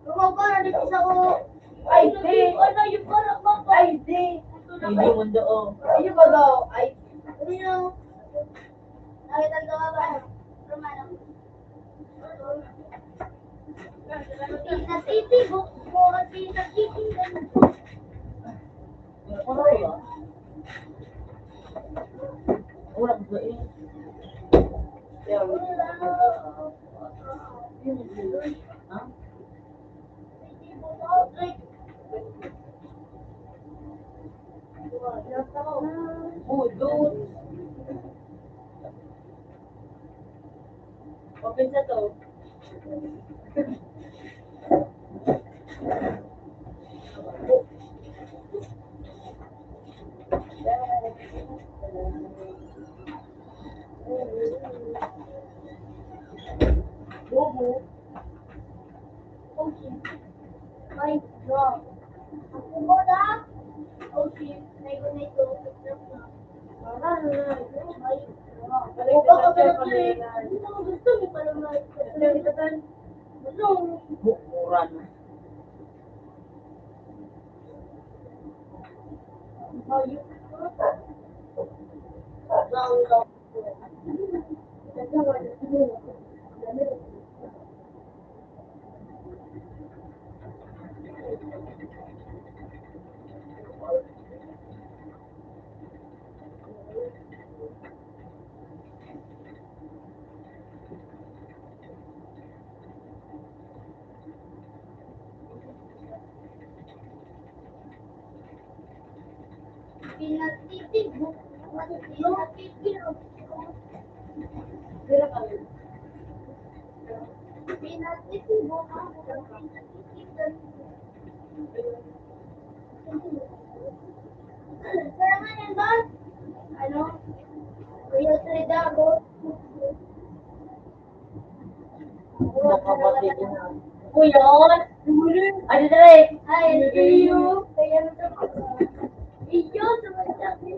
Lumaw ka na dito sa ko. Ay, di. Ano yung parang baka? Ay, di. Hindi mo doon. Ayun ba daw? Ay, Ano yung? Nakita ko ba? Romano. Pina City, buko at Pina City. Ano ba? Wala ko ba eh. yan. Ha? Budot. Open sa to. Bobo. Okay. May draw. Ako mo na. Okay. May gunito. May draw. Balik ka sa pamilya. Gusto mo pa naman. Gusto mo. Bukuran. Hayop. Pinatitig mo. Pinatitig mo. Pinatitig mo. Kaya nga yan ba? Ano? Kuya Tridago. Nakabati din. Kuyon! Ano dali? Ay, iyo. Kaya na ito. Iyo, sumasakit.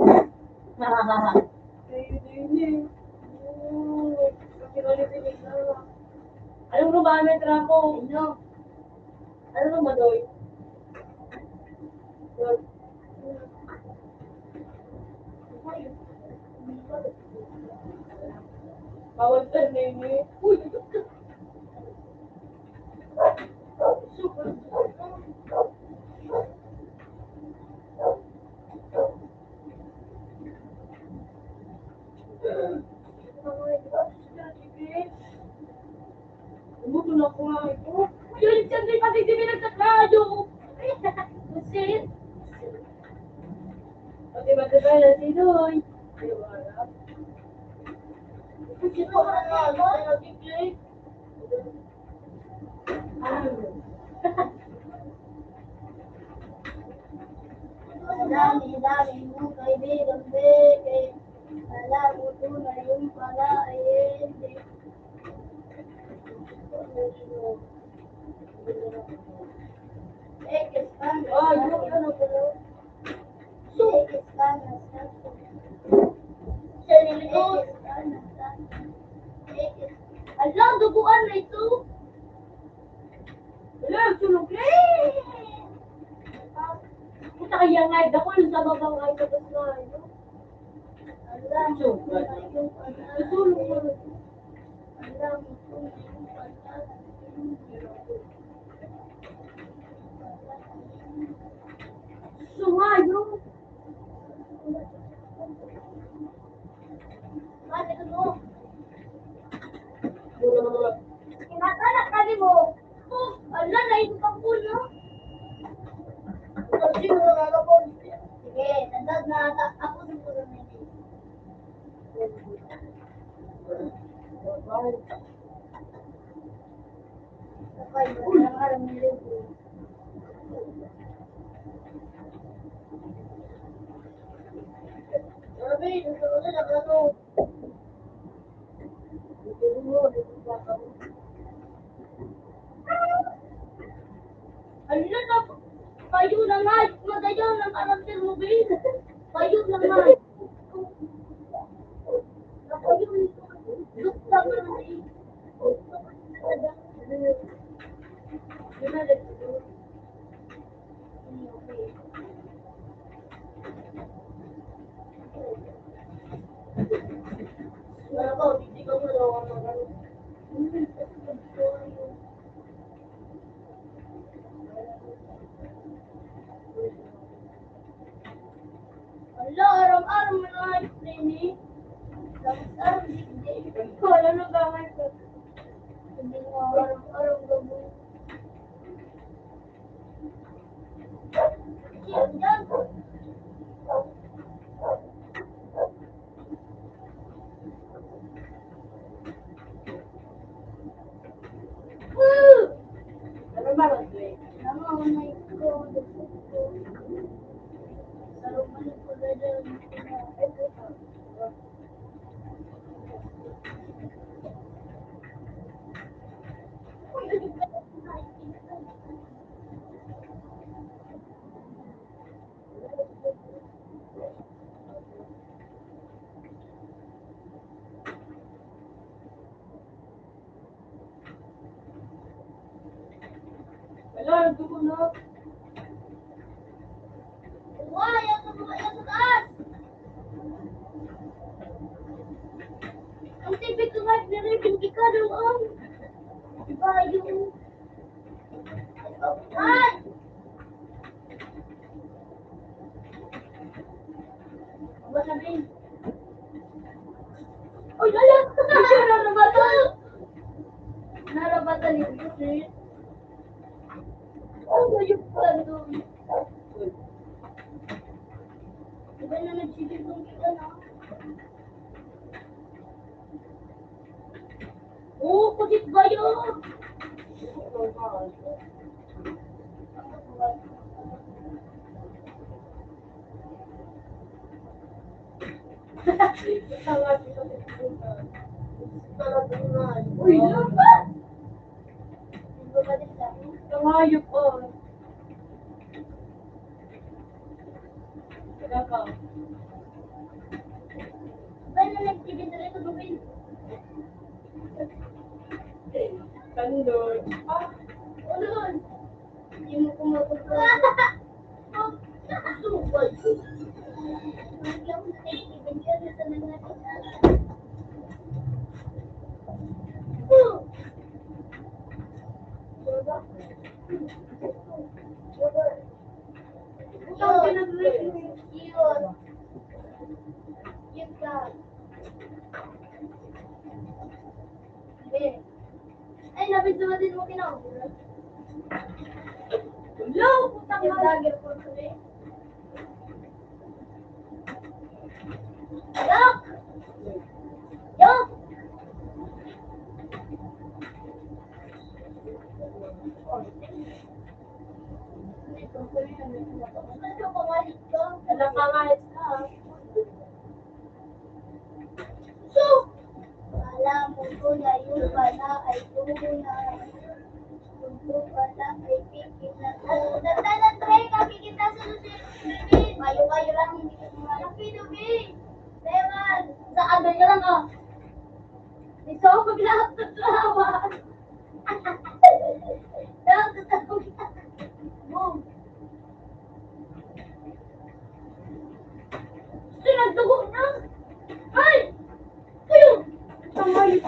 Anong gumamit ako? Ano? Ano naman doy? Bawal ka nini. Uy! Buto na ko nga ito. Yun, siyempre pati di pinagsaklado. Busit. Pati ba diba na si Doy? Busit mo ka na ba? Dami mo kaibigan, beke. Alam mo tunay yung pala ay hindi. Ah, yung ano pala? Alam, duguan na ito. Wala, sunog na Kita kaya nga, dako yung sa babang ay tapos na. Alam, Sunog. Tutulong mo. Alam mo tunay yung pala. Sumayo. Mati ka mo. Wala. Kinatanak kami mo. Oh, ala, na ito pang puno. Kasi mo nakakapon. Ano na, payo na nga, madayaw ng karakter mo, babe. Payo na nga. Look lang na eh. Ala, araw-araw mo na explain eh. Araw-araw, hindi. Wala na gamay ko. Hindi nga araw-araw gagawin. Yan, yan. Woo! Ano ba ang play? Namanay ko. Saruman ko na dyan. Wala, nagtuko na. Wah, yang sa taas! Ang tibig ko nga, narinig ka doon. Diba yung... Ay! Ba sabihin? Uy, lala! Narabatan! Narabatan yung busit. Ano yung plano? Diba na nagsisip kong kita na? Oo, kutit ba yun? Uy, lapa! Diba ba din sabi? Nangayop ko. Wala ka. Diba na nagsisip na rin ito gawin? Kandor. Ah, Ano yun? Hindi mo kumakulpa. Oh, nakasupal. Hindi ako nakikinig ka na sa nangyari. Oh! ang pinag-review. Yun. Yun ka. Eh. Ay, nabidsumatin mo kinakabulan. Wala, putang Yung ina. dagger ko tuloy. Yok! Yok! Ano pamalit ko? Wala ka kahit ka. So, alam mo ko na yun pala ay tunay. Kung pala ay pipit na Dandanan tayo, nakikita sa lusin. Mayo-mayo lang, hindi ko mga napinubi. Teman, saan na lang ah? Ito ako maglahap ng trawa. Lahap ng trawa. Boom. Sinagdugo na. Ay! Ayun! Tama yun.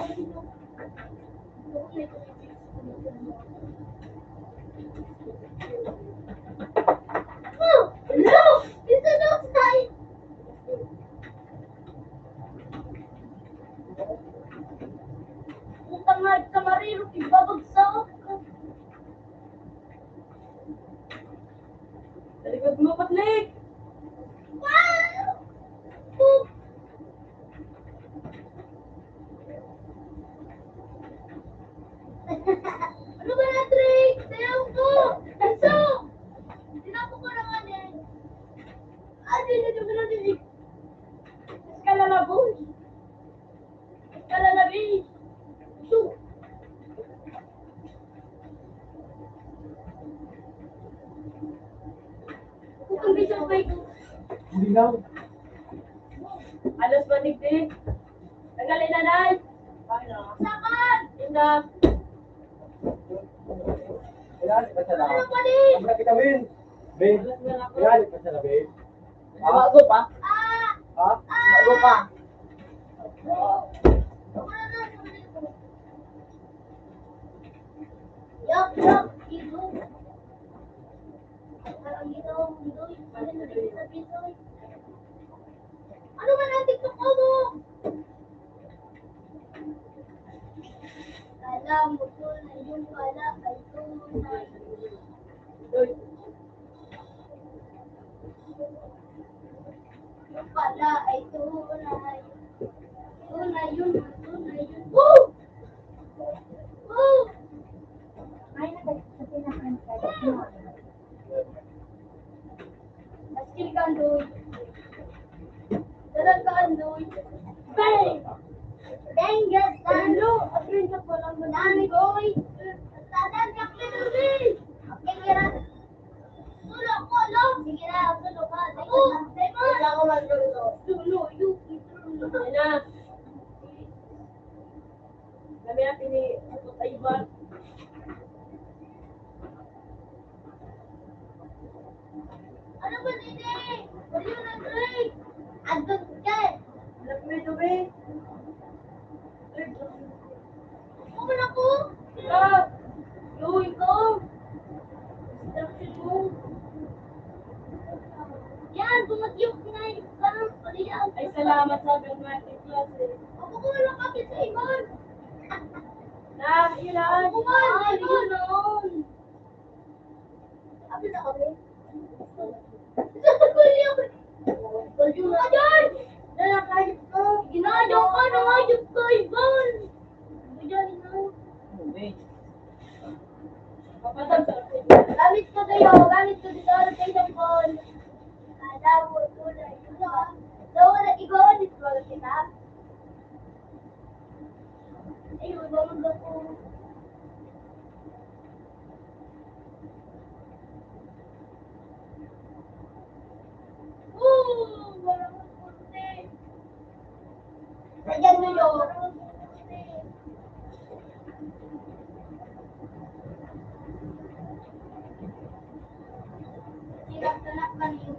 Oh! No! It's an outside! Utang nga sa mariro, ibabagsak. Ano yun yung ganun? Skala na boy. Skala na bi. So, kung bisa ko kayo. Hindi lang. Alas matigdi. Tagalin na, Nay. Sakan! Inda. Kailangan pa siya na. Ano pa din? Ang kita, Ben. Ben, kailangan pa siya na, Ben. Bago pa. Ah! Ha? Bago pa. Wala na, sulit ko. Yup, yup, ito. Parang ito, ito. Ano ba ang TikTok ko mo? Kala mo to na yung pala ay tunay. Yung pala ay tunay. Tunay yun, tunay yun. Woo! Woo! Ay, sa pinaka-answer. Maskil ka, Andoy. Dalag ka, Andoy. Bang! Dangas, ano? Aprin ka po lang mo. Dami, boy. Tadan ka, Kinubi. Okay, kira. Sulo ko, lo. Sige na, sulo ka. Ako, Simon. Wala ko man dito. Sulo, yuki. Yan na. Kami na pini sa iba. Ano ba, Dede? Wala yun ang break. Andun ka. Nagme-dubi. Ako na ko. Ah! Yo, ikaw! Instruction mo. Yan, bumagyok na yung parang paliyan. Ay, salamat sa gagawin klase. Ako ko wala kami sa Iman. Na, yun lang. Ako man, ay yun noon. Sabi na kami. Kuliyak. Kuliyak ka dyan. Nalakayot ko. Ginagaw ka na ayos ka, Ivan. Ayan na. Papatag sa Gamit ko kayo, gamit ko dito sa isang phone. Kala mo, tulad. So, nag-igawa dito ba kita? Ayun, bamag ako. Woo! Walang kurte. Nandiyan mo yun. Walang kurte. Sirap-talak ka niyo.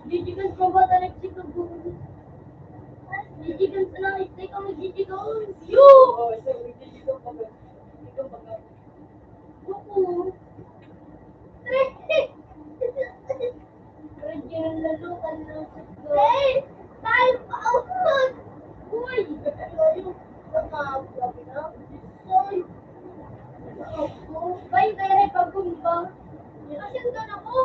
Jijigan pa ba talag si Kagun? Jijigan sa lang, istay ka magjijigan. Yoo! Oh, so, hindi ko pag... Hindi ko pag... Kuku. Original na lukan na sa Hey! Tayo pa out! Uy! Ayun. Sabi na. Uy! Bay, kaya rin pagkumba. Asin ka na ko.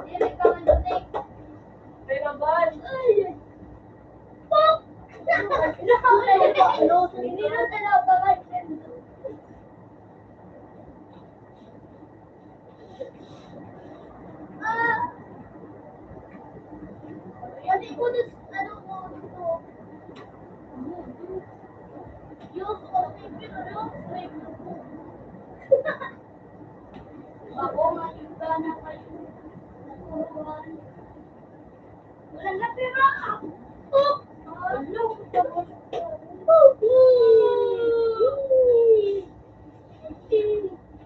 Dire ka man dotek. May nabal. Ay! Pop! Hindi na talaw ka man. Ah! Pwede ko na, ano ko, ito. Yung open, ano? Ako, maiba na kayo. Naturuan. Wala na pera! Oh! Ano?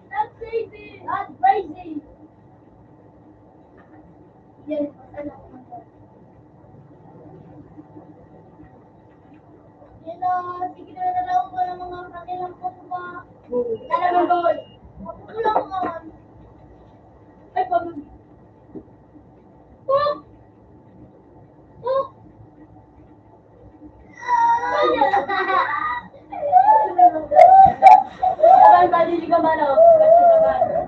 That's crazy! That's crazy! Yan, ano ko man. Yan na, sige na nalaw ko ng mga kanilang kumba. Talagang gawin. Ako lang naman. Ay, pag... Oh! Oh! Sabay, balili ka man, oh. Kasi sabay.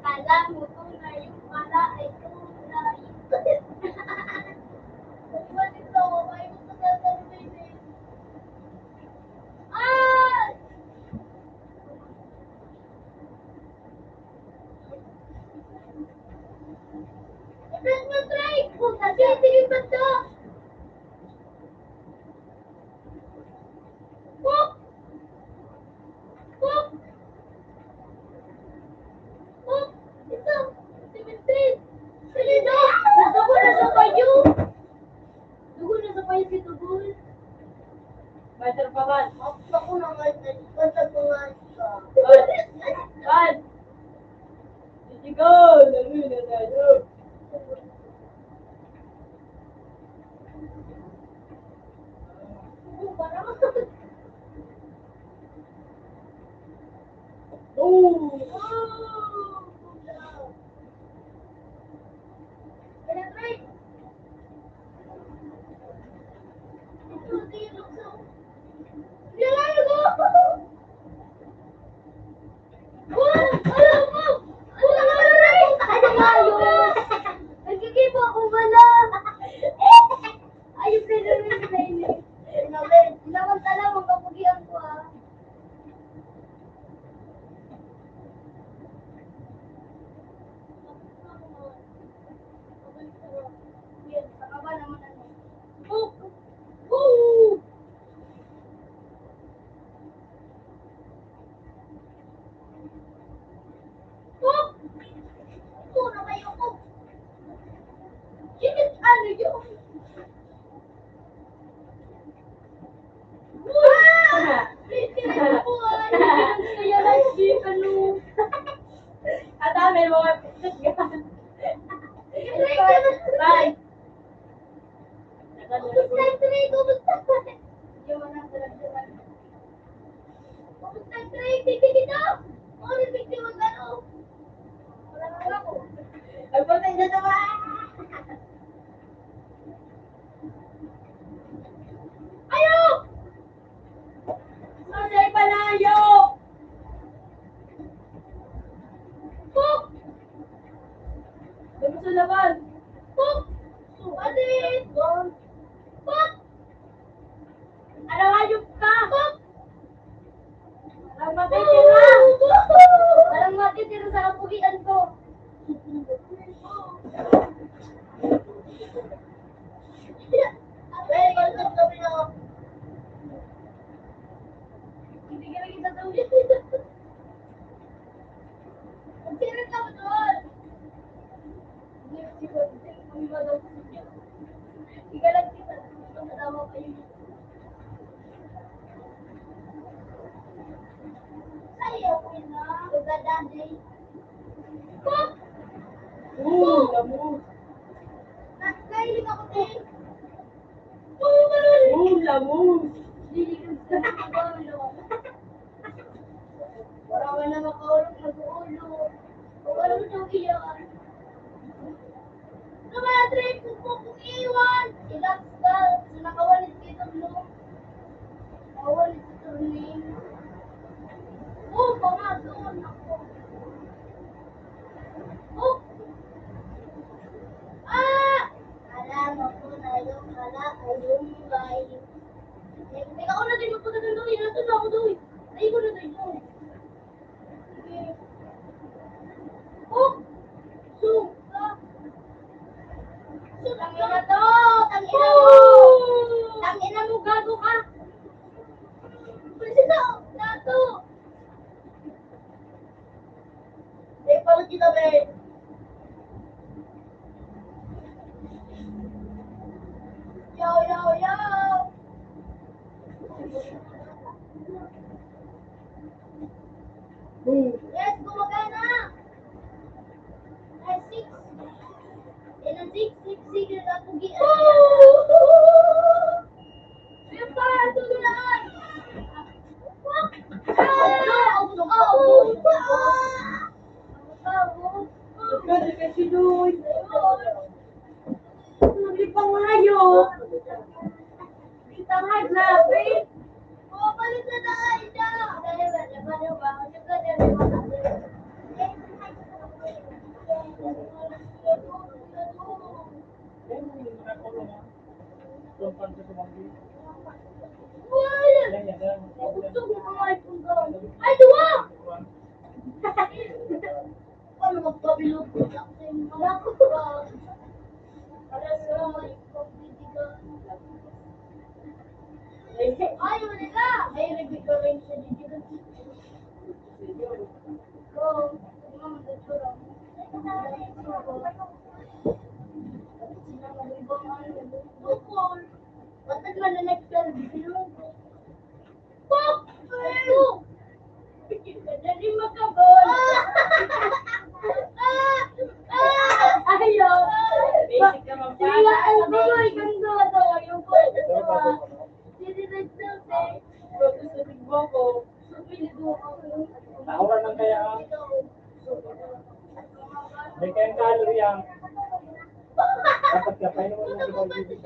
Kala mo tunay, yung pala ay tunay. Iba dito, ay mo sa gagawin eh. Ah! Oh! Penetrate. Ito, tingin ako. Yan, go! Wah! Alam mo! Nagkikipo ako bala! Ayun, pinaril na ini. Sinamantala mo kapugian ko ah. Yan, saka ba naman ano? Oh! Oh! Oh! Oh, na kayo ko. Yun, ano yun? Wah! Tinitin ko ah. Kaya lang di ano. Katami mga shotgun. Bye! Try ko. Yung mga dalag-dalag. Try, dito. Oh, nabigti mo gano. Wala na ako. Nagpunta dyan naman! Ayo! Masay palayo! Pop! Dito sa laban! Pop! Subalit! Pop! Ano hayop ka? Pop! Walang matitira! Woo! Walang matitira sa kapugian ko! Well, kontot kami na. Hindi ka lagi tatawid. Ang sirit lang doon. Hindi ko kami ba daw siya. Hindi ka lang kita. Matatawa kayo. Ayaw ko na. Ugada day. Pop! Lamus! Nailing ako din. Oh, man! Lamus! Diligid ka na mag-ulo. Para ka na makaulog mag-ulo. Kung alam mo itong iyan. Sa mga trip, kung po kong iwan. Ilang ka. Nakawalit dito, no? Nakawalit dito, rin. Oh, panga doon. Ako. Oh! Ah! Alam ako na yung kala ay yung bahay. Teka ko na din yung punta doon. Nandun na ako doon. Ay ko na doon. Sige. Oh! Suka! Tangina to! Tangina mo! Tangina mo, gago ka! Pwede to! Dato! Eh, pala kita, Ben! Yo, yo, yo! Yes, gumagana! Ay, 6. Yan ang 6. Sige na pugian. Yung para tulunan! Kasi kasi doon! Naglipang hayop! Kita nga, grabe! Papalit na tayo siya! Gusto ko kumain kung gawin. Ay, duwa! Paano magpabilog ko sa akin? Malako ka. Para sa may pagbibigan. Ay, wala ka! Ay, review ka rin sa digital. Go. Mama, dito lang. Bukol. Ba't man na nagkalbilo? Pop! Pop! Jadi makabol. Ayaw! Basic naman pa! Sila ang buhay kang gawa daw. Yung buhay na gawa. Sili na silte. Pagkasalig mo ko, Supili doon ako. Naura ng kaya ang may kayang calorie ang dapat ka pa naman ng ibang bibig.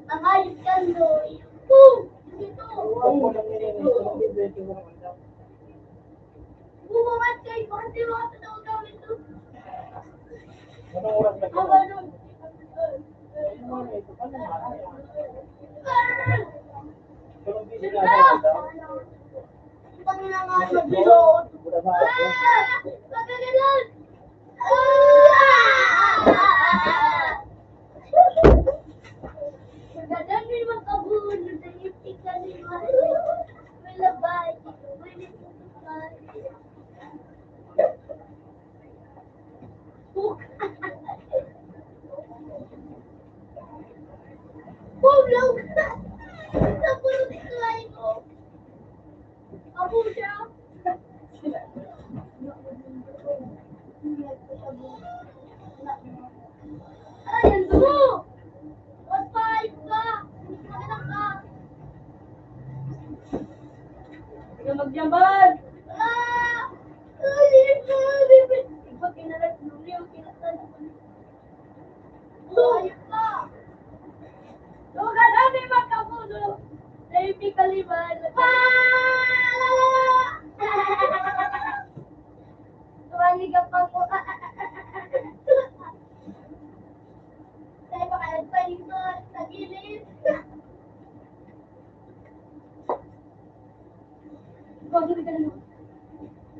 Ang ayos ka, Loy. Boom! Dito. Huwag mo lang nilinis. Anong bibig mo naman daw? Bumangat kayo. Bakit di mo ka tawag ito? Anong oras na Ang ka? ano? Ano na ito? Ano na? Ah! Anong bibig na daw? Pag nga mag-load. Mula sa ako. Magaganon! Magaganon may makabulod na itika ni Mali. May labay. May nitutupan. Pumlaw ka! Sa puro tiklay ko. Apo siya. Ay, ang dugo! What five ka? Magalang ka. Hindi ka magjaman. Ah! Ay, bibig. Iba kinalat nung yung kinatan ako. Ayos ka. Lugan kami magkapuno. Baby kaliman. Tumanig ang pangko. Tayo makalag pa dito sa gilid. Bakit ka naman?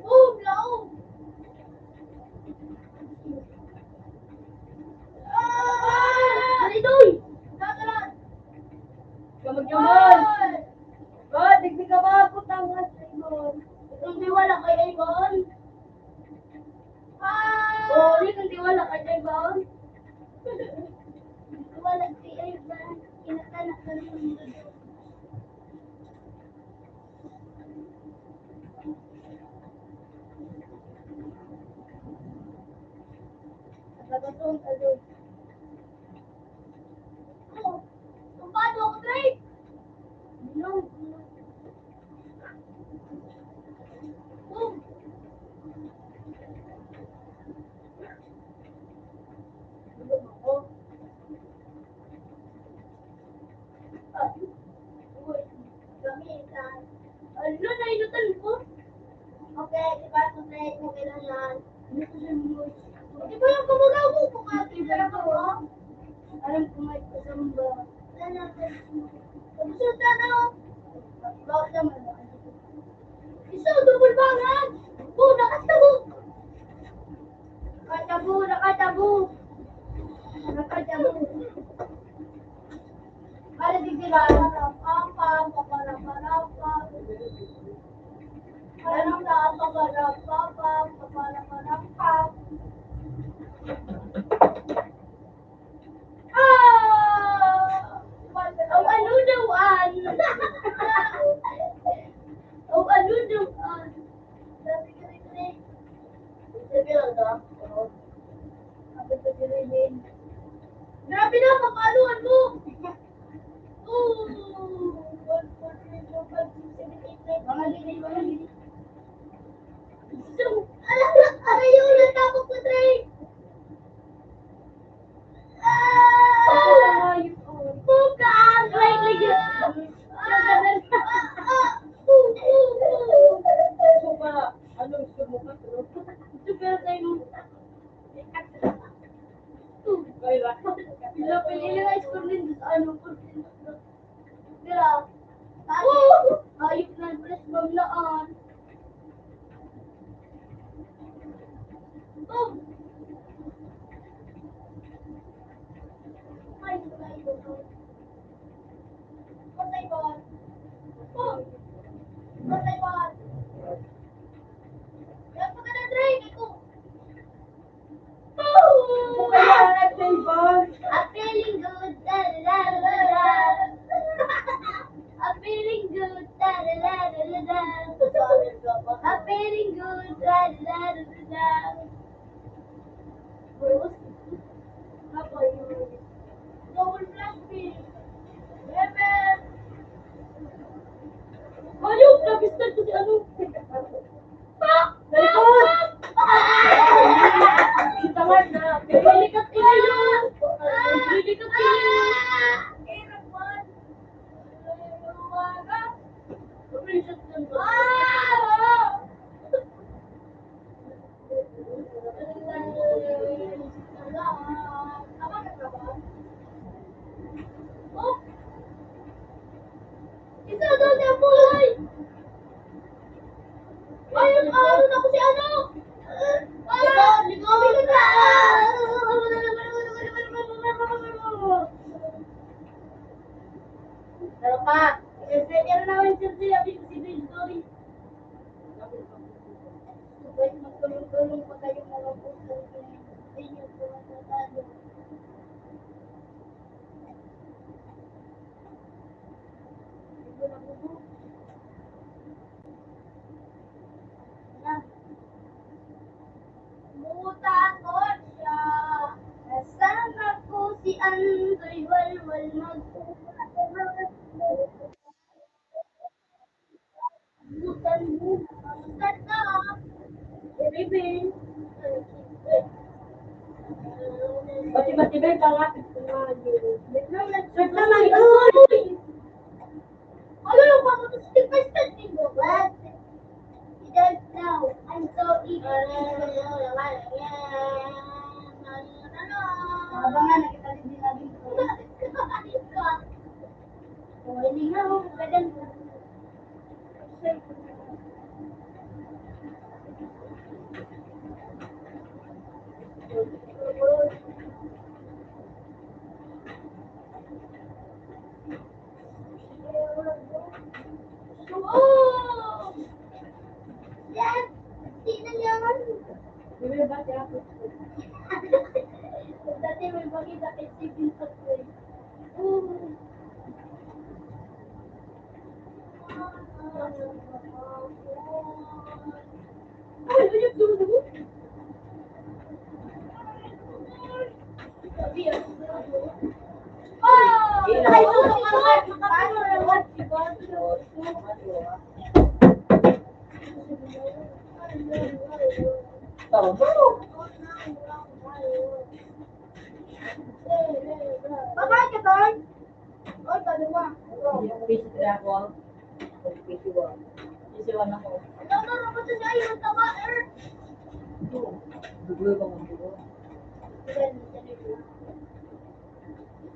Oh, blow! Ah! Maridoy! Nakalan! Hindi ka magjaman. God, hindi ka maabot ang Ibon. Hindi wala kay Avon. Ah! Oo, hindi wala kay Ibon. Wala si Avon. Kinakanak na ng mundo. Nagkakasong alo. Oh, paano ako, Drake? No. Oh. Tulog ako. Ah. Uy, gamitan. Ano, nainutan ko? Okay, diba ito na yung kailangan? Di ba yung kumagaw mo kung ati-tira ka ba? Alam ko may kasamba. Kamusta na? Bakit naman? Isa, double bangan! Oh, nakatabu! Nakatabu, nakatabu! Nakatabu. Para digdiba, pam-pam, paparap-parap-pam. Parang paparap-pam, paparap-parap-pam. Ah! Oh, ano dawan? Oh, ano dawan? Sabi ka rin. Sabi lang ka? Oo. Sabi ka rin. Grabe na, papaluan mo! Oh! 1, 2, 3, 4, 5, 6, 7, 8, 9, mga linig, mga linig. So, aray yung natapok ko, Trey! Ah! Bukan! Like, So para, ano, sumukat, no? Super tayo. Kaya, Pinilinis ko rin sa ano ko. Pero, ayop na, bless bomlaan. shotgun ko. Ah! Tama na ba? Oh! Isa doon sa buhay! Ayun, ayun ako si ano! Ligaw! Pero pa, i-ready na namin siya si Big Story. Pwede magtulong-tulong pa kayo mga puso. Hindi niyo po matatalo. Ito na po. Mutator siya. Kasama ko si Andoy Walwal magpupunta. Butan mo. Butan na. Baby. Mati-mati ba yung kalapit ko nga yun? Nag-search naman yun. Ano yung step by step ninyo? What? You don't know. I'm so eager. Abangan na kita din natin. Oh, hindi nga ako. Ganyan. Oh! Yes! Sino yan? Bebe, ba siya? Dati may bagay kay Steven sa kway. Oh! Ay, ano yung dulo? Sabi yan. Oh! Ay, tulong ka naman! Paano naman? Bakit ka, Tol? Oh, dalawa. Yung fish dragon. Fish one. Fish one ako. Ano na naman sa siya yung tawa, Dugo ko ng dugo. Then,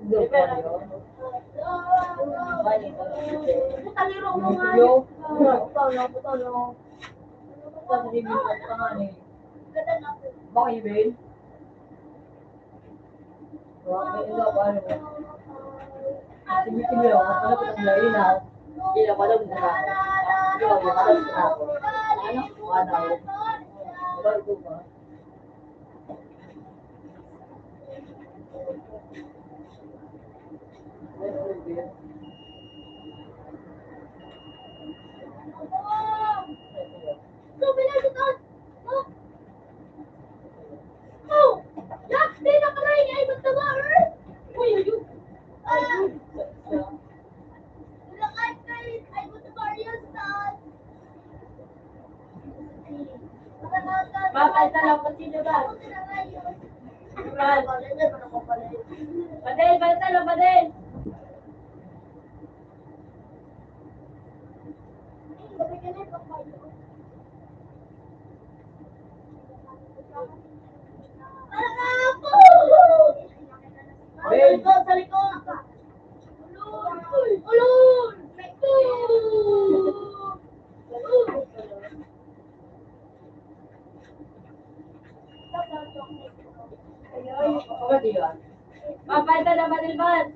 Dugo pa yun. Taliro mo nga Yo, yun. putalo. Tapos hindi mo pa nga ni. Ganda na po. Baka ibig. Ito ako ano. Sige lang, wala ko ng lain na. Hindi na wala ko na. Hindi na wala ko na. Ano? Wala ko. Wala ko ba? Sabi na si Tol. Oh! Oh! Yak! Di na ka rin! Ay, magtawa, Uy, ayun! Ah! Walang ice ay magtawa yun, Tol! Bakit na lang pati na ba? Ako na nga yun. Brad. Badel, badel, badel. Ben! Sa likod! Ulun! Ulun! Bakit yun? Bakit na lang badel, bad?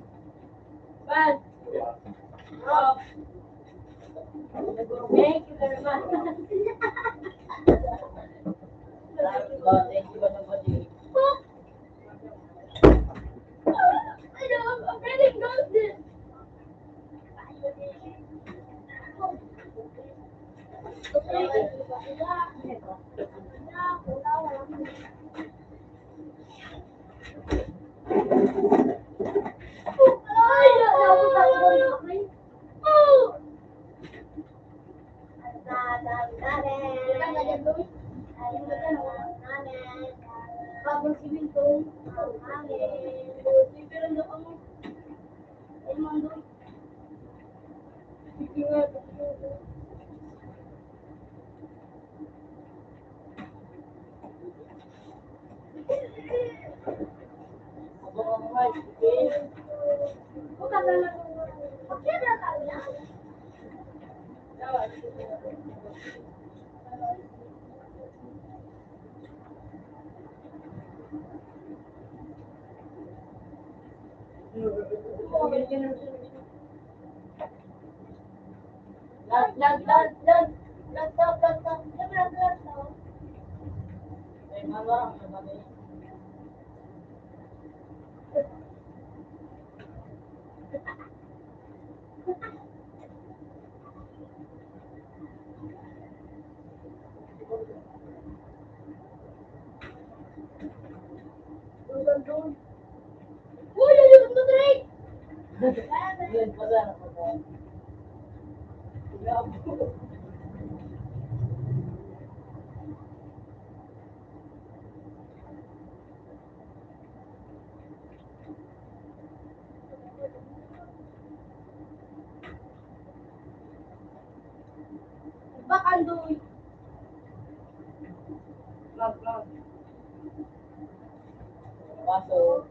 Bad. Oh. Thank you very much. Thank you very much. I'm ready to go this. Bagong siwing to. Pero hindi ako mo. Ay, mando. Sige nga. Uy, ayun mo, Drake! Bakandoy. Baso.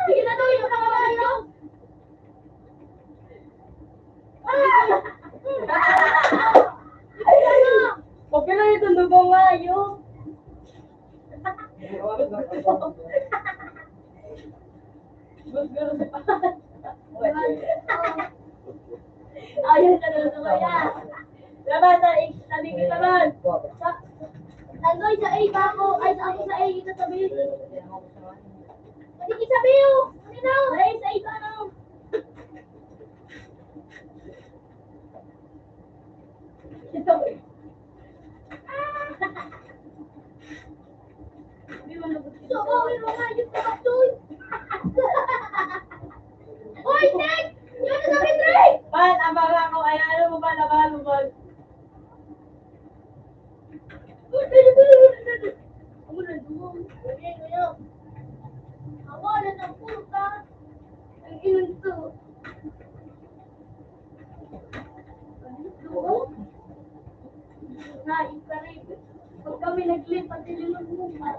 Sige na doy, nakakalayo. Okay lang itong lubong nga, yun. Ayaw sa lusuba niya. Laban, sabi kita man. Tandoy sa A ba ako? Ay, sa ako sa A, kita sabi. Hindi kita sabi yun. Ano na? Ay, sa A ka na. Ito. So, bawin mo nga yung kapatoy. Hoy, Tek! Yun na sabi, Drake! Man, abangan ko. Ay, ano mo ba? Abangan mo ba? Ako na doon. Ako na ng puta. Ang iyon to. Nain ka rin. Pag kami naglipat, nilunod mo pa.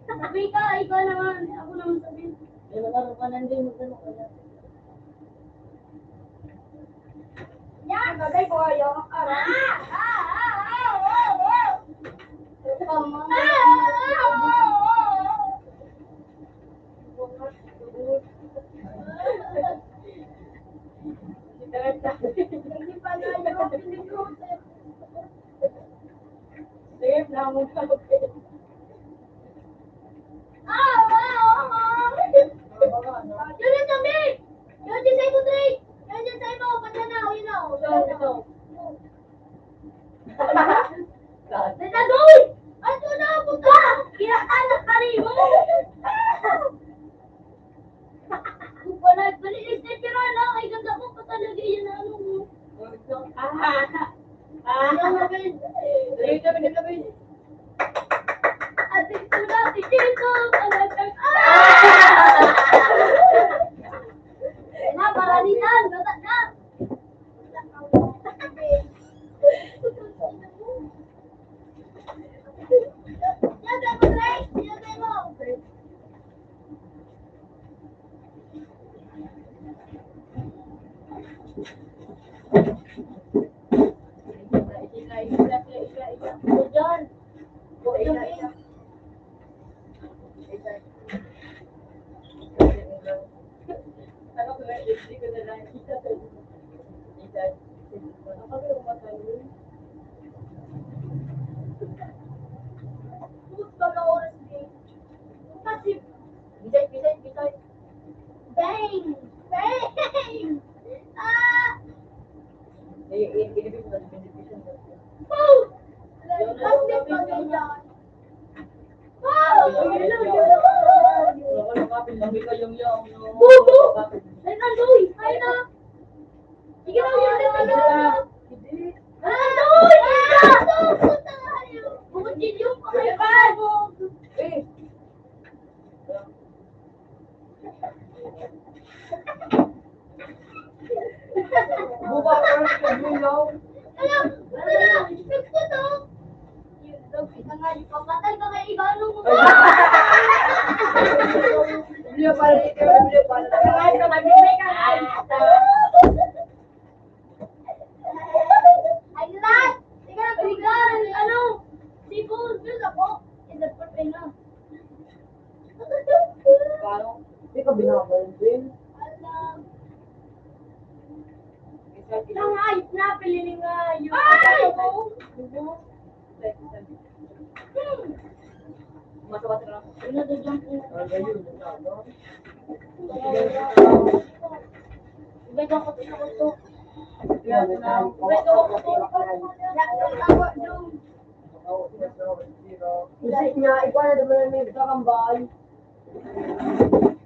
Sabi ka, ikaw naman. Ako naman sabi. Yan! Bagay ko ayaw ka ka. Hindi pa na ayaw. Pinag-process. Sige, nakamot ka. Yun yung sabi! Yun yung sa'yo, Drake! Yun yung sa'yo, patanaw, yun o. Ito. Natadoy! Ano na, puta! Kinakanak ka rin mo! Kung pala, balilis na pira na, ay ganda mo pa talaga yun, ano mo. Ano nga, Ben? At ito na, si Chico, talagang, na, paralitan, bata na! Yan, tayo mo, Drake! Yan, tayo mo! Ito dyan. Ano ko na, hindi ko na lang. Bisay. Bang! Bang! Ah! Wow! Plastic pa ganyan. Wow! Bubo! Ay, nandoy! Ay na! Sige na, yun na! Ah, nandoy! Ah! Puta nga yun! Bukod yung pakaiban! Alam! Nagputok! Papatay ka kay Igano mo ba? Ay, lahat! Sige na, bigan! Ano? Sipon, yun ako. Isang patay na. Alam. Tangay! Napililing nga yun. Ay! Ano na dyan po? Ibig ako to.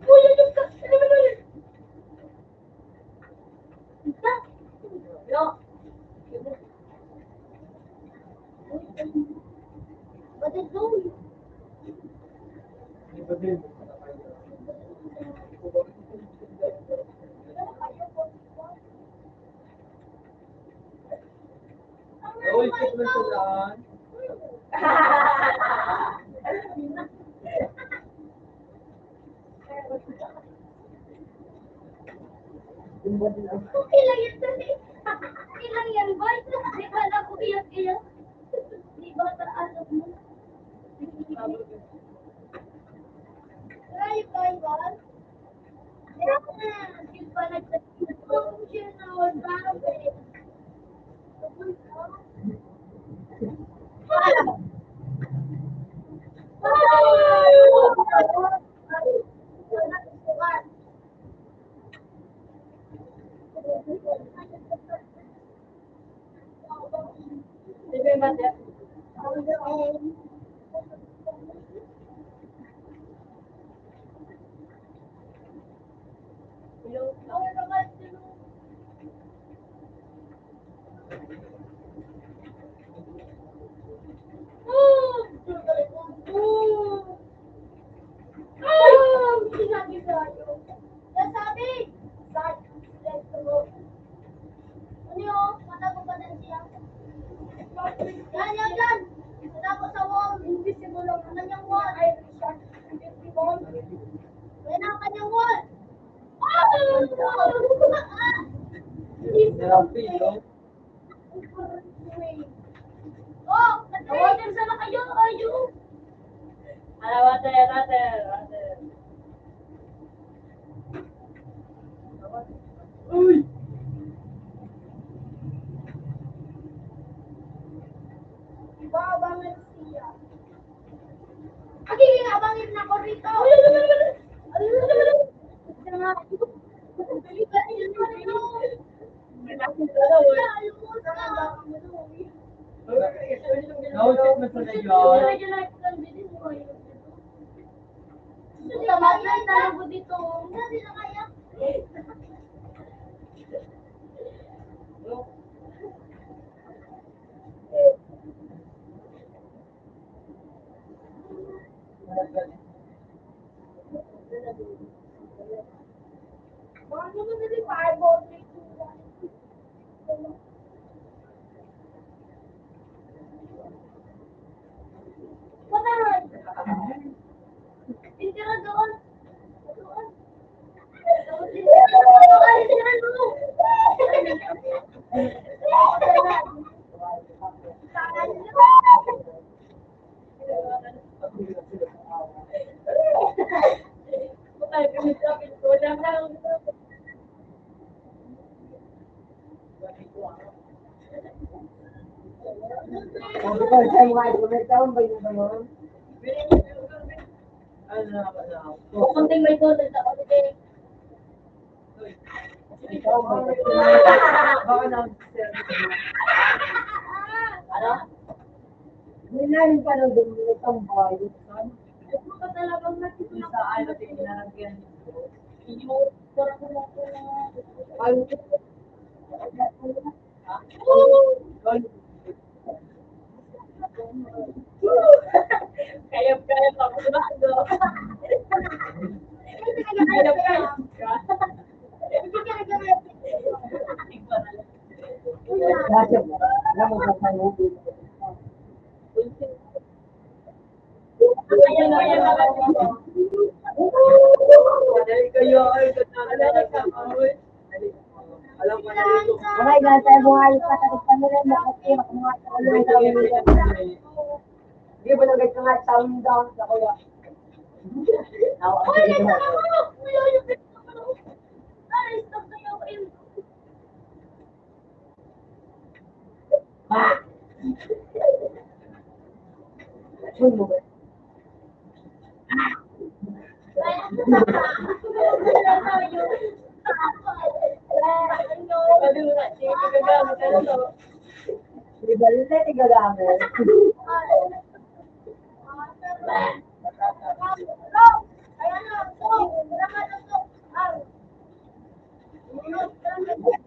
Uy, yung ka! Ano ba yun? Isa? Ba't ito? Okay lang yan dali. Okay lang yan, boy. Di ba na ko iyak-iyak? Di ba taasok mo? Ay, boy, boy. Di ba nagsasabi ko siya na wala ko eh. Oh, nag-trader sana kayo, ayo. Babangin siya. Agiging abangin na ko rito. Hindi na kaya. Ano mo nili 5 or 3 2 1. Whatever. Tira doon. Doon. Tira doon. Sabi ko sa mga ibig taon ba yung naman? Ano na ako na ako. Kunting may content ako today. Baka na Ano? Minayin pa nung dumulog ang bayo. Ano ka talagang natutulog? sa ano tinalagyan nito. Yung sarap mo lang po na. Ay, Kaya pa ako ba? Kaya. dati mo. Alam mo ba tayo? Madali kayo ay alam ko na dito. Wala ilan tayo buhay pa sa kanila makati mga Di ba nagay ka nga sound down sa kuya? Sun mo ba? Di ba rin tayo tigagamit?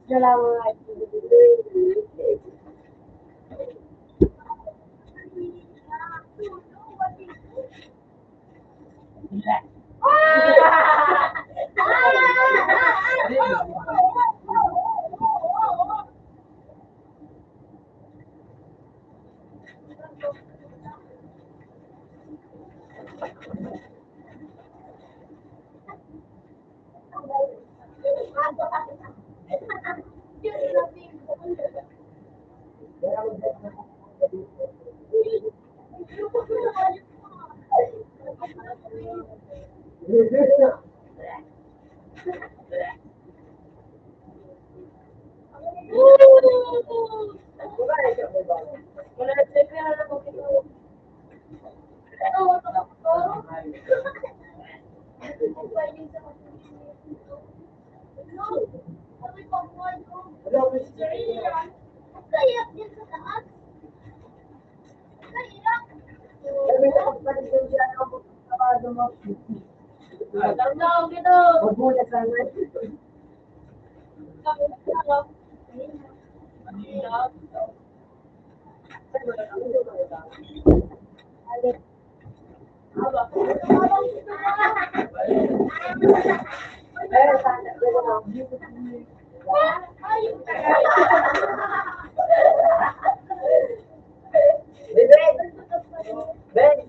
Salamat. Kayak din sa taas. Kayak. Sabi ko kapatid ko siya ako kapado mo. Tanda gitu. Magulat sana. Eh, sana ko na. Ben.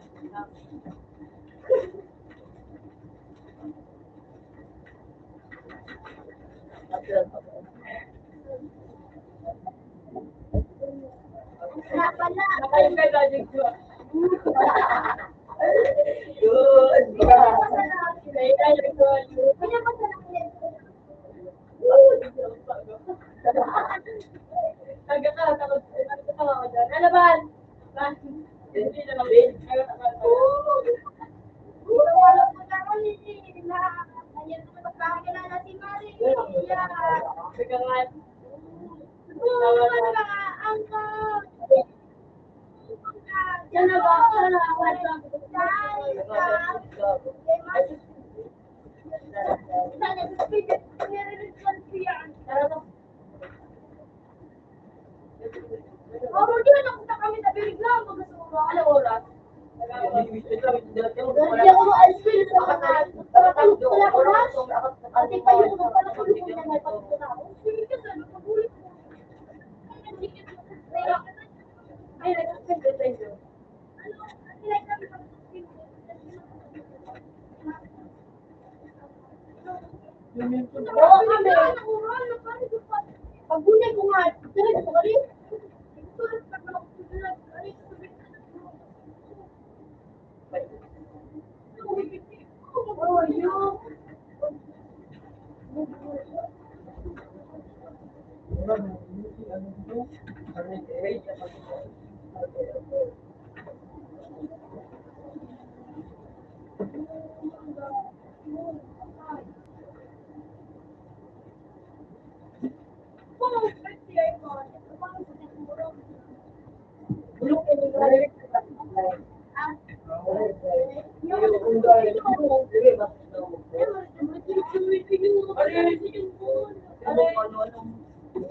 Pagbunay ko nga, sorry.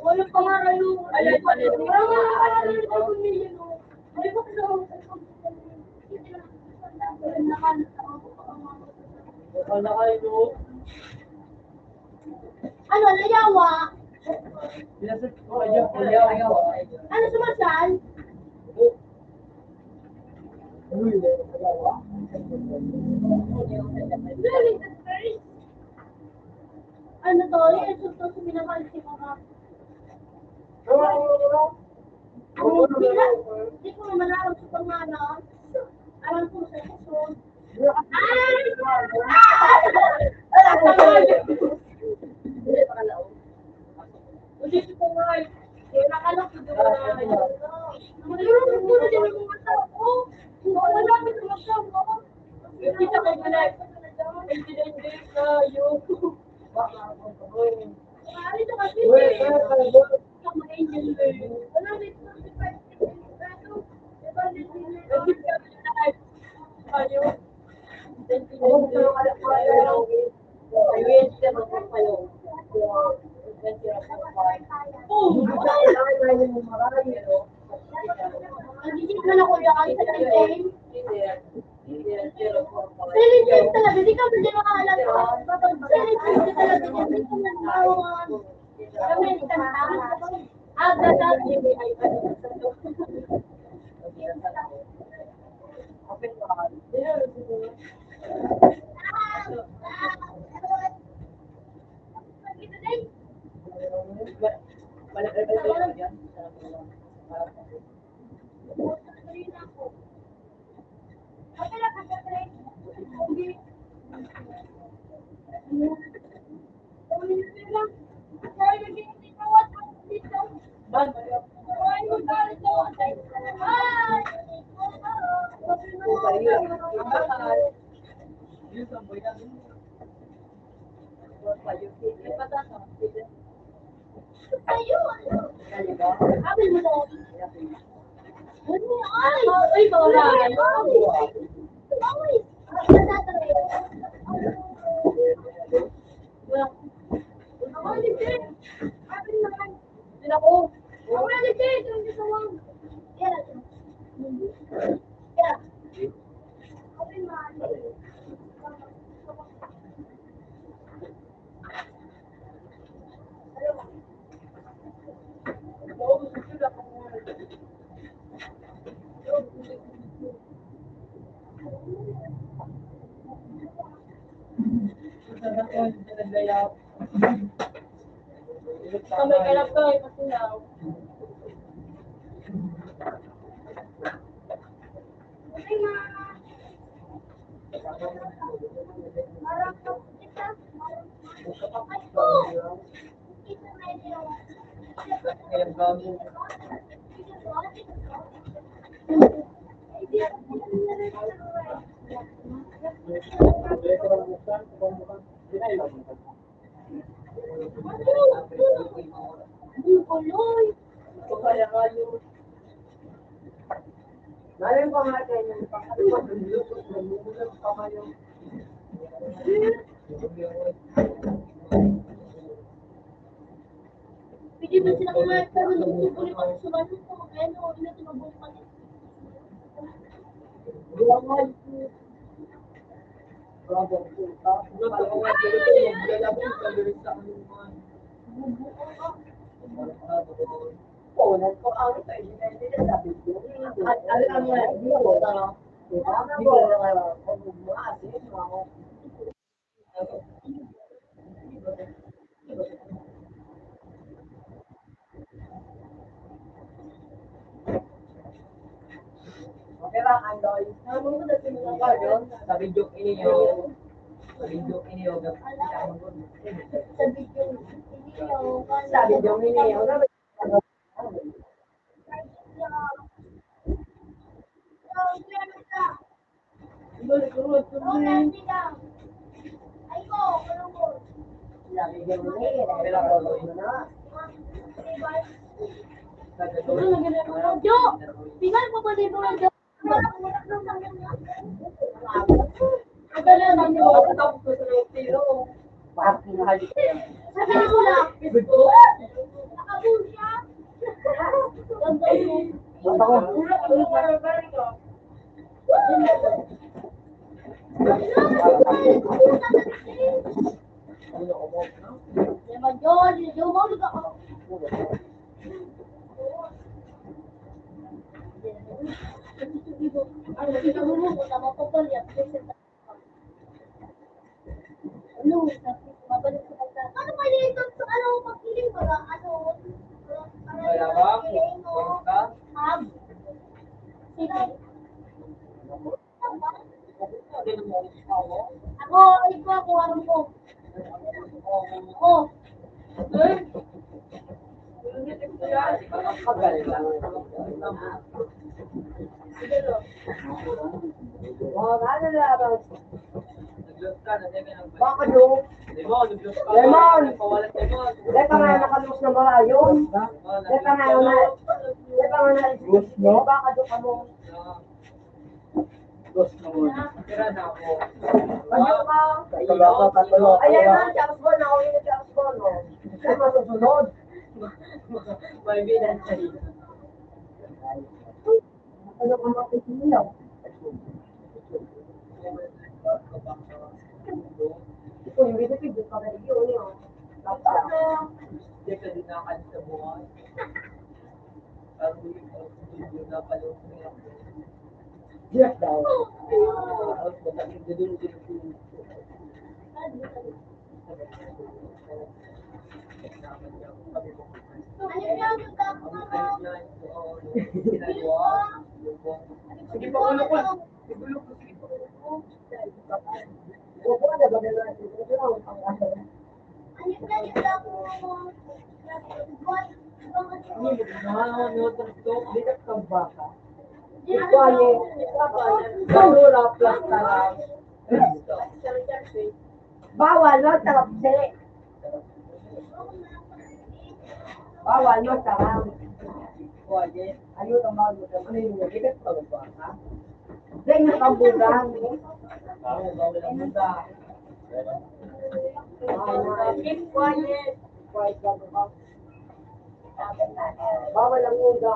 Wala pa nga kayo. Wala pa nga ano, layawa? Ano sumasal? Ano to? Yung ito to minamahal si mga. Hindi ko naman alam sa pangalan. Alam ko sa susunod. Hindi ko nga. Nakalap ko doon na. Nakalap ko na din ang mga tao. Wala ko sa mga tao. Kita ko na. Hindi tayo. Ari ito kasi. Sama angel. Wala dito. Nagiging ako yan sa team. Selling talaga, di ka pwede makaalam. Selling talaga, di ka nagkawan. Kami, aga dati. Sabi mo daw. Ay, wala. Kamay kalap ko ay pasinaw. Ay, ma. Malam pa nga kayo yung pagkalutot pa kayo. Pwede ba sila kumain pero nagsusulit ako sa baso ko? Ano, ina tumabong pa niya. Buwangan. Bravo. Alam mo, hindi ko ito. Okay lang, Andoy. Sa video ini yung Sa video, hindi ako. Sa video ini yung Lagi dia muli, kailangan ko na. Jo, tinggal mo ba dito na Jo? Madali lang Jo. Parang nahalik ko yan. Sabi ko lang. Nakabul siya. Ganda mo. Basta ko. Diba Jo? Jo mo ulit ako. Ano, kita mo mo, tama ko pa lihat. Ano, mabalik sa kanta. Ano pa dito? Ano, pagkiling ba? Ano? Kaya ba? Kung ka? Hab. Sige. Ikaw ako, alam ko. Ako. Magaling lang. Nag-loss ka, nag-eme ng Baka doon. Lemon, nag-loss ka. Lemon! Nagpawalan lemon. Dahil ka nga nakalus na ba yun? Dahil ka nga na. Dahil ka nga na. Baka doon ka mo. Tira na ako. Ayun ka. Ayan na, Charles Bon. Ako yun na Charles Bon. Ay, masusunod. May bilan sa iyo. Ano ka makikinilaw? Ito, yung binipig yung kamay yun. Hindi ka din nakalit sa buhay. Parang hindi na pala niya. Yes, daw. Tapos masakit na doon din Ano yung Sige pa, ulo ko. Ulo ko, sige pa. Huwag ko na ba na natin? Ito lang ang pang-asa. Bigat kang baka. Ito ay Balura plus tarap. Bawal no, tarap sili. Bawal no, tarap. Ayun ang bago. Ano yung bigat kang baka? Dahil nakabugang. Keep quiet. Quiet ka ba? Bawal ang muda.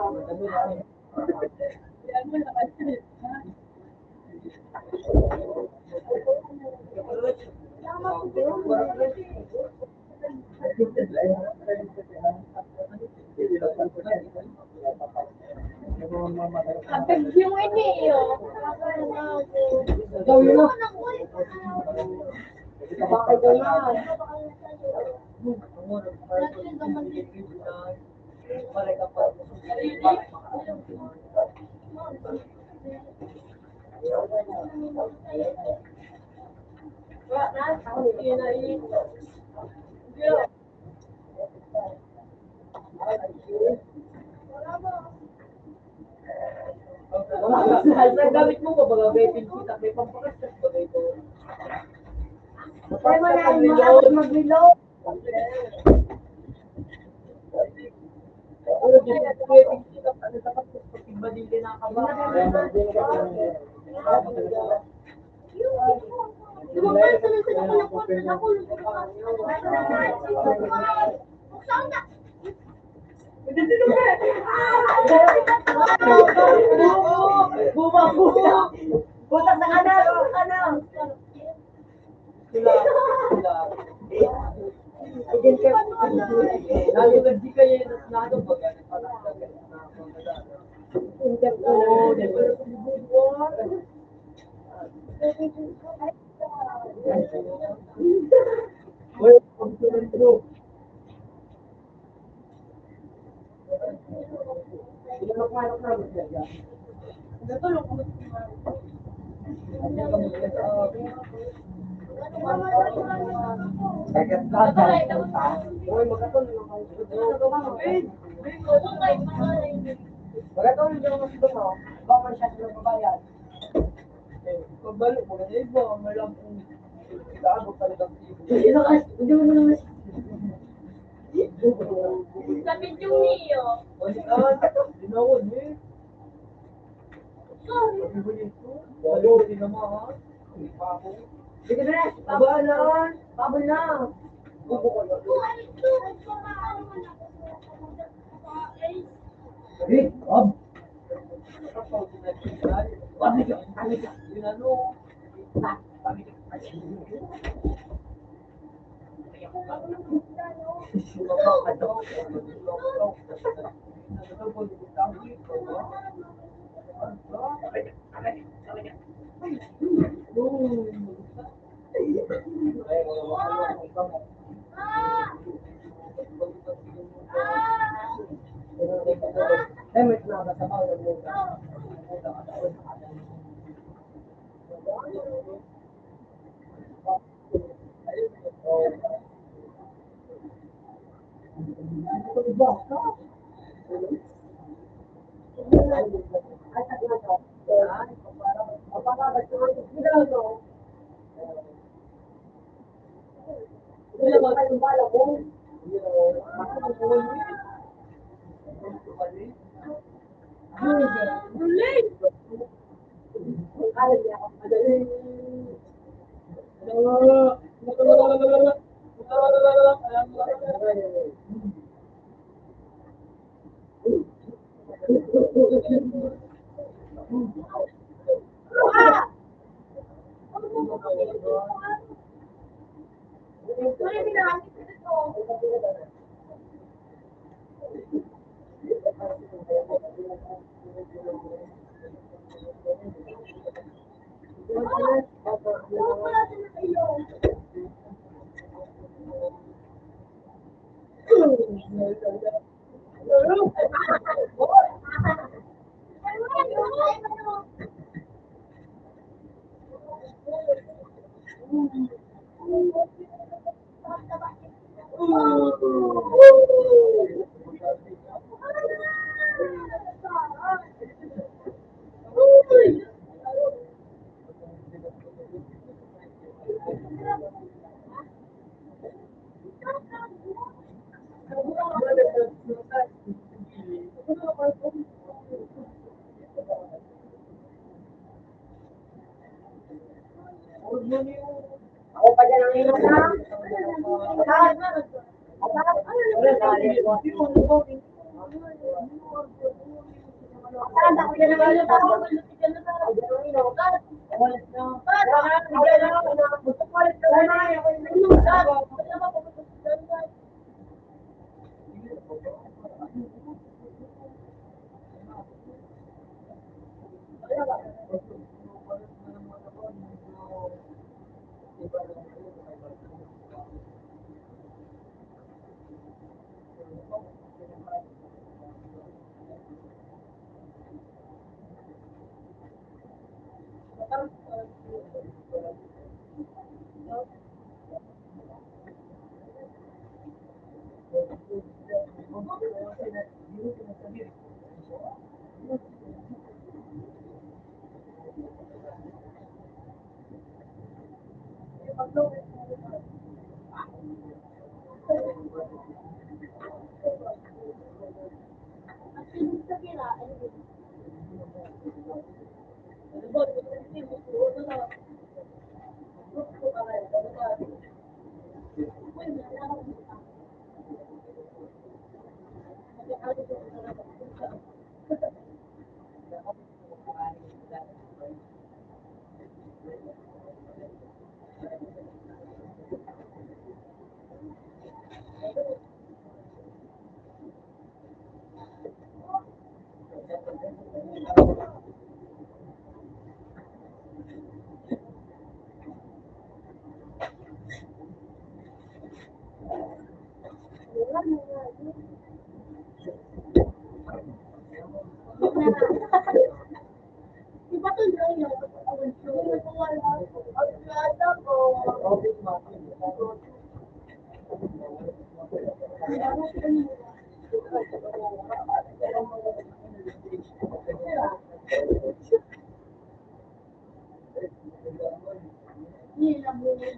Kapag yung ini yun. Gawin mo. Bakit ganyan? Sa gamit mo ba baga vaping kita? May pampakastas ba ito? Kaya mo na mag-reload. Ano din ito vaping kita? Ano dapat pag ibadili na ka ba? Lumabas na lang sila ng kwarto na ako. Buksan na. Buta. Buta sa kanan. Kanan. Sila. Lalo na di kayo na ano ba? Oo, di ba? Wait, pagsunan ko. Ilok-malok na mo siya. Agad ka. Uy, magkatulong ako. Magkatulog yung mas gusto, baka man siya sila babayad. Pabalik mo na iba, malang kung gago talaga. Hindi mo naman. Sa video niyo. Wala ka, dinawon eh. Walo, di naman ha. Sige na, baba na. Babol na. Eh, ab. Eh, may sinabas sa bawal ng muda. Ako pa dyan ang ino na. Hindi na buhay.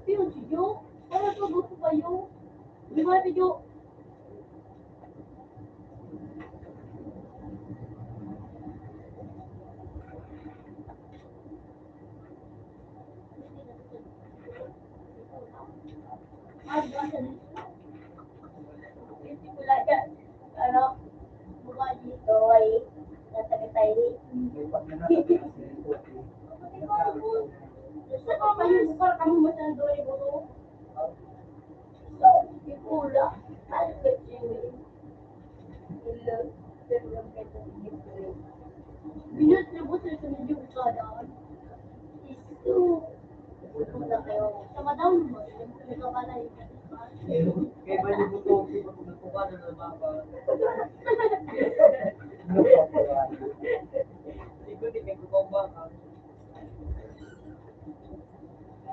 Yun, si Jo. Para to gusto kayo. Di ba, si Jo? Wala dyan. Ano? Mukha dito ay nasa Kitayri. Saan ka kayo? Para kami masyado ay buto. So, ipula. Ano ba yun? Ilo. Pero lang kayo dito. Binut na buto sa medyo kadaan. Isu. Wala kayo. Sa madaw mo, nagkabalay. Kaya ba yung buto, nagpuka na ng baba? Ikaw din, may kukumba ka.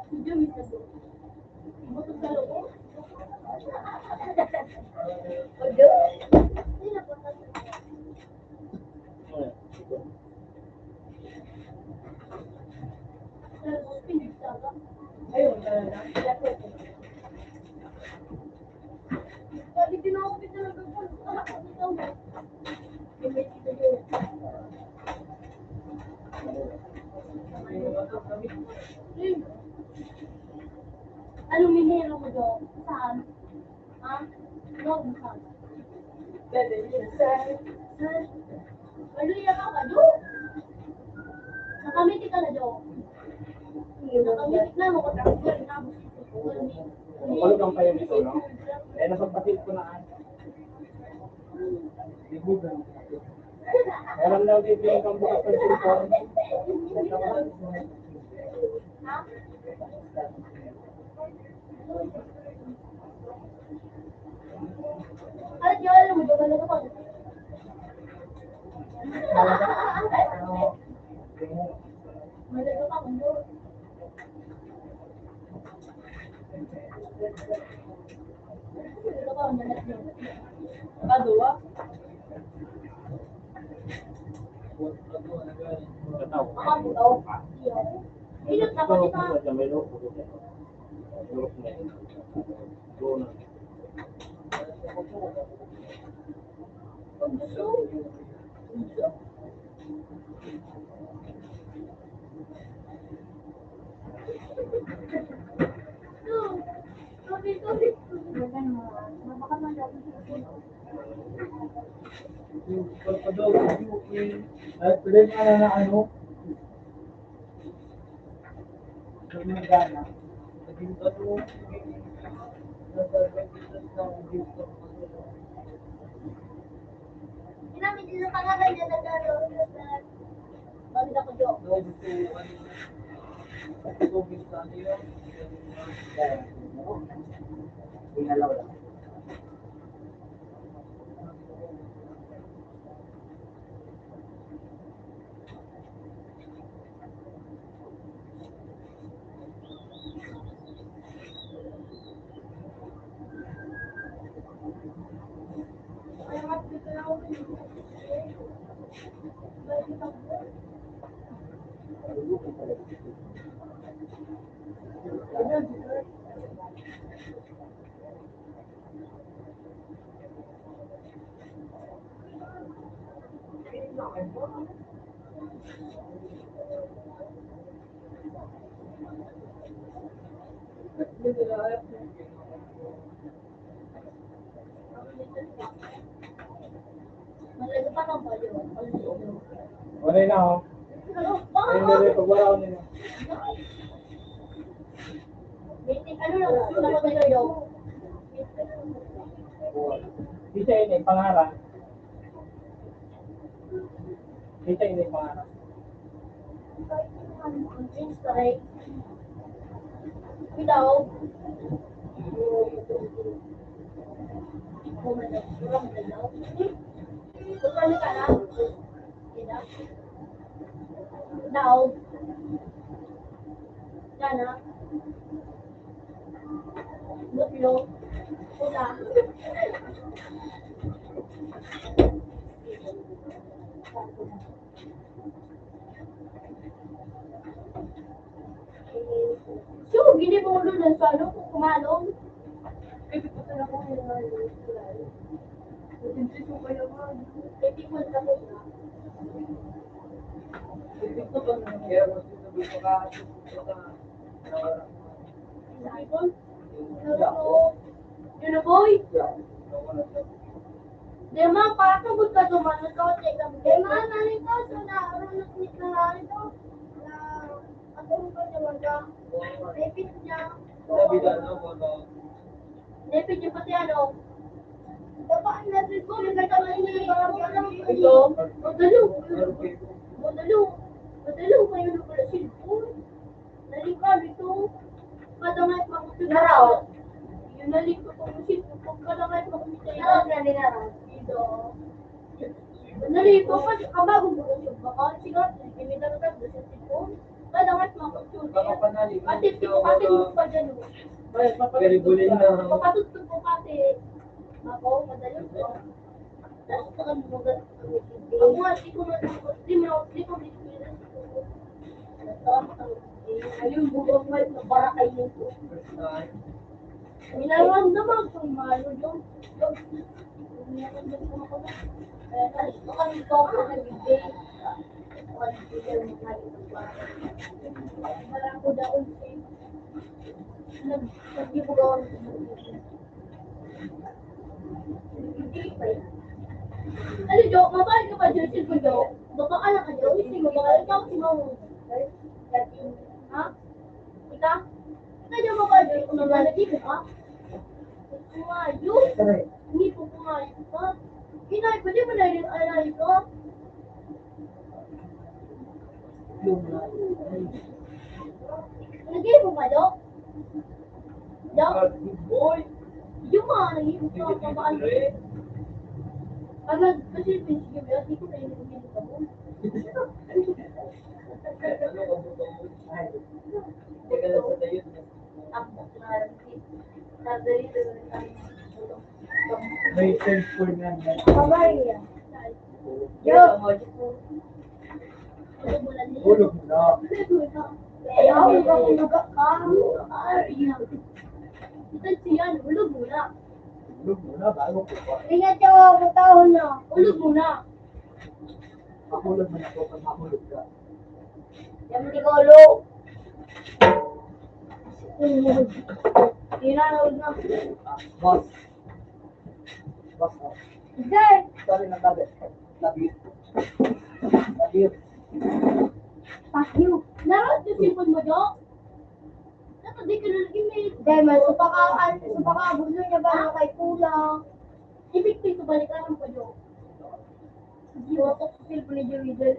Si Jo, minsan do. Buto sa loob. Odo. Hindi na po tayo. Sa loob, pinagsaga. Ayun, talaga. Sabi tinawag talaga po. Anak ko dito mo. Yung may tito Jo. Anong minero mo do? Saan? Ha? Loob mo saan? Dali, minsan. Maluya ka ka, Jo? Nakamiti ka na, Jo? Nakamiti na mo ko transfer na mo. Kulog kayo dito, no? Eh, napagpasit ko na ay. Meron daw dito yung kambukas ng cellphone. Ha? Ano, Jo? Alam mo, Jo? Ano ka? Malaga ka, Jo. Malaga ka, malaga ka. Kadua. Tataw. Makabutaw. Inot na Ito, ko kita. sa may loob. Loob na yun. Doon. Kung gusto, Pagpadog, yung At tuloy nga na ano, gumagana. naging tanong, nasa register ng dito. Ginamit din sa pangalan niya na gano'n. Bakit ako joke? No, gusto ko ano, tubig sa ano yun. Kaya, ingalaw lang. Malaga pa ka ba yun? Wala na ako. Ano? Ayun na rin, pag wala ako nila. Ano lang, ano ba sa'yo? Kita ini, pangarap. Kita ini, pangarap. Insta-ray. Ikaw? Kung ka na? Ikaw? Sana? Butlo? Pula? So, gini mo ulo ng salo kung kumalong. Dito ba kaya mo sinabi ko ka, Yun na boy. Di ma, pakakabot ka dumano ka o check lang. Di ma, nalito. So, naroon na narito. Na, ako ba naman ka? Repit niya. sabi na ano, mga Repit niya pati ano. Baba, natin ko. Nagkakaroon niya. ito, Madalo. perfect. Madalo. Madalo kayo na pala cellphone. Nalika dito. Kadangay makulit. Naraw. Yun nalika ko yung cellphone. Pag kadangay makulit. Naraw na nilaraw. Dito. Nalika pa. Kabago mo ko siya. Baka sigat. Imitar ka sa cellphone. Kadangay makulit. Baka panali. Ate mo pa dyan. Very bully na. Papatutog ko kasi. Ako, madalo ko. Tapos sa kanila. Ako nga, di ko ayun, bugong may nabarakay nito. Minawan naman kung malo yung minawan ko na. Alis ko kami ito ako nag-ibig. Marako daon siya. Nag-ibugawan ko. Ano, Jo? Mabalik ka pa, Jo? Silpo, Jo? Baka anak ka, Jo? Hindi mo baka ikaw si Mamo. Ha? Ika? Ika, Jo, mabalik ka? Kung nagalagay mo, ha? Kumayo? Hindi po kumayo ka. Inay, pwede mo na yung alay ko? Nagay mo ba, Jo? Jo? Boy! Yung mga nag-iipon ka, pamaan mo. Pag nag-kasi pinsigil mo, di ko na yung nagiging ka mo. Ano ka buto mo? Hindi ka lang sa tayo. Tapos na nadali doon. May cellphone na. Babay yan. Yo! Ulog mo na. Ayaw, magkakuluga ka. Ayaw. Ito siya, ulog muna. Ulog mo na, bago ko pa. Ingat ka, matahon na. Ulog muna. Mahulog man ako pag mahulog ka. Yan mo tigolo. Tinanawag na. Boss. Boss, oh. Jay! Sorry na tabi. Love you. Love you. Fuck you. Naroon yung cellphone mo, Jo? Nato, di ka na nag-email. Jay, man, supaka gusto niya ba na kay kulang? Ibig ko ito balikan ko, Jo. Iwatok sa cellphone ni Joey.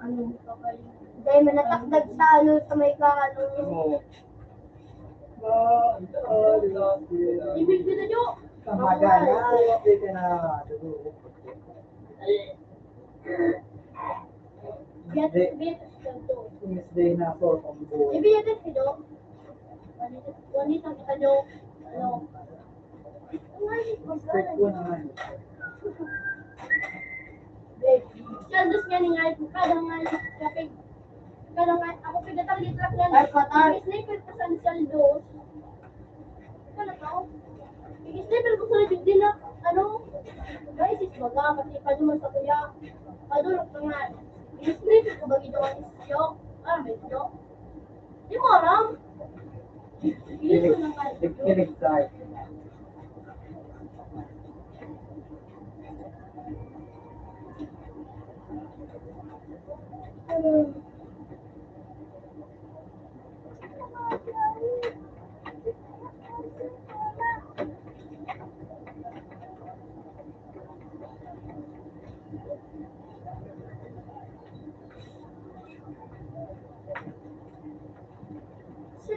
Ano ka ba yun? Jay, man, natakdag sa ano sa may kaano. Ibig ko na, Jo. Tamaga na. Hindi ka na. Get Hindi. it, Jo. Miss Day na ako. Ang buhay. Ibig natin si Jo. Wanit ang kita, Jo. Ano? Check ko naman. Kandos nga ni nga, kadang nga, ako pigatang litrak yan. Ay, patar. Sniper pa sa saldo. Ano to? Sniper ko sa libig din na, ano? Guys, is baga, kasi paduman sa kuya. Padulok na nga. Sniper ko bagi daw ang isyo. May isyo. Di mo alam. Ilis ko lang kayo. Kinig tayo.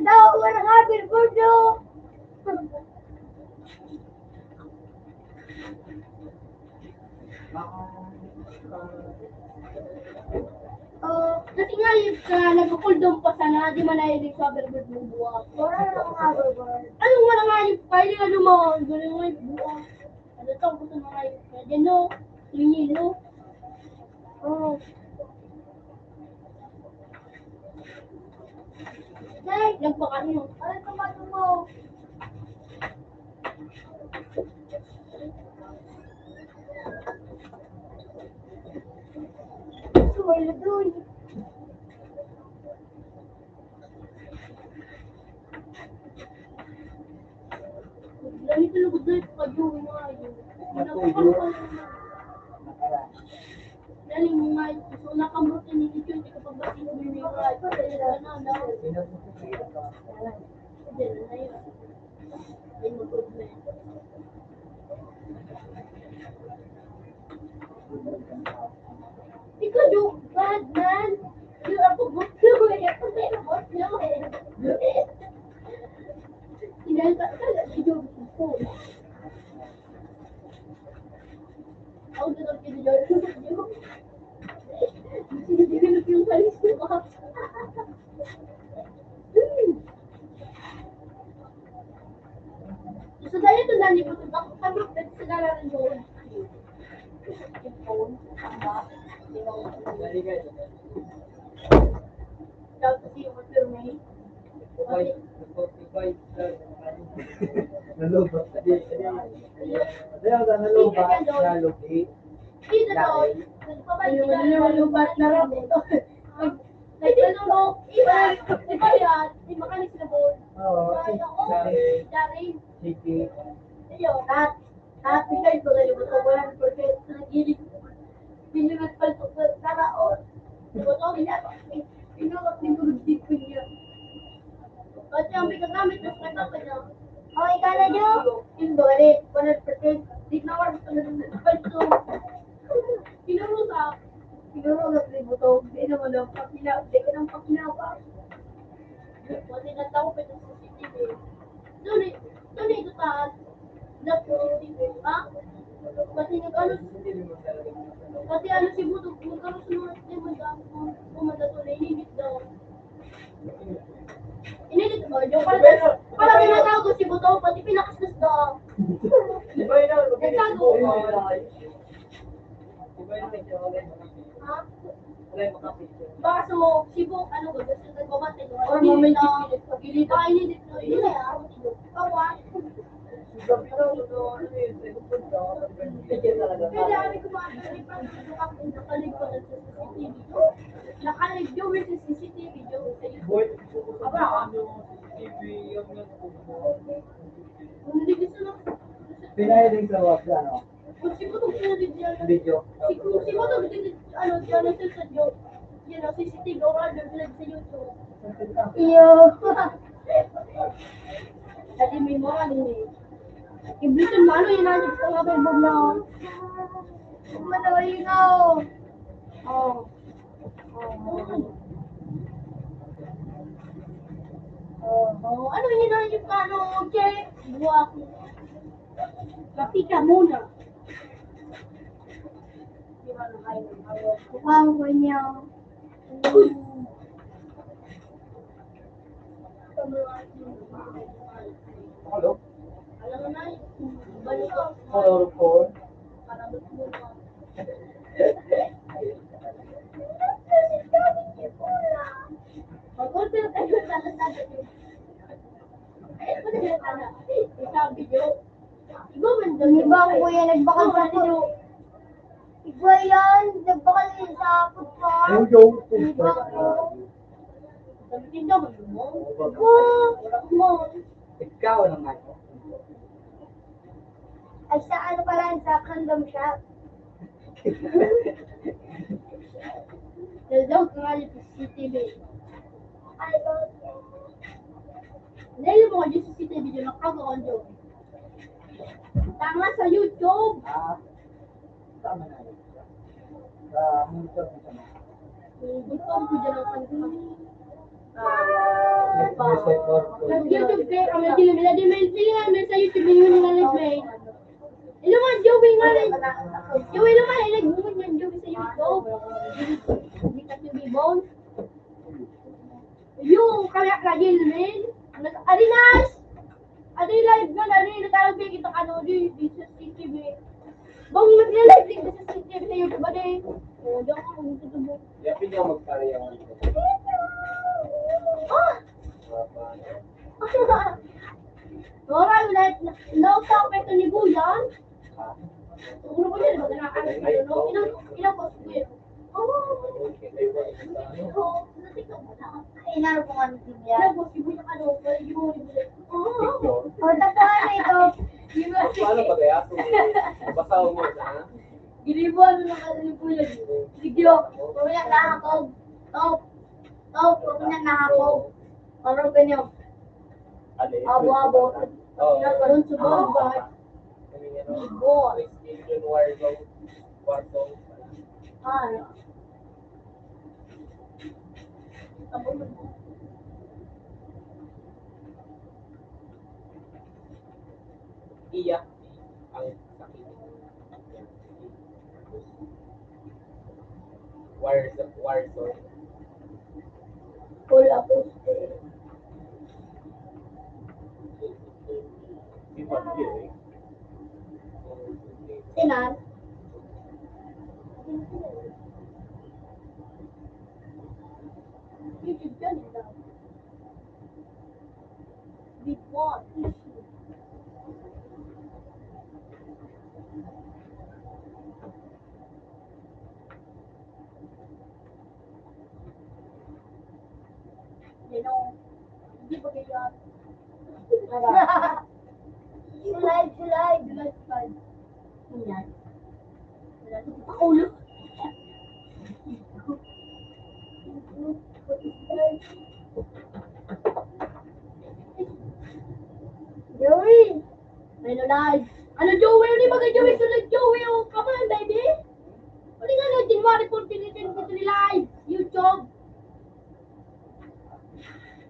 Daw, wala nga, billboard do. Kasi nga yung nag-cool down pa sana, di man na yung coverbird mo buwak. Wala na akong hoverboard. Anong wala nga yung pwede ano mo, gano'n nga yung buwak. Ano to, gusto mo nga yung pwede no, tunyil no. Oh. Nay, Nagpakain no. ano tomato mo? Wala doon. Lagi ko lugod na ito kayo nga yun. Dali mo nga yun. So nakamot na nito yun, hindi ka pagbatin mo yung nga yun. Dali na na, na. Dali na yun. Ay, mag-problem. Ikaw yung bad man. Yung ako gusto mo eh. Ako na yung boss nyo eh. Sinalta ka na si Joe gusto. Ako na lang kina Joe. Sinisigilap yung salis ko ka. So dahil ito nalibot ako. Kamrok na sa galaran Joe. Yung phone. Tapos yung mag-firmate. Nalubot. Ayaw ka nalubot. Nalubi. Hindi na to. Nagpapalubat na rin ito. Nagtanong, iba yan. Di makalis na po. Oo. Dari. Sige. Ayun. At bigay ko na yung ito. 100% sa nagilid. Pinunod paltok sa taraon. Diba ito, pinulot ni Gurudit ko niya. At yung pinagamit na sa kata niya. Okay ka na, Jo? Yung doon, 100%. Di na ako gusto na paltok. Pinurusa. Pinurusa ni Butog. Di naman ang pakinaw. Di ka nang pakinawa. Kasi nagtao pa ito sa CCTV. Doon ito taas. Na CCTV. Ha? Kasi nag-ano. Kasi ano si Butog. Magkaroon sa mga CCTV. Kumanda to na inibit daw. Inibit ba? Yung pala tinatawag ko si Butog. Pati pinakastas daw. Nagtago. Ha? Baka sa mo, Cebu, ano ba? Gusto nagbabatay doon. Or mamay Gilid. Gilid. Inidit no. Yun na yan. Kawan. Video talaga. Kaya kami kumakali pa ako nakalig ko sa CCTV. Nakalig Joey sa CCTV, Joey sa YouTube. Aba, hindi gusto lang. Pinahiling sa wag ano, Kung siguro pinalig niya lang. video. Siguro ano siya sa Joey. Yan ang CCTV o radio vlog sa YouTube. Iyo. Dati may mga din eh. Iblitin mo ano yun ang ko nga ba yung na. Manoy na. Oh. Oh, ano yun ang yung ano, okay? Buwa ko. Kapi ka muna. Wow, kanya. Hello? Alam mo na, balik ko. Color phone. Para mo na. Mag-order tayo sa Lazada. Ano yung sana? Isang video. Iba man daw. Iba ang kuya, nagbakal sa video. Iba yan, nagbakal sa football. Yung joke. Iba ko. Sabihin daw, mo? Mo. Ikaw naman. Ay, sa ano pala, sa condom shop. Daw ka nga dito sa CCTV. Ay, dahil mo dito sa CCTV, dito nakagawa dyan. Tama sa YouTube. Tama na. Monitor mo siya. Gusto ko dyan ang kanta. YouTube kay kami dili mila di men sige nga men sa YouTube yun nga nag-play. Ilo man Joey nga rin. Joey lo man nag-boom yan Joey sa YouTube. Hindi ka TV bon. Yung kaya ragil men. Arinas. Adi live nga na rin natarang kita ano di sa CCTV. Bang mag-live din sa CCTV sa YouTube ade. Oh, diyan ako magtutubo. Yapin niya magkari ang Ah! Ora, no topic ni Buyan. Ulo ko yan, magkakaroon ko yun. Ilang po siya. Inaro ko nga ng TV yan. Ilang po siya, buya ka daw. O, tapos ano ito? Paano ba kaya? Basaw mo na. Ginibuan mo ng ano ni Buyan. Sigyo, pumiyak na ako. Pumiyak na ako. Parang ganyan. Abo-abo. Nagkaroon sa bagay. PlayStation Warzone. Ay. Iyak ang sakit. Warzone. Wala po. Sinan? YouTube yan eh. Big one. You know, hindi ba kaya? July. Yan. Ulo. Joey! May live. Ano Joey? Ano ba kay Joey? Sunod Joey oh. Come on baby. Ano nga na January 14 dito ni live. YouTube.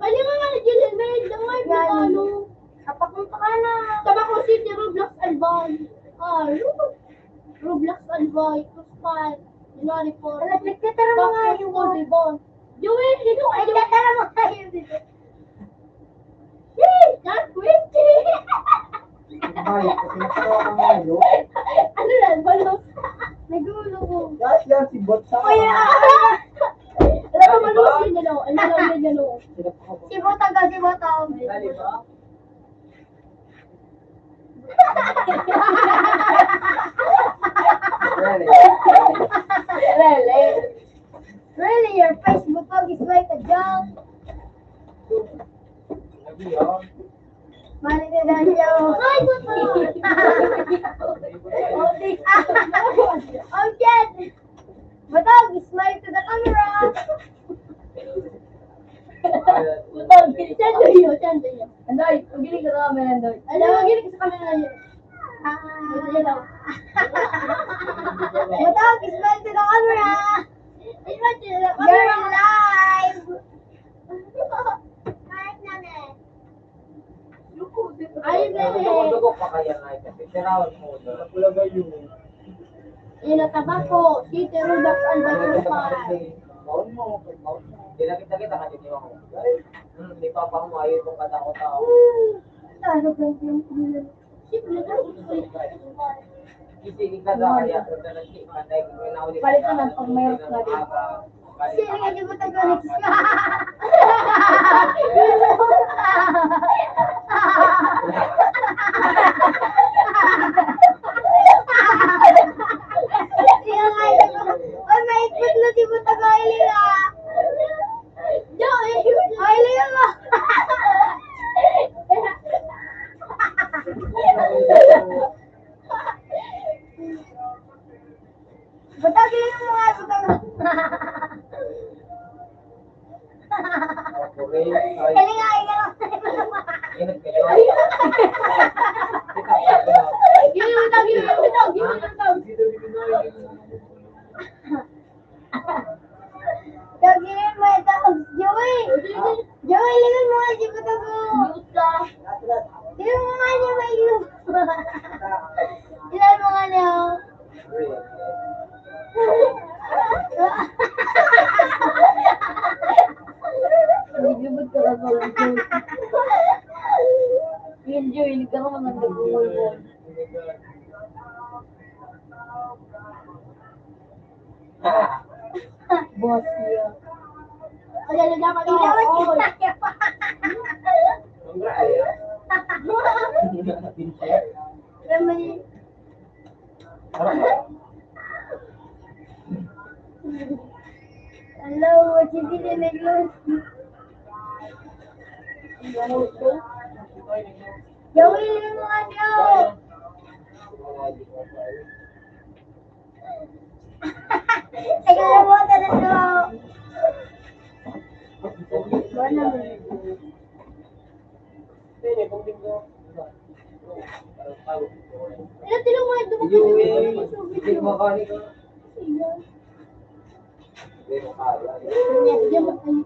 Pwede nga nga na Jillian May. Damay mo ano. Kapakunta ka na. Tabako City Roblox Albay. Roblox Albay. Kuspan. January 4. Nagtatara mo nga yung Golden. Joey, dito ay nagtatara mo nga yung dito. Yay! Not quickly! Ay, pinapagawa ka ngayon. Ano yan? Balos? Nagulo ko. Guys, yan si Bot sa Kaya! Alam mo, malos yun ano? Ano lang yun ano? Si Botang ka, si Botang. Dali ba? Really? Really? Really, your Facebook page is like a joke. Lagi yun. Mali na lang yun. Ay, okay. Batag, smile to the camera. Batag, send to you, send to you. Andoy, magiling ka sa camera, Andoy. Ano, magiling ka sa camera yun. Batag, smile to the camera. Smile to the camera. You're live. Live namin. Ay, Dugok pa kaya nga kasi tirawan mo na. Wala ba yung Ila tabako, City Rudolph and Butterfly. Maun mo, maun mo. Hindi na kita ka din yung hindi pa pa mo ayaw itong katao-tao. Ano ba yung Siyempre, Kasi ka sa kaya kung nalaki ka dahil ginawin Palit ka ng pag-mayroon ka din. Sino nga yung butag-alex ka? Sino nga yung Ay, maikot na si butag-alex ka. Joey! Ay, mo! Butagin mo nga, butag. Kali nga, ikaw. Ingat kayo. Yun yung butag, yun yung butag, yun yung butag. Tagin mo ito. Joey! Joey, liman mo nga si butag mo. Liman mo nga niya, may ilong. Liman mo nga niya. Nagibot ka lang ako. Enjoy, hindi ka naman nagdagumulmol. Boss niya. Kaya nagdapat ako. Ramay. Hello, what you did in the Joey, liman mo nga niyo. Ay, kalabutan na ito. Bona mo. Ito, tinong mo ito. Hindi makani ka. Hindi makaya. Diyan ba kayo?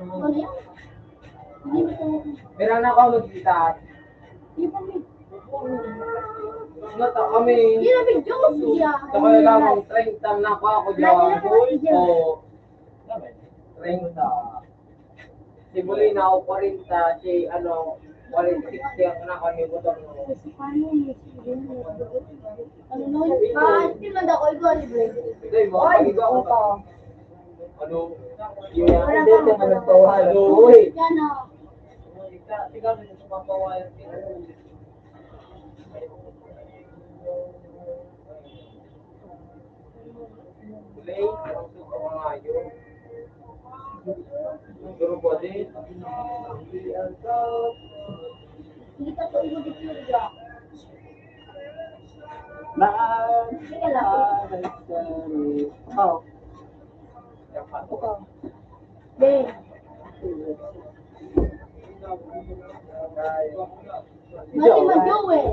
Ano yan? Hindi mo ito. Meron na ako magkita. Hindi pa may. Nata kami. Hindi na may Diyos siya. Sa kaya lang 30 na ako dyan. O 30. Simuli na ako 40. Si ano, 40 ang nakalimutan mo. Ano na yun? Ah, hindi man ako ikaw, libre. Hindi, makakaliga ako ka. Ano? Yung Wala hindi ka. ka managpawahan. Uy! Yan o. Ikaw din sa mga kawayan. Play, ang suko mga yun. Guru ko din. Hindi ka po ikaw dito siya. Sige lang. Oh. Ben. Mali mo Joey.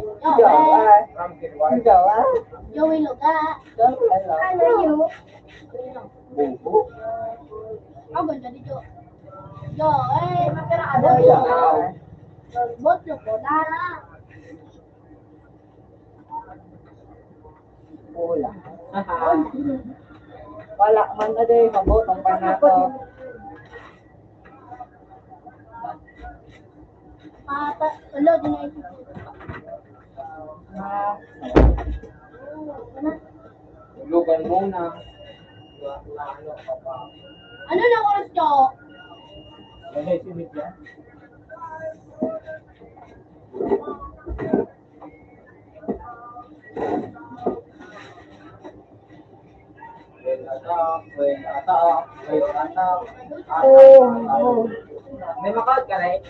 Joey Loga. Ano yun? Ako ganda dito. Joey, matira ka doon. Bot lo ko na. Wala man na din, mabot ang panato. Hello, din na ito. Lugan muna. Ano na oras ko? Ano yung simit yan? May makaut ka rin?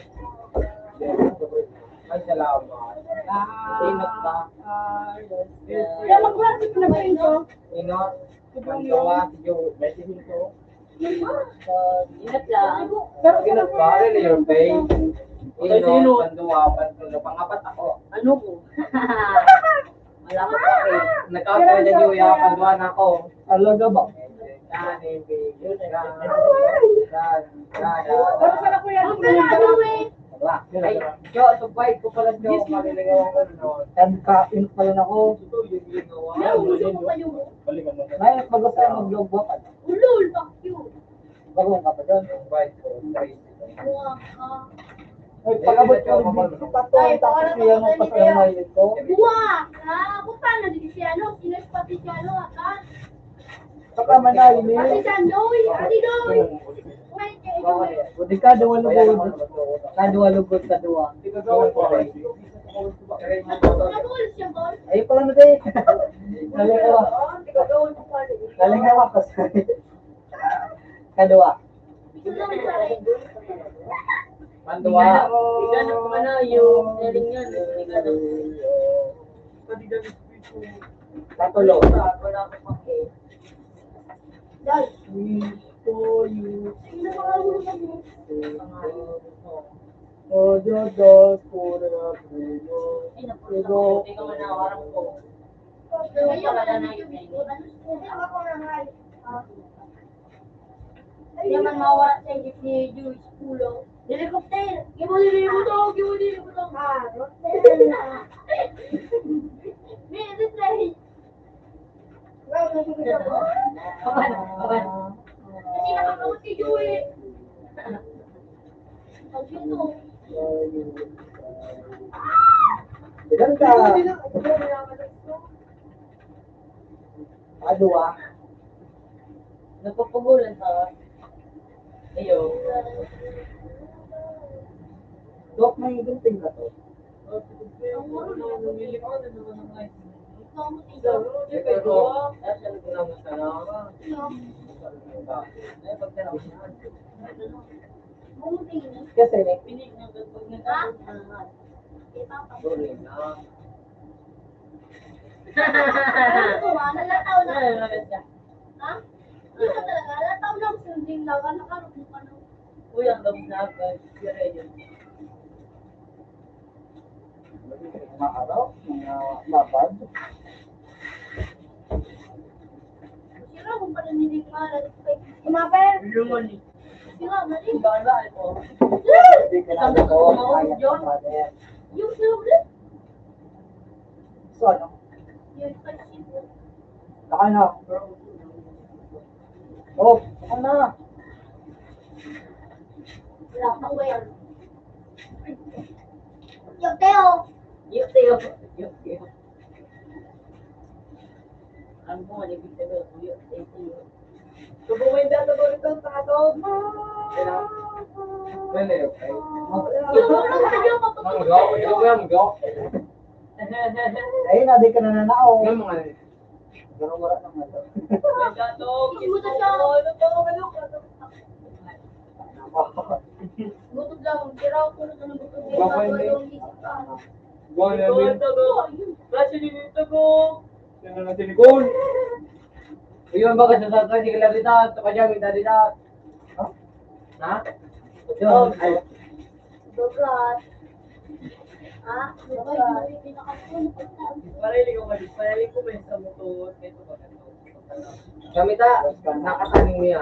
Ay, salamat. Inot ba? Kaya mag-practice na ba ito? Inot? Mantawa, si Joe. Messaging ko. Ingat lang. Inot ba? Ano yung pay? Inot, Mantawa, Pantulo. Pangapat ako. Ano ko? Malapit ako eh. Nagkakaroon na Joe, Pantuwa na ako. Alaga ba? Pero pala ko yan. Ang pala ano eh. Ay, Jo, subay ko pala Jo. Maliligaw ako noon. Inot pa yun ako. Naulo ko pa yung Balikan mo. Ngayon, mag-gusto tayo mag-vlog ba? ulol. Fuck you. Bago ka pa doon. Invite ko. Buwa ka. Ay, pag-abot ko rin dito pa to. Tapos siya mong pasalamayin ko. Buwa ka. Kung paano di si ano? Sino si Pati si ano? Ka? Saka manayin Pati eh. si Andoy. Adi Doy. Wait, ikaw eh. Buti ka, duwa lugod. Kaduwa lugod, kaduwa. Nag-ulis siya, boy. Ay, pala na din. Galing ka ba? Galing ka ba? Kaduwa. Sunod pa rin. Manduwa. Iganap ko na yung eling yan. Iganap. Katulo. Wala ko pang eh. Dal. For you. Sino pa nga ulo mo? Oh, Diyos, for the freedom. Ay, napulot ako. Hindi ka man nakakarang ko. Ngayon, wala na yung video. Ano ako na nga eh. Hindi man mawala sa isip ni Jules Pulo. Helicopter! Gimuli mo to! Gimuli mo to! May replay! Kasi nakakawat si Joey! Ang sino? Ganda. Kaduwa. Nagpapagulan sa ayo. Dok, may gunting ka to. Ang muro na ako. Ikaw mo tingin. Bumutingin. Kasi, Ha? Ano ko ba? Nalataw na. Ha? Hindi ko talaga. Nalataw na. Sunding lang. Nakarot mo ka na. Uy, ang dami na agad. Sira yun. mga araw, mga labad. Sira kung pa nanilig malas. Kumaper! Luman eh. Sira, mali. Bala ko. Hindi ka lang ako, kaya ka brother. Yung sila. So ano, Yung pansin ko. saka na. Oh, saka na. Wala pang wear. Yung Teo! Yok, Teo. Yok, Teo. Ang mo, ibig sabihin, yok, Teo. Kubuhin dito ba ito sa ato? Pwede yun, okay? Yung muna sa iyo, Manggaw. Ayun na, di ka nananao. Yung mga ganun wala naman. Gusto siya. Gutom lang. Sira ako na ng gutom. Baboy, Baboy hindi. yung isip ka. Buwan na din. Kasi dito ko. Sino na silikon? Ayun ba kasi sa kasi kalabita, sa kanya may dalita. Ha? Yun, ay. Dobrat. Ha? Dobrat. Parili ko mali. Parili ko may sa motor. Ito ba ito? Gamita, nakataning niya.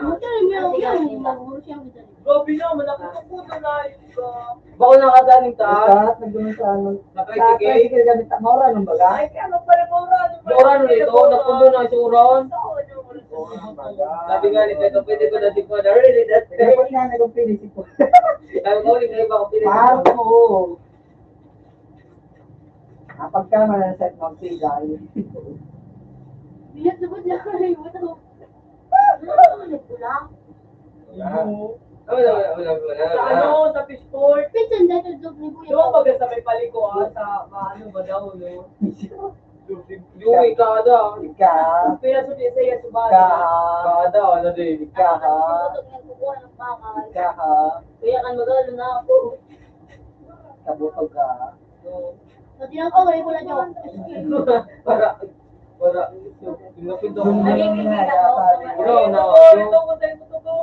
Grabe naman, nakakaputo na yun ka. Bako nakataning taas. Nagdunong sa ano. Nakaisige. Gamit ta mora nung baga. Ay, kaya magpala mo rin. Mora nung ito, napundo na si Uron. Sabi nga ni Peto, pwede ko dati po. Really, that's it. Dapat nga nagong pinisip ko. Sabi ko, hindi kayo ba ako pinisip ko? Parang Kapag ka man ang set ng pigal. Bilat na ba niya kayo? Ito. Nagpula? Wala. Sa ano, sa fishport. Pinsan dahil sa doble ko Di ba pag sa may palikuan, sa ano ba daw, no? Yung ikada. Kaya sa saya subali. Kada, ano din. Kaya kan magalo na ako. So, tinang-away ko lang yun. Para, ingapin daw. Nagigigil ako. Ito ko tayo mo to.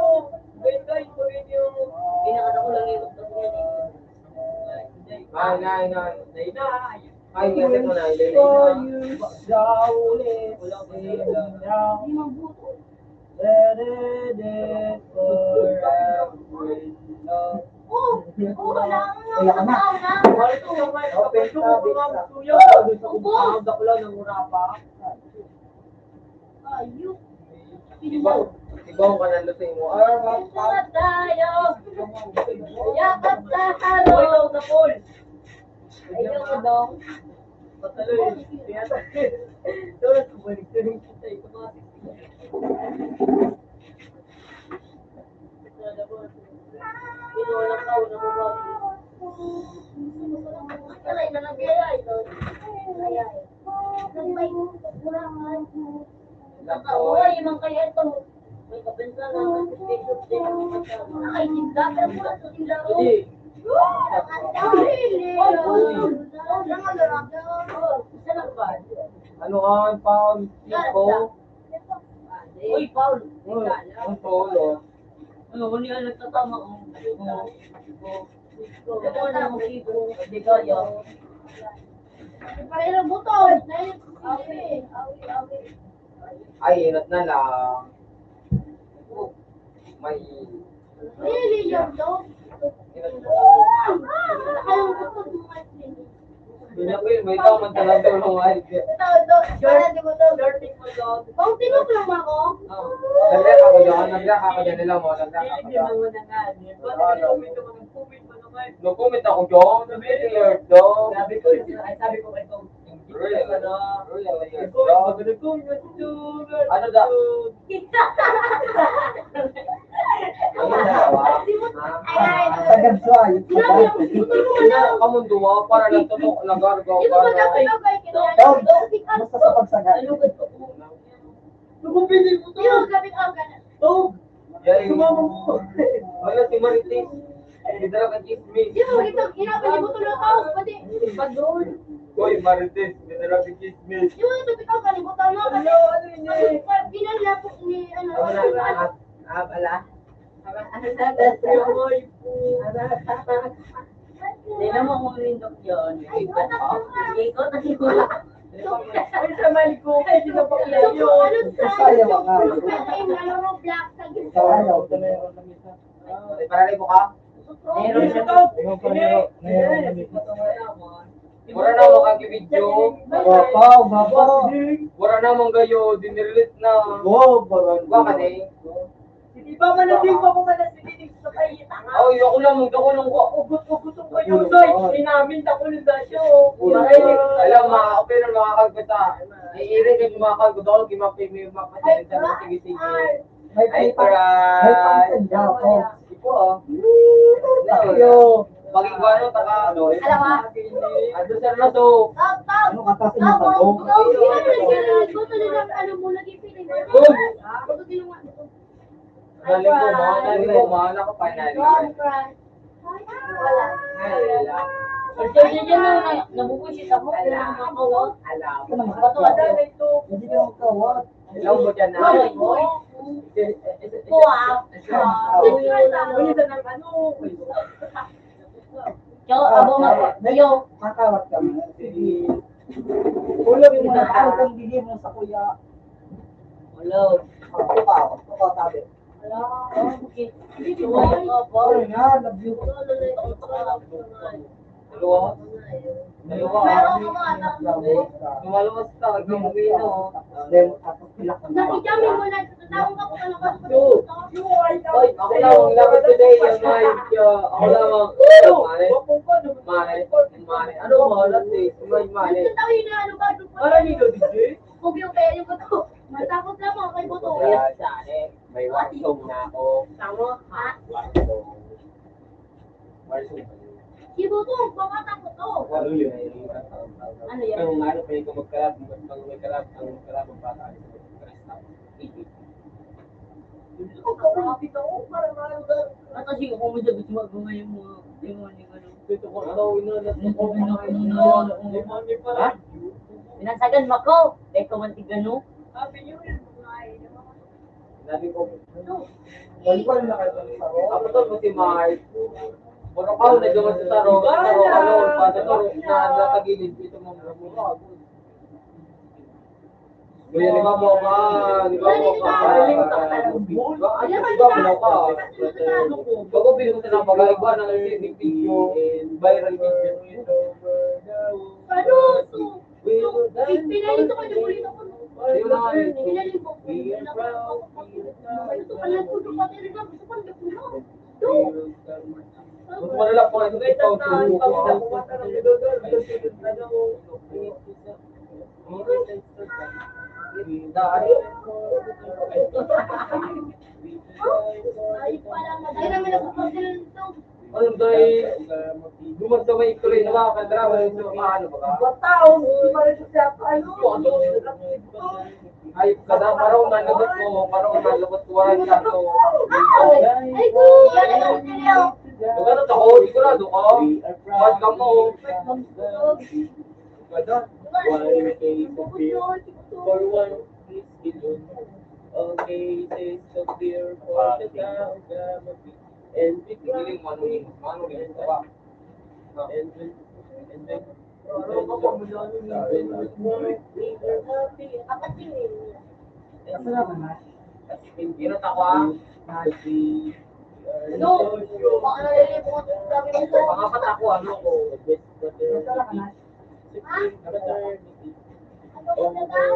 Guys, pagin yung... Ginakata ko lang yung gusto niya eh. Ay, ngayon mo na. Hindi mabuto. Oo, wala kang tao na. Wala ito, mamay. Kapag ito, mga tuyo. Gusto ko lang ng murapa. Ayun. Ibang ka na lusing mo. Salamat tayo. Yakap sa halo. Boy, daw sa pool. Ayoko daw. Patuloy. Kaya tayo. Tulad ko, balik ko rin kita. Ito mga Pinulang ka na mo. Kalay na lang kaya ito. Kaya eh. Nagbay ko sa kurangan. Nakauwi man kaya ito. May kapensa na mag-special din. Nakaitinda pero wala sa tinda ko. Hindi. Isa lang ba? Ano ka, pound? Tipo? Uy, Paul. Ang polo. Ano, hindi ka nagtatama ko. Ito na mo dito. Hindi kaya. Parang buto. Ay, inat na lang. May... Really, yung dog. Inat na. Ayaw ko to dumating. Binapil, may tao man talaga ng ay. Flirting mo daw. Kung tinok lang ako, Nagdak ako dyan nila mo. Nagdak ako Hindi dyan. naman na nga. Bakit comment mo ng comment mo naman? Nag-comment ako dyan. Sabi ni Lord daw. Sabi ko kay Tom. Really? Nag-comment mo, nag-comment mo si Sugar. Ano daw? Ano dalawa? sinabi lang, buto mo ka lang. Kamunduwa, para lang tutok, lagargaw, Di ba ba dapat para. agay kita? Nalugat ko po. Nagumpitin mo Di ba gabing agay? Tom! Yay. Sumama mo! Wala si Marites. Didala ka chismis. Di ba ito, inabi ni buto lang ako, pati. Padol! Hoy, Marites, didala ka chismis. Di ba ito bitaw ka ni buto lang? Ano, ano yun eh? Ginala po ni, ano, Ala. Yoy po! Hindi naman kung lindok yun. Ikot na siya. Ay, sa mali ko, kasi na pa kaya yun. Para rin mo ka? Meron siya. Wala na mga kibidyo. Wala na mga gayo, dinirelate na. Baka na Hindi ba manading pa ko manasinig sa kayo, tanga? Ay, ako lang ko. Ugot-ugot ko kayo, Doy. Inamin ako ng dasyo. Alam, pero makakagpata. Iirin kayo makakagpata ako, gimapay mo yung mapasalita mo. Sige. Ay, para... Ipo, Magigwano, taka. Alam mo? Ando sir na to. Naling ko, mahal ako pa naling. Kasi yan na, nabubusit ako. Alam. Bato ka ito. Hello mo dyan na. Yo, abo nga. Yo. Hello. Dalawa. Meron ko mga anak mo. Lumaluwas ka, gumagino. Nakijamin mo na, tatawag ka po ka lang kasi Oy, ako lang ang lakad today, yung mic, ako lang ang mane. Ano mahalat eh, mane. Tawin na ano ba? Parang nilo, DJ? Huwag yung pwede ko to. Matapos lang mga kay Buto. Kaya sa may wasong na ako. Tama? Ha? Wasong. Lalo yun. Ano yan? Ang ano pa yung magkalab, pag may kalab, ang kalab ang bata ay At kasi kung may sabi sa mga yung mga demonic ano. Dito ko daw Ha? Pinagsagan mo ko. Eko man tigano. Sabi ko, Balikan na kayo sa saro. ako to mo si Mark. Puro ka na gawa sa taro, ano, pataro na natagilid dito mo mga. Kuya, di ba mo ka? Di ba mo ka? Bago bilang na bagay ba na video, viral video. Ano? Pinalito ko yung ulit ako. Pinalito ko. Ito pala po, pati rin ako. Gusto ko ang gapuno. Mas malala po ito ikaw Ay, parang madali naman ako pagdalan ito. ano dahil gumagdamay ko rin na mga drama rin sa ano ba? Batao, hindi pa rin siya ano. Ay, kada paraw na labot mo, paraw na labot ko walang kaso. Ay, ko! Yan ang material. Ganun ako, sigurado ka. Bad ka mo. Ganda. Okay, taste of beer for the Gama and we Pigiling mano rin ito ba? and then Ginot ako ah. Ano? Baka nalilipot. Sabi mo sa... Pangapat ako, ano ko. Hindi mo?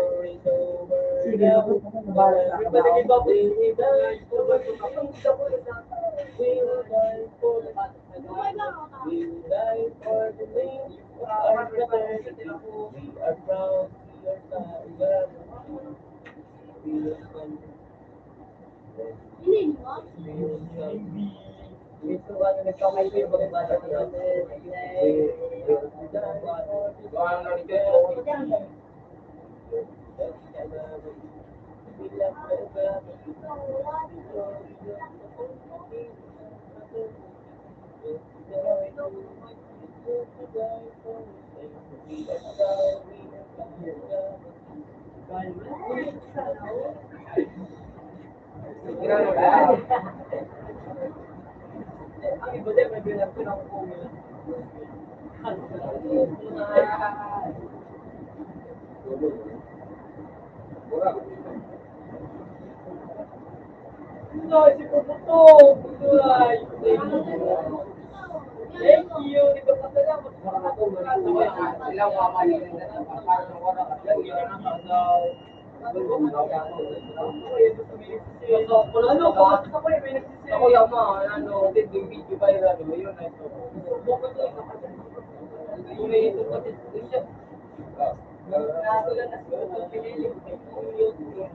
Ako yama, ano, din video viral, yun na ito.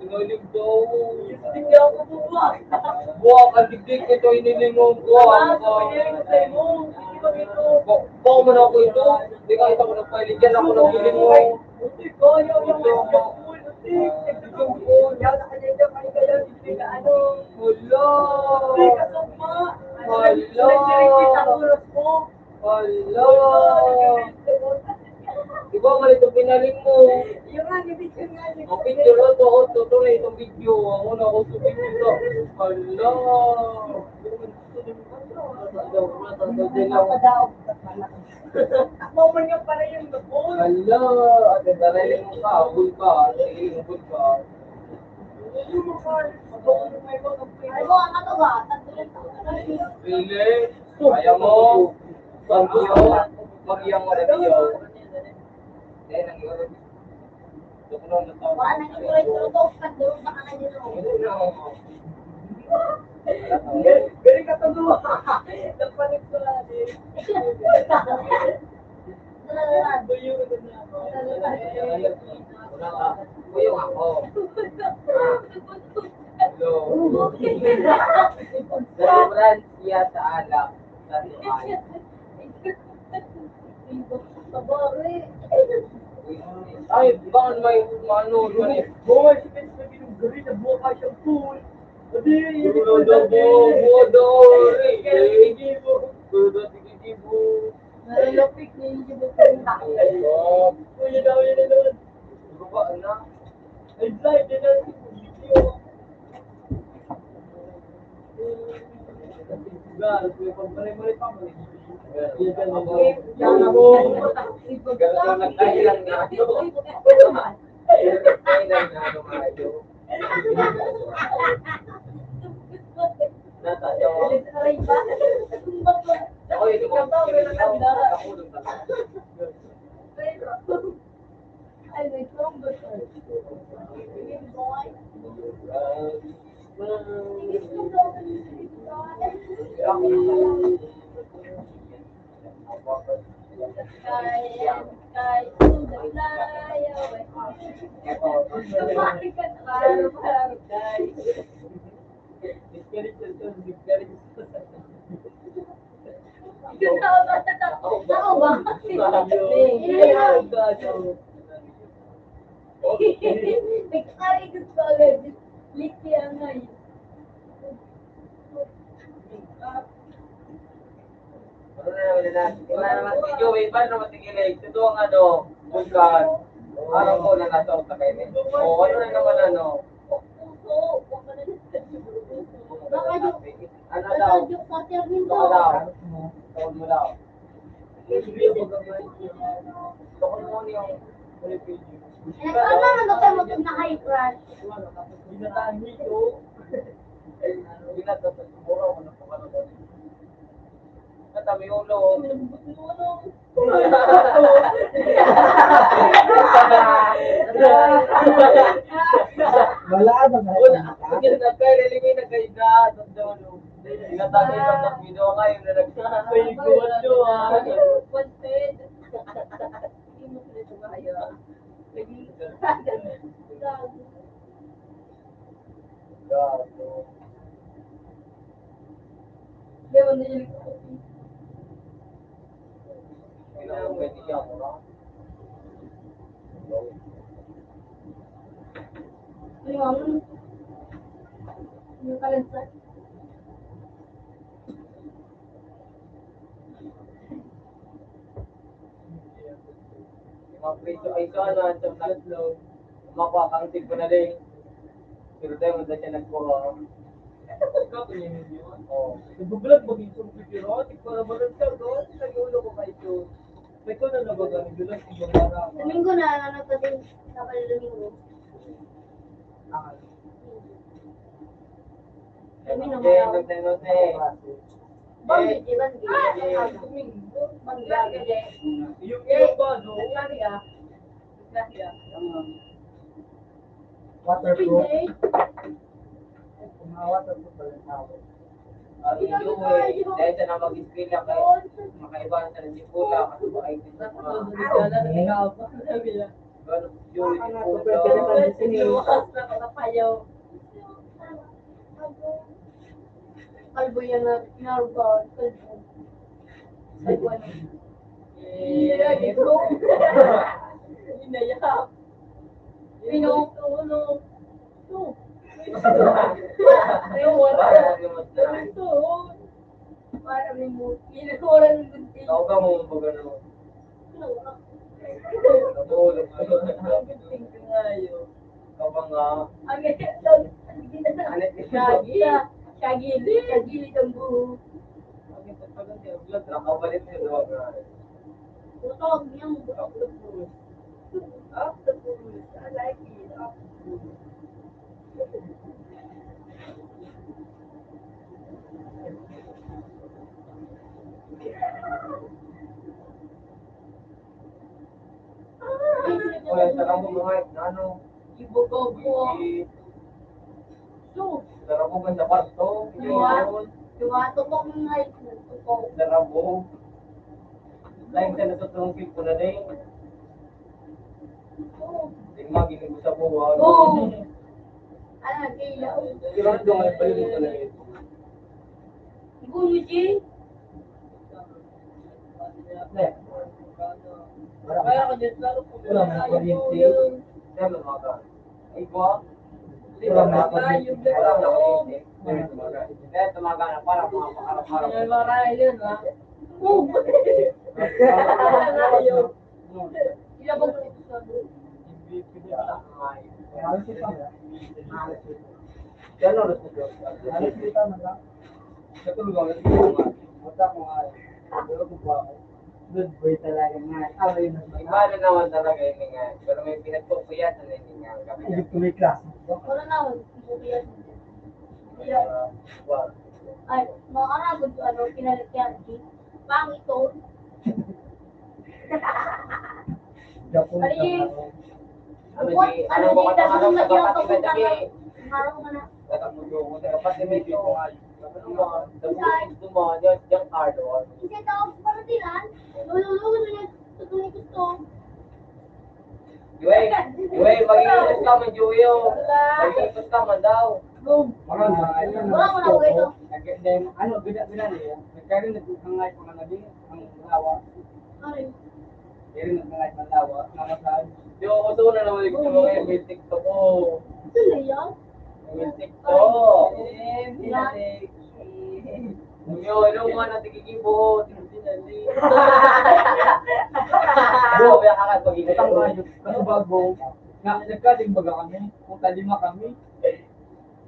Pinalig daw. Hindi ako bubuwag. Buwak, ang digdig ito, inilingon ko. Baka mo na ako ito. Hindi kahit ako nagpailigyan ako ng ilingon. Diba mali itong pinaling mo? Ang picture ko to, ito na itong video. Ang una ko sa video to. Hala! Hala! Ate, daraling mo ka. Hul ka. Sige, hul ka. Ay, mo, ang ato ba? Really? Ayaw mo? Mag-iyang mo na diyo. Eh, nang-iwan. Tukulong na tao. Wala nang ituloy sa utok. Doon sa kanan nyo. Galing ka tuloy. Nagpanik ko lang eh. Wala ka. Uyong ako. Hello. Sobrang siya sa alak. Sa tumayo. Bakit may mano doon eh? Boy, si Vince na binugari na buka siyang pool. Adi, Malapit na yung jibot ko yung takot. Kuya daw yun na doon. Ay, blind, yun na si video. Galos, may pagpalay-malay pa mo. Yan ka na. Yan ako. Ganito nagkailang na ano. Nagkailang na ano kayo. Natatawa. Aray ba? Ako yun yung ako nung Ay, may combo. Ako ba? Nagkari gusto agad. Liki ang ngayon. Ano na naman nila? Wala naman si Joey, paano naman tigilig? Ito ang ano, bulkan. Araw ko na nasa utak kayo. O, ano na naman ano? Ano daw? Ito daw. Tawag mo daw. Tawag mo yung Ano naman kayo matog na high crush? Binataan nito. Binatapos mura mo na kung ano doon. Natami ulo. Wala ba na? Nagkailimin na kayo na. Binatami ito sa video ngayon na Ay, guwan nyo ah. Wanted. Hindi mo sila ito kaya. Gato. Hindi mo na yun. Kailangan pwede siya mo na. Yung kalansan. Mga preso ay so ano, sa tatlo. Makuha kang tip ko na din. Pero tayo mo siya nagkuha. Ikaw, kanina yun. Oo. Nagbubulag mo dito sa video. Ikaw na ba rin siya doon? Nag-ulo ko kayo ito. Ikaw na nabaga. Nagbulag ko yung para. Sa linggo na, ano pa din, sa kalilinggo. Kami na Okay, mga nagtenote. Banggi, di banggi. Banggi. Yung iyo ba, no? Waterproof. Hindi. Mga waterproof ba yung tawag? Yung dahil sa na mag-skill lang kayo, makaiba na sa nasipula, kasi ba ay ito sa mga gano'n yung sipula. Kalbo yan na narba. Kalbo. Kalbo ano. Inayap. Pinutulo. Ito. Para may mo. Pinagawa ng gunting. Tao ka mo ba gano'n? Natulog ka Gunting ko nga yun. Ikaw ba nga? Ang ganyan. Kagili. Kagili ang buho. Nakabalit niyo doon nga. Utog niyang buho. Octopus. I like it. Octopus. Kaya sarap mo mga ano? Ibugogo. So, Sarap mo ba sa kwarto? Tuwato ko mga ito. Sarap mo. Lain sa natutungkil ko na din. Tingnan, ginig ko sa buwan. Oo. Ano, kailaw. Pero ano doon, may balik ko na ito. Gumuji. Kaya ako dyan, lalo po. Wala na kuryente. Saan mo mga ay ko? Wala na kuryente. Wala na kuryente. Kaya tumaga na para mga pakarap-karap. May marahil yun, ha? Ilabog ko ito sa Yan oras na Diyos. Natulog ako. Mata ko nga. Pero kung pa ako. Good boy talaga nga. Away na Iba na naman talaga yun nga. Pero may pinagpupuyasan na yun nga kami. Hindi ko may class. Wala na ako. Bukiyan. Wow. Ay, mga karagod ko, ano, kinalagyan. Pangit to. Japon Ano yun? Ano di, ano mo ka naman sa kapatid ka dagi. Araw ka na. Katamudo ko na kapatid may ito nga. Ano mo, dapat ito mo, yung card o. Kasi tawag ko para tinan. Lululuwa na yan. Tutuloy gusto. Uy, mag-iipos ka man, Juyo. Mag-iipos ka man daw. Maron ba? Wala ko na ako ito. Ano, bida niya. Nagkaroon nagkangay pa nga ang lawa. Ay, Kaya nagkangay pa ang lawa. Nakasahan. Di ako gusto na naman gusto mo ngayon, may TikTok ko. ito na yan. May TikTok. Yan. Yo, ano mo na tigigibo, tinsinali. Bo, Kaya kakad magiging Itang radyo, kasi bago, nagkating baga kami, kung talima kami,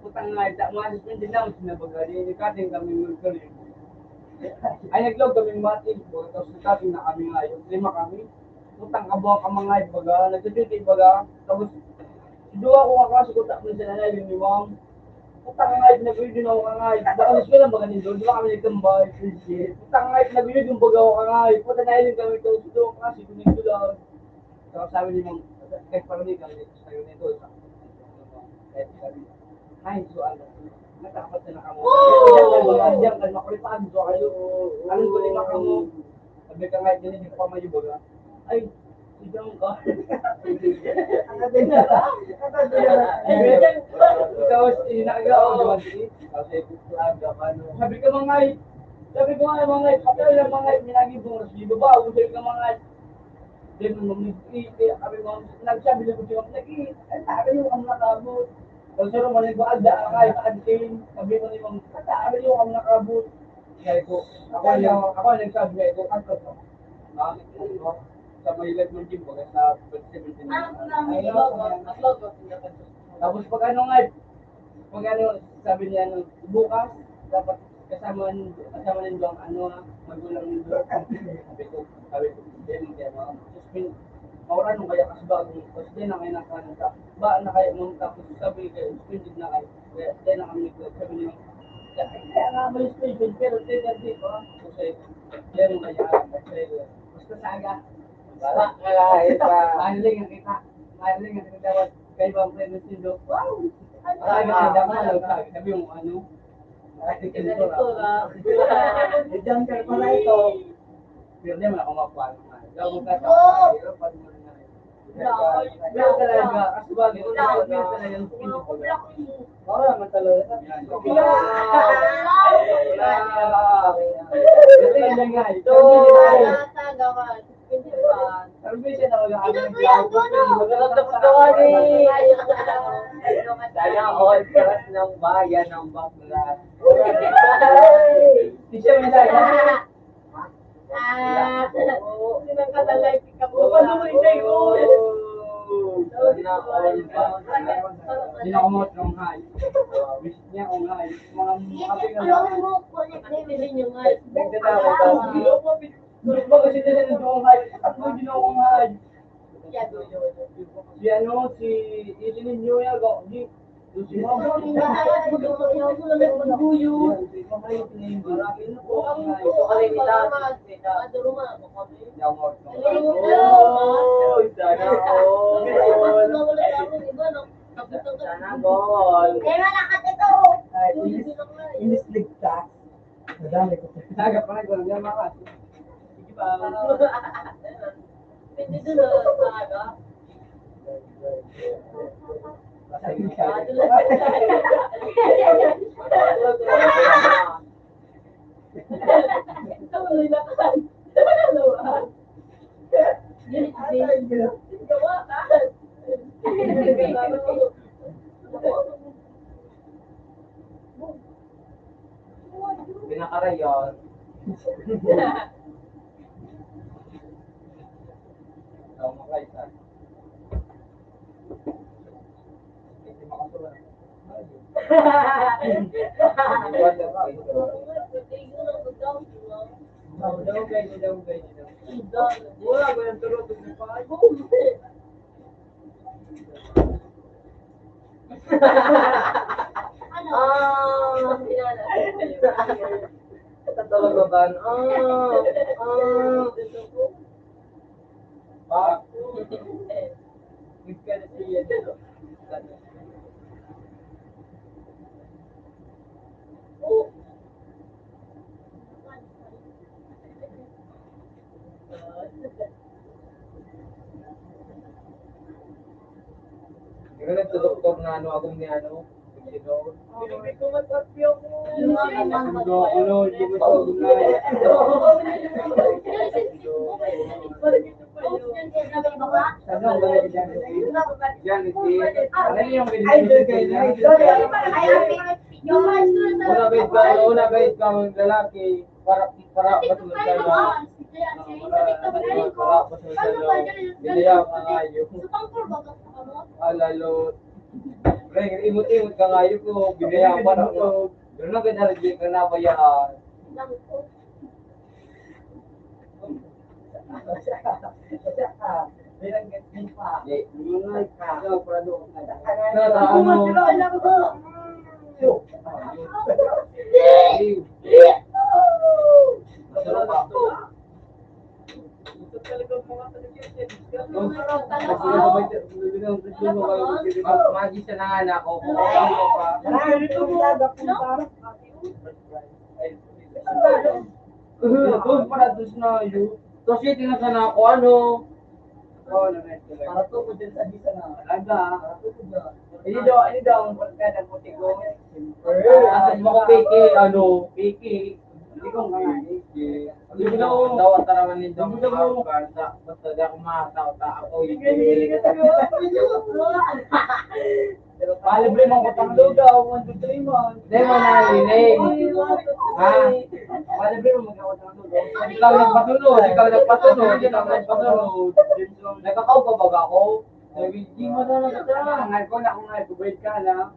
putang nga, maalis na din namin sinabagali, nagkating kami mulkali. Ay, naglog kami matin, tapos nagkating na kami ngayon, 5 kami, putang kabuang ka mga baga, nagsaduty baga, tapos, dua ko nga kaso kung takbo sila na yung limang, putang nga, nag-video na ako kangay, dakalis ko lang baga nito, di ba kami nagtambay, putang nga, nag-video yung baga ako kangay, putang na yun kami, tapos ito kasi kunin ko lang. So, sabi ni Ma'am, kahit parang hindi kami dito sa nito, kahit sabi, ay, so ano, natapat na nakamo. Diyan ka, makulitaan, so kayo, anong ko lima ka mo, sabi ka nga, hindi ka pa may baga, ay, sigang ka. Tapos, inagaw ako naman si sabi ka mga patay lang mga minagibong ras, di ba ba, sabi ka mga then, kami mga, nagsabi lang ko siya, sabi yung kami nakabot. Tapos, sir, maling ba, agda, mga ipakantin, sabi mo ni Ma'am, sabi yung kami nakabot. Sabi ko, ako nagsabi nga ito, kanto ko. Bakit ko, sa mahilag ng gym, baga sa 17. Tapos, pag ano nga, sabi niya, bukas, dapat kasama ninyo ang magulang ninyo. Sabi ko, hindi kaya mga maura nung kaya kasi bago, kasi din na kayo nakananta. Ba na kayo nung tapos sabi kayo, suspended na kayo. Kaya din na kami sabi niyo, kaya nga may suspended, pero hindi ko. Kasi, yan yung kaya, kasi, basta saga. Makalahit pa. Mahiling ang kita. Mahiling ang kita dapat kayo ba ang friend ng sindo. Wow! Saga, dapat sabi yung ano, Diyan ka pala ito. Pero di mo na kumakuha. Gawin ka sa pero pag mo na rin. Pero talaga, kasi bagay, pero talaga yung skin ko. Baka naman talaga. Kasi hindi nga ito. Service na mag-aamin ng cloud. Sana all karas ng bayan ng bakla. Di siya may dahil. Sana all bakla. Hindi na kumot ng high. Wish niya kung high. Mga kaping ba kasi nila na doon high? Tatlo din ako ng high. Si ano, si Ilinin New Year, si Mama. Sana all. English League ta. Madami ko. Saga pa na ko ng mga. Sige pa. nakarayon. Ikaw makaisa. Hindi makasulat. Wala ko yung turot ng pago. Tatawag ba? Pak. Gika na siya dito. Yung nagtudoktor na ano, agong ni ano, sino? Pinigay ko matapyo ko. Ano, hindi mo siya gumaya. Ano ang gano'n dyan? Yan, ano yung binigay kayo niya? Una bait ka ng lalaki, para masunod ka na. Para masunod ka na. Binayaw ka nga yun. Lalo, imot-imot ka nga yun ko, binayaw pa na ako. Doon na ganaragin ka na bayaan. Magi sa nanganak ko. Doon para doon na yun. So, siya tinasan ako, ano? Para to ko din sa bisa na. Alaga. Ini daw ang pagkada mo tigo. Asan mo ko peke, ano? Peke. Hindi ko nga. Hindi ko daw ang tarawan ninyo. Hindi ko basta di ako makakauta ako. Palibre mong utang lugaw, 1 to 3 months. Hindi mo na hiling. Ha? Palibre mo mag-utang lugaw. Ikaw nagpasunod. Nagkakaupa ba ako? Hindi mo na nagkakaupa. Ngayon ko na kung nag-wait ka na.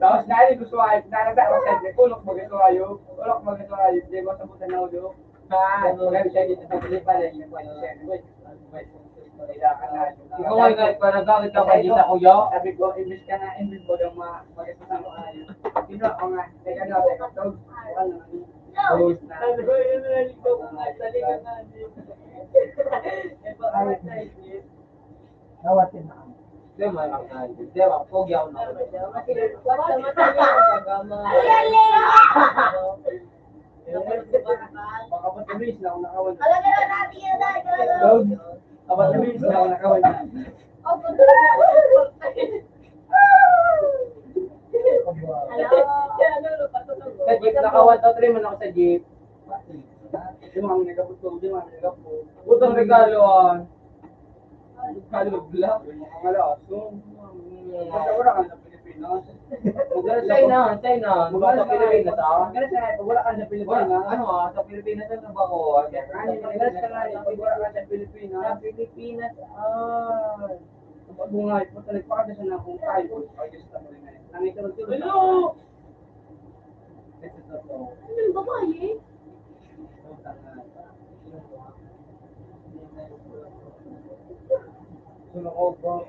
Tapos nari gusto ay nanagdaan sa atin, ulok mag-ito hindi mo sabutan na ulo. Maganda siya dito sa Pilipinas, yung kwento siya. Ikaw ay kahit pa nagkakit ako dito sa kuya. Sabi ko, imbis ka na, imbis mo daw mag-ito sa mga ayun. Sino ako nga, teka na, dog. Sabi ko, yun na rin ko, saligan na. Nawatin na ako. Dewa, pogi ako na. Baka patulis na ako nakawan. Patulis na ako nakawan. Sa jeep, nakawan to, 3 man ako sa jeep. Di mo kami nagaputog, Butang regalo. Regalo black. Mga aso. Basta wala ka sa Pilipinas. China. Magkano sa Pilipinas ah? Magkano sa wala ka sa Pilipinas? Ano sa Pilipinas na ba ako? Magkano sa wala ka sa Pilipinas? Sa Pilipinas Bungay po talaga pa kasi na kung tayo. Ayos na mo rin. Nang ito rin. Hello. Ano babae? Sumo ko.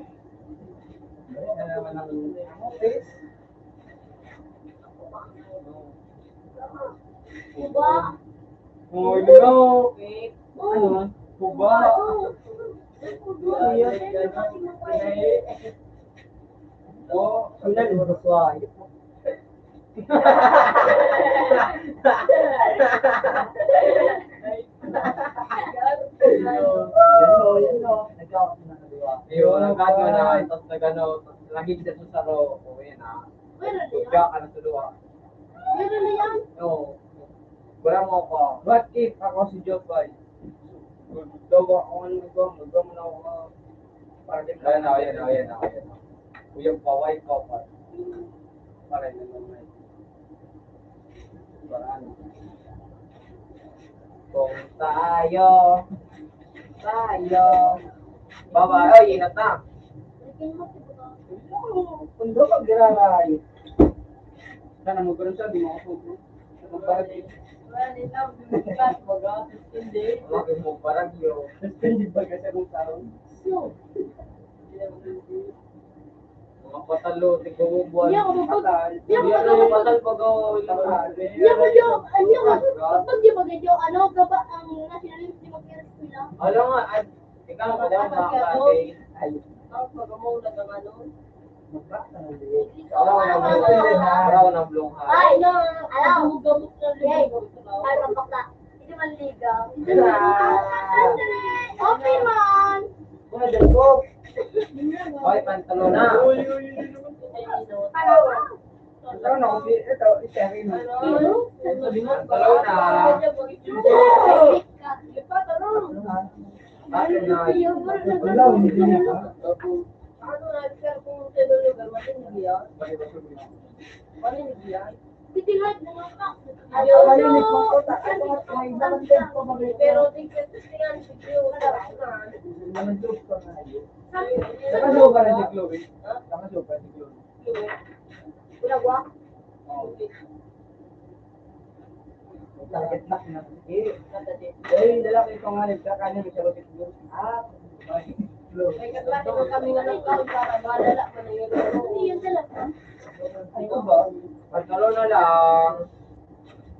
Ano naman ang office? Kuba? Oh, no. Ano? Kuba. Oh, sunan mo to sa. Yung nagkagawa na ito sa gano'n, lagi kita sa saro, o yan ah. Kaya ka na tuluwa. Meron na yan? No. Wala mo ako. What if ako si Jopay? Dogo ako magagawa mo na ako. Ayan na. Uyang paway ka pa. Para yun naman. paraan. Kung tayo, babae, inat na. Kundo pag giraray. Sana mo ganun sa di mo ako. Magparag. Bakit mo parang yun? Suspended ba kasi nung taon? Mga patalo, tigbubuan. Hindi ako magpag... Hindi ako Ano magpag... patal pag Hindi ako yung... Hindi ako... Kapag di ba ganyan, ano, gaba ang nationalist di mag-iras nila. Alam nga, ikaw ko daw mga klase. Araw ng blong Ay, haraw. no, alam. Yay, ay, bakla. Hindi man ligaw. Okay, man. Hoy, pantalo na. Ito na kasi ito i-share mo. Pantalo na. Bakit na? Wala hindi niya. Titingnan mo nga. Pero tingnan video Nakashow ka na si Chloe. Nakashow ka si Chloe. Target lock na. Eh, lalaki ko nga nagkakanya may sagot si Chloe. Chloe. Yun talaga. Ay ko ba? Pantalo na lang.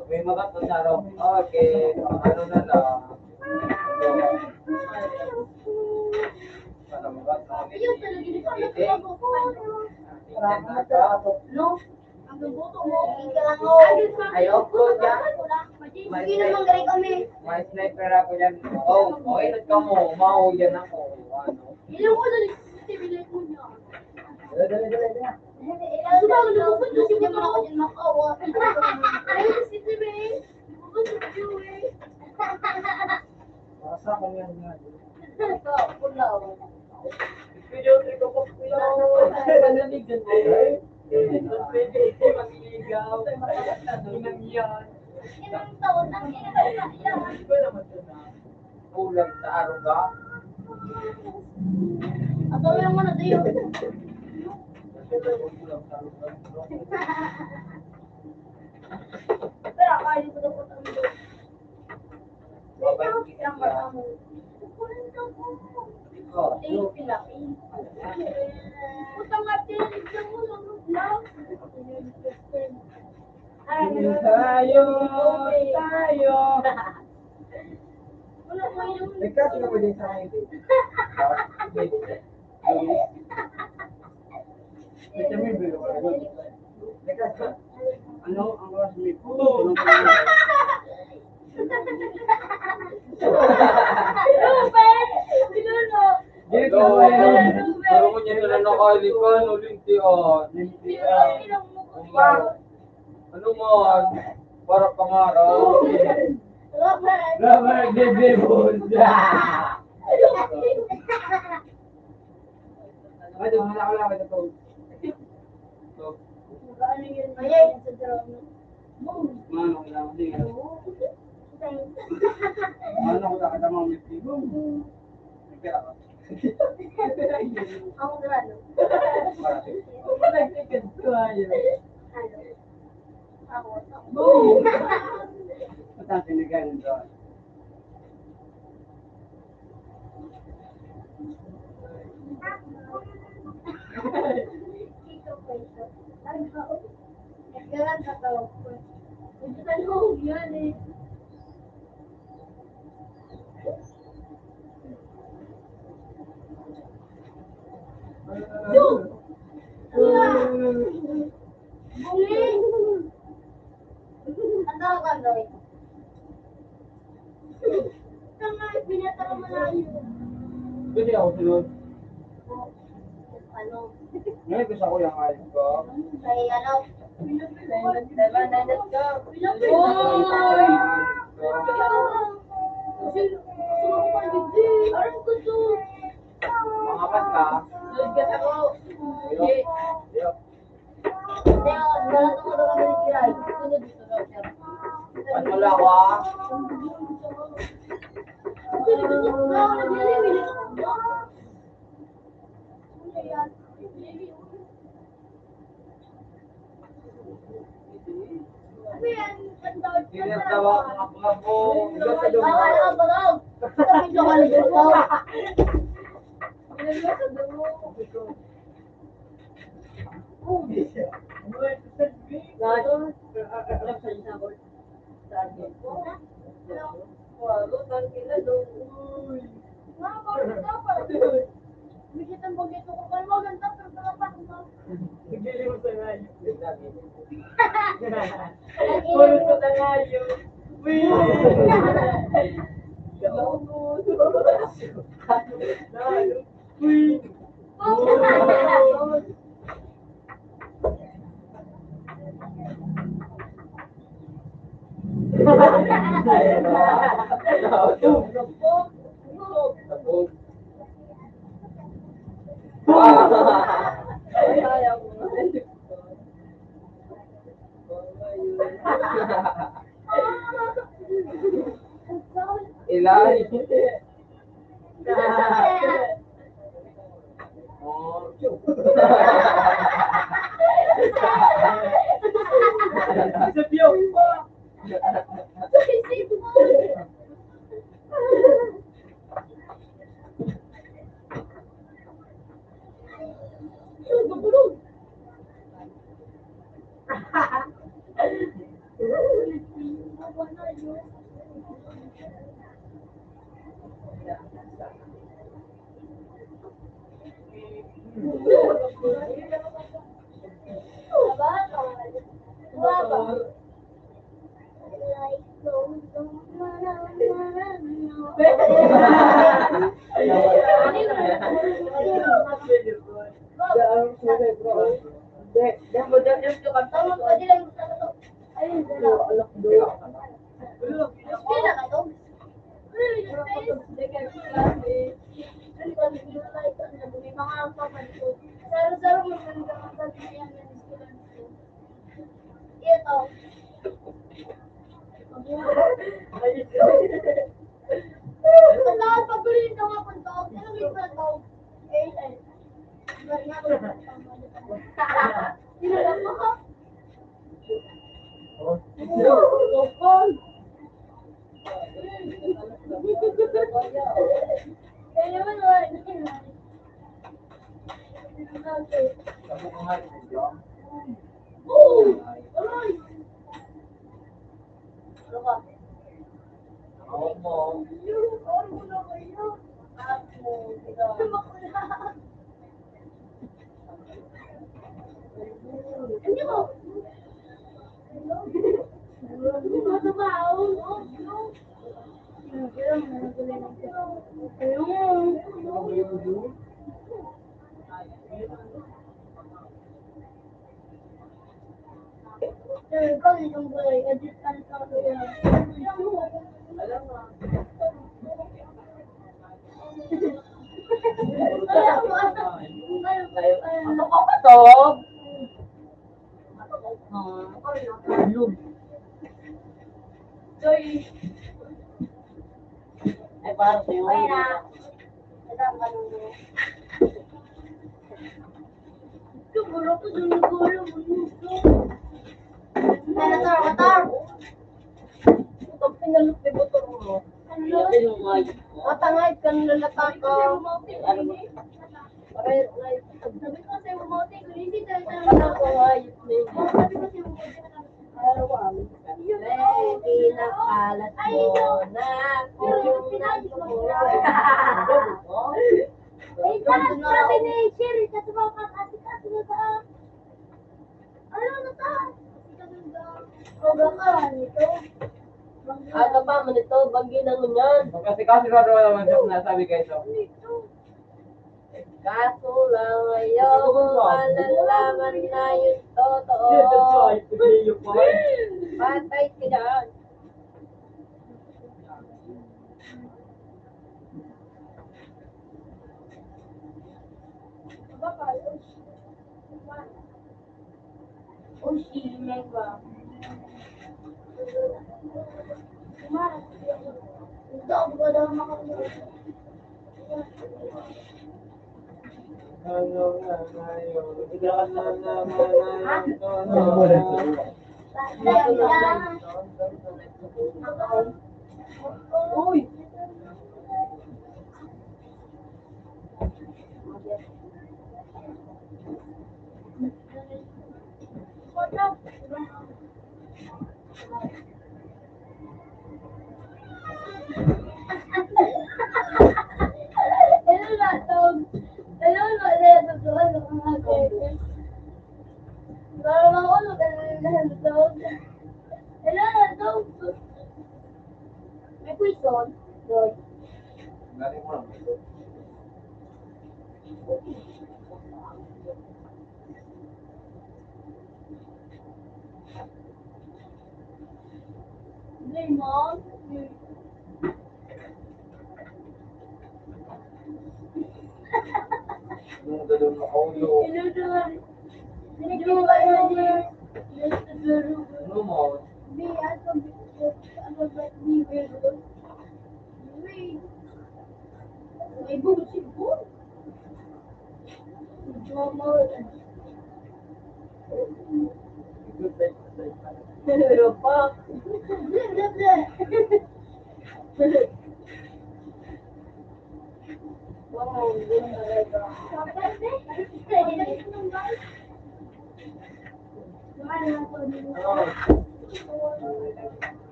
Pag may magat na araw. Okay, ano na lang. Para magat na. Ayun talaga. Hindi ko Meeting. No? Ang buto mo. Ayoko dyan. Hindi naman gari kami. May sniper ako dyan. Oh, okay, ka mo. Mau yan ako. Ano? Ilang ko na nagsisimilate mo niya. Dala. Subago na bukod na siya naman ako dyan makawa. Ayun si Tibe. Bukod sa Tibe. Masa ko yan nga. Video ko po. Ilang taon na yan. Kulang sa araw ka. At yung mo na tayo. Pero akala ko na po ang doon. Ang bata mo. Kukunin ka po. Thank you, Lapi. Putang atin, ito mo lang. Tayo. Wala mo yun. Nagkasi na pwede sa akin. Ito may bilo. Nagkasi. Ano ang classmate ko? Dito, pero mo niya nila nakalikan, ulintian. Ano man, para pangaraw. Rubber debut. Ay, wala ko lang ito. Mano ko lang din. Mano ko lang kita mga mitigo. Kaya ka. Ako grano. Ako. Matang sinigan doon. Nagkaroon ka to. Ujutan mo, yan eh. Buling! Ang tawag ka doon? Tama, pinataro mo na yun. Pwede ako sunod. Ano? Ngayon gusto ko yung ayos ko. Kay ano? Mga basta. Wala ko ah. Ginagawa ko nga mga po. Puro ko na nga yun. Ilan? Oh, Matangay ka nalata ka. Pinakalat mo na kung Aga pa, manito, bagyo na ngunyan. kasi raro naman siya sinasabi kayo. Kaso lang ngayon, malalaman na yung totoo. Patay ka dyan. Oh, si Mega. Ito, ako ba daw makakuha? Ano nga ngayon? Na naman Uy! Hello, Latog. Hello, Latog. Parang ako, Latog. Hello, Latog. May question. Good. Galing mo lang. Hey, Mom. Nung ganun ako yung Hello, Dad. Hello, Dad. ano mo? Be, ano ba, be, pero, wait. May bullshit po. Drama. Pero pa. Blah, blah, blah. Wow, yun talaga.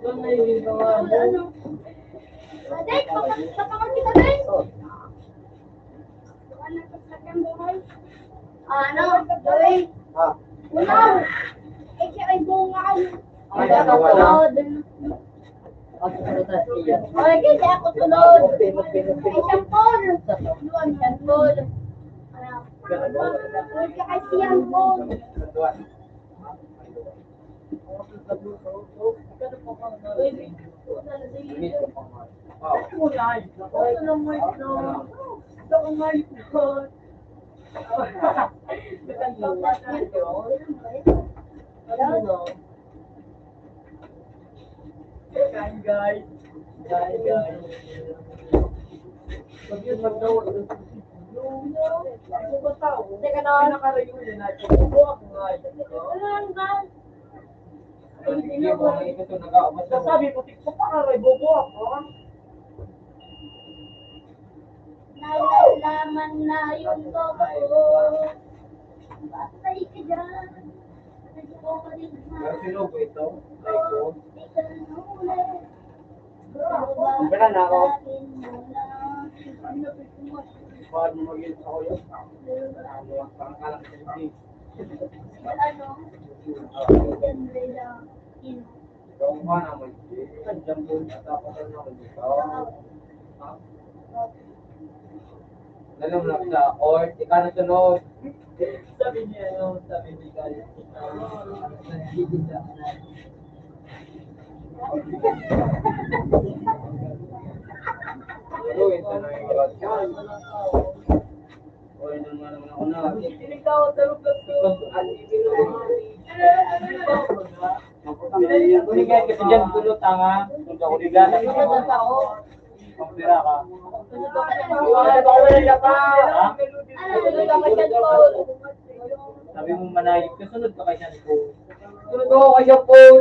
Doon na yung gawa mo. Dek, papakan kita, Dek. Ano? Dek. Ah, Unaw. Eh, siya ay bungaw. Ay, wala. Ay, kasi ako sunod. Ay, siyang Paul. Luan, siyang Paul. Uy, kaya siyang Paul. Guys. Pag yun magdawa, ano ba tao? Teka na. Pinakarayo yun natin. Bubuak nga yun. Hindi ko na ito nag-aabot na Sabi mo, tikpo pa ka rin, bubuak, ha? Nalalaman na yung totoo. Patay ka dyan. Nagpo ka rin Pero sino ba ito? Like ko? Di ka na ulit. Wala na ako. Ano Paano mo mag-ilis ako yun? Parang kalang hindi. Ganda lang. Ikaw ba naman? Nandiyan po na dapat na naman ikaw. Alam lang sa or, ika na sunod. Sabi niya, sabi ni Kali. Pero ito na yung oras yan. O, ito nga naman ako na. Ikaw, tarong lang to. Sige, kasi dyan tulot tanga. Tulot ako ligana. Pagpira ka. Sabi mo manayip ka, sunod ka kay San Paul. Sunod ako kay San Paul.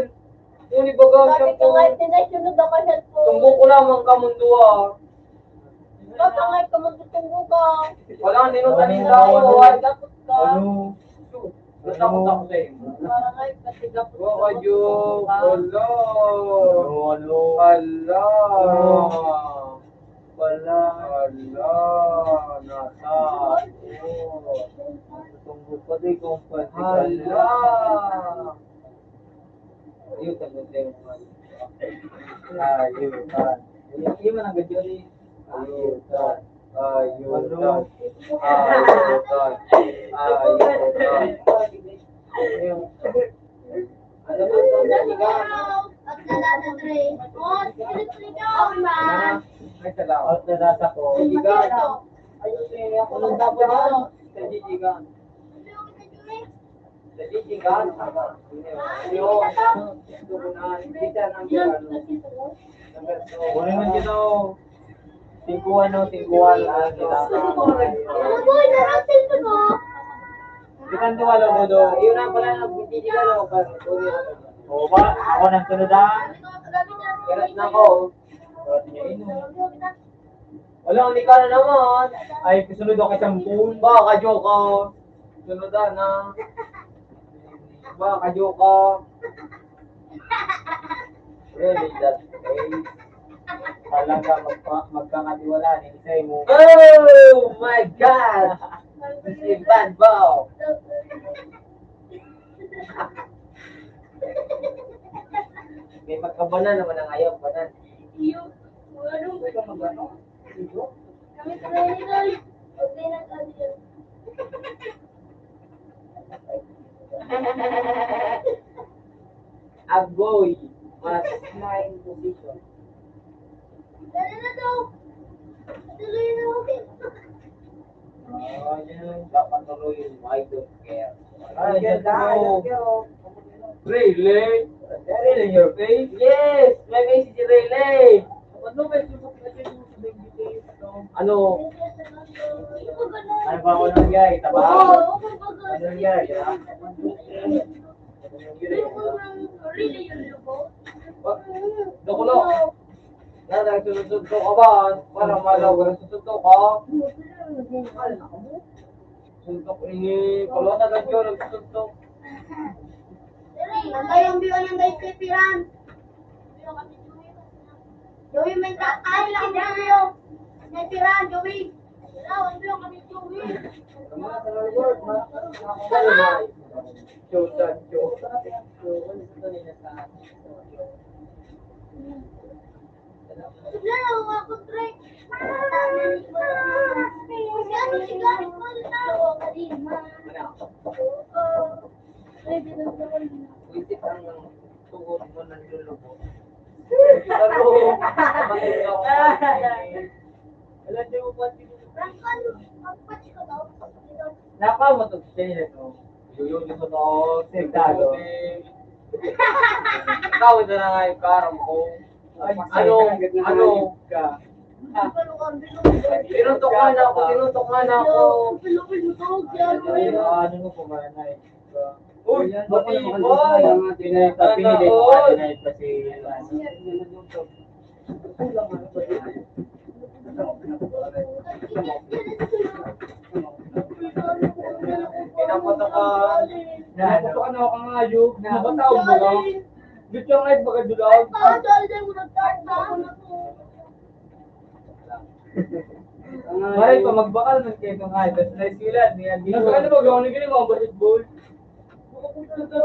Uni baga Sabi San ko nga, Paul. tinasunod ako sa Tunggo ko lamang ka mundo ah. Papangay ka magtutunggo ka. Wala, ninutanin Ano? daw. Dapat ka. Ano? Natakot ako sa iyo. Parangay, patigap. Waka Diyos. Wala. Wala. Wala. Wala. Wala. Nasa. Tunggo pa di kong patigal. Hala. Ayun, tagutin mo. Ayutan. Hindi man ang gadyo ni. Ayutan. Ayutan. Ayutan. Ayutan. Ayun. Ano ba ito? Naligaw. Ay, salamat. At narasa ko. Ayun, ako lang dapat yan. Sa jijigan. Naliligan. Yung, kita ng Kunin mo dito. Tingkuan no, tingkuan. Ano boy, narating ko no? Kitang tuwalo mo do. Yun ang pala nagpipiligan ako. O ba? Ako nang sunod ah. Kiras na ako. Wala, hindi ka na naman. Ay, kasunod ako kay Sampun. Ba, kadyo ka. Sunodan na. Ba, kadyo ka. Really, that's okay. Talaga magkakatiwala ni Isay mo. Oh my God! Si Bad Bow. May magkabanan naman ang ayaw, banan. Iyo, ano ba magano? Kami sa nila. Okay na tayo. Agoy. Mas 9 position. Dali na daw. Tuloy na ako. Yun. Dapat tuloy. I don't care. Ay, don't Jethro. Really? Really in your face? Yes! May face si Rayleigh! Ano ba yung natin mo sa baby Ano? Ano ba ako nangyari? Taba? Oo, Ano nangyari? Ha? really yun lubo. Dukulo! Nagsusunod ka ba? Parang malaw ka nagsusunod ka. Suntok ini. Kalau na yun, nagsusunod. Nantay ang biwan ng guys kay Piran. Joey, may ay lang Joey. May Piran, Joey. Wala, ang biwan kami Joey. Sudah lang ako try. Kasi ano si Gary ko na ako kadima. Pwede na sa Isip ang tungkol mo ng lulubo. Pero, Alam niyo mo ba? Rangkan, magpatch ka daw. Naka mo to siya nito. yun yung totoo. Sentado. Ikaw na nga yung karam ko. Ano? ka? Tinutok nga na ako. Ano mo po ba na Uy, Boy! Pinay pa si Pinapatok Napatok na ako ng ayog. Nabatawag mo lang. Gusto nga yung pagkadulag. Maray pa magbakal man kayo ng ayog. Tapos naisilan. Ano ba gawin na ganyan mga basketball?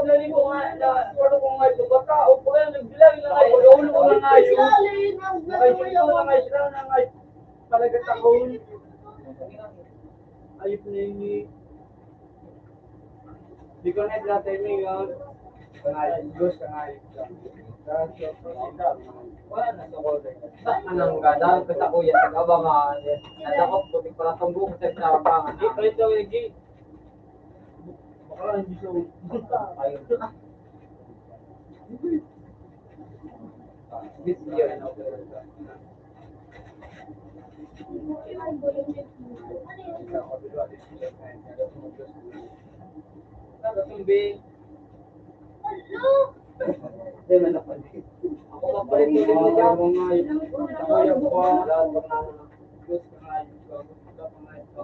Lali ko nga na ano ko nga ito bata o pag nagbilang na ay pag-ulo ko ng ayog. Nakaisin ko ng ayog lang ng ayog. Talaga takon. Ayop na yun eh. Di ko na natin ngayon. Kangayos, Diyos kangayos ka. Wala na sa order. Anong ganda? Kasi ako yan, nag-abangan. Nadakop ko, di pala itong buong sa sarapangan. Di, palit daw yung gate. Baka hindi siya Ayun. This year, Tumbing. Hindi man ako din. Ako mapalit ulit na dyan. Ako nga yun. Ako yung kwa. Diyos kangayos ka. Gusto ka kangayos ka.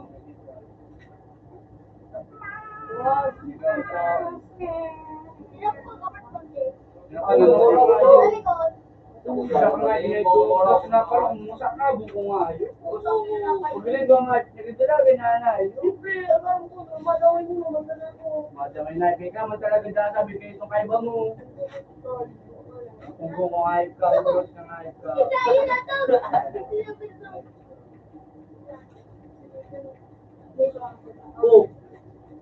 Sa mga ito, tapos na parang musak na buko nga yun. Pagbilin ko nga, nagkita talaga na na yun. Madamay na kay ka, matalaga sasabi kayo itong kaiba mo. Kung kumangayip ka, ulos na ngayip ka. Oh,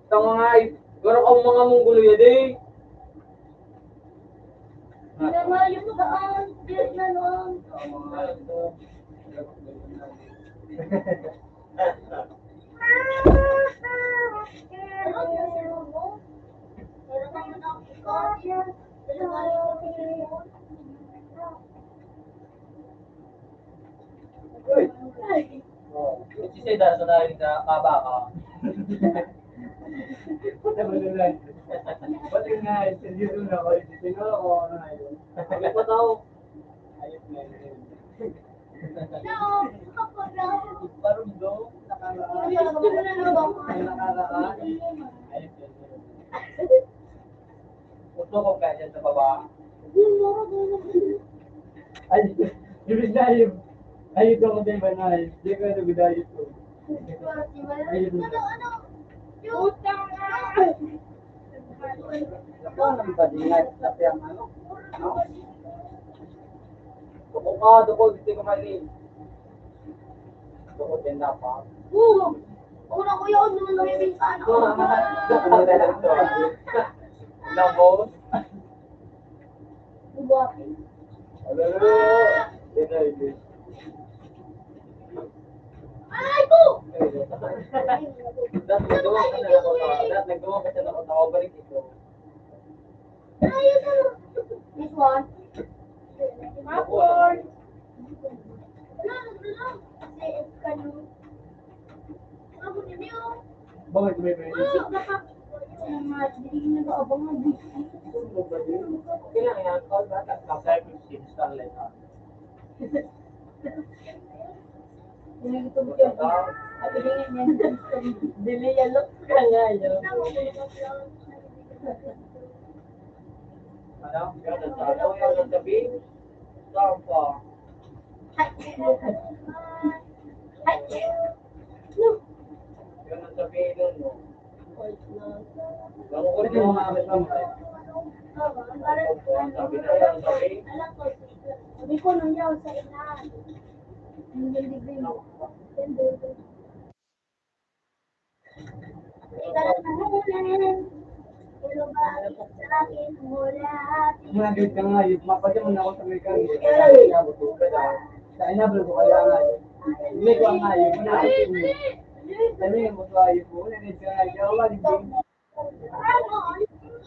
tama nga eh. Garo ka mga munggulo yan eh. Si Seda, sunahin na kabaka. Puta mo na lang. Pati nga, seryoso na ako. Sino ako, ano na yun? Ano pa tao? Ayos na yun. No, kapag ako. Parang do, nakaraan. Ay, nakaraan. Ayos na yun. Gusto ko kaya sa baba. Ay, ibig dahil. Ayos ako din ba na? Di ko na bidayos ko. Utang Ako nang badingat sa ang ano. Duko ka, duko, hindi ko mali. Duko din na pa. Una ko yun, nung lumibinsan ako. Lambos. Buwaki. Alala. Dinay, din. Ay ko! Dahil nagawa ka na ako na. Dahil nagawa ka na ako na. Balik ito. Ay, ito. This one. Popcorn. Kasi, kanu. Ako din yun. Bakit may may Kailangan yan. Call back at kapag install like that. Dili yan look ka nga yun. Ano? Yan ang talo. Yan ang gabi. Saan pa? Yan ang gabi nun, no? Laro ko Pwede rin mo yung makakit mo. sabi na yan, sabi. Sabi ko nung yaw sa inahan. Yung degree mo. Ikaw na hulan. Pero bakit sa akin wala? Nagawit ka nga yun. Mapadya mo na ako sa may kari. Sa inablo ko kaya nga yun. Hindi ko nga yun. Manakit mo. Sabi nga mo sa ayos mo. Nagawit ka nga yun. Kaya wala din.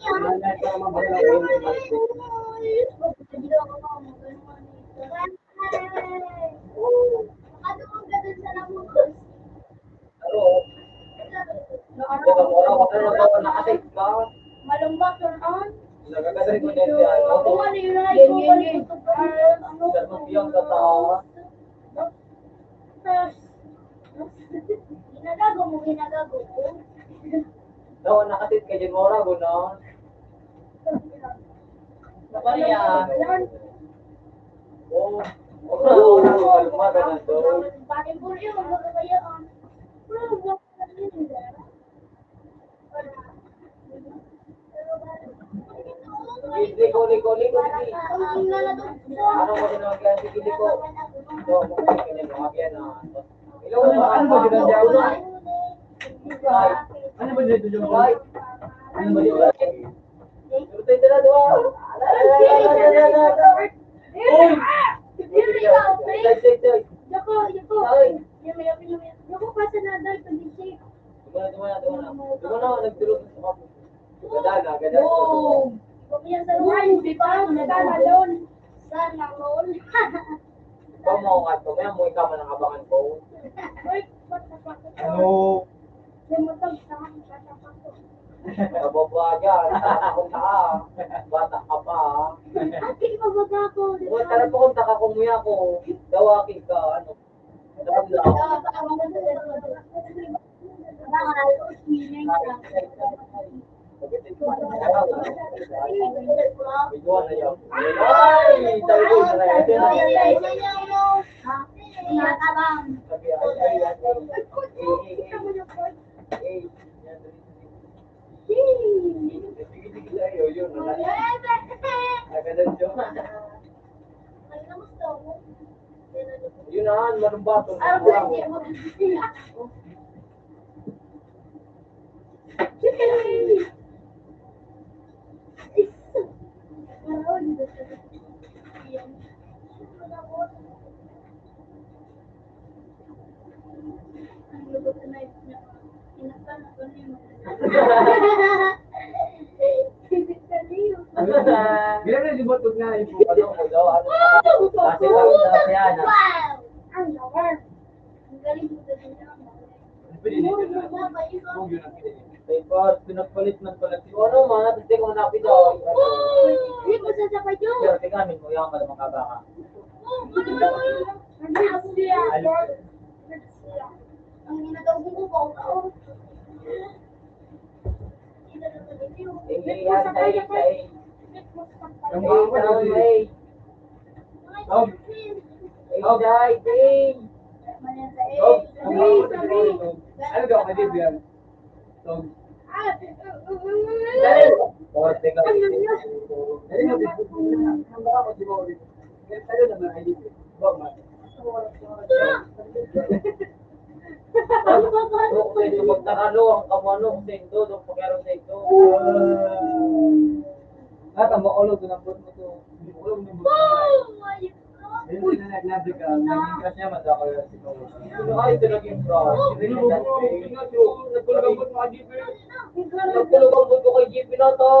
Nanay ka mabala ko. Laro. Ito mo lang ako na nakatake ka. Malumbat turn on. Nagagadarin ko din yan. Kung ano yun na ito, Ganun yung tatawa. ginagago mo, ginagago ko. Daw, nakatit ka dyan mo ra, gano'n. Maria. Oo. Oo, kalma ka na doon. Bakit po rin, magkakayaan. Liko. Ano mo din ang kaya sige liko? Ito, mukha ka niya lumagyan na. Ano ba ginagawa mo? Ano ba dito yung Right. Ano ba dito? Turutay na doon. Yoko pa sa nadal, pag-isip. Tumana, nagtulog sa kapo. Gada. Huwag yan sa luwan, di ba? Nadala doon. Sana roll. Ikaw mo nga ito, may amoy ka man ang abangan ko. Wait, what the fuck? Ano? Lumutog sa akin, katapak ko. Nababa dyan, takakong ka. Bata ka pa. Ate, mabaga ko. di ba? Kung tarap akong takakumuya ko, dawakin ka, ano. Dapat lang. Biguan na yun. Ay! Sabi ko, isa na yun. Sabi, sige sa'yo, yun. Agadan siya. Yun na, marumbato. Gila na libotog na ipo. Ano mo daw, ano kasi lang sa Asiana. Wow! Ang lawar. Ang galing mo sa Pinili na. Huwag yun ang pinili. Tapos, pinagpalit man pala si Ano man, natin ko na pidaw. Hindi ko sasabay yun. Pero tingnan mo, yung pala makabaka. Ang ginagawa ko po, taon. Yung mga ko na Oh. Oh, guys, Oh, ano daw kay Vivian? So, O, teka. dali mo din. Ang baka ko di ba ulit. Ano naman ay dito? Wag man. Kung magtakalo, ang kamano, kung sendo, kung pagkaroon sendo. Ang maulog ko ng bot mo to. Hindi ko alam yung bot mo. Hindi na nagnabi ka. Naging crush niya, mas ako yung siguro. Sino kayo ito naging bro? Nagpulog ang bot mo kay JP. Nagpulog ang buto kay JP na to.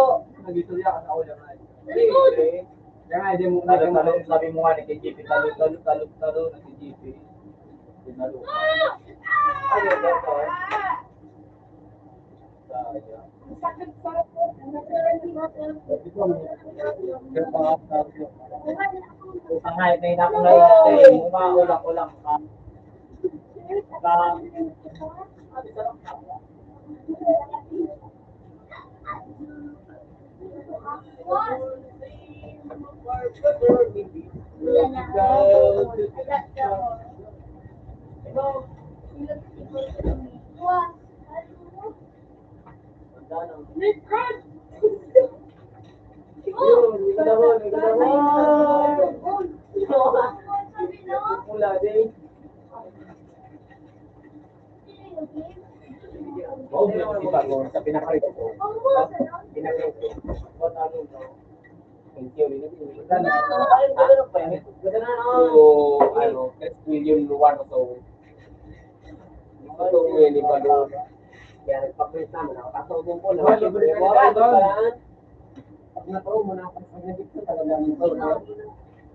Nag-istorya ka sa ulam na. Hindi. Kaya nga, hindi mo Sabi mo nga ni kay JP, talo na si JP. Tinalo. Ano ba to? Sayang. Ang hayop na hinakulayan, umaulang-ulang ka. Mula din. Oo, si Bago, sa pinakarit ko. Pinakarit ko. Thank you. Ano pa yan? Ganda na So, Chris William Luwan so. Ito ni Bago. Kaya nagpa-press naman ako. Katulong ko na. Pag naturo mo na ako sa dito talaga ng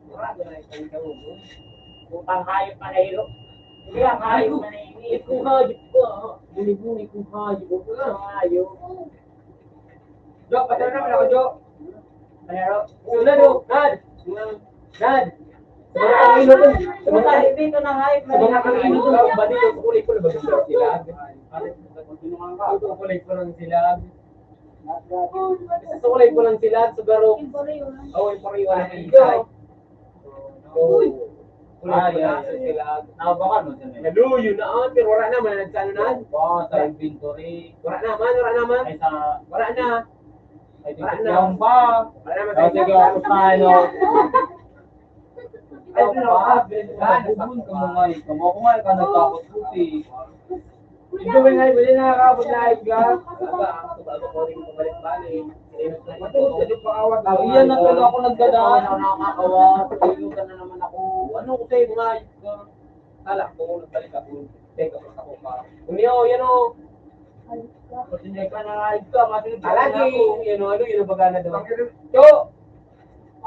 marami na isang kamubo. Utang hayop na nahilo. Hindi ang hayop na nahilo. Kung hayop ko. Buni-buni kung hayop. Kung hayop. Jo, patay naman ako, Jo. Pero, Sunan o. Nad. Nad. Samantahin dito ng hayop na sa mga kanino ko, ba dito sa kulay ko na ba sila? Ito, kulay ko lang sila. Sa kulay ko lang sila. Siguro. Oo, yung pariwan ng Dito. inside. Kulay ko Ah, lang yeah. sila. Nabakan mo siya. Hello, yun na. Pero wala naman. Nagsano na. Wow, sa inventory. Wala naman. Wala naman. Ay sa... Wala na. Ay, yung pa. Wala naman. Oh, sige, ako tayo. Ay, pero bubun ka mo nga. Kamo ko nga, ka nagkakot puti. Ito ba nga, bili nakakabot na ayos ka? Bago ko rin pabalik-balik. Matulog ka pa awat. Iyan na talaga ako nagdadaan. Ako nakakawa. Ilutan na naman ako. Ano ko sa'yo mga kala ko nagbalik ako. Teka pa ako pa. Umiyo, yan o. Hindi ka na ayos ka, matulog ka na Alagi. ako. Yan o, ano yun ang bagana doon. Jo!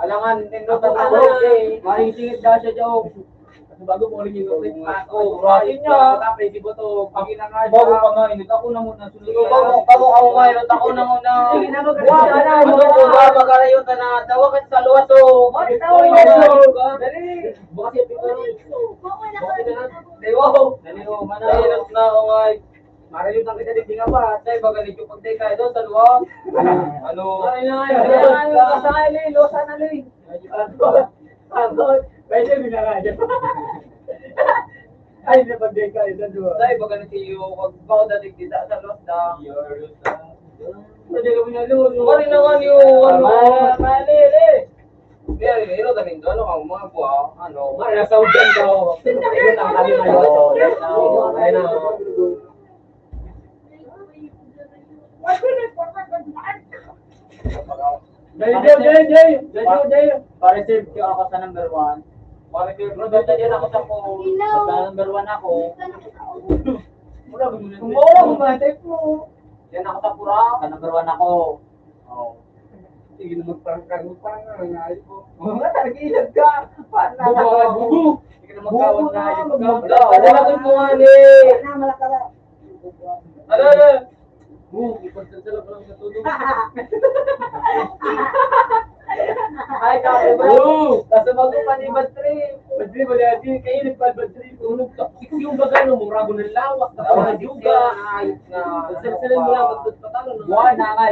Alangan, ninutan Ako, ako eh. maring singit daw siya, Jo. Kasi bago mo rin yung notice pa. Oh, Rasin niya. Tapos si Buto. Pagin na nga Bago siya. pa nga, init ako na muna. Ako mayroon ako na muna. Sige na, Wow, ano ko ba magarayon ka na? Tawa ka sa luwas o. Dali. Bukas yung pito. Bukas na. Dewo. Dali o, manahirap na ako ngay. Marayot ang kita di nga ba? Tay bagalit yung pagtay ka doon sa luwa. Ano? Ay na. Sa lilo sana li. Pwede binaka. Ay na pagtay ka doon luwa. Tay bagalit yung pagbaw dating kita sa luwa da. Pwede ka binalo. Wala na nga yung ano. Mali. Pero ilo dating doon ako mga buwa. Ano? Mara sa ujan ko. Ito ang kami ngayon. Ayun na. Jay. Pa-receive ko ako sa number 1. Bakit yung bro, dito din ako sa po. Sa number 1 ako. Wala ba yun? Tumawa ko ba? Type mo. Yan ako sa pura. Sa number 1 ako. Oh. Sige na magparang na ayos ko. Mga targilag ka. Paano na? Bubu. Sige na magkawat na ayos ka. Wala, wala ko mo nga ni. Ano? Ipagsasalap lang sa tulog. Ay, kami ba? Oo! Nasa bago pa ni Bad Trip. Badri, balati, kayo nagpabadri. Unog toxic yung baga no, murago ng lawak, Wala tapos juga. juga. Ayos na. Sasalan mo lang, pagkat patalo na. Buwan na nga,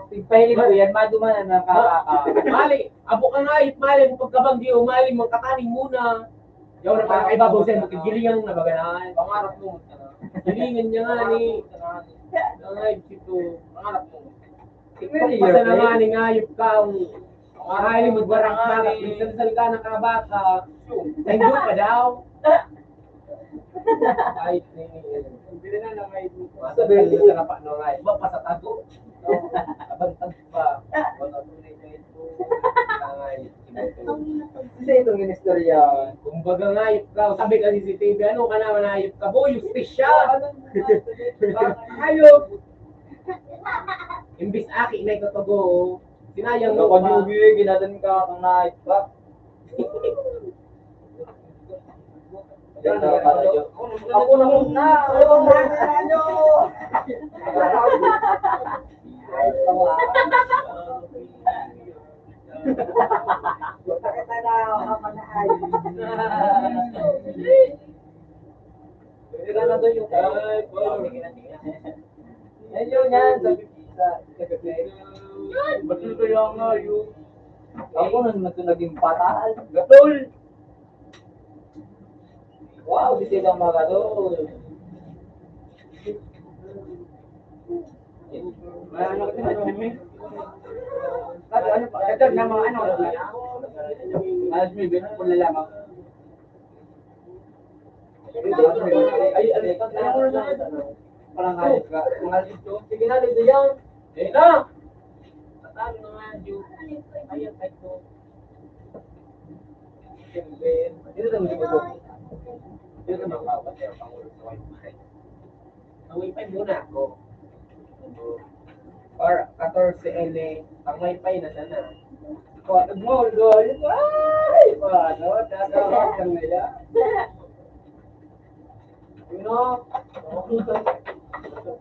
pagpahilig ko yan, maduman na Mali, abo ka nga, mali, kung pagkabagyo, mali, magkakaning muna. Yaw na parang ibabaw sa'yo, magkigilingan na baganahan. Pangarap mo. Gilingan niya nga ni. Ay, sito. Pangarap mo. Pagpasa na nga ni ngayop ka. Mahaling magbarang ka, minsan ka ng kabaka. Thank you ka daw. Ay, Hindi na lang may sabihin ko sa napak no nga, iba pa sa tago. Abantag pa. Wala mo na ito. Tangay. Kasi itong inistorya. Kumbaga ngayop ka, sabi ka si TV, ano ka naman ngayop ka? Boy, justisya! Hayop! Imbis aki na itotogo, sinayang mo pa. Nakanyugi, ginadan ka kang night pa. Ako na muna! Ako na Pwede ka na doon yung Ayun yan, sa Ba't ito kaya nga yun? Ako na ito naging patal. Gatol! Wow, di silang mga gatol. ano kasi ano pa? Ito na mga ano. Alas may binang kung lamang. Parang hayop ka. Mga ito. Sige na, dito yan. Eh na! Tatalo na nga, Diyo. Ayan, ay ko. Dito na mo ito. Dito na makawat yung pangulo sa wifi. Sa wifi muna ako. Or 14 ang wifi na sana. Kuwatag mo, doon. Ay! Paano? Tatawag ka nila. You know?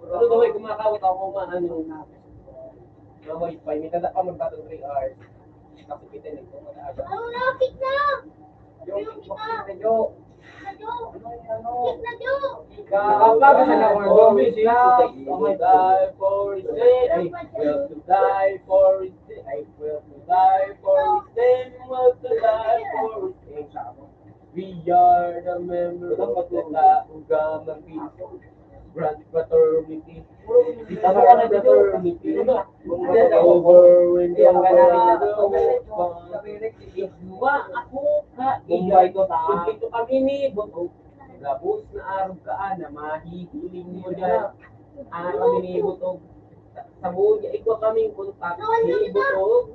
Ano daw ay kumakawat ako maano na wifi. May tanda pa magbatong 3 hours. Kasi pitin ito. Mag-aaga. Ano na, kick na! Yung Yung kita! kita nyo. Na, Jo! Kick na, Jo! Kapag na lang ang zombie sila, I die for his sin. I will to die for his sin. I will to die for his sin. Will to die for his sin. We are the members of the Ugamang people. Grant fraternity. Tama ka na fraternity. Over when the Igwa ako ka. Mumbai ko ta. Kung ito kami ni Botog. Labos na araw ka na mahihiling mo dyan. Kami ni Botog. Sa buya, ikaw kaming kontak.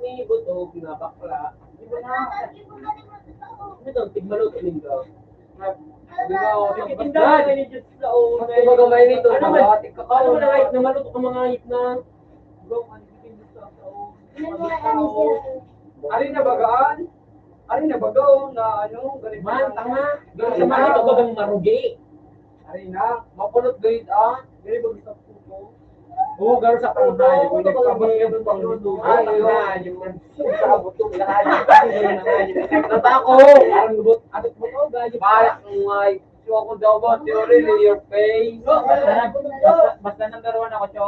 Ni Botog na bakla. Di ba na? Ano daw, tigmalot uling daw. Di ba, tigitindahan na ni Diyos sa una. Di ba gamay nito? Ano man? Ano man ang na maluto ka mga hip na? Go, ano tigitin sa Ari na bagaan? Ari na bagaw na ano? Ganito Man, tanga. Gano'n sa mga ito bagang marugi. Ari na. Mapulot gayit ah. Gano'n ba gusto ko? Oo, gano'n sa panghay. Kung nagpapagkabot pang luto. Ay, yun. Sa butong lahat. Natako! Parang lubot. Atot mo to, gayo. Balak mo ay. Siyo ako daw ba? Theory in your face. Basta number 1 ako, Cho.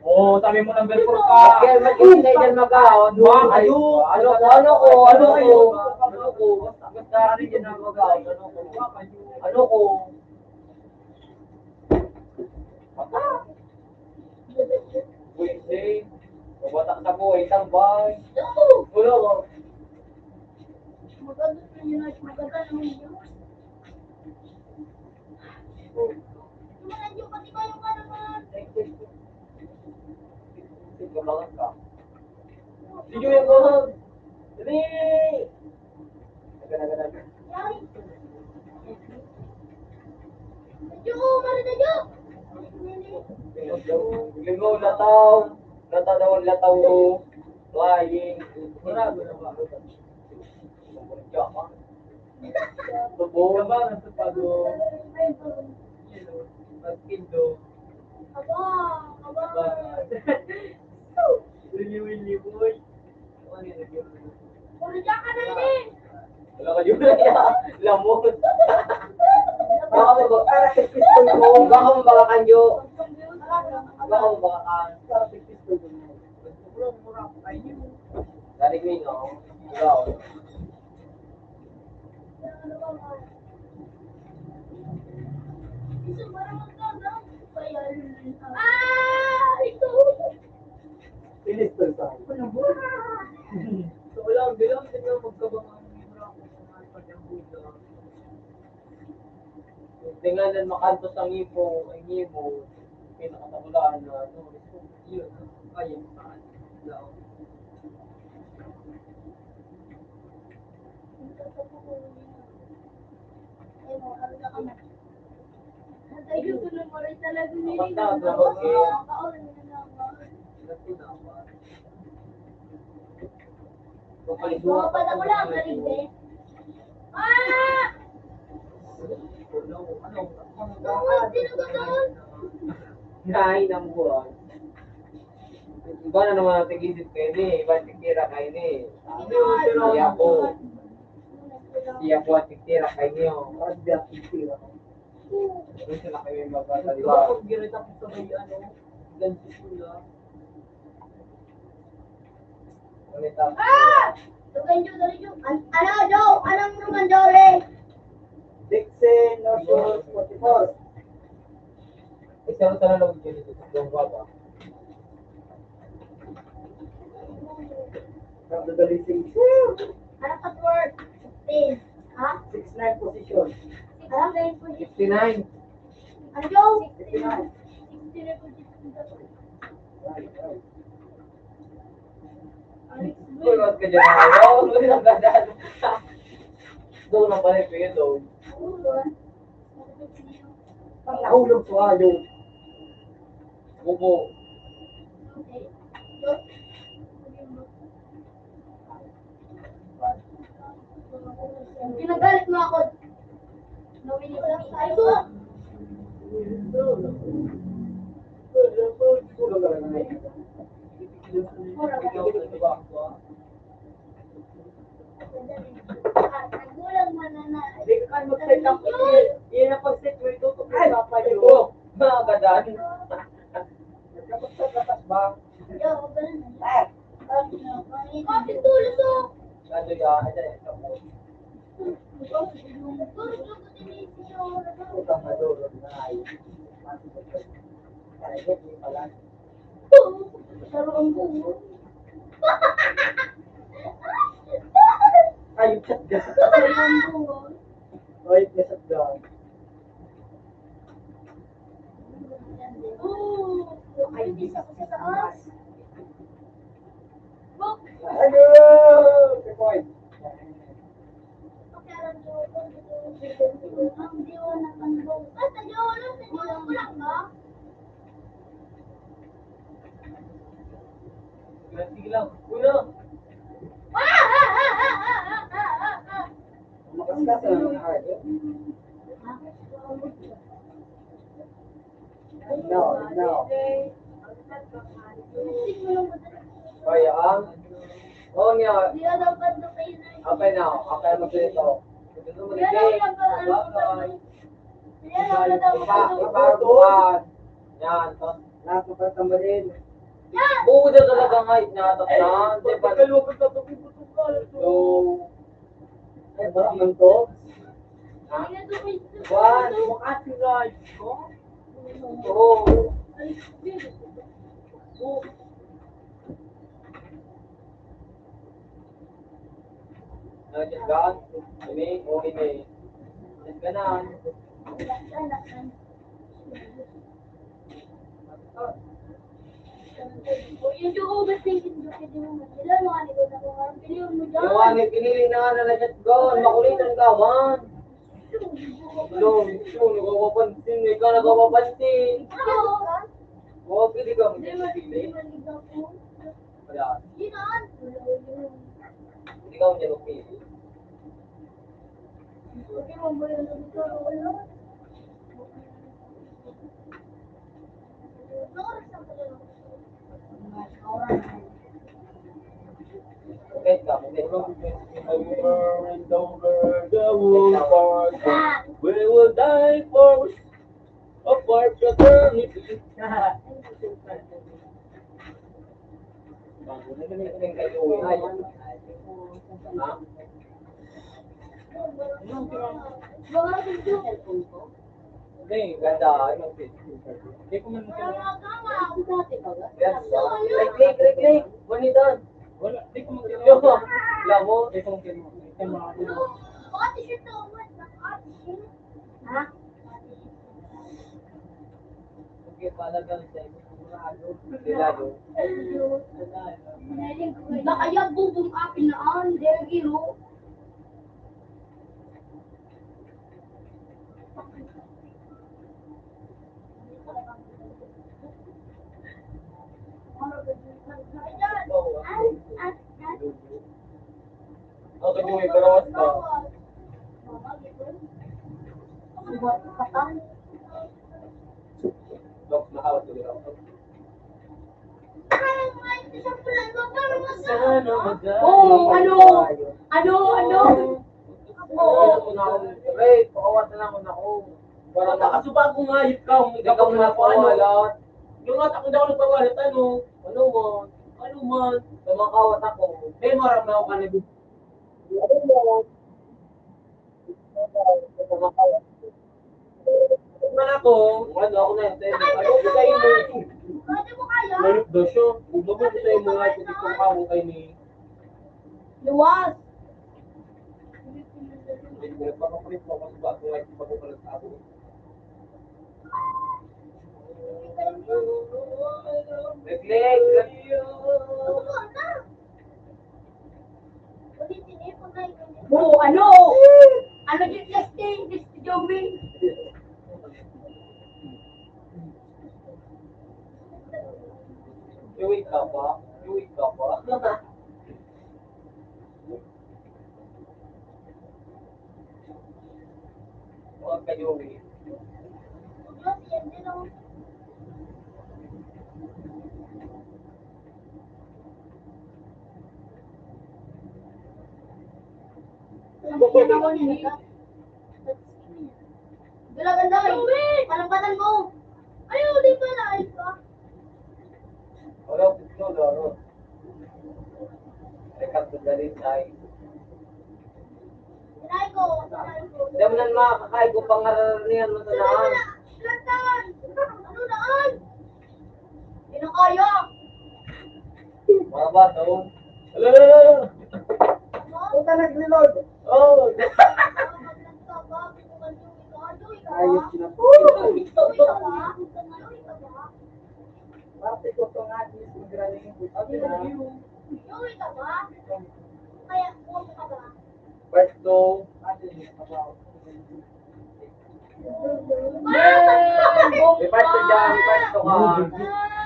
Oo, sabi mo number 4 ka. Kaya mag-inay dyan mag-ahon. Ayo. Ano ko? Basta rin dyan mag-ahon. Ano ko? Wednesday. Mabatak sa buhay, tambay. Wala ko. Maganda na yun, maganda naman yun. Tumalan yung pati ba yung ano naman? Kailangan ka. Sige yung ko. Dali. Yari. Jo, mara na Jo! Linggo, lataw. Lataw. Flying. Marami na ba? Tubo. Kabangan sa pag- Kindo. Abang, abang. Wili-wili boy. Ano yun? Puro dyan ka na din. Wala ka yun ya. Lamot. Baka mo ba? Para sa pistol ko. Baka mo baka kanyo. Baka mo baka kan. Para sa pistol ko. Mura ko kayo. Dari ko yun, no? Ikaw. Isa parang magkagaw. Ah! Ito! Pistol pa. So, wala. Bilang din lang magkabangan. Mura ko sa mga pagkabuda. Tingnan na makantos ang ipo, ang ipo. Pinakatabulaan na, ano. Yun. Kaya mo saan. Lao. Ayun ko na maray talaga nila. Basta, dapat eh. Kaulan na naman. Bumapada ko lang, galing eh. Ah! Sino ba doon? Nahin ang buwan. Iba na naman ang tig-isip kayo ni. Iba titira kayo ni. Siya po. Siya po at titira kayo niyo. Parang di ako titira. Doon sila kayo yung magbata, di ba? Pag ginit ako sa may ano, gansi pula. Ganit ako. Ah! Tugan Joe. Ano, Joe? Anong naman, Joe? Dixon, Northwest, 44. Isa na talaga lang dito sa yung baba. Nakadalising. Ano password? 16. Ha? 6'9 position. Alam na yung position. 59. Ano, Joe? 59. 16 na position. Right, right. Uy, wag ka dyan ayaw. Uy, ang gandaan. Doon ang pala ko yun doon. Pag nahulog ko yung Bubo. Kinagalit mo ako. Nawili ko lang tayo. tulog ka lang na Nagulang mananay. Hindi ka kayo mag-set up. Yan ang pag-set mo ito. Ito. Mga gadaan. Nagkapag sa lakas ba? Yo, ganun na. Kapit tulog to. Ano yan? Ito. Utang na doon na ay. Kaya hindi pala. Ay, shotgun. Ay, may shotgun. Ay, bisa ko sa taas. Bok! Ano? Okay, point. Ang diwa ng kandong. Ah, sa diwa lang, sa diwa ko lang ba? Sige lang. Una. Lumakas ka sa hard. No, no. Kaya ang. Oo niya. Di ka daw kandong kayo na. Okay na. Okay mo dito. Ito mo Di ka daw dito. kandong. Di ka daw kandong. Iparutuan. Yan. Tapos. Nakapagpata mo rin. Yan! Buda talaga nga. Natatnan. Diba? Kalupit na So, ay, parang man to. Hindi ka daw One. Makati right. Oo. Nagkasgaan. Ini. O ini. Nagkanan. Yung Joe, ba't thinking Joe, hindi mo matila, mga likod na kung anong pilihan mo dyan. Yung ani pinili na nga na shotgun. Makulitan ka man. Long. Nagpapansin. Ikaw nagpapansin. Huwag hindi ka Hindi magpipili. maligaw ko. Wala. Yan! Hindi ka magpipili. Hindi mo ba yun nagkakaroon? Over and over the world part. We will die for a part fraternity. Ha? Mga video. Hindi, ganda. Hindi ko man Wala nga kama. Ako dati ba? Yes. Click. Bonito. Wala, hindi ko man Yo, alam mo, Hindi ko man Baka t-shirt to. T-shirt. Ha? okay, palagang sa inyo. Dilado. Nakaya bubong akin na ang dergiro. Ako yung may karawas ka. Dok, nakawat ko dito. Sana magaling. Oh, ano? Oo, Ray, pakawat na lang ako. Para nakasuba kong hayop ka, hindi Ikaw ka na na po ano. pawalat. Yung nga ako daw nagpawalat, ano man. Tumakawat ako. Eh, maram na ako kanib. Tumakawat. Man ako, Ako na yun. ano ko kayo mo? Pwede mo kaya? Manip daw siya. Ubo ko tayo mo nga, kung itong kawang kayo ni... Luwas. Hindi ko nagpapapalit mo kasi ba ako nga ipagpapalit sa ako. Oh, ano? Ano yung testing? This Joey? Iwi ka pa? Huwag kayo uwi. Ganda eh. Palampatan mo. Ayaw, di ba na-ayos ka? Wala ko ito, laro. Rekat ko dali tayo. Sinay ko. Hindi mo na makakain ko pangaranihan mo sa naan. Lantan! Ano naan? Hindi na kaya. Mga bata, oh. Puta nag-reload. Oh, Ayos na po. parte ko ito nga, is graning. Uwi ka ba? Kaya, huwag ka ba? Part 2. May part 2 dyan, may part 2 ka.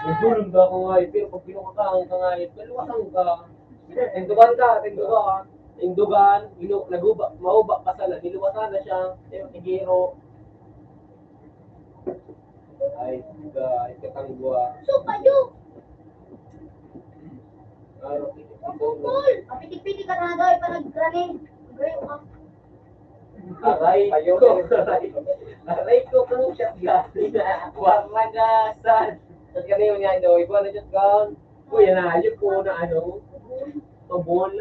Nagulong ba ako nga, pero pag pinukakaang ka nga, kaluwasan ka. Tindugan ka. Indugan, maubak ka sa niluwasan na siya, yung tigiro. Ay, ikatangguwa. So, kayo. Araw, Cool. Kapitik-pitik ka na daw, ipanag-graning. Grayo ka. Aray Kayo. ko. Aray ko kung siya gani. Huwag magasan. Tapos kami yung niya ito, iba na just gone. Uy, yan na, ayun ko na ano. Tobol.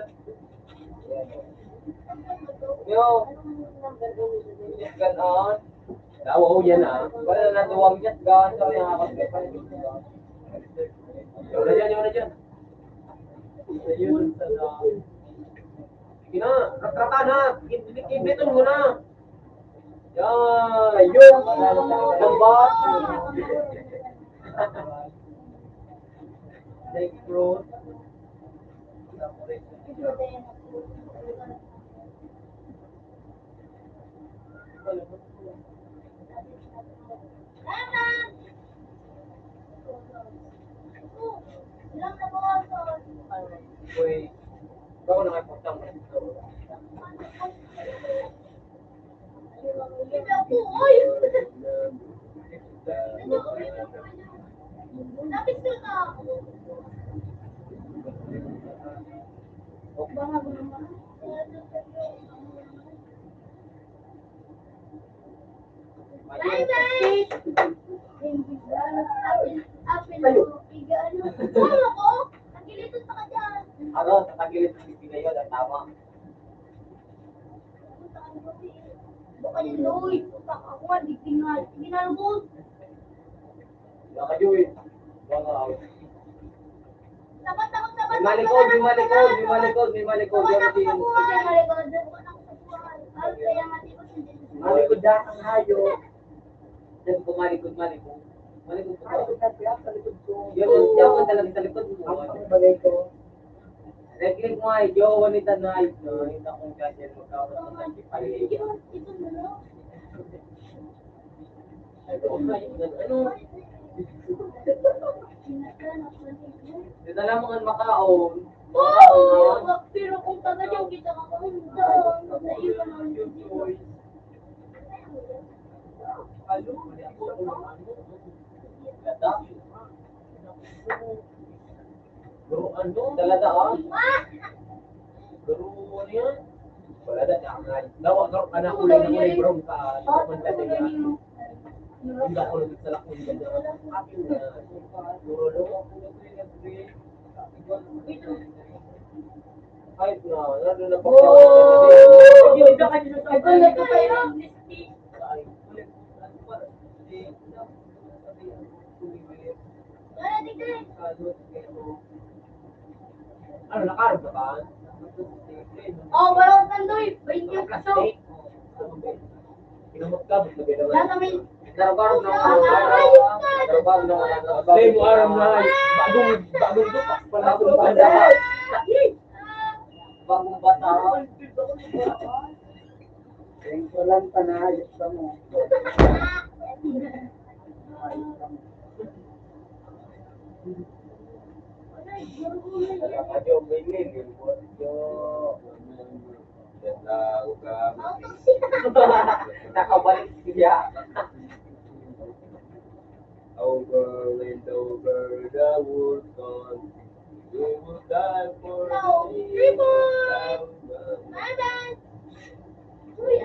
Yo, just gone on. Daw, yan na. Wala na duwang just gone. Sorry, nakakasip pa rin. Yun na dyan. Ayun sa na. Sige na, ratrata na. Kibitin mo na. Yan. Ayun! Lambat! Next road. Ilang na po? Uy, bako na kayo pagtang. Hindi ako, oy! Lapit ka na. Baka mo naman. Bye-bye! Apil, iga, ano? Wala ko! Nagilitos na ka dyan. Ano, sa tagilid ng bibig ngayon, ang tama. Baka yung Loy. Ako nga, di ginalubos. Nakajuwi. Mga Sabat ako, sabat. may malikod, may malikod, may malikod, may malikod. Sabat Yung ako sa din. buhay. Malikod. Sabat ako sa buhay. Ano kaya nga di ko hindi. Malikod dyan ang hayo. Diyan ko malikod, malikod. Malikod ko. Yan ang talagang sa likod mo. Ang bagay ko. Rekling mo ay, yo, wanita na ay. Hindi akong kasi magkakaroon ng kipay. Ito mo no? Ano? Dinala mo ang makaon. Oo! Pero kung taga yung kita ka kung sa iyo naman yung Guru ano? Talaga ah? Guru ano yan? Wala na siya. Daw ka na kulay brown ka. Man ka nila. Hindi ako nagsalak ng ganda. Akin na. Guru lo. Kahit na. Nandun na pa. Yung ka dito sa Ito na ito kayo. Wala dito. Ano, nakarap na ba? Oh, wala akong tandoy. 20 peso. Kinamot ka, ba't lagay naman? Wala kami. Darabaro na Ayos ka. Darabaro na Say mo aram na bagong dupak bagong bata. Bagong bata. Thank you lang panayos ka mo. Ayo bilin yo. Nakabalik siya. Over and over the woods gone. We will die for No, Ribbon! Bye-bye. Uy,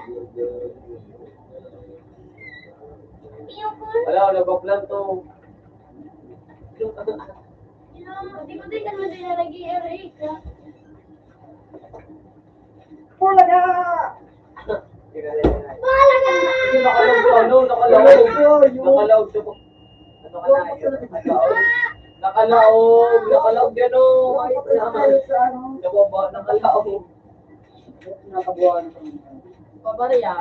yung po. Wala, nagpa-plan to. Hindi ka naman din nag-i-erase, ha? Pula ka! Wala ka! Nakalaog yan o. Nakalaog. Nakabuhan ko. Pabariya.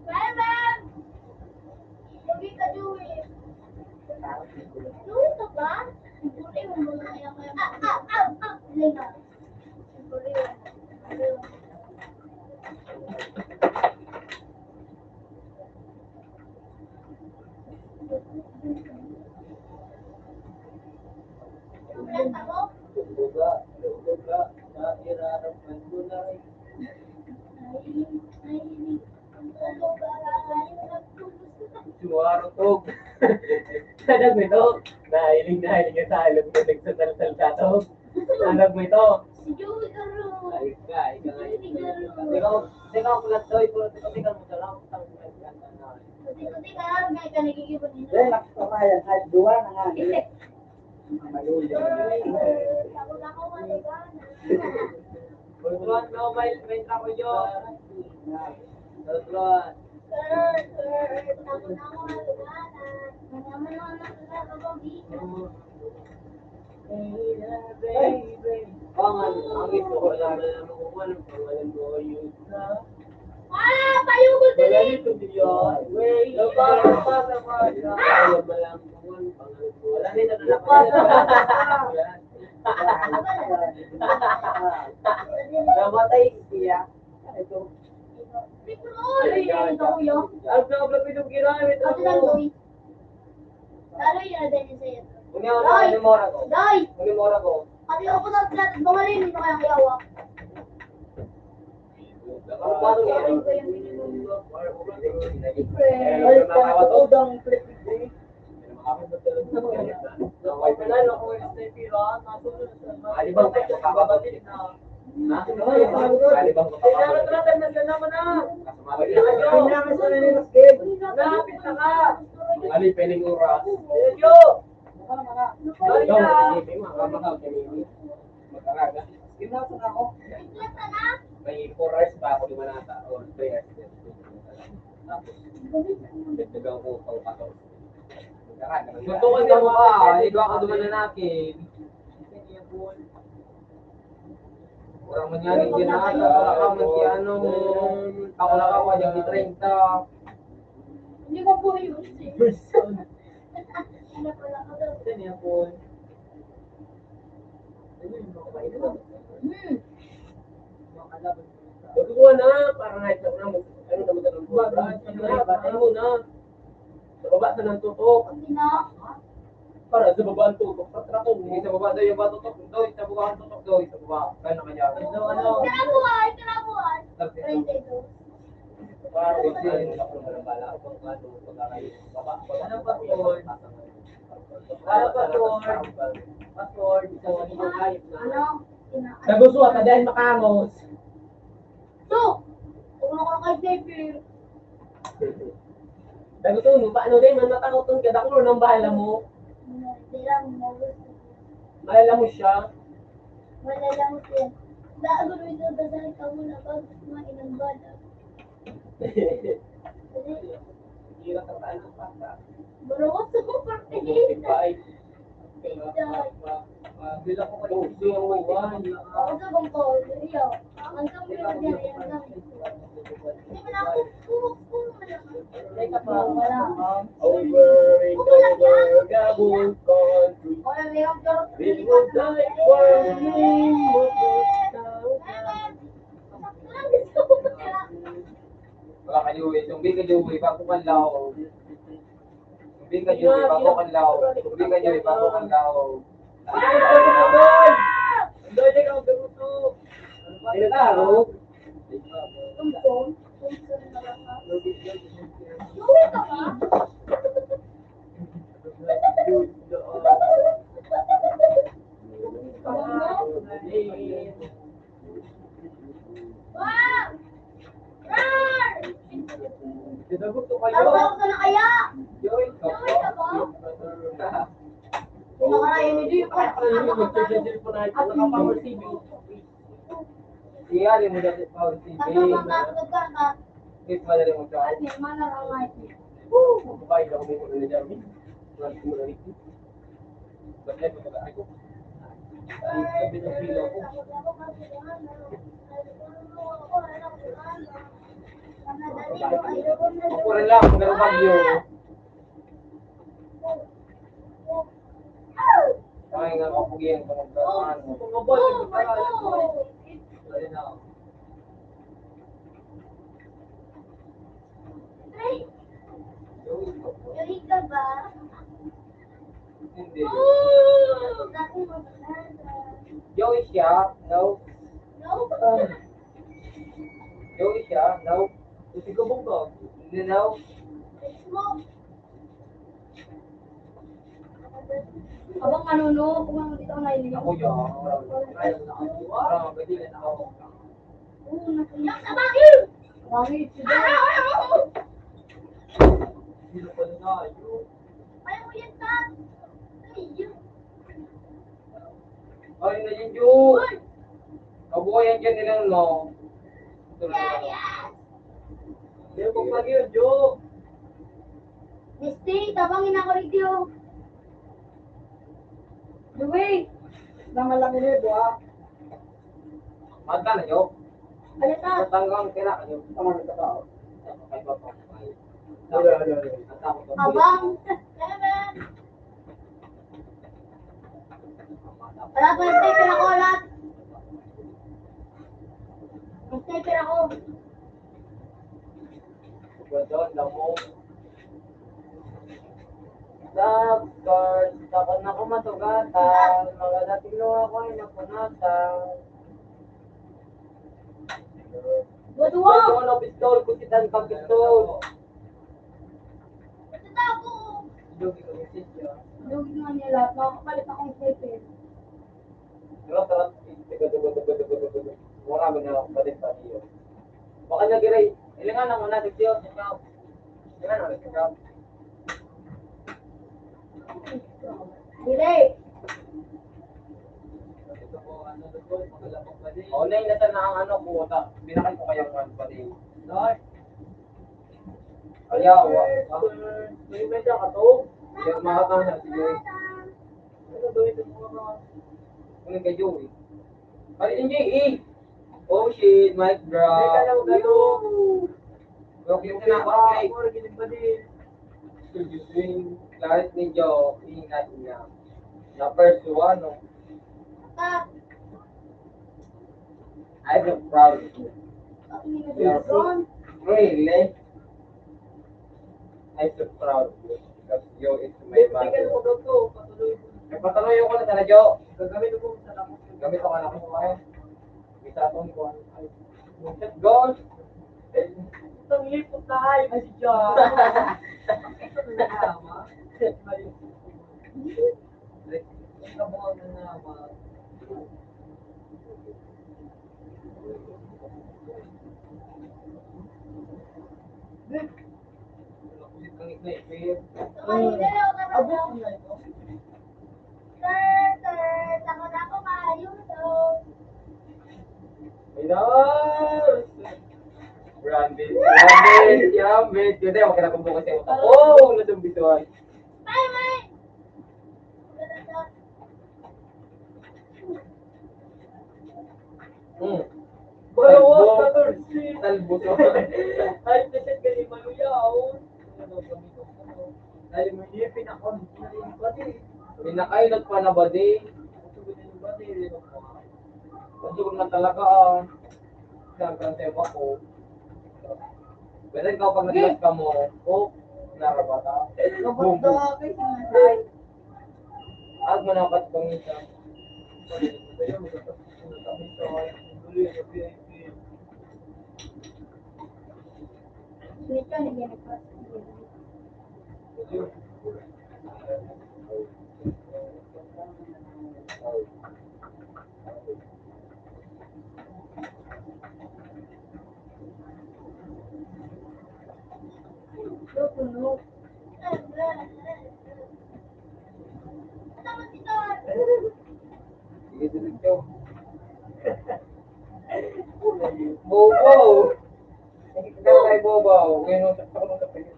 Bye-bye! Lagi ka, Joey. Joey ka ba? Siyempre, mo na kaya kaya. Hindi nga. Siyempre, Suwarotog. Anak mo ito. Nahiling ka sa alam ko nagsasalsal ka to. Anak mo ito. si Joey ka rin. Ay ka pala to. Ikaw mo sa lang. Kuti-kuti ka lang, may ka nagigibon nito. Dahil nakasamayan, kahit duwa na nga. Maluya. Takot ako maliban. Turuan mo, may trako yun. Turuan. Sir, takot ako maliban. Naman ako nakakababito. Ang ito ko lang na naman pangalan mo yun na. Payugol din eh! Ito diyan. Wait. Napasa mo. Ayaw ba lang kung pangalan mo. Wala nito na napasa. Namatay siya. Ito. Uy, ito ko yun. Ang sabla pinugirami ito. Ito lang, Joey. Lalo yun na din sa'yo. Unimora ko. Day! Unimora ko. Pati ako sa flat, bumalin, hindi kaya kayawa. Paano yan? Ay, nakakatudang flip eh. Wala ko yung sniper ah. Nasunod sa Alibang tayo babalik na. Alibang Tinatratatan na naman na. Kailangan sa nanilas game. Lapit na ka. Ali pening oras. Sergio. Balik Ikaw, na. hindi mo makakakaw kami. Mag-araga. Ginasan ako. May 4 hours pa ako di manata or 3 hours. Tapos, dagdagan ko pang 14. Mag-araga. Gusto ko niya mukha. Ikaw ako duman na nakin. Orang manyaring ginata. Wala ka man si ano. Ako lang ako. Yung di 30. Hindi ko po yun. Ano pala ako daw? Ito niya po. Magkukuha na. Para nga ito na. Ano na magandang buwan. Batay mo na. Sa baba na ng tutok. Hindi na. Para sa baba ang tutok. Sa trato mo. Sige sa baba daw yung ba tutok. Doy, sa baba ang tutok doy. Sa baba. Kaya naman yan. Ito ano. Kinabuhay, kinabuhay. 32. Para kasi ako naman ang bala ako kung ano pag-aray baba. Ano pa po? Para password. Password. Ito ano yung kahit na. Ano? Nagustuhan ka dahil makangos. So, kung ako kay Xavier, Nagustuhan mo. Paano din? Man matakotong ka. Dakulo ng bahala mo. hindi lang mawala. Malala mo siya. Wala lang siya. Bago rin ito, dasal ka muna bago kumain ng bala. Hirap ang taan ng pasta. Bro, what's up for Bye. Bila ko kayo. Gusto yung uwan. Ako sa bang ko, iyo. Ang kami na dyan, ang kami. Hindi mo na ako, kung Ay ka pa. wala. Over and over Gabon country. Wala, may ang karot. It was like one Wala kayo eh. Yung bigay kayo eh. Bago kanlaw. Yung bigay kayo eh. Bago kanlaw. Yung bigay kayo eh. Bago kanlaw. Doy, di ka magkagusto. Tinataro. Tumpong. Uwi ka ba? Wow! Rar! Gusto Tawag kayo. ka na kaya? Joy, Uwi ka ba? Nakarayan ni Joy. Naka-power TV. Iyali mo dati power TV. Nagkakatagod ka. Kit madali mo siya. At may mana ang mic. Babae ako may kulo niya. Wala ko na rito. Bakit ko ba ako? Sabi ng kilo ko. Kukurin lang. Kung gano'ng bagyo. Kaya nga kapugihan ko magkaroon. Pumabot, hindi pa lang. Dali na. Yuri ka ba? Hindi. Dati mo banana. Joey siya. No. No? Joey siya. No. Kasi gabong ka. Hindi no. Smoke. Abang ano no, kung ano dito ang nailin. Ako yun. Parang magkatilan ako. Oo, nasiyak sa bagay! Bakit? Sino pa na yun? Ayaw mo yan, Tad! Ay, yun. Ay, na yun yun. Kabuhayan dyan nilang no. Hindi ko pag yun, Joe. Misty, tabangin ako rito. Duwi! Namalaki nito ha. Mata na yun. Alita! Matanggang kira kayo. Tama na tao. Kahit ba pa. Abang! Wala pa, sniper ako lahat. Sniper ako. Doon lang mo. Dapat, dapat na ako matugatan. Mga dating nung ako ay napunatan. Dua-dua. Ano, pistol, kusitan kang pistol. Ito ako. Dugi ko message niya. Lugi nga niya lahat. Makakapalit akong sniper. Pero, marami na ako balik pa niyo. Baka nagiray. Ilangan na muna, tigyo. Ilangan na, tigyo. Dire. Ito po, ano, doon, magalapang pa din. O, nasa na ang ano, kuta. Binakan ko kayang one pa din. Lord, Kaya, May medya ka to. yung mga kang na si Joey. Ano gawin ng mga Kunin kay Joey. Ay, hindi, eh. Oh shit, mic Hindi ka drop. lang gano'n. Okay, yung kinakain. Or ginig pa din. Yung Claret ni Joe, ingat niya. Na first one, no? Ah, I feel proud of you. ini Yeah. na Really? I feel proud of you. Because Joe is my Bigyan mo mother. daw to. Patuloy mo. Nagpatuloy ko na sana, Joe. Gagawin mo sa lakot. Gamit ako na ako ngayon. Isa akong kuhan. Let's go! Itong lipot tayo. Ay, si John. ito na nama. Trabaho na nama. Nakulit kang sniper. Abot na ito. Sir, takot ako kayo to. Minars! Branded, branded, yambit. Yun tayo, makina kong bukas yung utak. Oh, natumbituan. Bye, bye. Bawas na torsi. Talbuto. Ay, peset ka ni Maluyaw. Ano gawin ko? Dahil mo niya pinakon. Pinakainat pa na ba di? Masugod na talaga ah. Siyang tempo ako. Pero ikaw pag nag ka mo, oh, naraba ka. Boom, boom. Ag mo na pat kong isa. Dito, nagyan ako. Puno. Sige, diretso. Bobo! Ikaw kay Bobo. Ngayon, sakta ko nung sa pilit.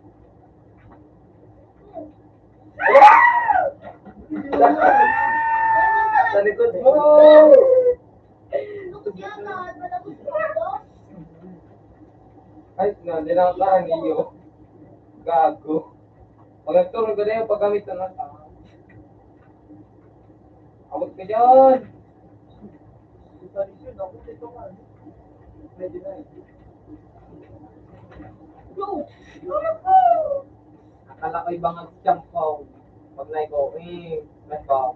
Sa likod mo! Ay, na, nilakaan niyo. Gago. Pag nagtulog ka na yung paggamit na nasa. Abot ka dyan! Medyo na eh. Akala ko ibang ang champaw. Pag naiko, let's go.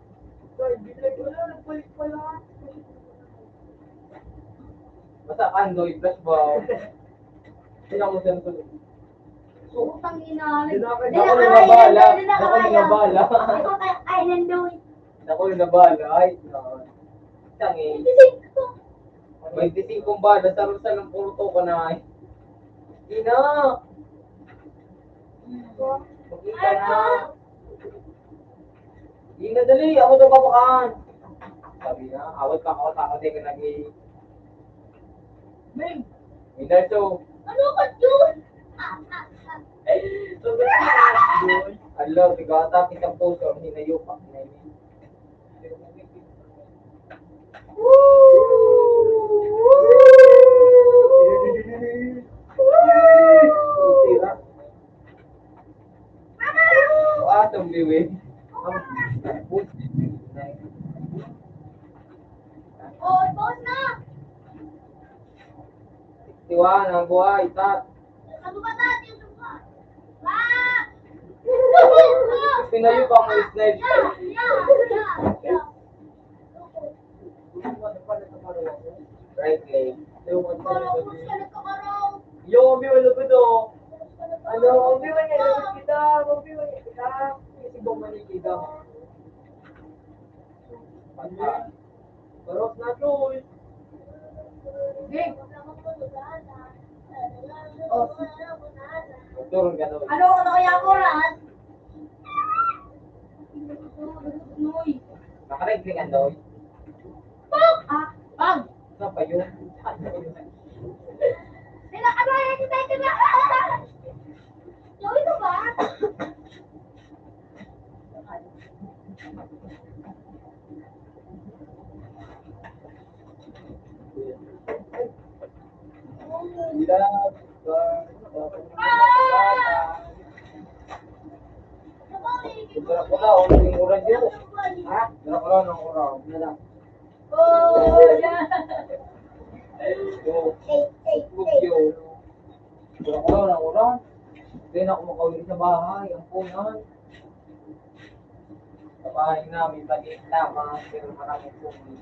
Ay, binay ko na. Nagpalit pala. Basta Andoy, flash bomb. Tingnan mo siya tulog. Utang ina. Ako yung nabala. Ako yung nabala. Ikaw kay Island Louis. Ako yung nabala. Ay, no. Tangi. 25 bala. Sarusan ng puro to ka na. Ina! Makita na. Ina, dali. Ako daw papakaan. Sabi na, awat pa ako. Takot din ka nag-i. Ming! Ina, so. Ano ka, Jun? Hello, tigata kitang puso. Hinayo pa. Atong biwin. Oh, boss na. Tiwan, ang buhay, tat. Ano ba natin yung suka? Ah! Pinayo pa ang snipe. Right leg. Parang kung sa nagkakaroon Baros na doy. Game. Oh. Turun ka doy. Ano kaya ko ran? Nakaregling ka doy. Pag! Saan pa yun? Sila ka ba? Kita ka ba? Yung ito ba? Sarap ko lang, ang murad yun. Ha? Sarap ko lang, ang murad. Oh, yeah. Yung Hey. bugyo. Sarap ko lang, ang murad. Hindi na ako makaulit sa bahay, ang punan. Sa bahay namin, maliit lamang, pero maraming punan.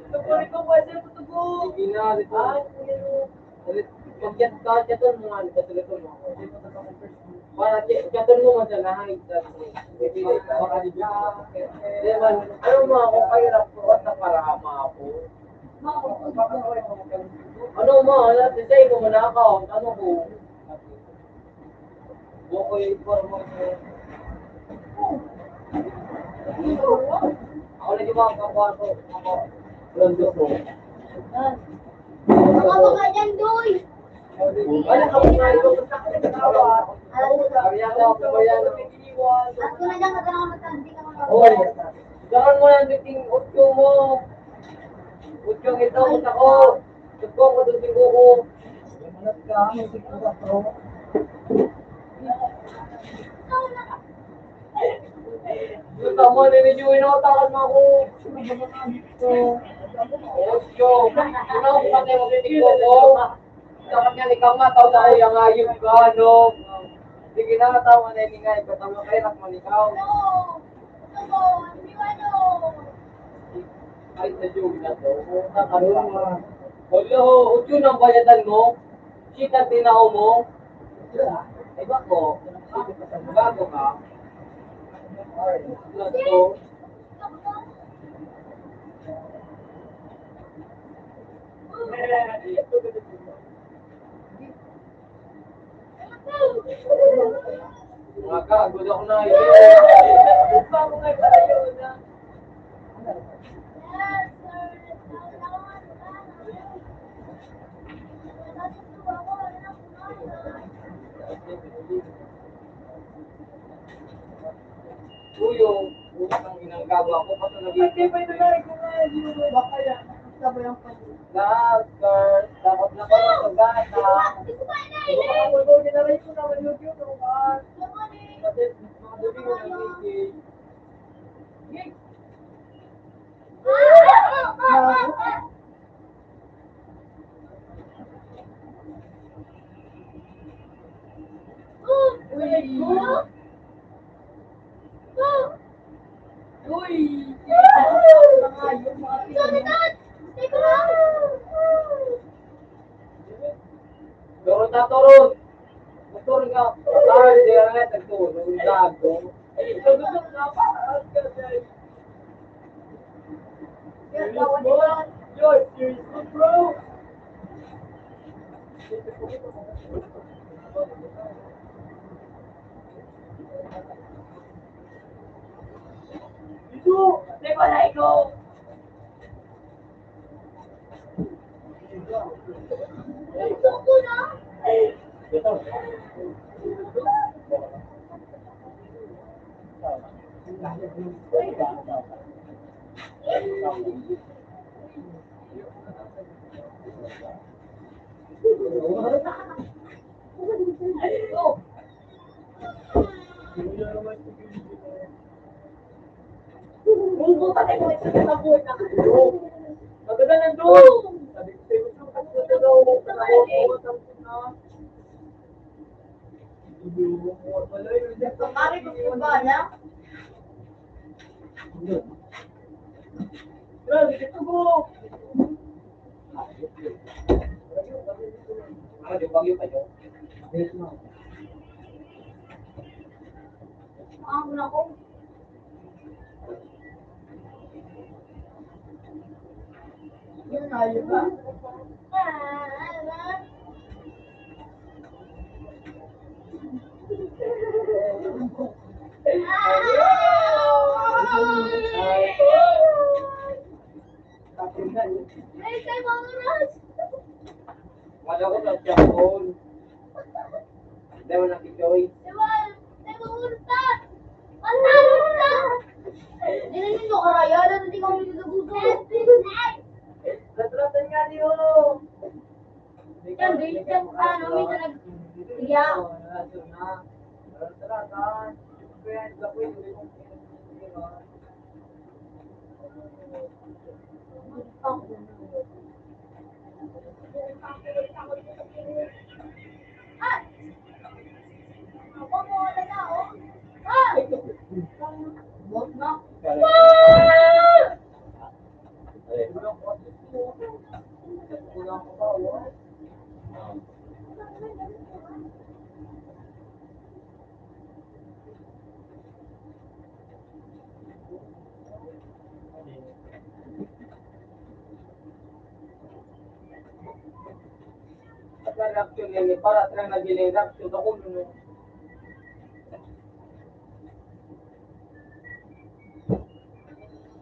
Tuloy ko pwede mo tugo. Sige na, dito. Pag-chat ka, chaton mo nga, chaton mo. Para chaton mo sa lahat. Ano mo ako kahirap ko sa parama ako. Ano mo, say mo na ako, ano ko. Buko yung informasyon. Ako na di ba ang kakwato? Ako. Rondo ko. Baka dyan, Doy. Wala ka mga ito. Karyata ako ba yan? At kung na dyan, kadala ka matandi ka mga Oo. Saan mo lang dating utyo mo? Utyong ito, ako. Utyo ko doon ko ko. Yung tama na ni Joey na takan mo ako. Utyo. Ano ko patay mo titig ko? Dapat nga ikaw nga, tao na ko yung ayun ka, no? Sige na, tama na yung nga, tama kayo, nakman ikaw. Kahit na Joey na to, Hello, utyo ng bayadan mo? Sita tinaw mo? Ay ba ko? Bago ka? Lato. Mga kagod ako na yun. Bago nga pala yun na. Uyo, utang inang gawa ko pa sa nagiging. Lahat, girl. Dapat na pala sa gata. Kasi mga dubi ko nagiging. Turun na turun. Turun ka. Ay, di ka nga nagturun. Gago. Ay, turun na pa. Seriously, bro. Ito, teka na ikaw. Maganda na doon. Sabi ko sa'yo, maganda daw. Pare ko sa bala. Grabe, dito mo. Ano, di bagyo kayo? Ako na ko. Yun na, yun ba? Ay, kay Mama Ros. Wala ko sa cellphone. Hindi mo nakikoy. Diba? Kay Mama Ros ka. Matalo ka. Dinanin mo karaya, na hindi kami nagagusto. Natratan nga niyo. Yan, base yan, ano, minsan nag-iya. Natratan. Kaya gawin mo. Ah! Ako mo, wala na, oh. Ah! Bot na. Ah! At ang reaction yan, para silang naging reaction ako nun.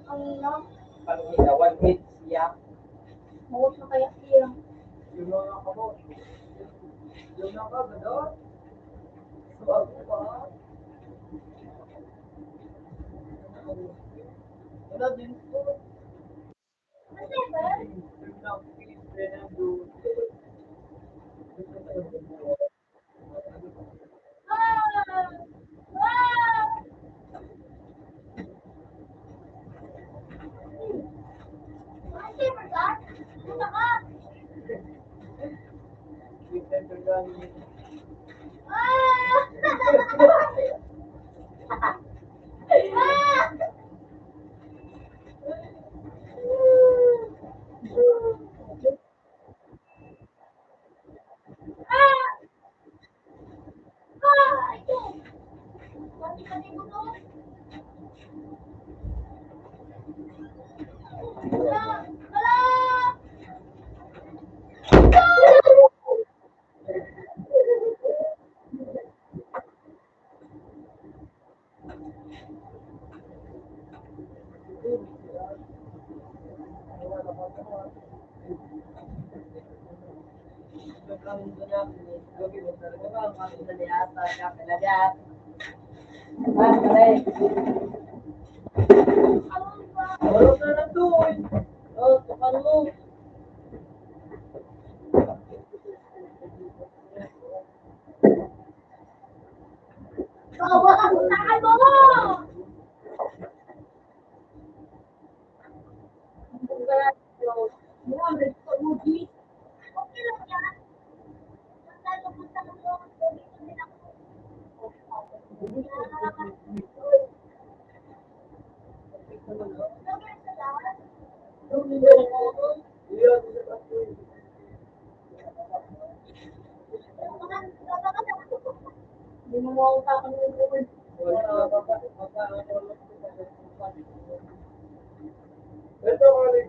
Ang lang, Pangina, 1 hit siya. mawag na kaya siya. Yung mga kamo. Yung mga gano'n. So, ako pa. Wala din po. Kasi ba? Ah! Ah! Kasi ba ka? Punta ka. Ah! Ah! Ah! Ah! Ito. Pati-pati ko to. Wala! Wala! Awang pa. Wala na na doon. Oh, tukan mo. Bawa ka sa ano mo! Okay lang yan. Basta lupunta ka mo. Hindi na ako. Hindi mo mauutakan yung buwan. Ito ka rin.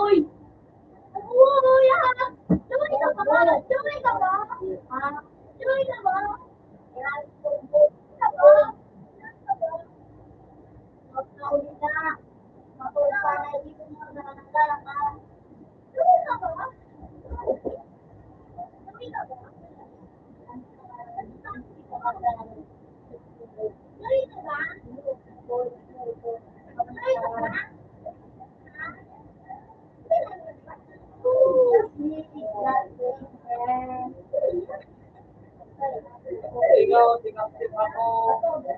Uy! Uy, ah! Tuloy ka ba? Tuloy ka ba? Ha? Tuloy ka ba? Tuloy ka ba? Huwag na ulit na. Matulog pa na dito mo na nagkala ka. Tuloy ka ba? Tuloy ka ba? Tuloy ka ba? Tuloy ka ba? Ikaw, tingap-tip ako.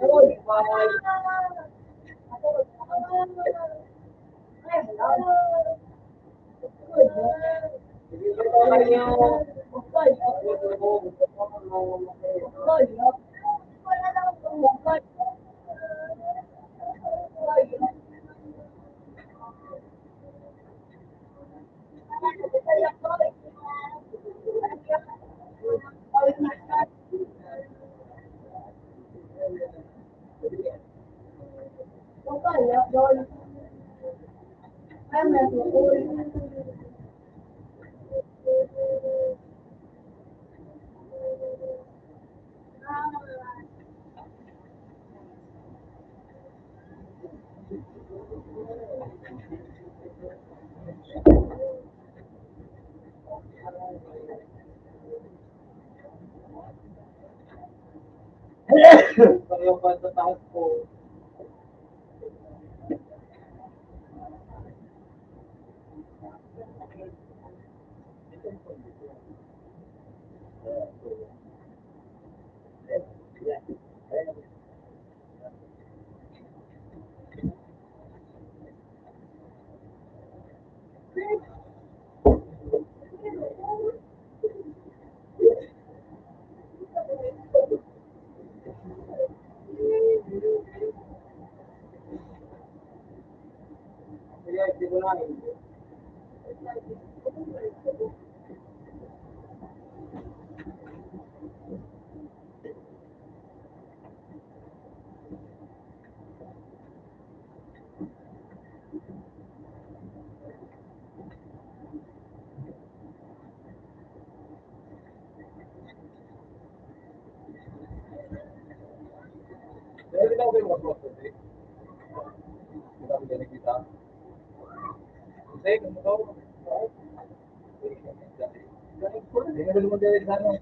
Uy, bawal. Kayo pa sa taas ko. Kaya, hindi ko na. Dahil na ako yung mag-process eh. Hindi kami din nakita. Kasi, kung ito, hindi na naman din sa ano.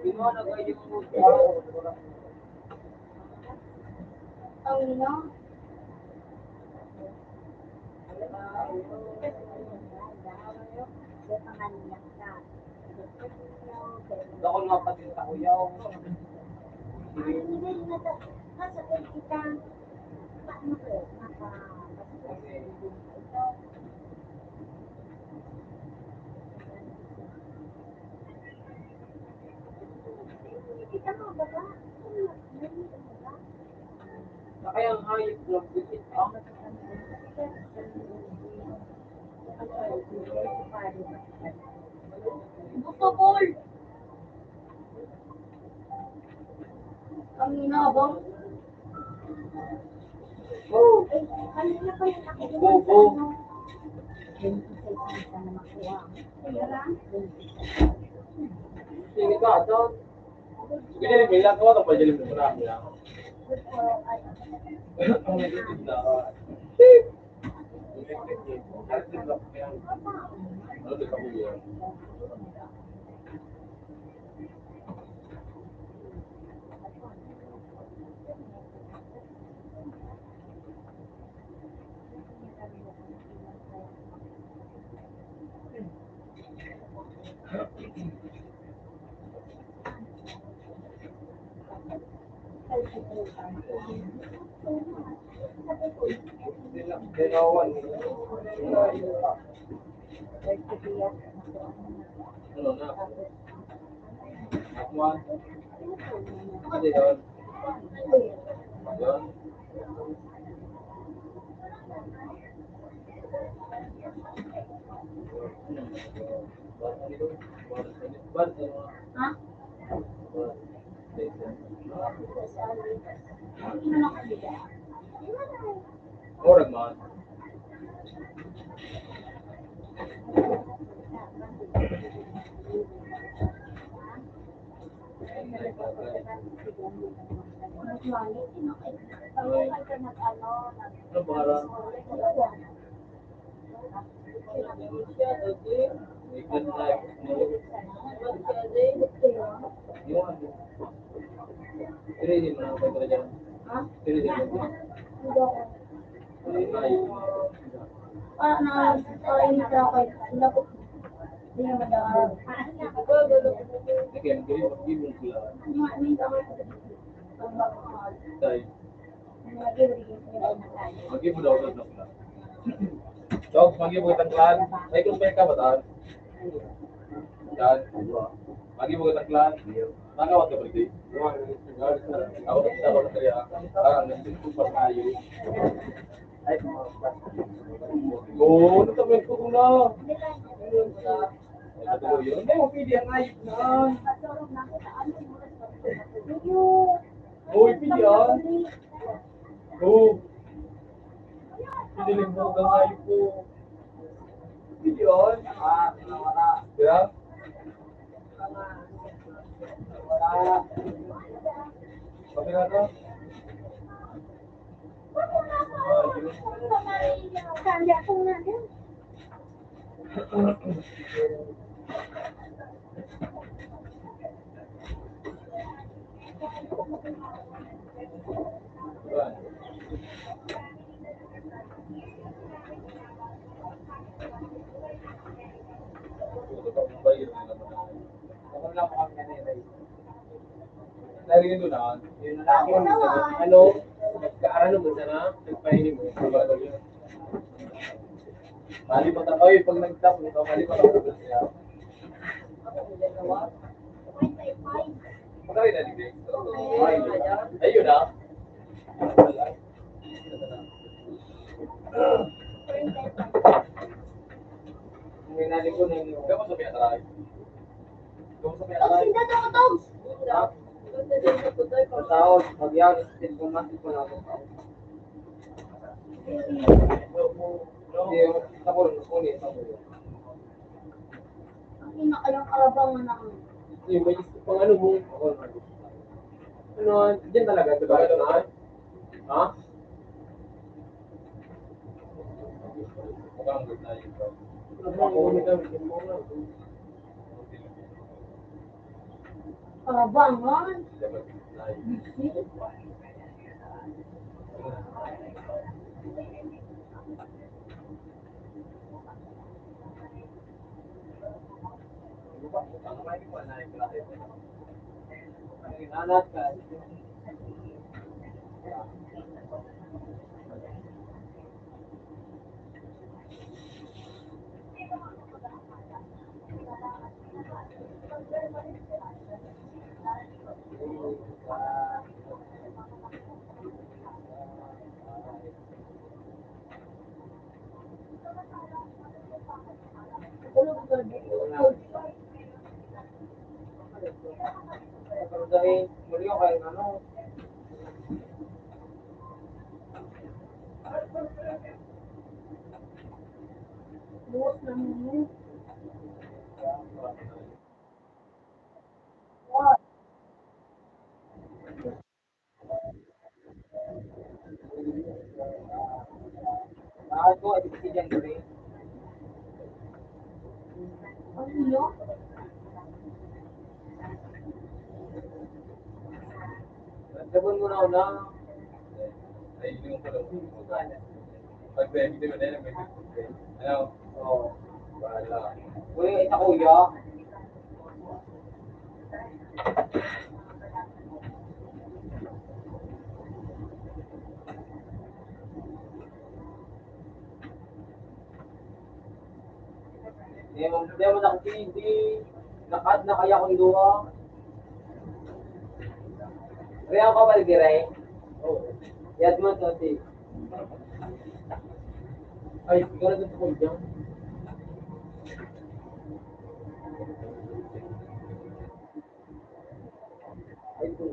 Gimana kayo yung Ang ina. Ako nga pati sa kuya ko. Kaya ang hayop lang bukit ah. Gusto ko. Ang inabang. Oh, ay, kanina pa yung nakuha. Bobo. Sige ka, doon. Sige din, may ilang kawa, tapos jalim mo na. Ang negative na. Ano ito kabuyo yan? Ginawan. Ano na? Akwan? Ano yun? Yun? Ha? Orang man. Ano pangalan? Ikan live. Yung ano? Tiri din mo na ako talaga. Tiri din mo. Live. Sige, mag-ibig sila. Tay. Mag-ibig daw na sila. Dog, mag-ibig itang clan. Ay, kung may kabataan. Dan. Mag-ibig itang clan. Nakawat ka pala. Ako na kaya. Parang nagsisimpan tayo. Ay, oo, natamin ko na. Hindi mo pili ang ayip na. Oo, pili yan. Oo. Pili mo ang ayip ko. Pili yan. Kaya? Sabi nga to. Narinig mo na. Ano? Nagkaarano mo sana? Nagpahinig mo. Mali pa tayo. Oy, pag nag-tap mo, mali pa tayo. Pagkawin na ligay. Ayun na. May nalig ko na yun. Gawin sa pinataray. Gawin sa pinataray. Tao, pag-yan, pumasok ko na ako. Hindi, ako rin, kunin, ako rin. Yung may gusto pang ano mo, ako rin. Ano, dyan talaga, ito ba? Ito na? Ha? Mukhang good na yun. Ako rin kami, mo na. Kalabangan. anak ka. Pero dahil muli ako kayo ano, Bukas lang yun. lahat ko ay bigyan ko rin. Ano yun? Sabon mo na ako na. Ay, yung pala. Pag ready ko na may ano? Oo. Wala. Uy, isa kuya. Hindi mo nakasindi. Nakad na kaya kong duha. Kaya ka ba dire? Oo. Yad mo to si. Ay, ikaw na dito ko dyan. Ay, ito.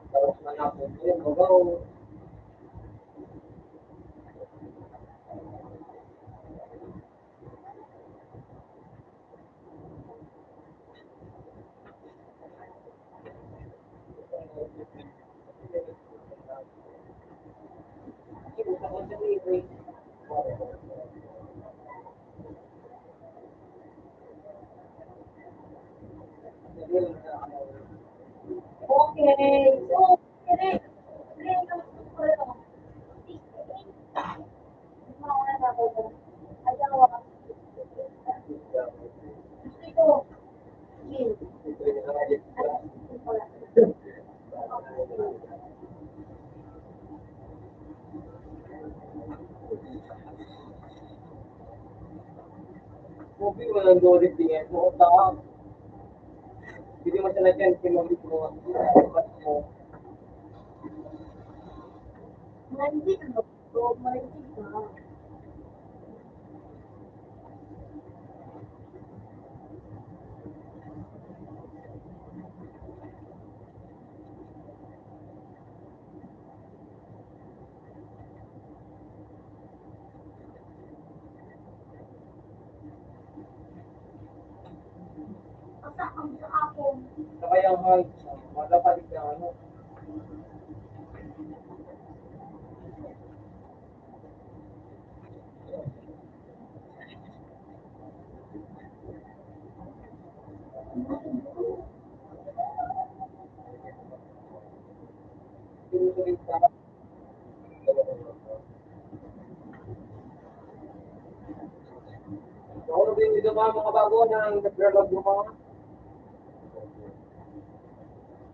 Tapos manapon yun, babaw. Okay. So, kaya Kopi mo lang doon tingin mo. Taka. Hindi mo siya na-chance yung mabit mo. Maligid ka. So, maligid ka. Basta ang sa akin. Saka yung height. Wala pa rin na ano. Sinusunod sa ako na din dito mga bago na nag-vlog yung mga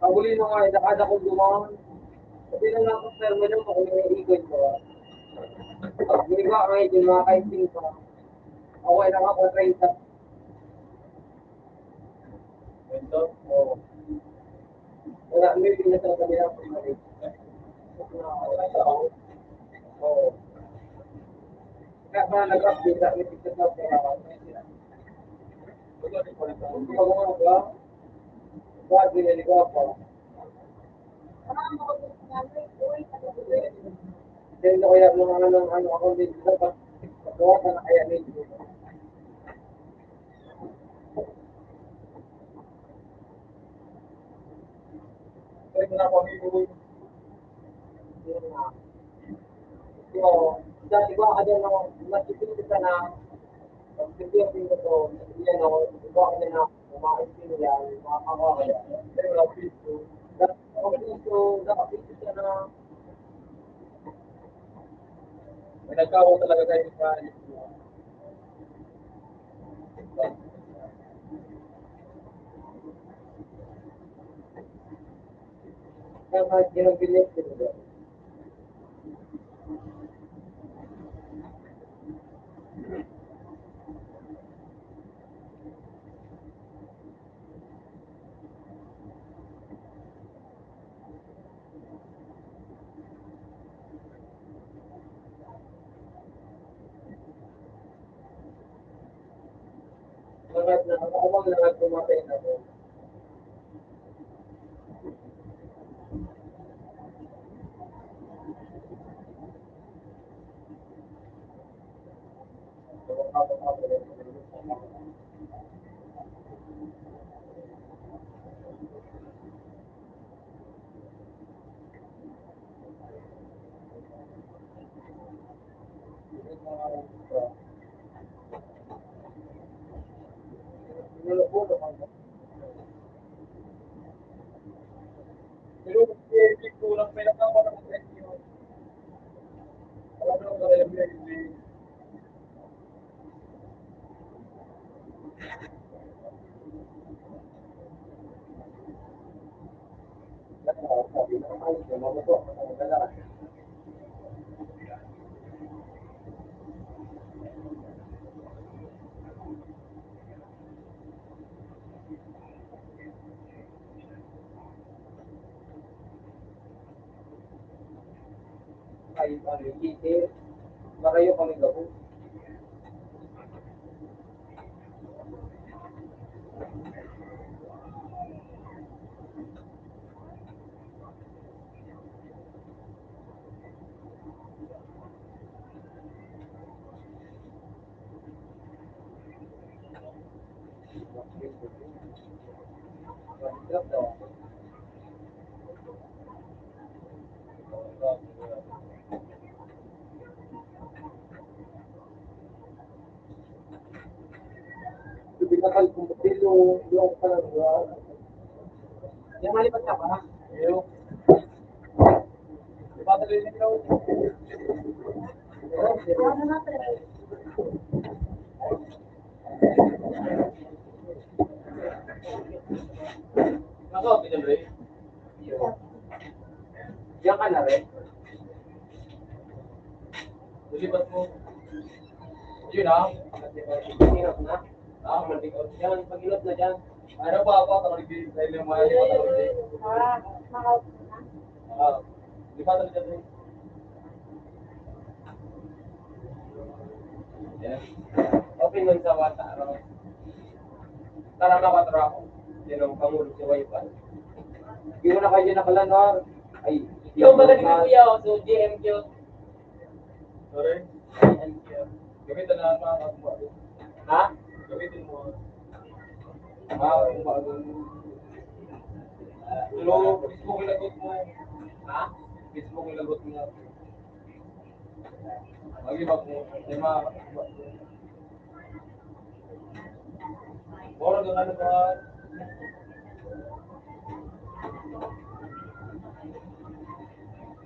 kabuli mo nga, nakada ko dumaan. Sabi lang ako, sir, mo lang ako may ikot ko. Pag ginagawa ka yung mga kainting ko, okay lang ako, 30. Ito? Oo. Wala, may pinasa sa kanila ko yung oo. Kaya pa nag-update sa akin, picture na ako. Kung mga ba, bakit ginagawa pa? Parang ako din sinabi, uy, pag-uwi. Then kaya ano ako dito sa paggawa ka na kaya dito. Kaya na ako amigo. So, dati ba ka dyan ako, matitindi ka na, pag-tindi ko to, yan ako, iba ka na kumain yan, makakawa ka yan. Pero wala piso. Dapat piso ka na, May nagkawa talaga kayo sa Kaya ginagalit ko. Lahat na ako bang lahat pumatay na ako. Pero hindi ko lang may nakawa ng inyo. Ano ba yung hindi? Ay, ano, hindi. Marayo kami gabo. Binakal kong yung parang yung malipat ka pa? Yung ipatuloy niyo daw. Nako, pinabay. Diyan ka na rin. Lulipat mo. Yun ah. Pag-inot na. Mag-inot. Yan, pag-inot na dyan. Ano pa ako? Takalibig. Dahil yung mga lipat takalibig. Lipat na dyan. Yan. Okay nun sa wata. Tara na katara ako. Yan ang pangulog sa wifi. Hindi mo na kayo nakalanor. Ay, Yung magaling na kuya, so GMQ. Sorry? Gamitin na mga kakuha. Ha? Gamitin mo. kung bago. Hello, Facebook yung lagot mo. Ha? Facebook yung lagot mo. Mag-ibag mo. May mga kakuha. Bora doon ano ba?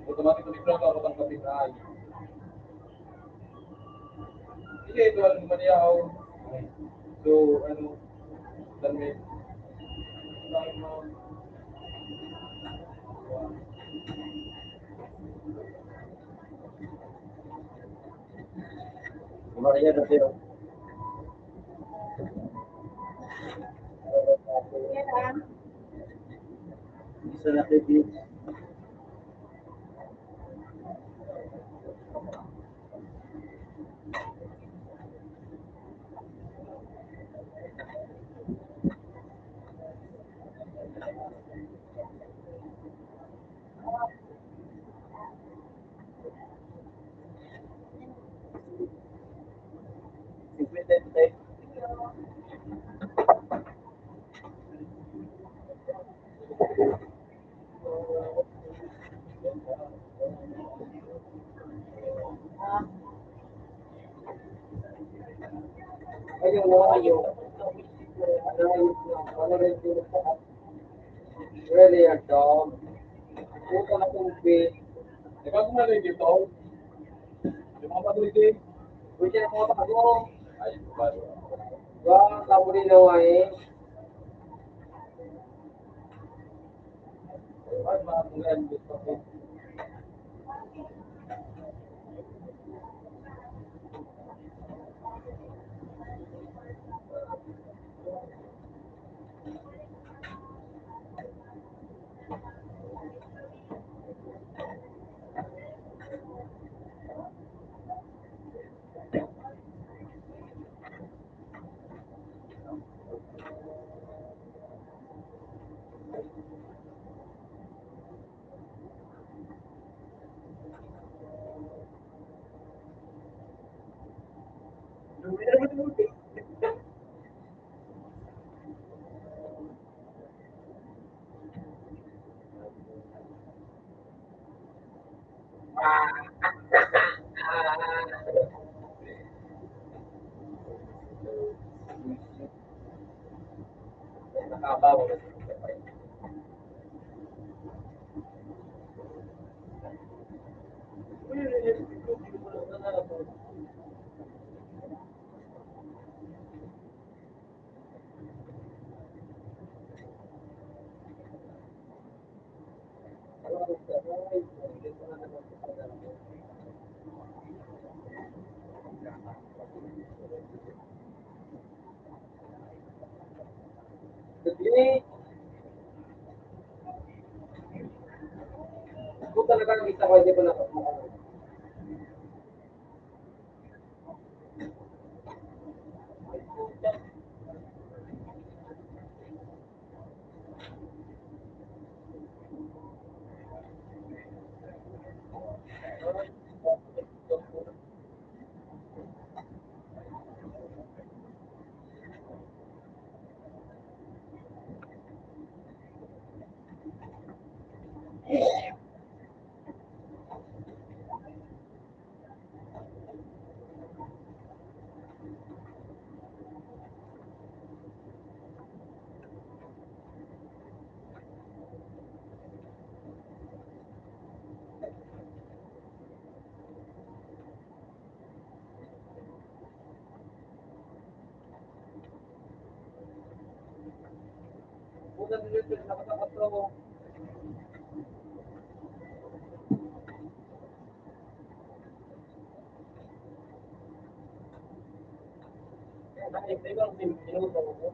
Automatic to different ako ng kapitay. Sige, ito alam naman yaw. So, ano, damit. Maria na sa'yo. Isa na kayo. Ayun na, ayun. Really, a dog. Puta na kong bit. Di ba kung ano yung dito? Yung mga patuloy, pwede na mga bago. Ay, bago. Wah, kamu di nawain. Ay, mga mga gusto ko. Nakabaw. Jadi, aku talaga bisa ko hindi ko na. Una dito sa kapatro. Ito yung minuto ko.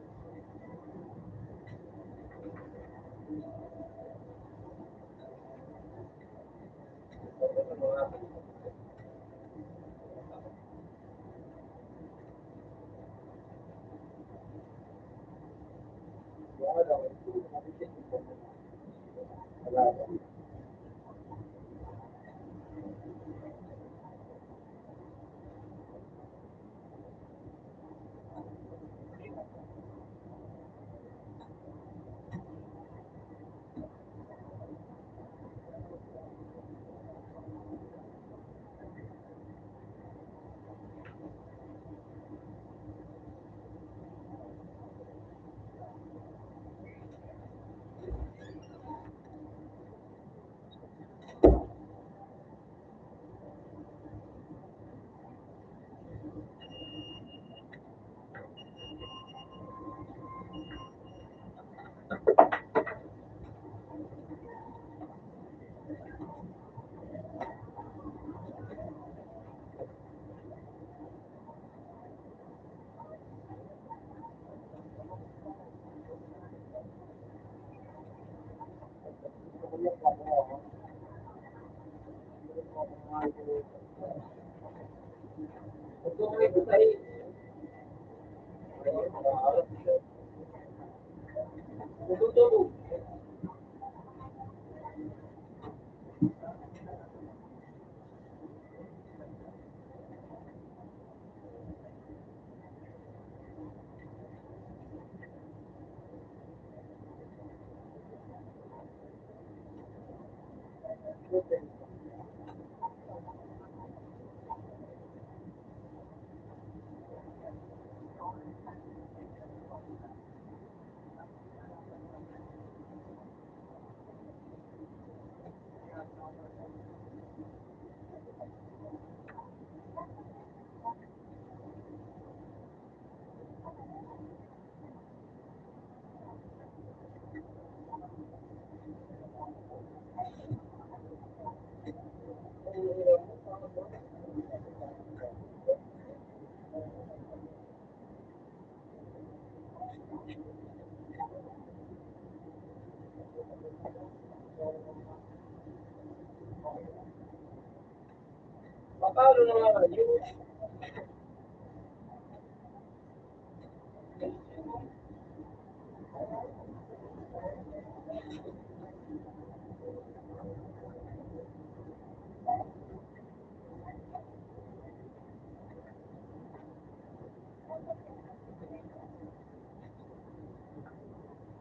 na nga yun.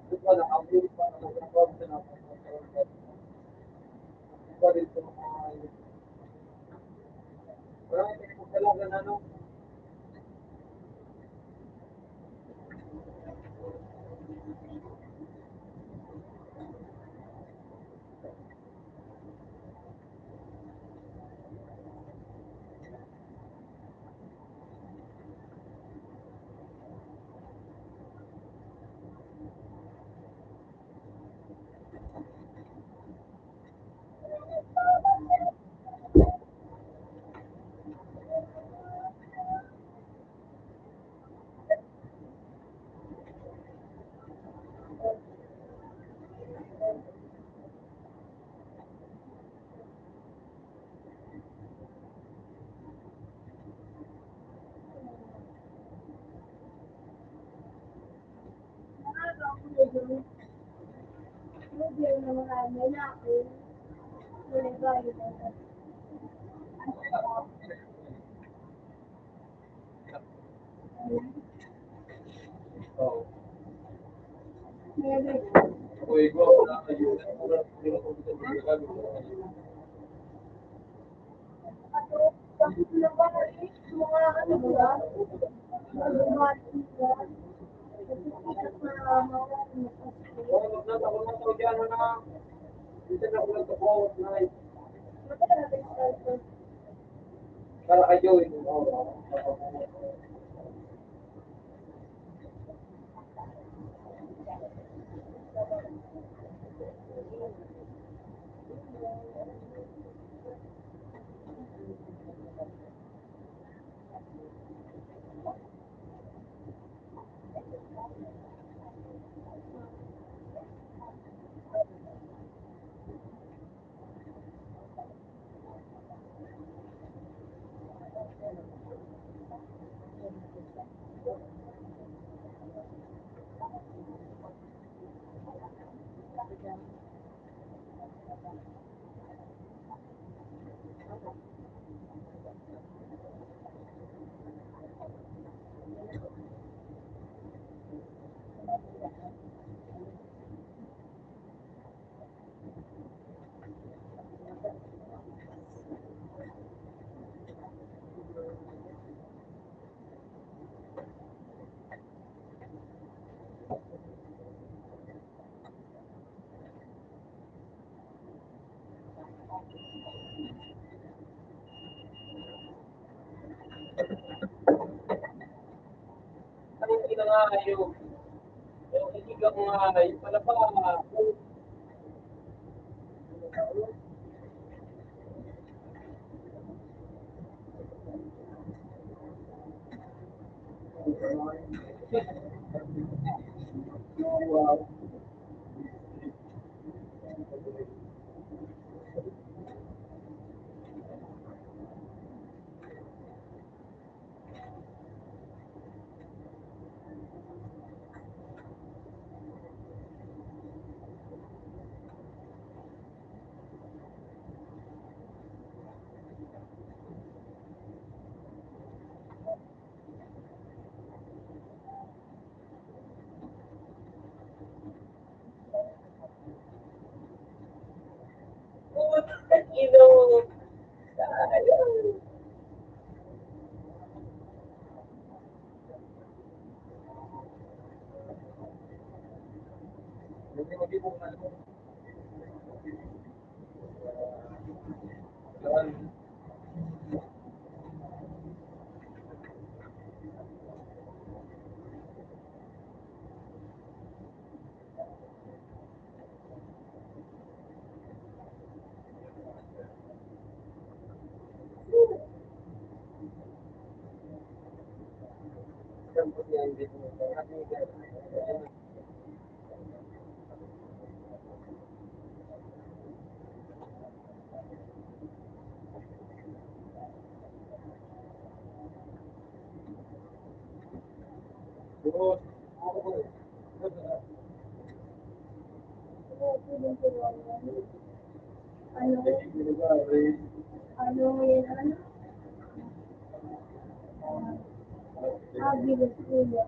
Ito pala, ang bilis pa naman ng corruption na pa rin sa mga marami pinagkalagan ano. Oo. Uy, go, wala ka yun. Wala ka yun. Oo, ako na to dyan na. Dito na ako nagtapawat na. Para kay Joey. Oo. Ano yung pinangayo? Yung iligang nga, yung pala pa. Wow. Ino. Ano, ano yan, ano? Bilis kuya.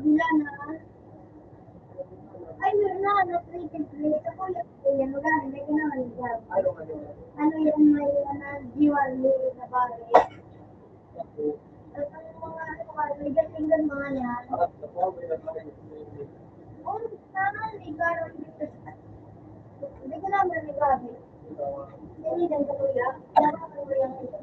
Bila na. Ay, meron na, na-treated plate. Ako yan, magana, may ginawa niya. Ano yan, may jiwali na bagay. At ang mga, may galing mga yan. Oh, sana, may gano'n dito sa hindi ko naman nagabi. Hindi lang sa kuya. Dapat ko yung ito.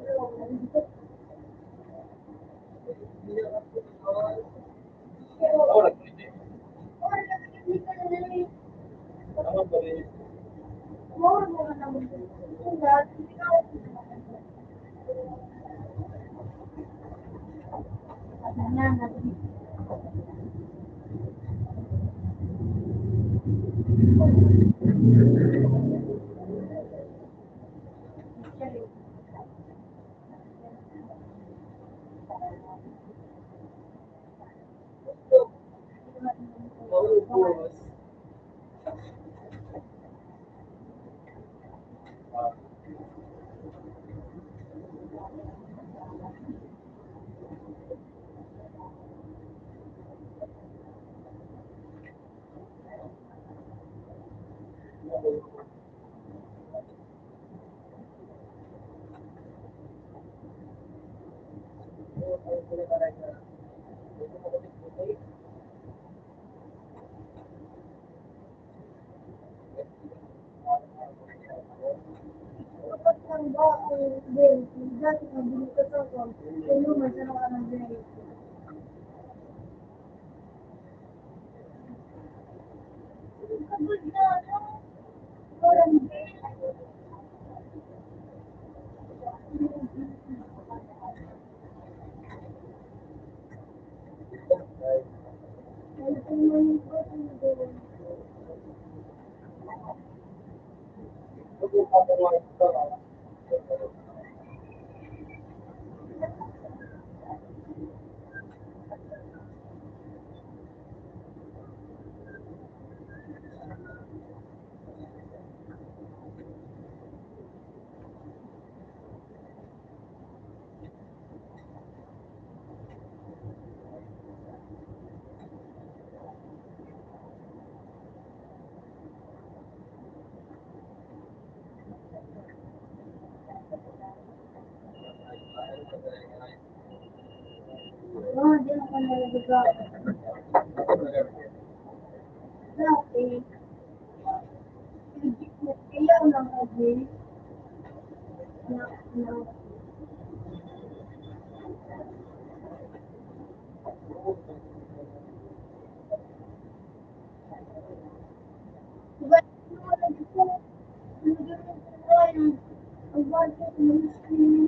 Maubos. Dapat lang ba ang brain? Dati ang binukat ako. Kaya masarap ka ng brain. Kapag na, walang brain. Kaya tumayin ko ang brain. Di ako nalagaga. Dati, ayaw lang kasi. Na, diba, wala dito. Nagagawin ko ang budget ng screen.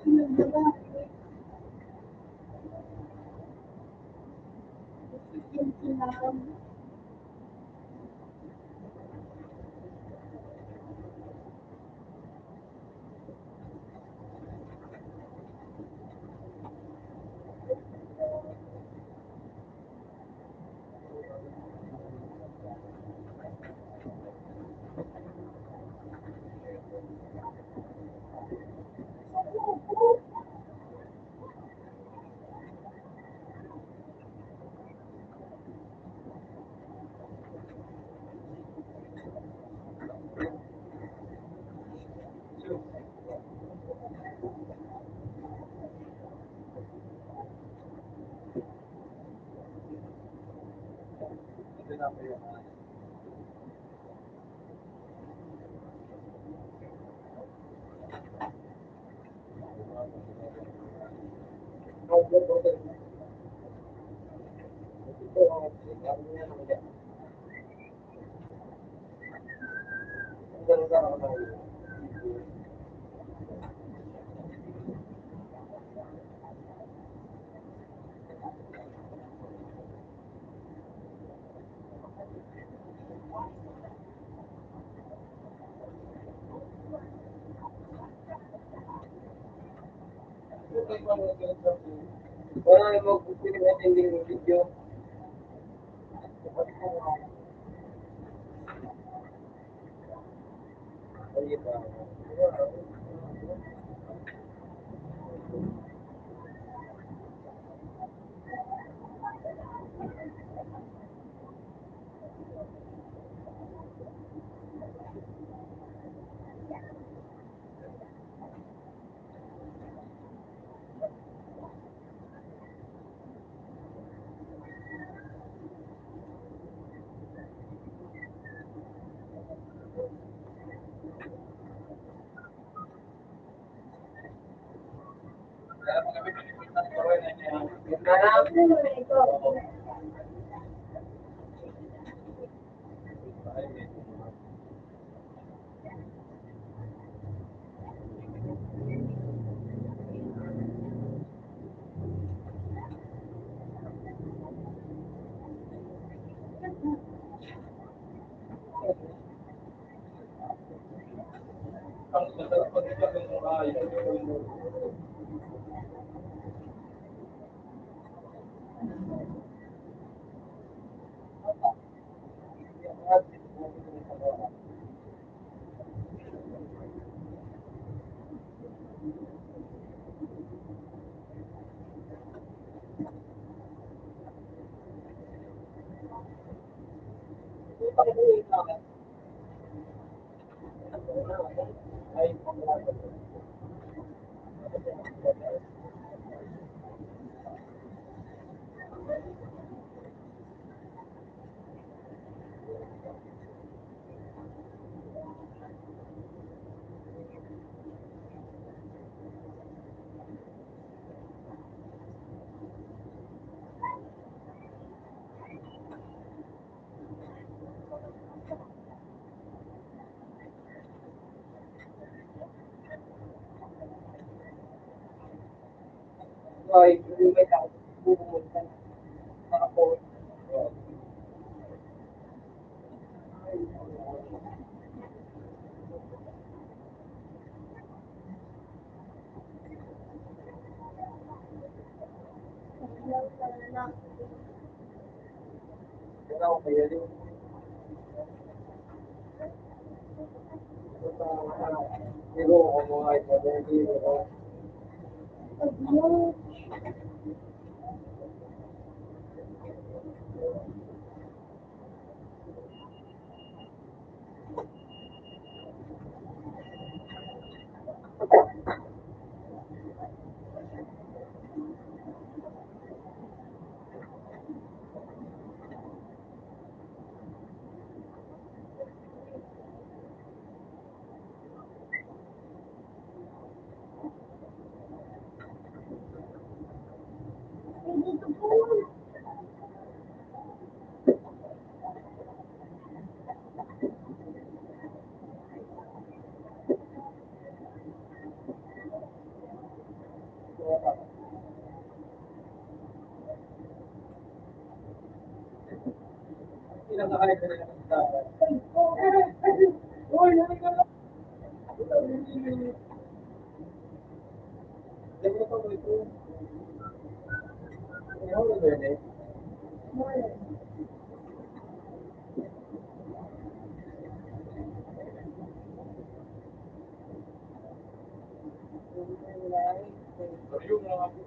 Nagagawin. Yung sinahag. Wala na mag-attending ng video. Ay, ba? Ay, may tao. Pupunta na. Nakapost. Kaya ako kaya din. Pero ako mga ito, hindi ako. Pinakakain ko na lang sa Demo ko ito. Ano ba yun? Yung mga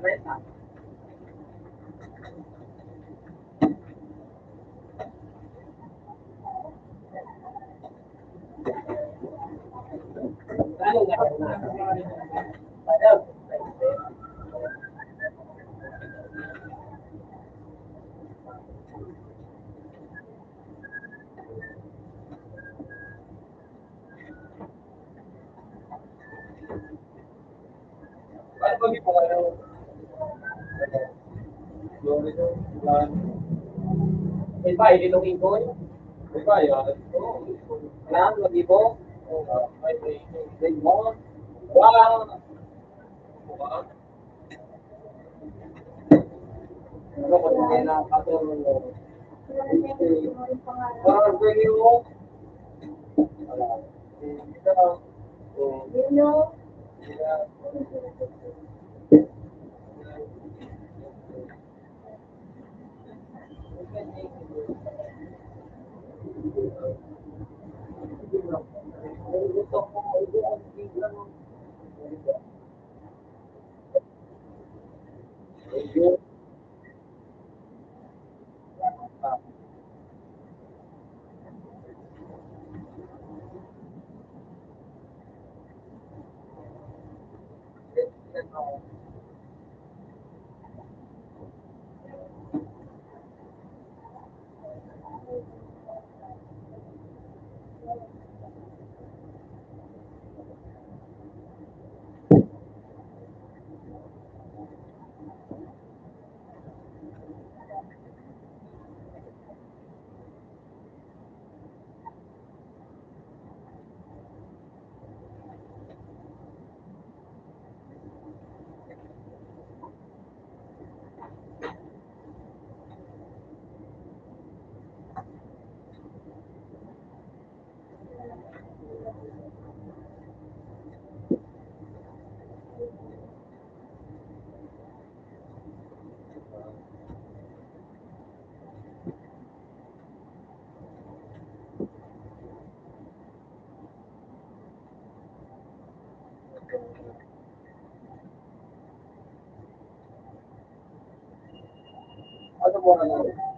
Renta. Ano nga na? Padal. Ano ba yung mga Florida, Plan. May ba, ilinong ikoy? May ba, yun? Plan, lagi po? May mo? Wow! Wow! Ano ko hindi na katulong mo? Parang pwede mo? Wala. Ito. You know, Ano mo na yun?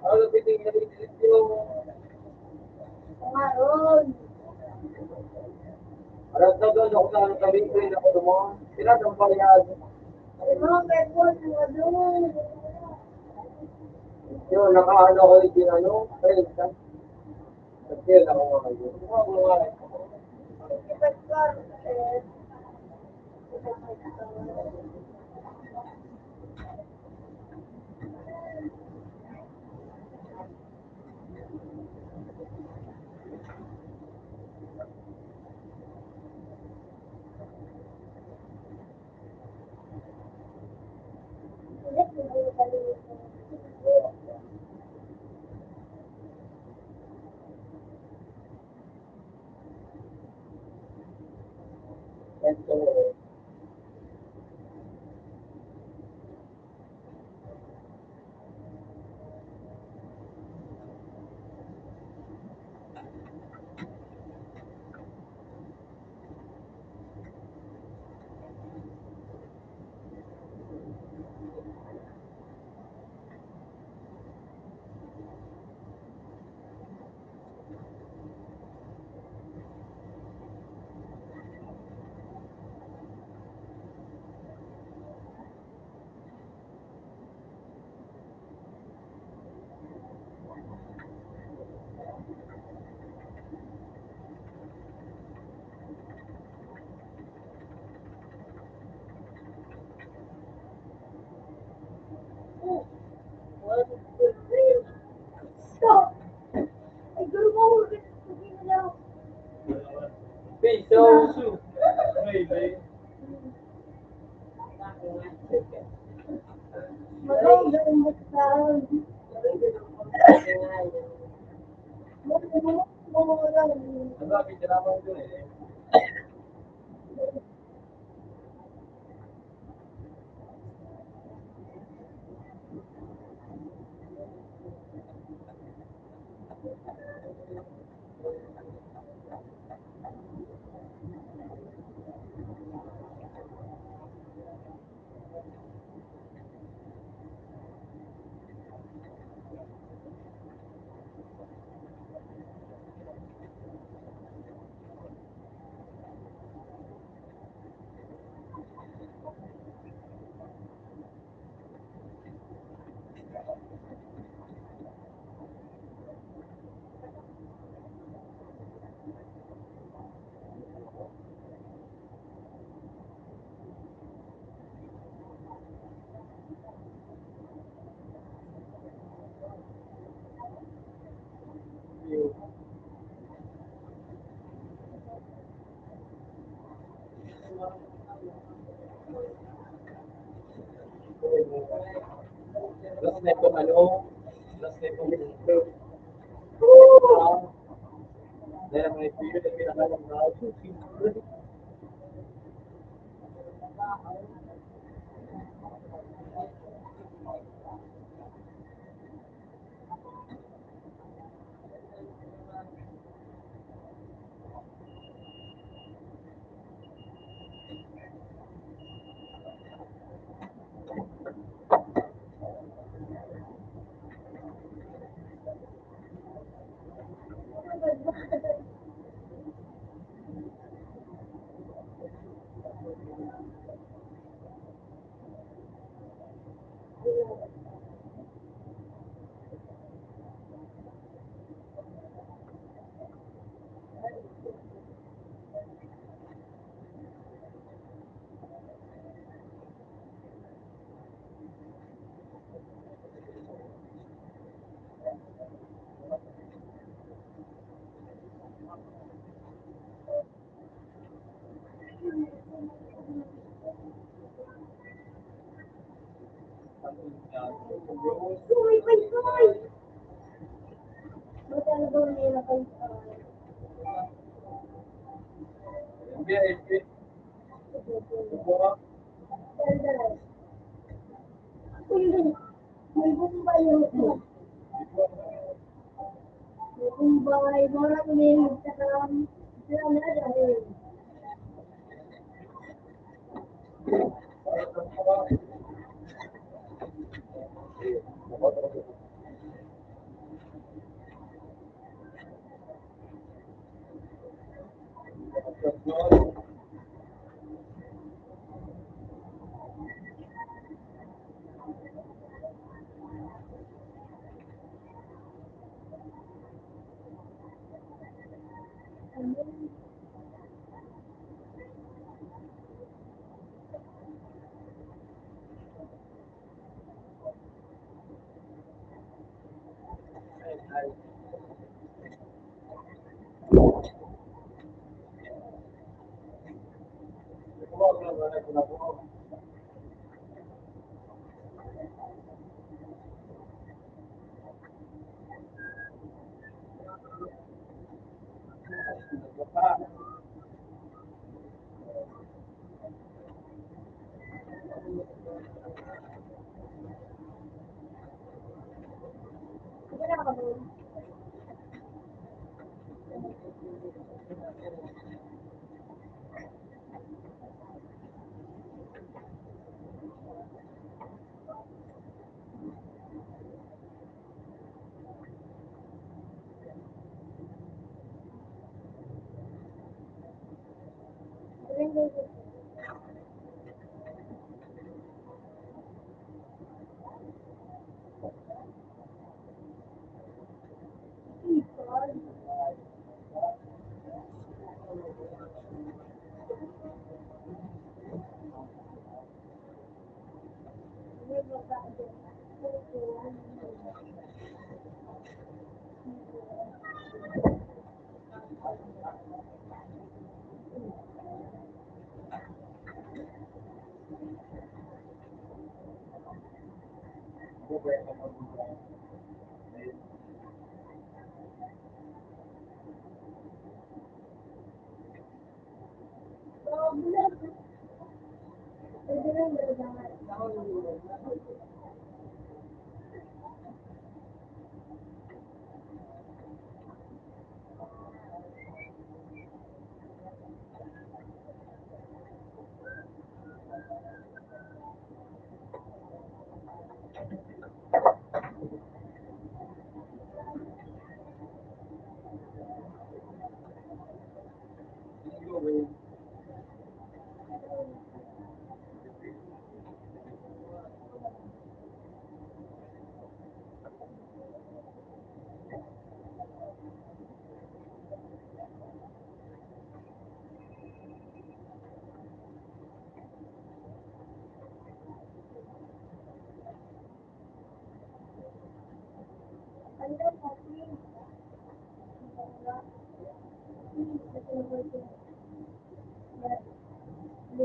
Ano piting yung pangaroon. aras na doon ako sa tabi ko na ako mo. Sila ng payag. Ay, mga pepon, mga doon. Yun, nakaano ko yung ano. Ayun, sa. Kasi ako nga yun. Ako nga yun. Ipat ka, eh. Ito. Josu. Maybe. Magandang buksan. Ang dami drama ito eh. Last na itong last na itong dahil ang mga ipigil at pinakalang na Uy, may soy! Magkano daw nila kayo sa may bumbay yun. May bumbay, mga kunin, sila na dahil. Pwede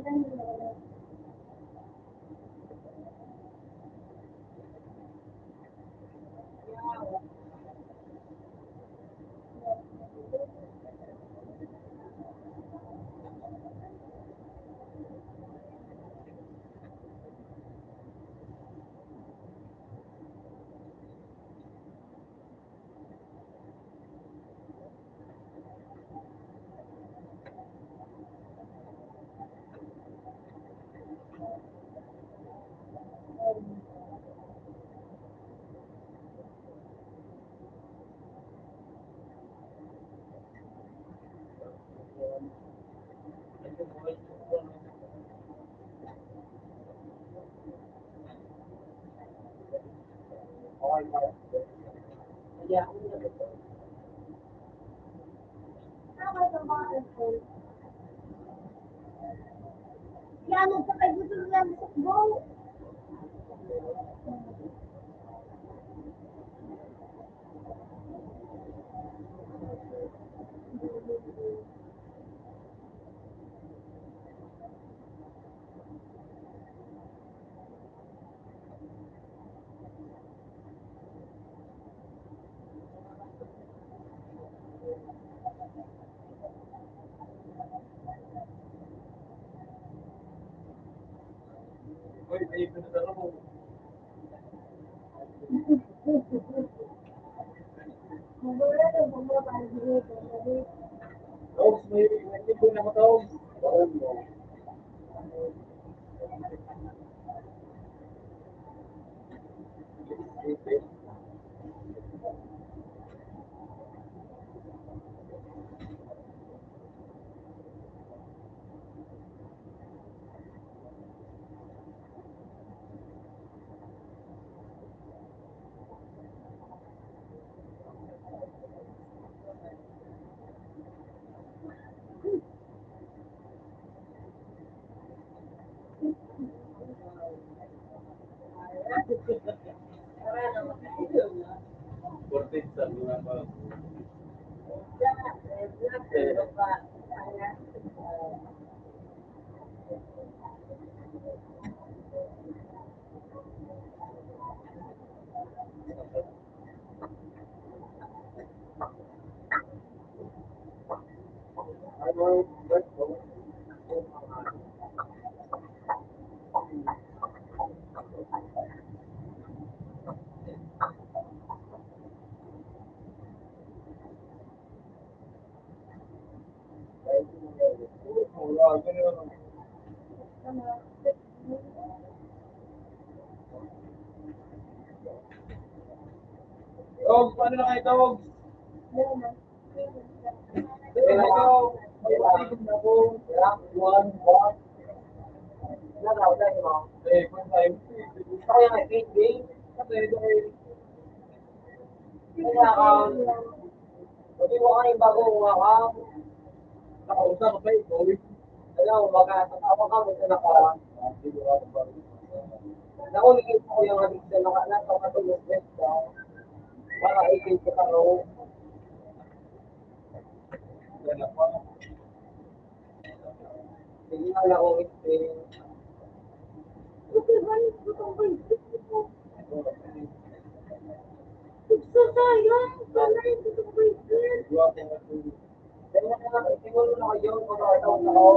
rin dalawa. Yan, nagkakaibutin lang sa go. Magulay na mga para dito. Dogs, may ito na mo, dogs. Portit sa mga pa. Dogs, paano na kayo, dogs? Nakulikit ko yung adik sa nasa katulog ko. Para ikin ko karo. Hindi na lang ako experience. Sayang, sana hindi ko pwede. Siguro na kayo, kung nakataon ako.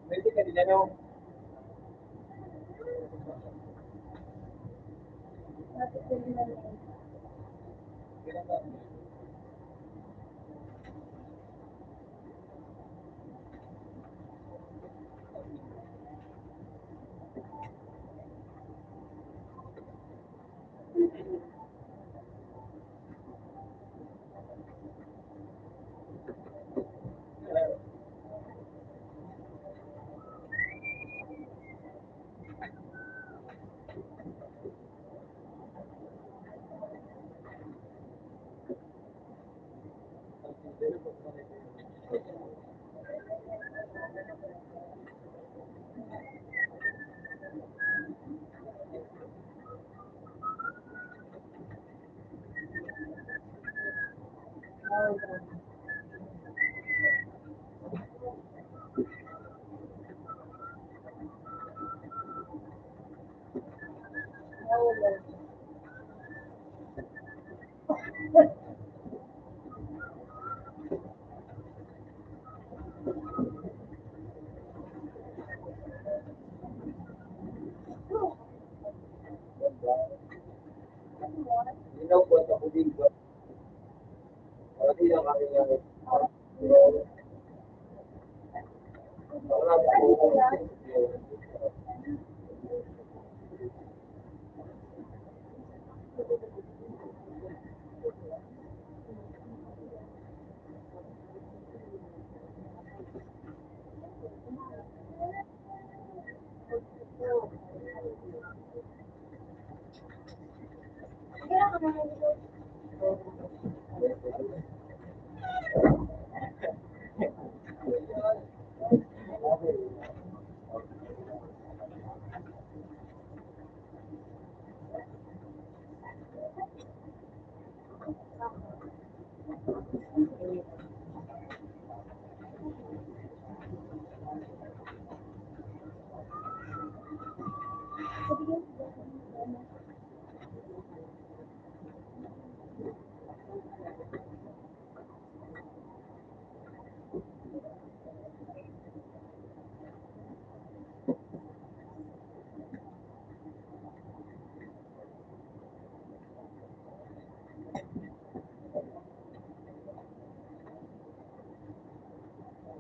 Pwede ka din ano. Ginaw po sa kubig ba? Pwede na kami nga.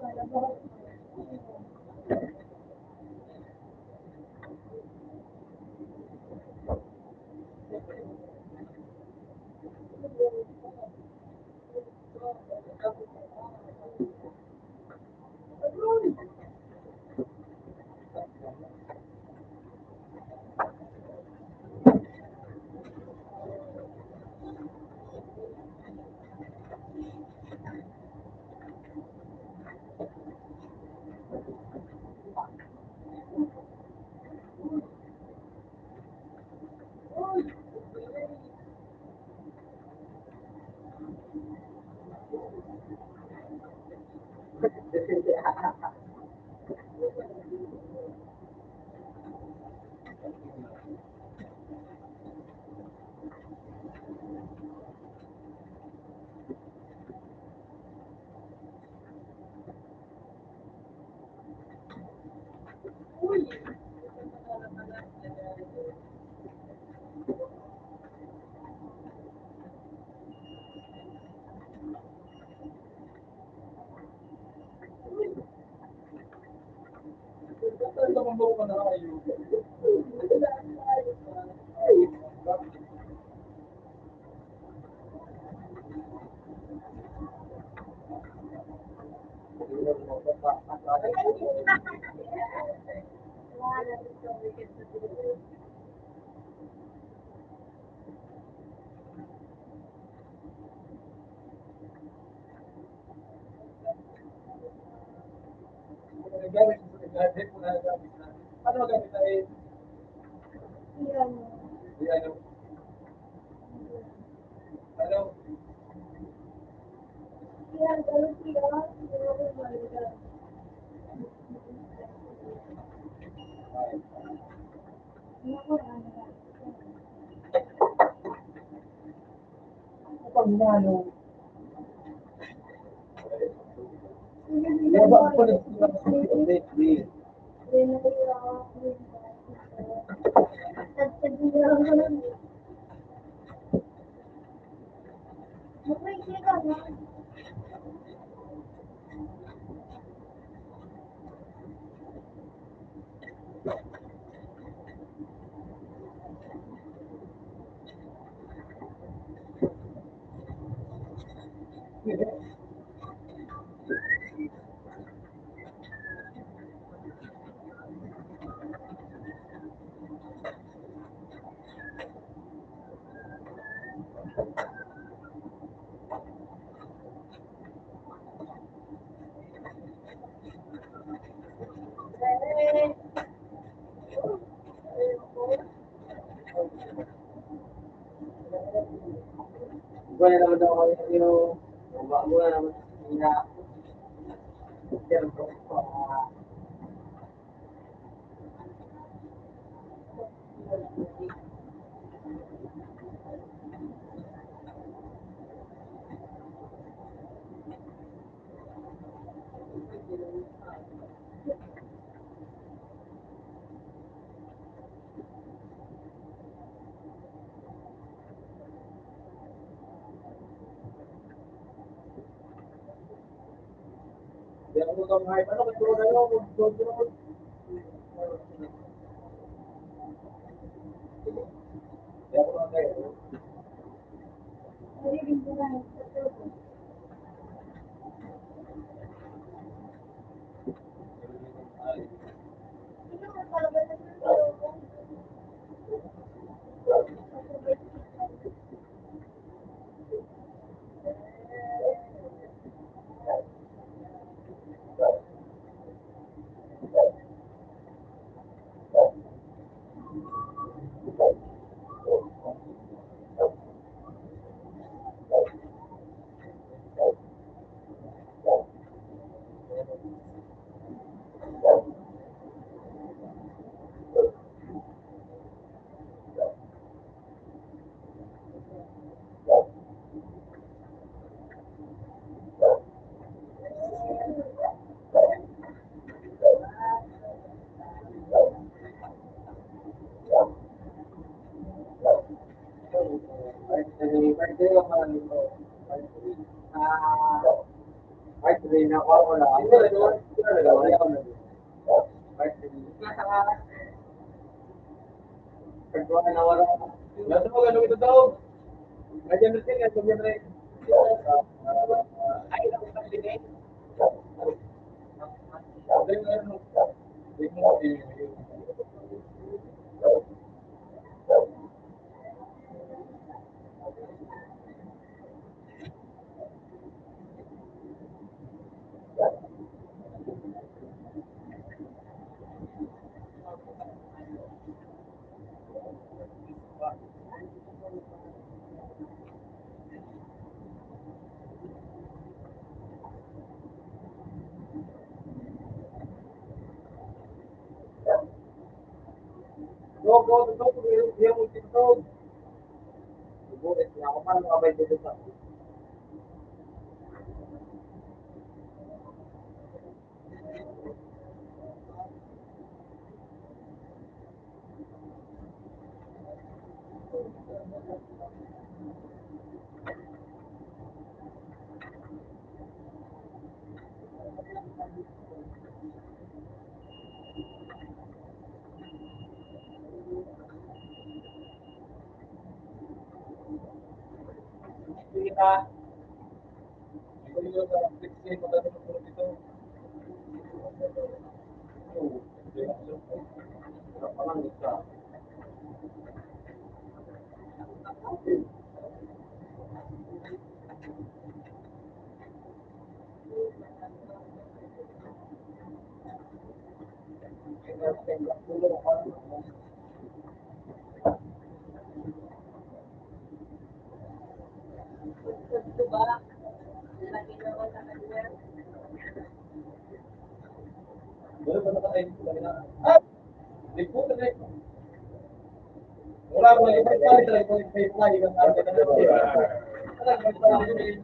Wala po. Ano gamit na eh? Yan. Ano? Ano? Yan, ganun siya. Siguro ko malaga. Naku, ano. Pag nalo, Hindi yabang ko na update din. Wala naman daw kami yung bago na naman na Yang mo kahit ano kasi wala naman naman. Yang mo kahit ano. Nasa mga ganun ito daw. Ayan na siya, ganyan rin. Ay, nakita din eh. Go, yung ultimo. Bubulit niya ako, paano makabay dito sa kita. Ito yung fixin mo dati ng puro dito. Gusto ba? Lagi naman sa kanya. Wala pa nakatayo dito kanina. Ah! Lipo na rin. Wala ko nalipay pa rin. Nalipay pa rin. Nalipay pa rin.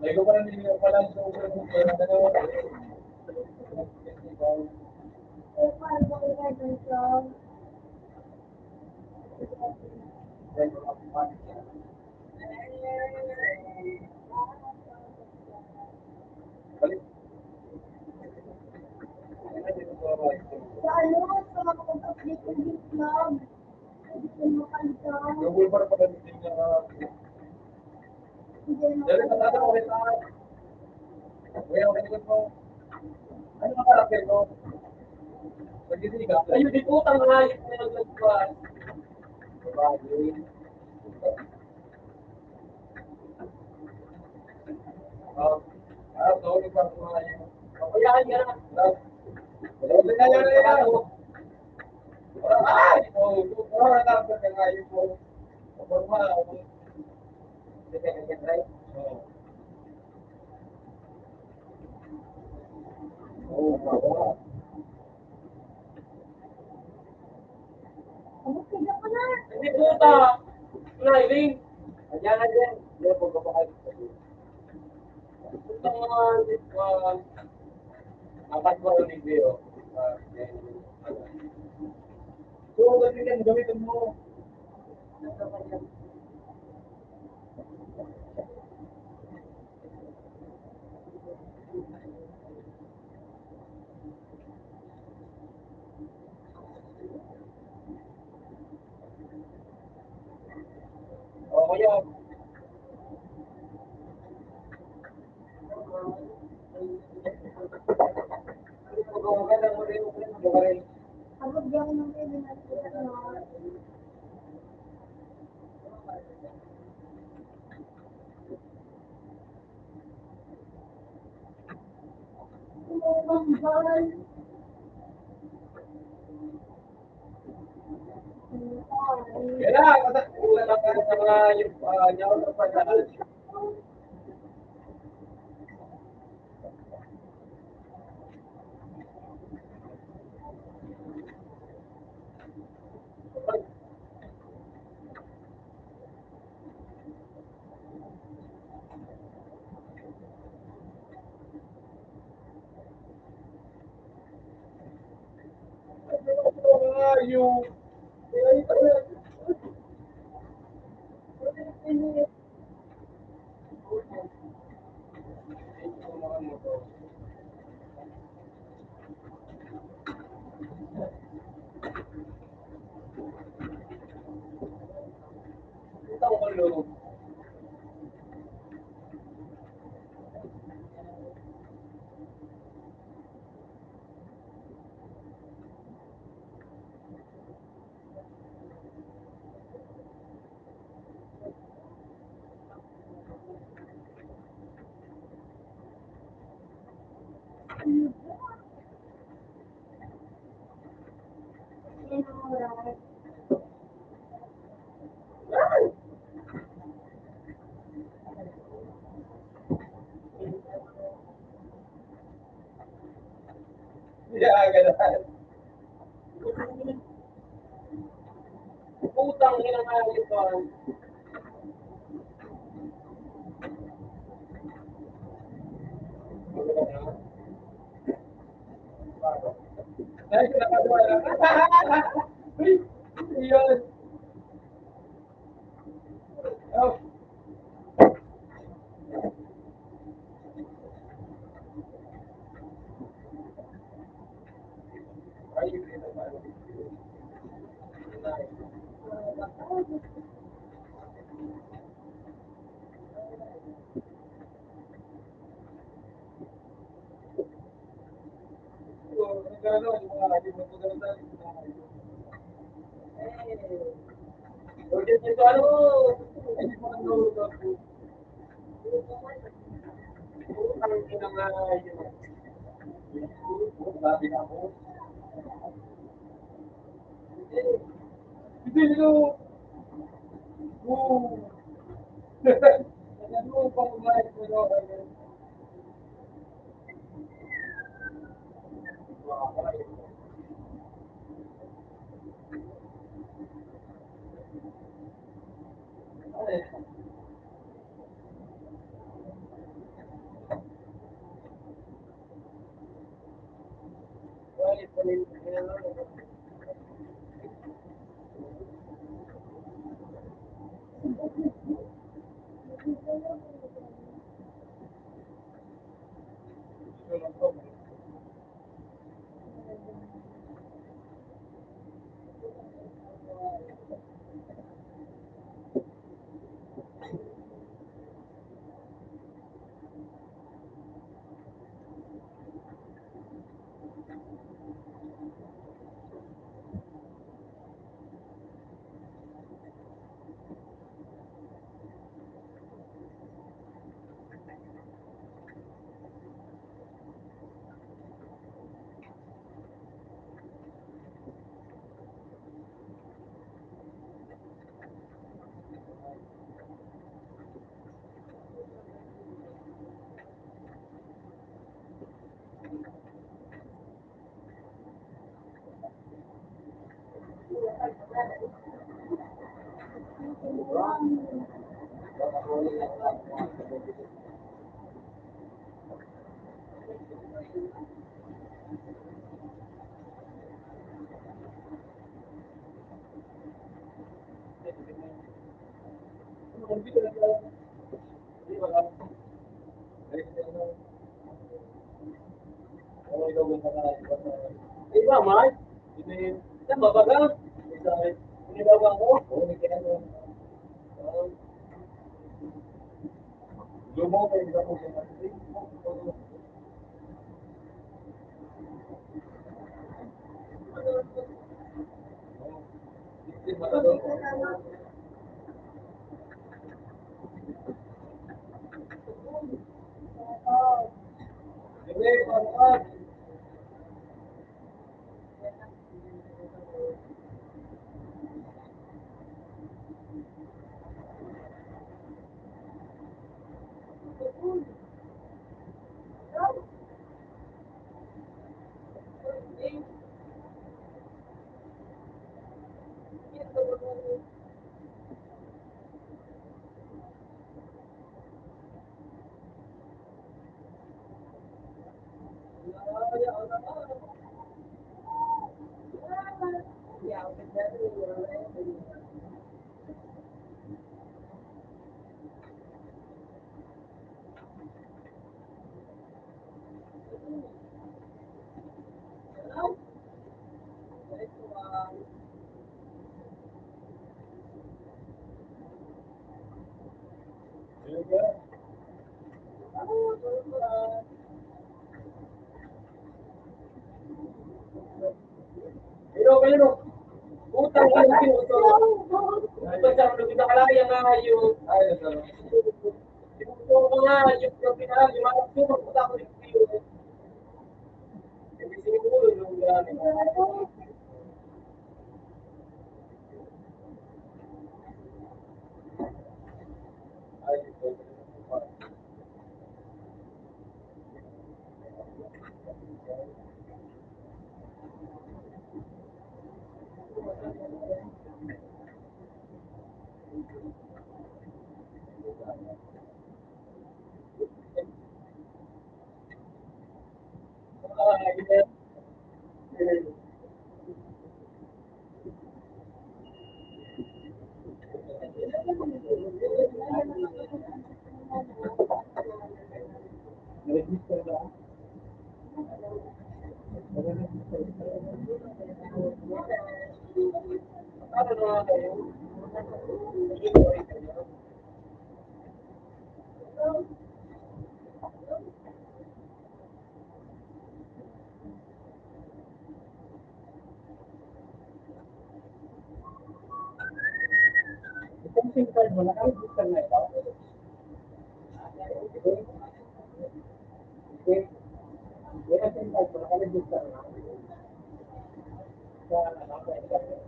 Lagi ko pa rin hindi pala sa ulo ng pera na naman. Balik. Sa ano, sa mga pag-update ng vlog. Hindi ko makalita. Yung bulbar pa rin hindi na. Hindi na Dali pa tayo ulit na. Kuya, okay ko. Ano ang karakter ko? Pag-isig ka. Ayun, di po, tanghayit na nag-nagpas. Bagay. Sorry pa kung mga yun. Papayahan ka na. Wala na yan. Ay! Wala na lang ka nga yun po. Forma. Hindi ka nag-drive? Oo. Oo, baba. Kaya ko na. Hindi puta! Driving! Kanya na dyan. Hindi po kapakalit sa dito. Puta nga, apat mo rin video. So, gamitin mo. O, kaya. Maganda mo rin. Kapag di ako nang pwede na Bambal. Kaya, wala lang ka sa mga yung nyaw na pagdaan. Yung mo to. Utang ko loob. Yan ang oras. Yeah, ganun. Utang ina nga ito. Ay, nakagawa na. Uy, yun. Oh. Ay, ito ba? Gano'n, yung mga hindi mo ito gano'n. Ulit nito, ano? Hindi mo nang nahulog ako. Utang ina nga yun. Sabi na ako. Hindi nyo. Ano pa kumain ko no? Iba, Mark? Ini, kan bapak kan? Ini bapak ko? Oo, ini kaya mo. Lumaw kayo, di ba po siya? ano, utang ko yung pinuto. Ito sa mga pinakalaya nga yung, pinuto ko nga, yung pinaka, yung mga pinuto ko sa ako yung pinuto. Hindi siguro yung gano'n. Register ba? Ano na kayo? Itong SIM card mo, naka-register na ito? Okay. Yung SIM card mo, naka-register na? Sa ano, sa internet.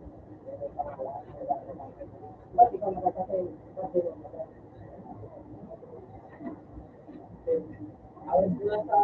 Ba't ikaw nakakasay? Kasi awal pula sa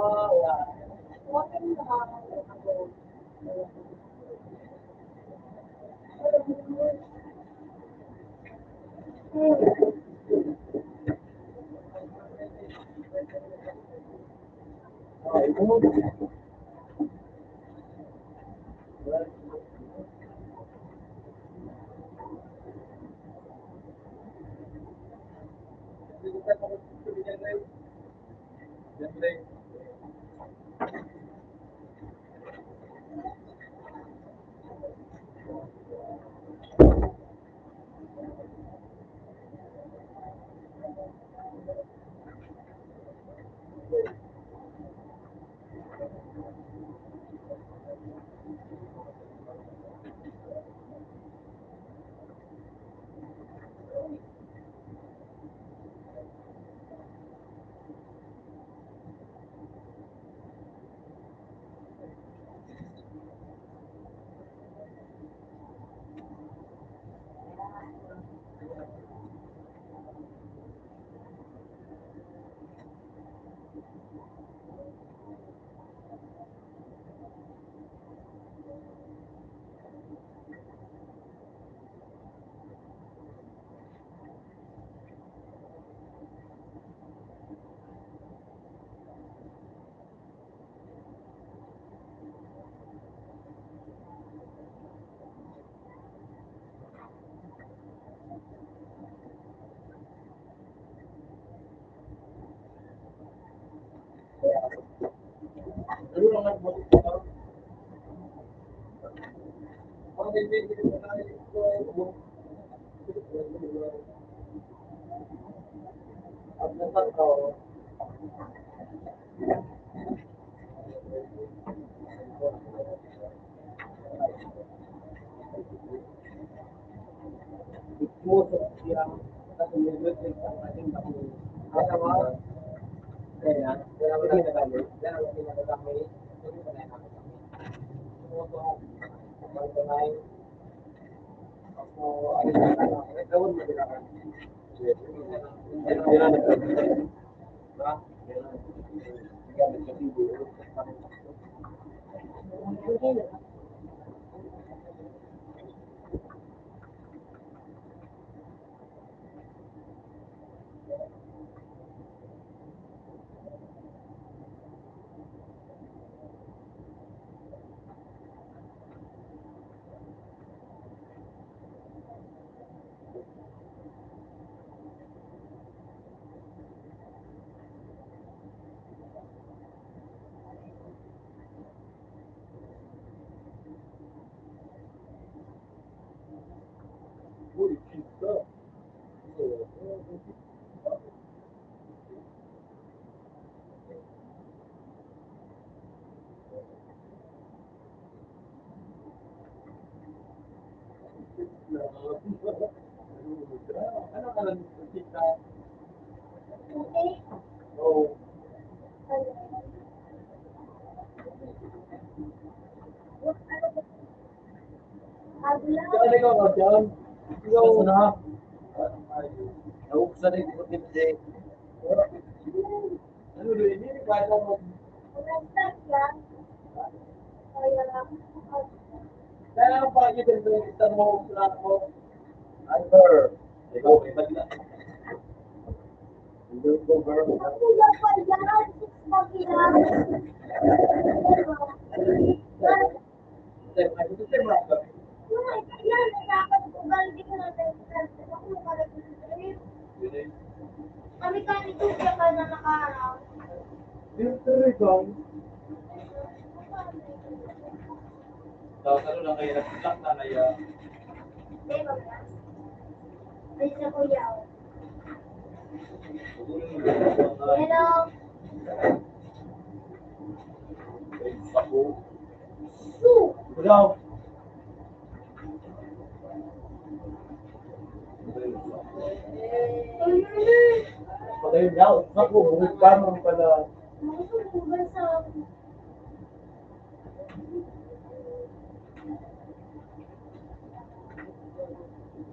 ka lang kita. Okay? Oo. Kaya ikaw ka dyan. Ikaw. Gusto na. Naubsan yung kutip din. Ano rin, hindi kaya mo. Kaya ang pangit yung kita mo, sulat mo. Albert. Ikaw, may bagla. Hindi ko, bro. Kami ka nito siya ka na nakaharap. Dito ikaw. Tapos ano lang kayo, nag-block na kaya. Di ba ba? Ay, sa kuya. Hello. Ako. Su. Ikaw. Patayin niya. Ako, bukit pa mo pala. Masusugan sa...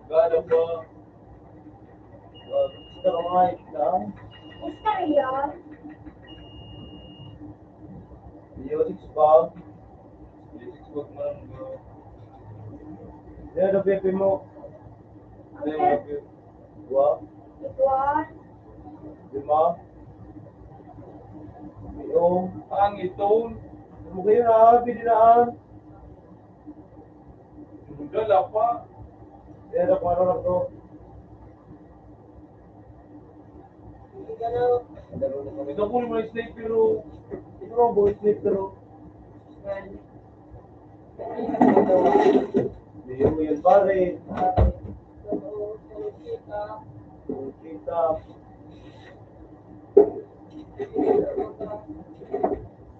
Gano'n ba? Gusto ka mga isang. Oscar yan. Music bag. Huwag mo lang bro. Yan ang pepe mo. Okay. Dua. Ituan. 5. Iyong. Pangit tone. Ano kayo na? Pininaan. Dala pa. Yan ang ano lang to. Ito po naman yung snake pero Ito ang voice clip pero. Hindi mo yun pare. Kita.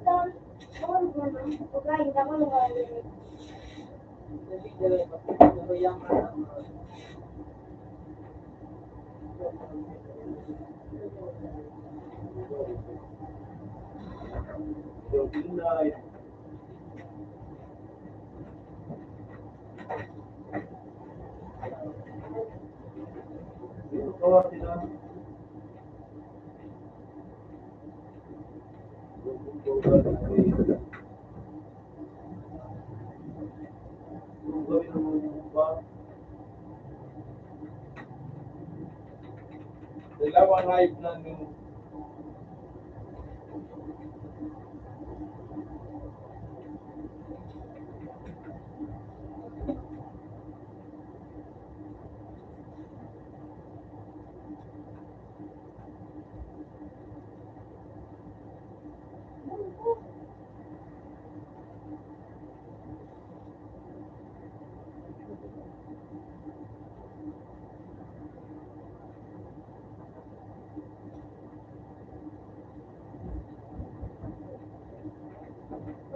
Saan? Ano ba na? Okay, hindi ako nangalinig. Yung pinay. Dito ka sila. dalawang hype na nung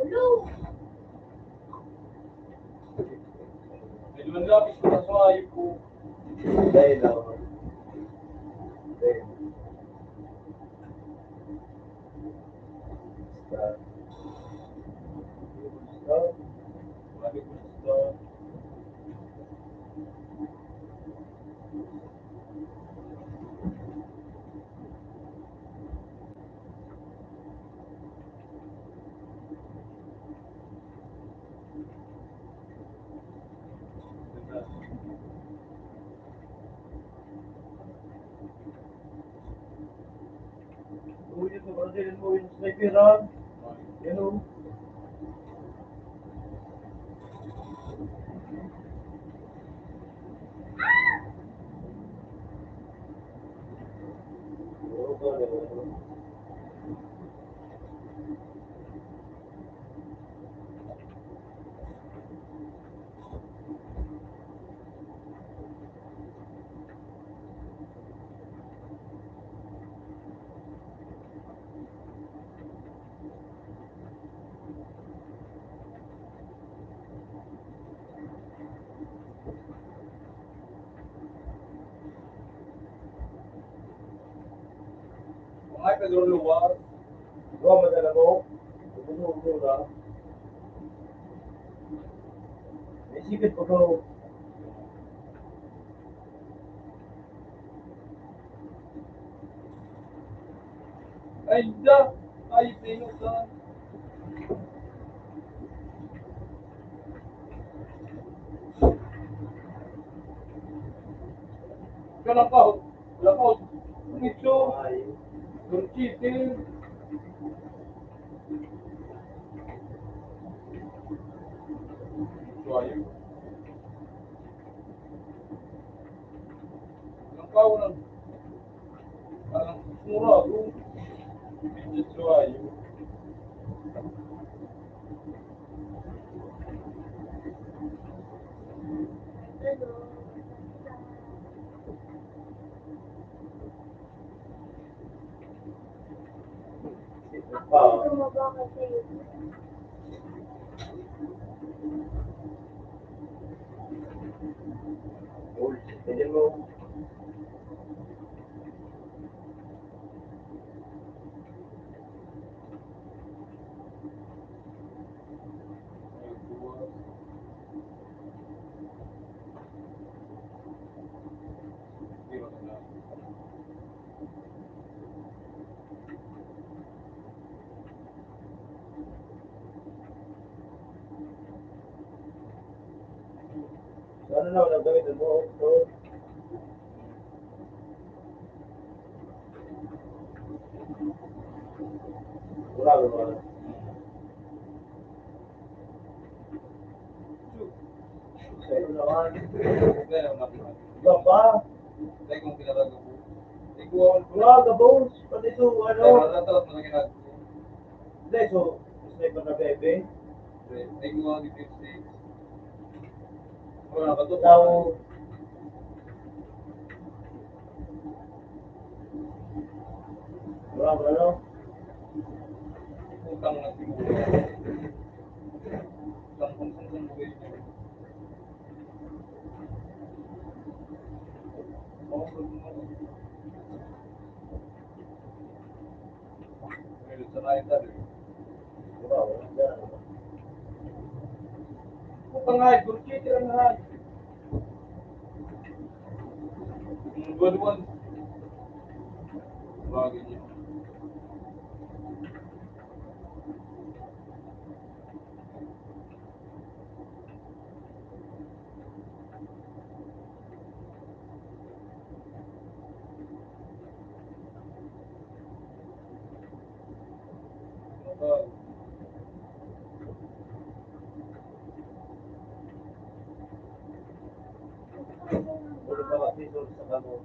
Hello. medyo lapis ko na sa hype ko. Dahil lang. Dahil. Start. Start. Marami ko sa Uy, ito Brazil mo yung sniperan. Yan o. Ay, Pedro Luwar. Gua madala mo. Ulo na. May sikit ko to. Ay, da. Ay, pinutan. Kalakaw. Kalakaw. Ito. Ay. Turchitin. Suayo. Kalakaw lang. Parang mura ako. Medyo suayo. Pa. Tumaba kasi. Ulo. Pwede mo. Ano na wala gawin mo? So, wala ba? Sa ito naman. Iba pa? Wala ka bones. Pati ito ano? Hindi, so, sniper na bebe. Now, wala ba ano? Utang na siguro. Utang kung saan buhay niya. Pero sa lain tadi. Wala, wala dyan. Utang nga, turchitin nga. Dua-duan. Lagi niya. Wala pa kasi ito sa kamo.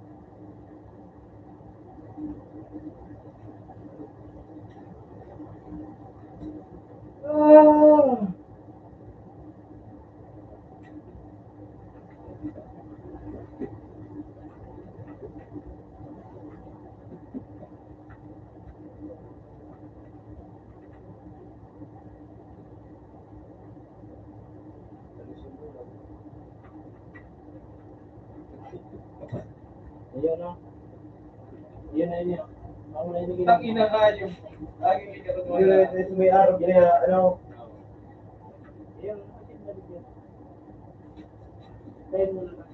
Ayan na. Ayan na yun. Ako na yun. Utang ina nga yung. Laging ikatutuwa na. Ito may araw kaya ano. Ayan. Tayo mo na.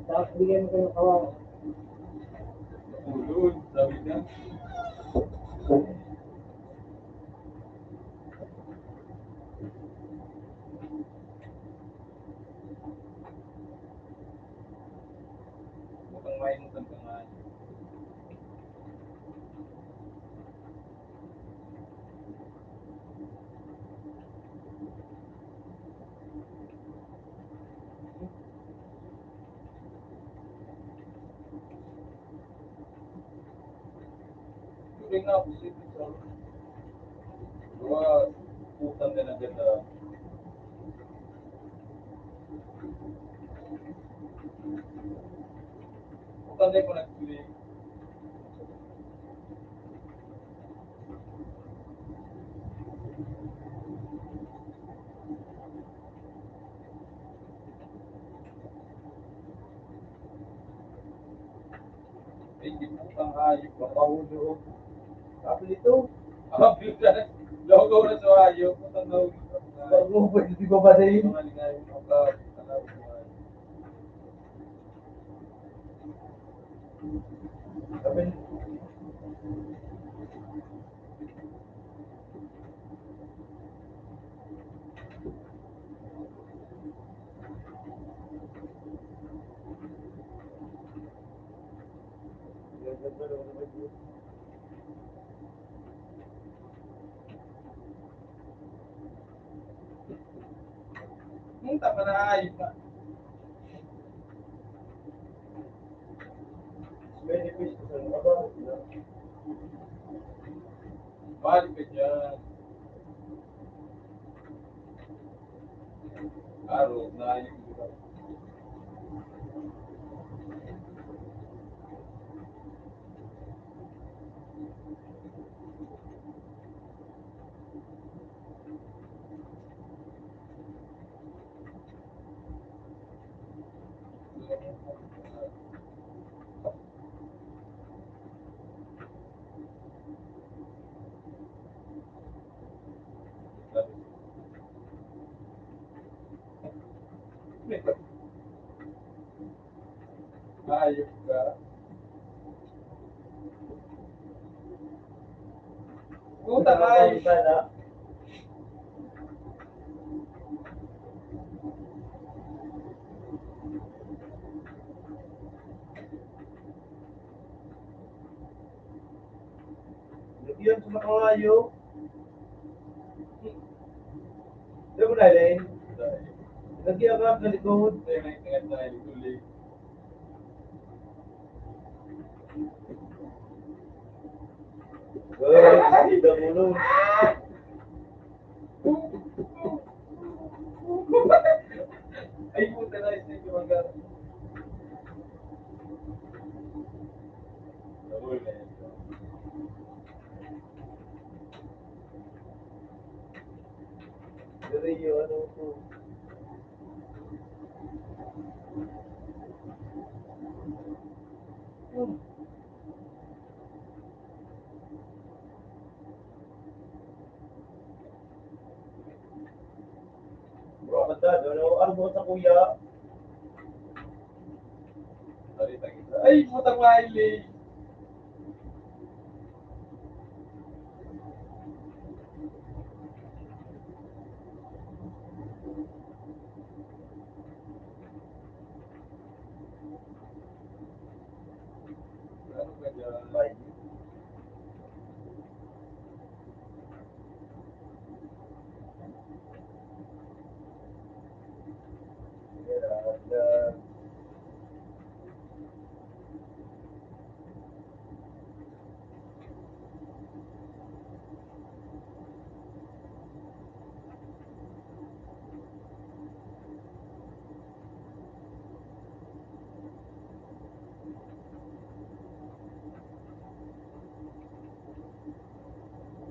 Tapos bigyan mo kayo kawawa. Ulun, sabi niya. Utang main utang ka nga. Turing na ako sipin sa dua utang din agad na. Utang din ko nagtuloy. Ay, di po kang hayop. Mapahulog. Tapos ito, Happy na. Logo na sa hayop. Putang nawag. wag mo pwede di ba ba din? Mga ligayong mga kalawag mo. Sabi, Munta pa na hayop na. many fish sa aba. Balik ka dyan. Araw na hayop. Hayop ka. Puta na hayop. Sana. Lagyan sa makawayo. Di mo nalay? Lagyan ka sa likod. Hindi, may tingad na hayop ulit. Hindi na ulo. Ay, puta na isip yung mga. Nahuli na yun. Pero yung ano ko. Bro, kanta, ano, arbo sa kuya. Salita kita. Ay, putang Miley! Ano ka dyan? Bye. Yeah,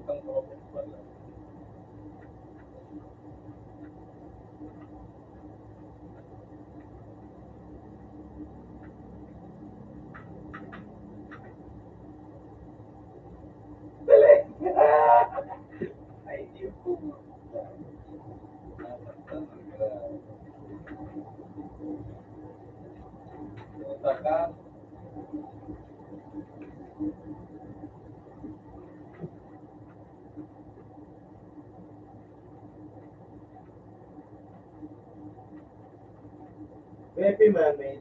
Putang tropos pala. Ay, Diyos ko. Nasaktan ang grabe. Puta ka. Pepe, mami.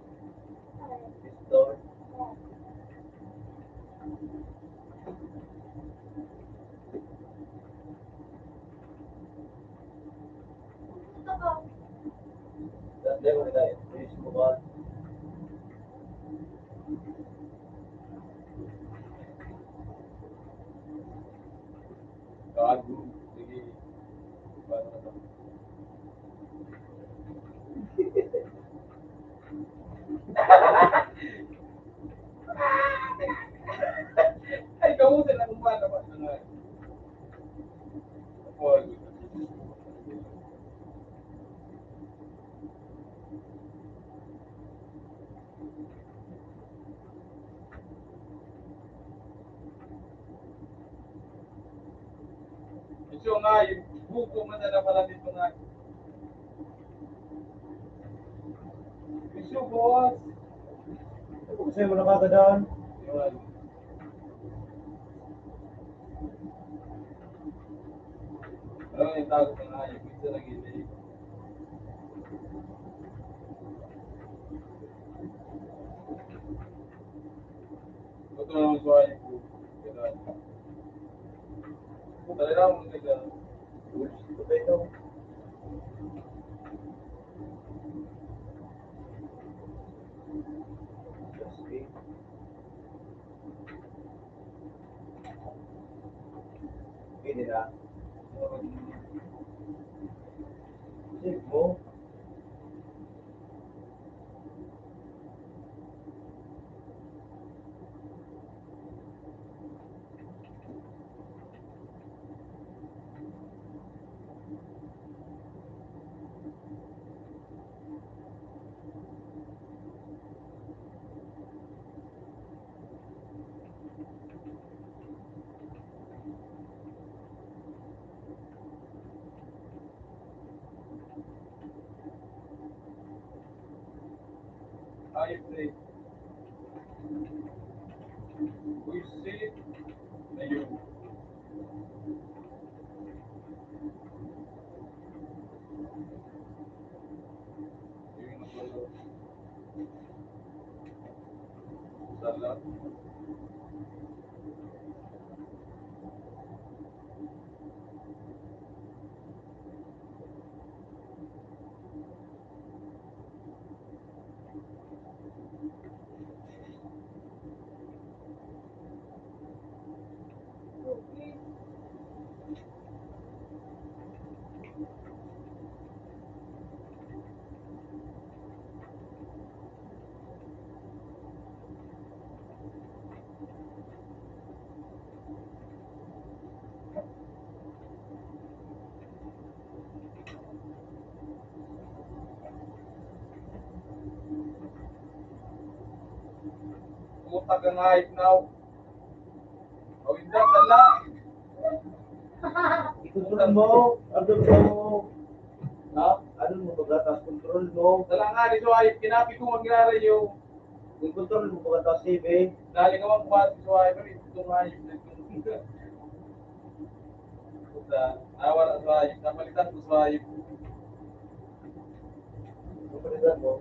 Pistol. Dati mo tayo. Please mo ba? Gago. Sige. Paano na? Ay, kamutin na kung paano ba? Paul. Gusto nga, yung buko madala pala dito nga. Gusto, boss. Kasi mo nakakadaan. Yun. Pero yung tago sa nga, yung pizza na gilid. Ito na naman suwain ko. Ganun. Talaga mo nila. Ito. Ini na. Save mo. Ayos eh. Buisit na yun. Yung nagulo. Salat. Puta ka nga, now. O hindi, sala. Ikontrol mo. Andun mo. Ha? Andun mo pagkatas. Control mo. Sala nga, di suwayip. Kinapi ko maglaro yung Ikontrol mo pagkatas TV. dali ka mang kuha si suwayip. Pero ito nga yung puta, wala suwayip. Napalitan ko suwayip. Kapalitan mo.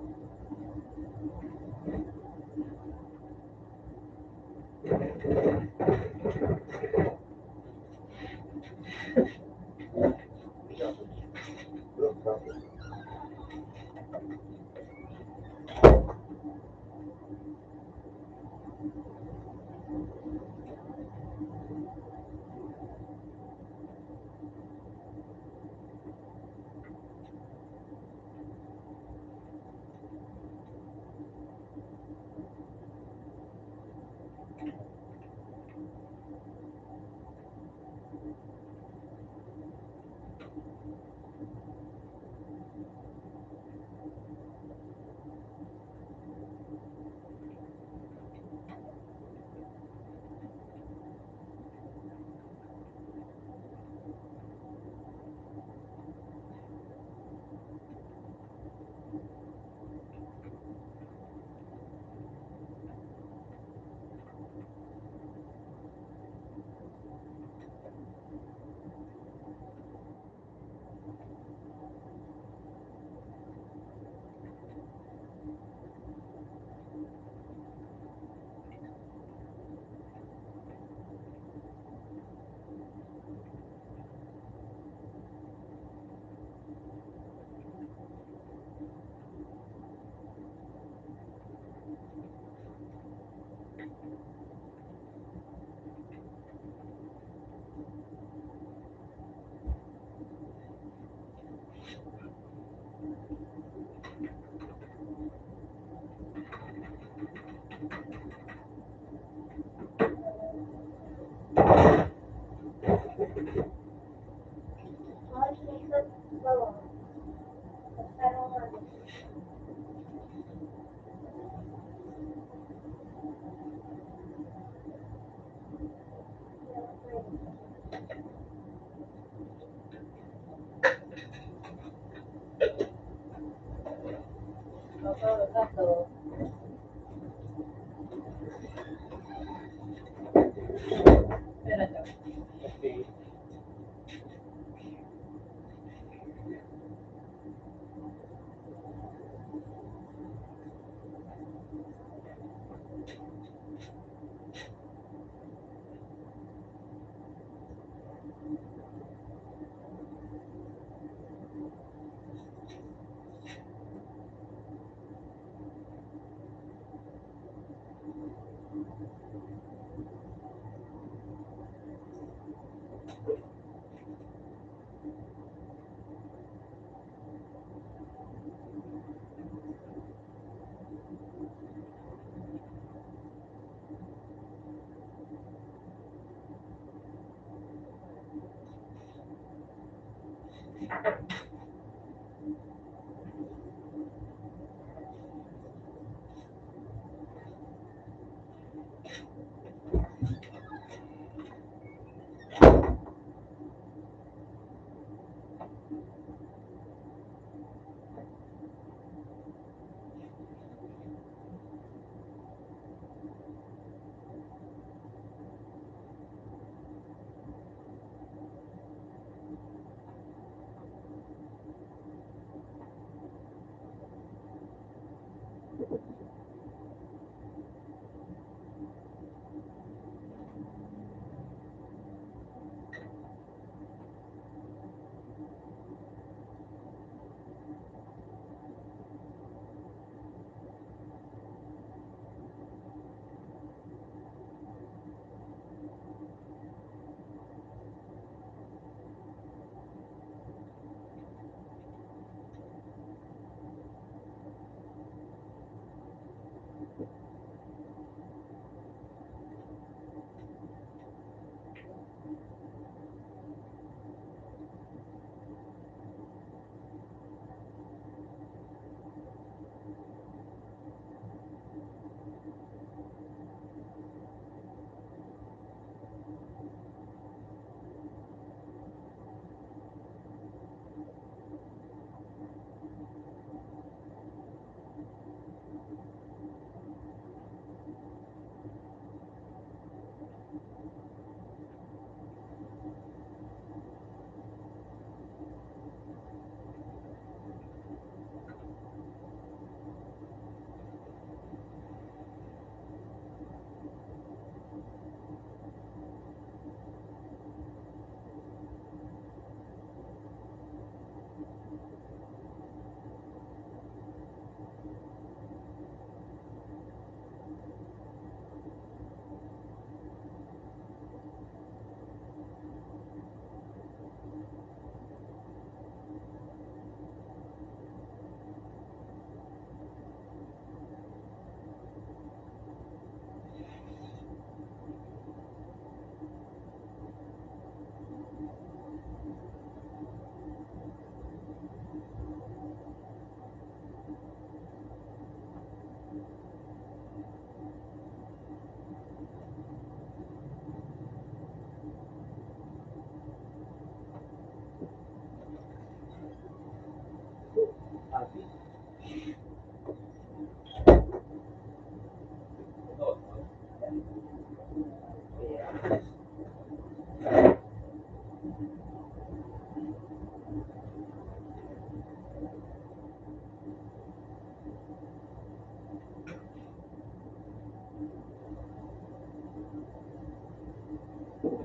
Start.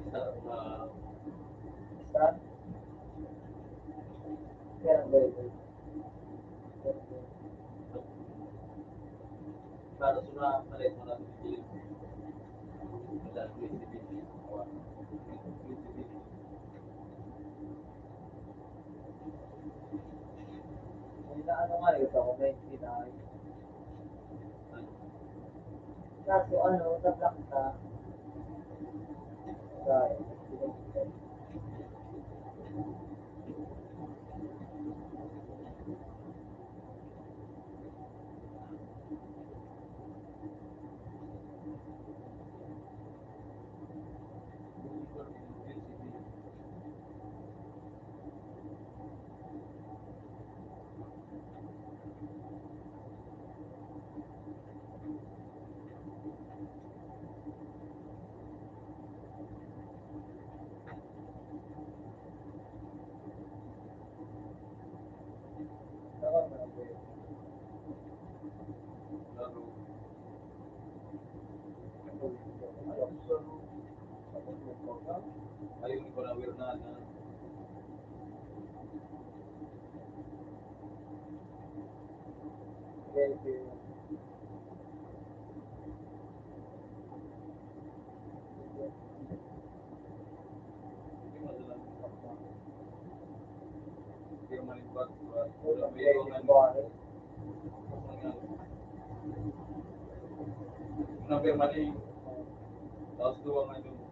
Kaya ang gawin. Para sa palit mo natin yung wala creativity. May na ano nga yun, comment, pinay. Kaso ano, na-block na. Right. Ayun ko na weird na Number mali. Tapos dua nga yun.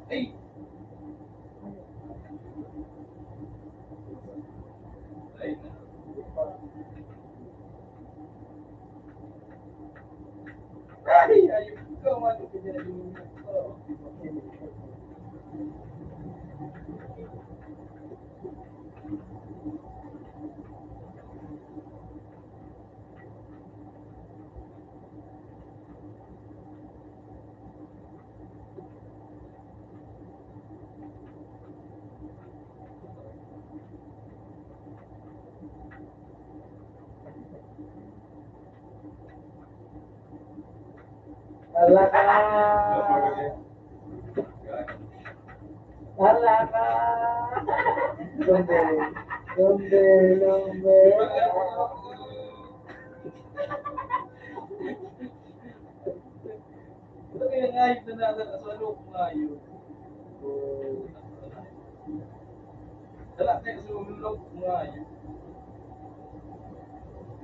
Hey. Ay. Ay, ayun ko man Alaka! Alaka! Lumbe! Lumbe! Lumbe! Ito kaya ngayip na natin sa loob ngayip. Dala tayo sa ulog mga yun.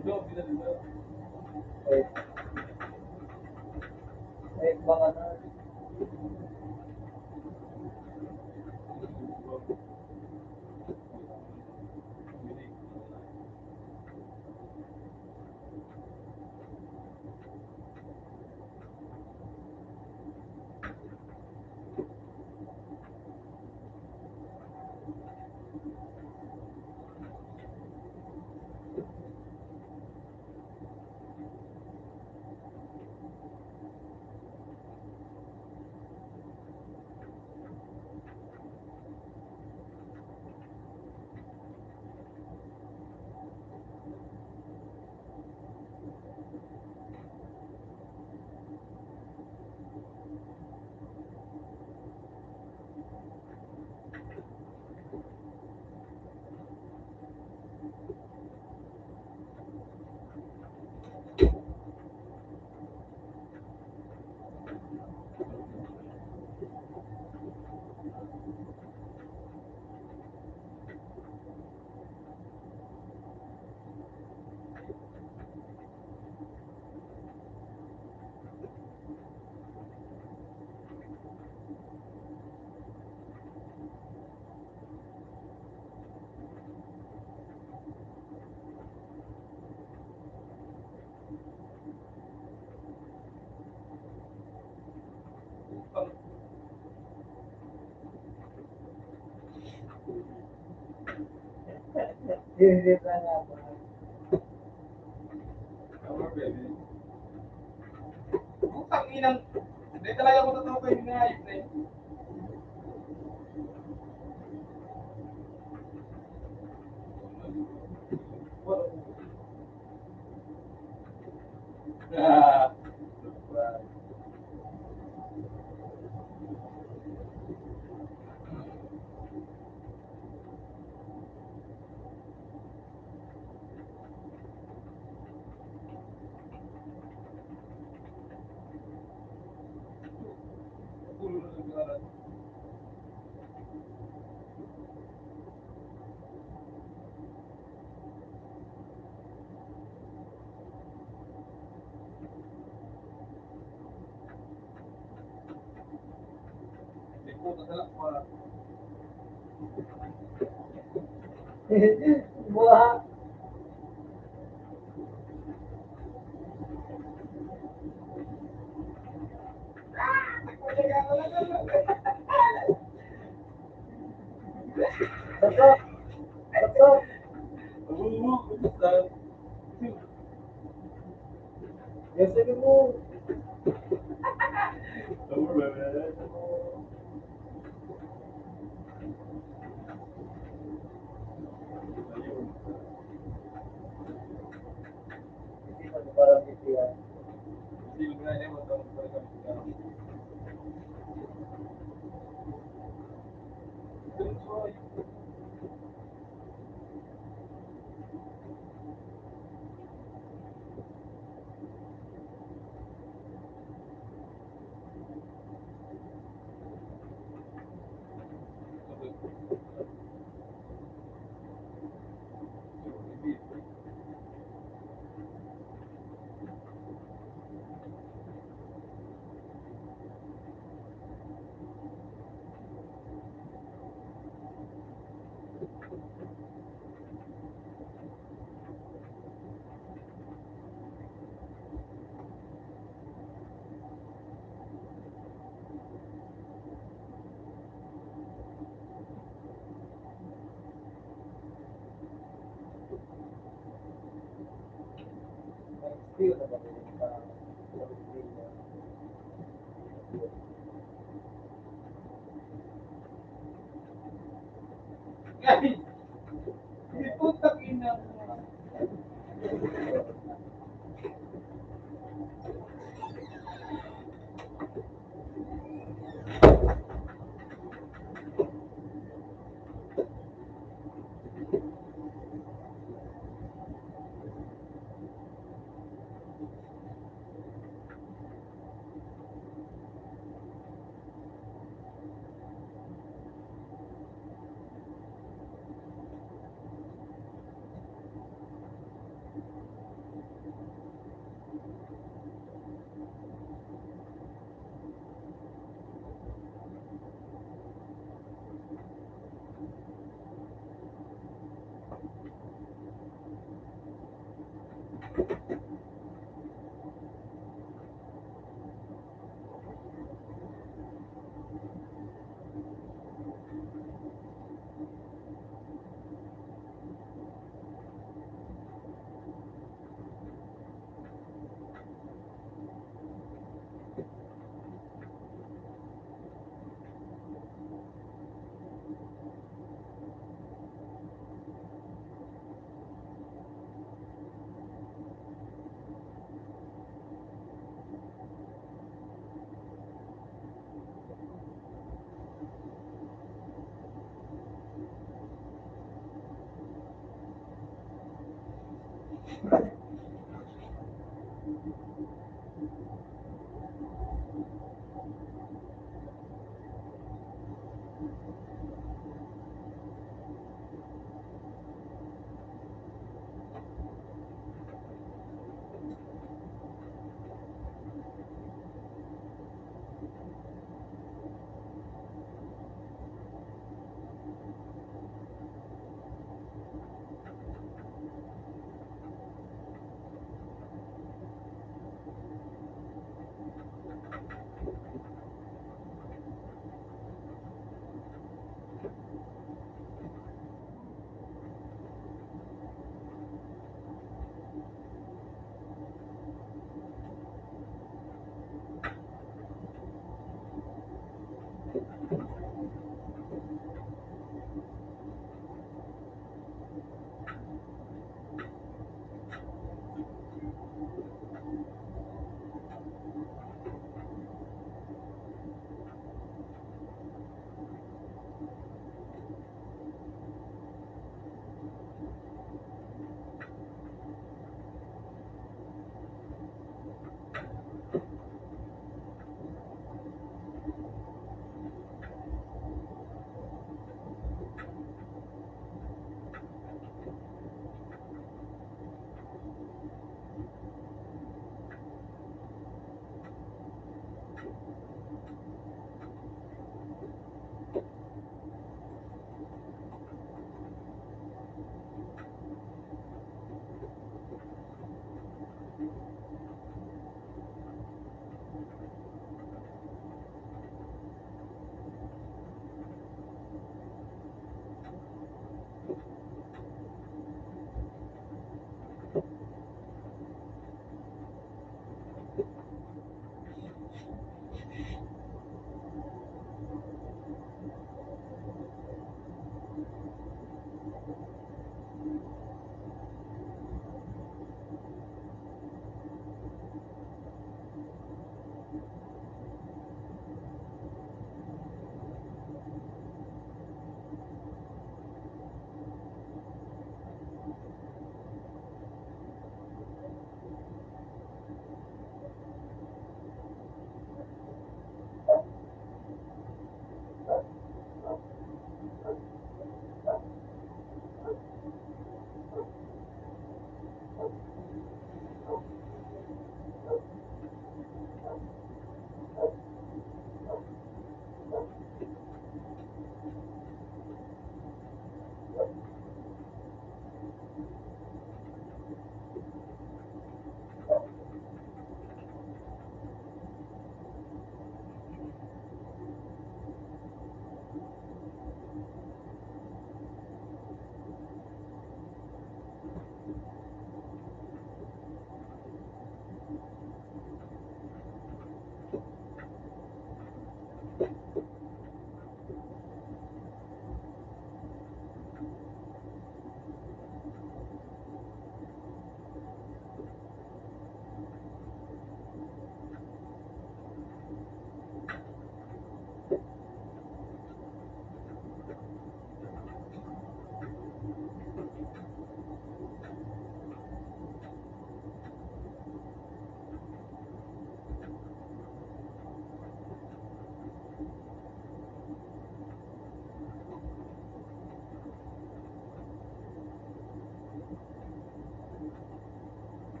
Ulog, bila. Baka na. Hindi na nga ba? Putang inang, hindi talaga ako totoo ko yung ngayip na yun. Ah, may puta dala pa. Buha. Toto. Toto. Basta, Yes, sige mo. Hindi ko parang dito yan. hindi mo na yan, matawag pa rin kami siya. Feel na ba yung parang Hindi putang ina.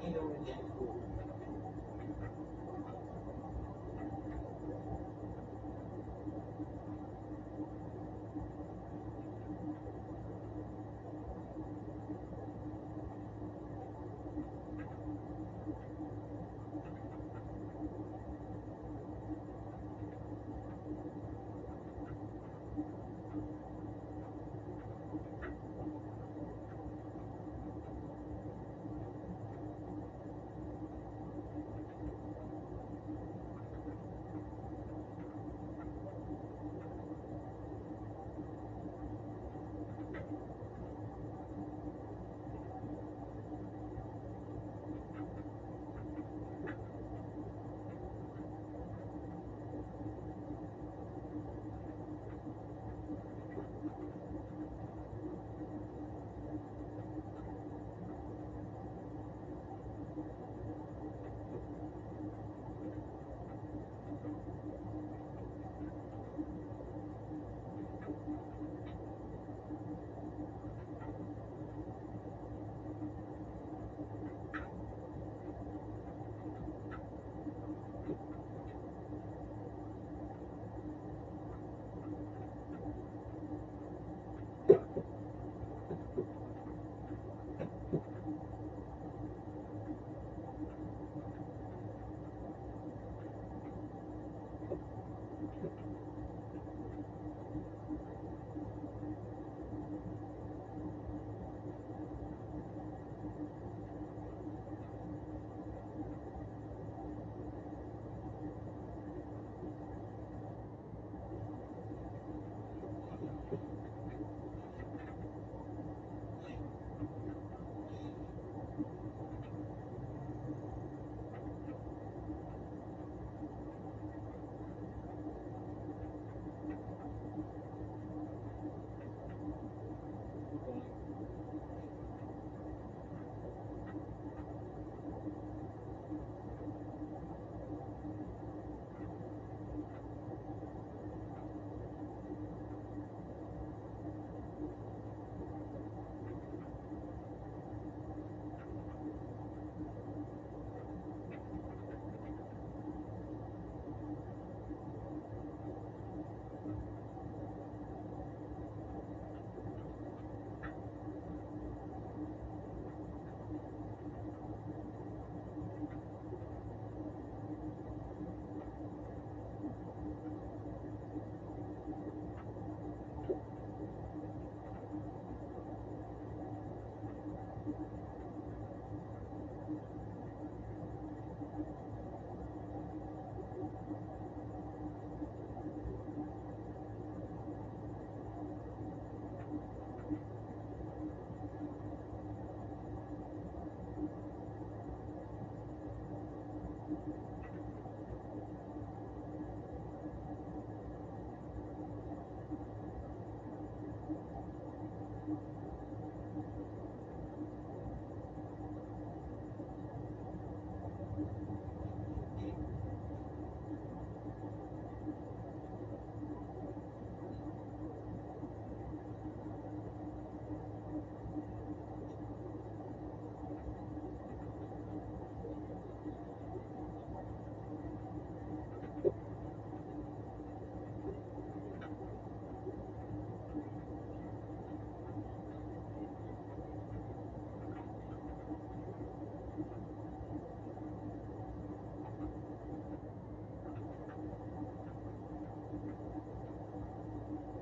inumin sa school.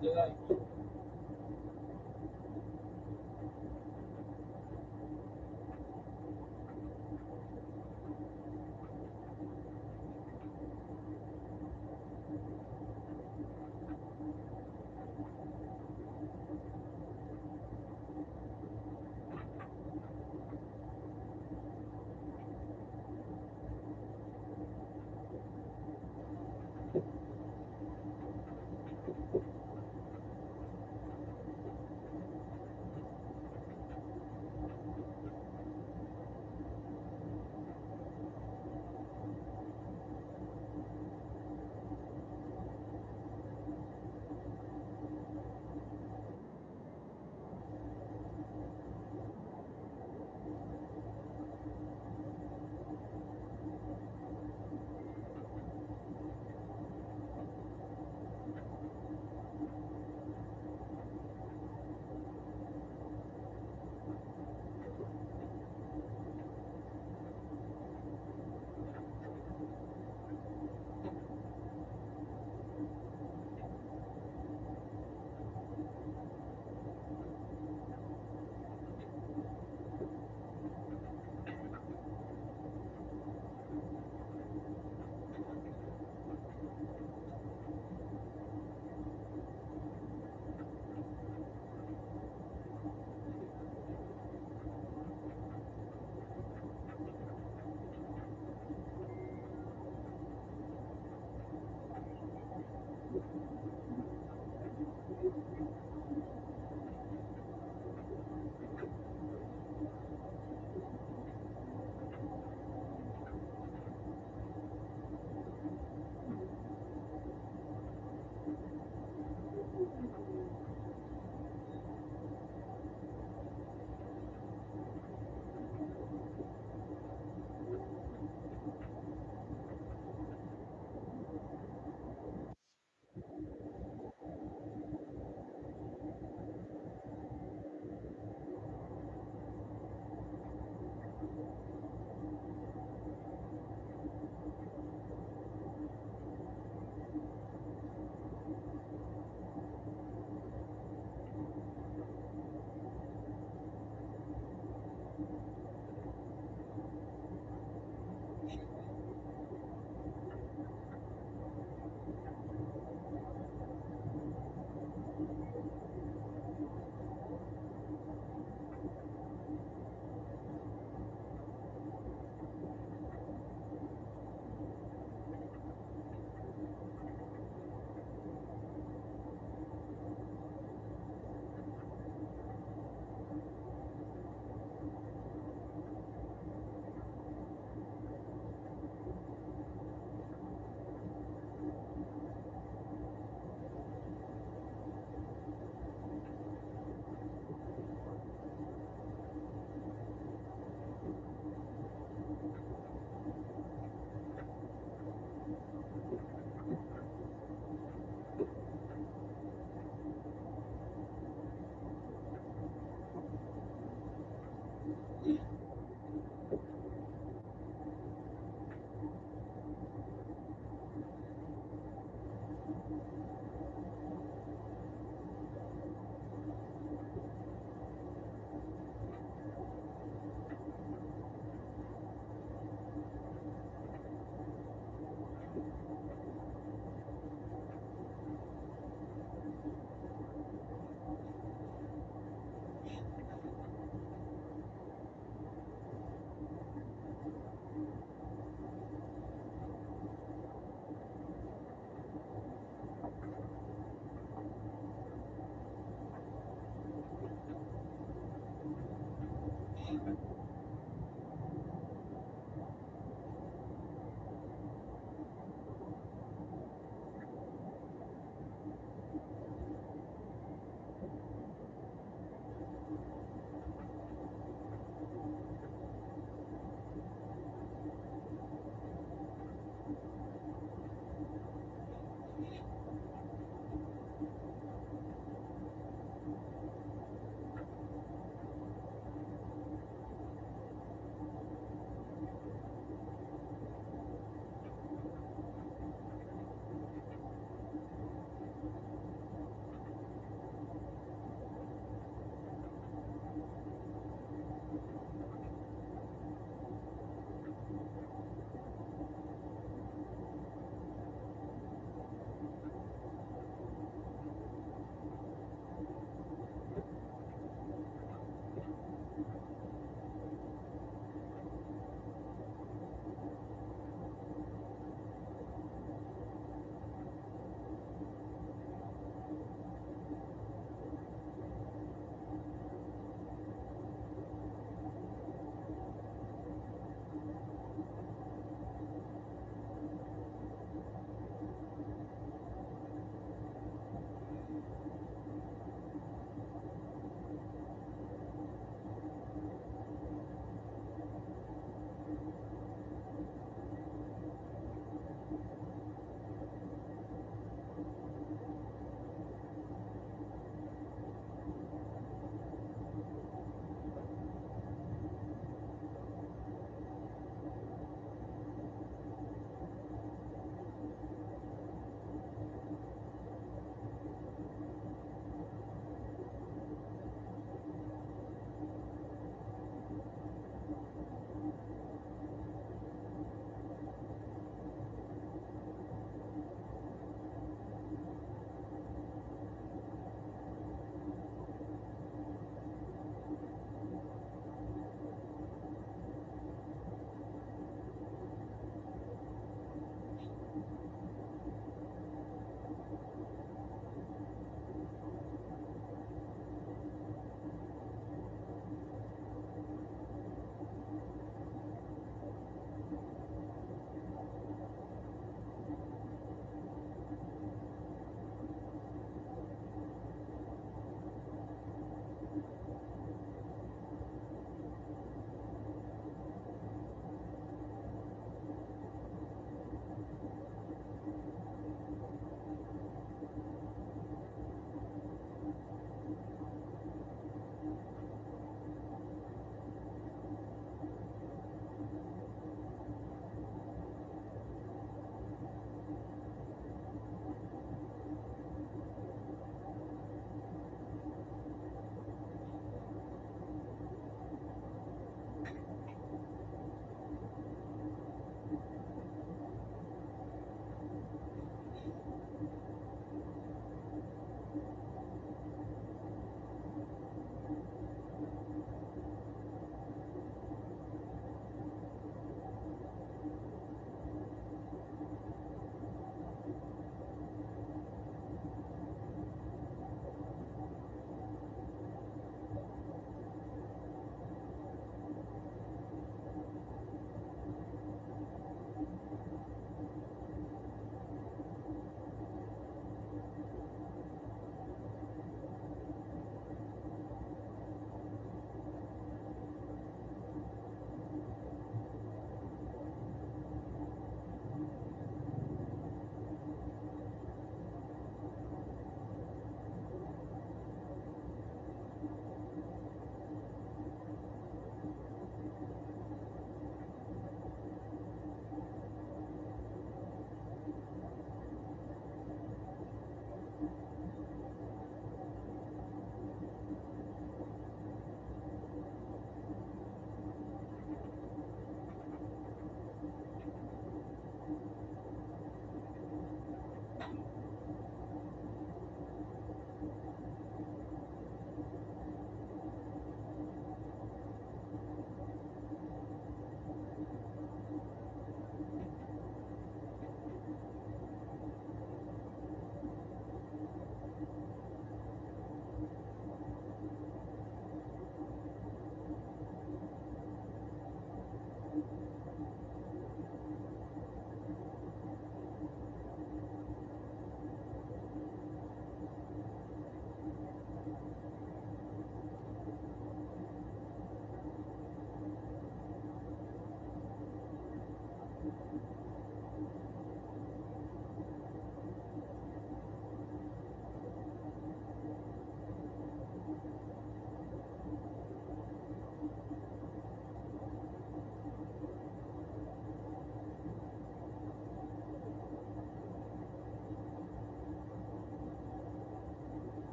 July.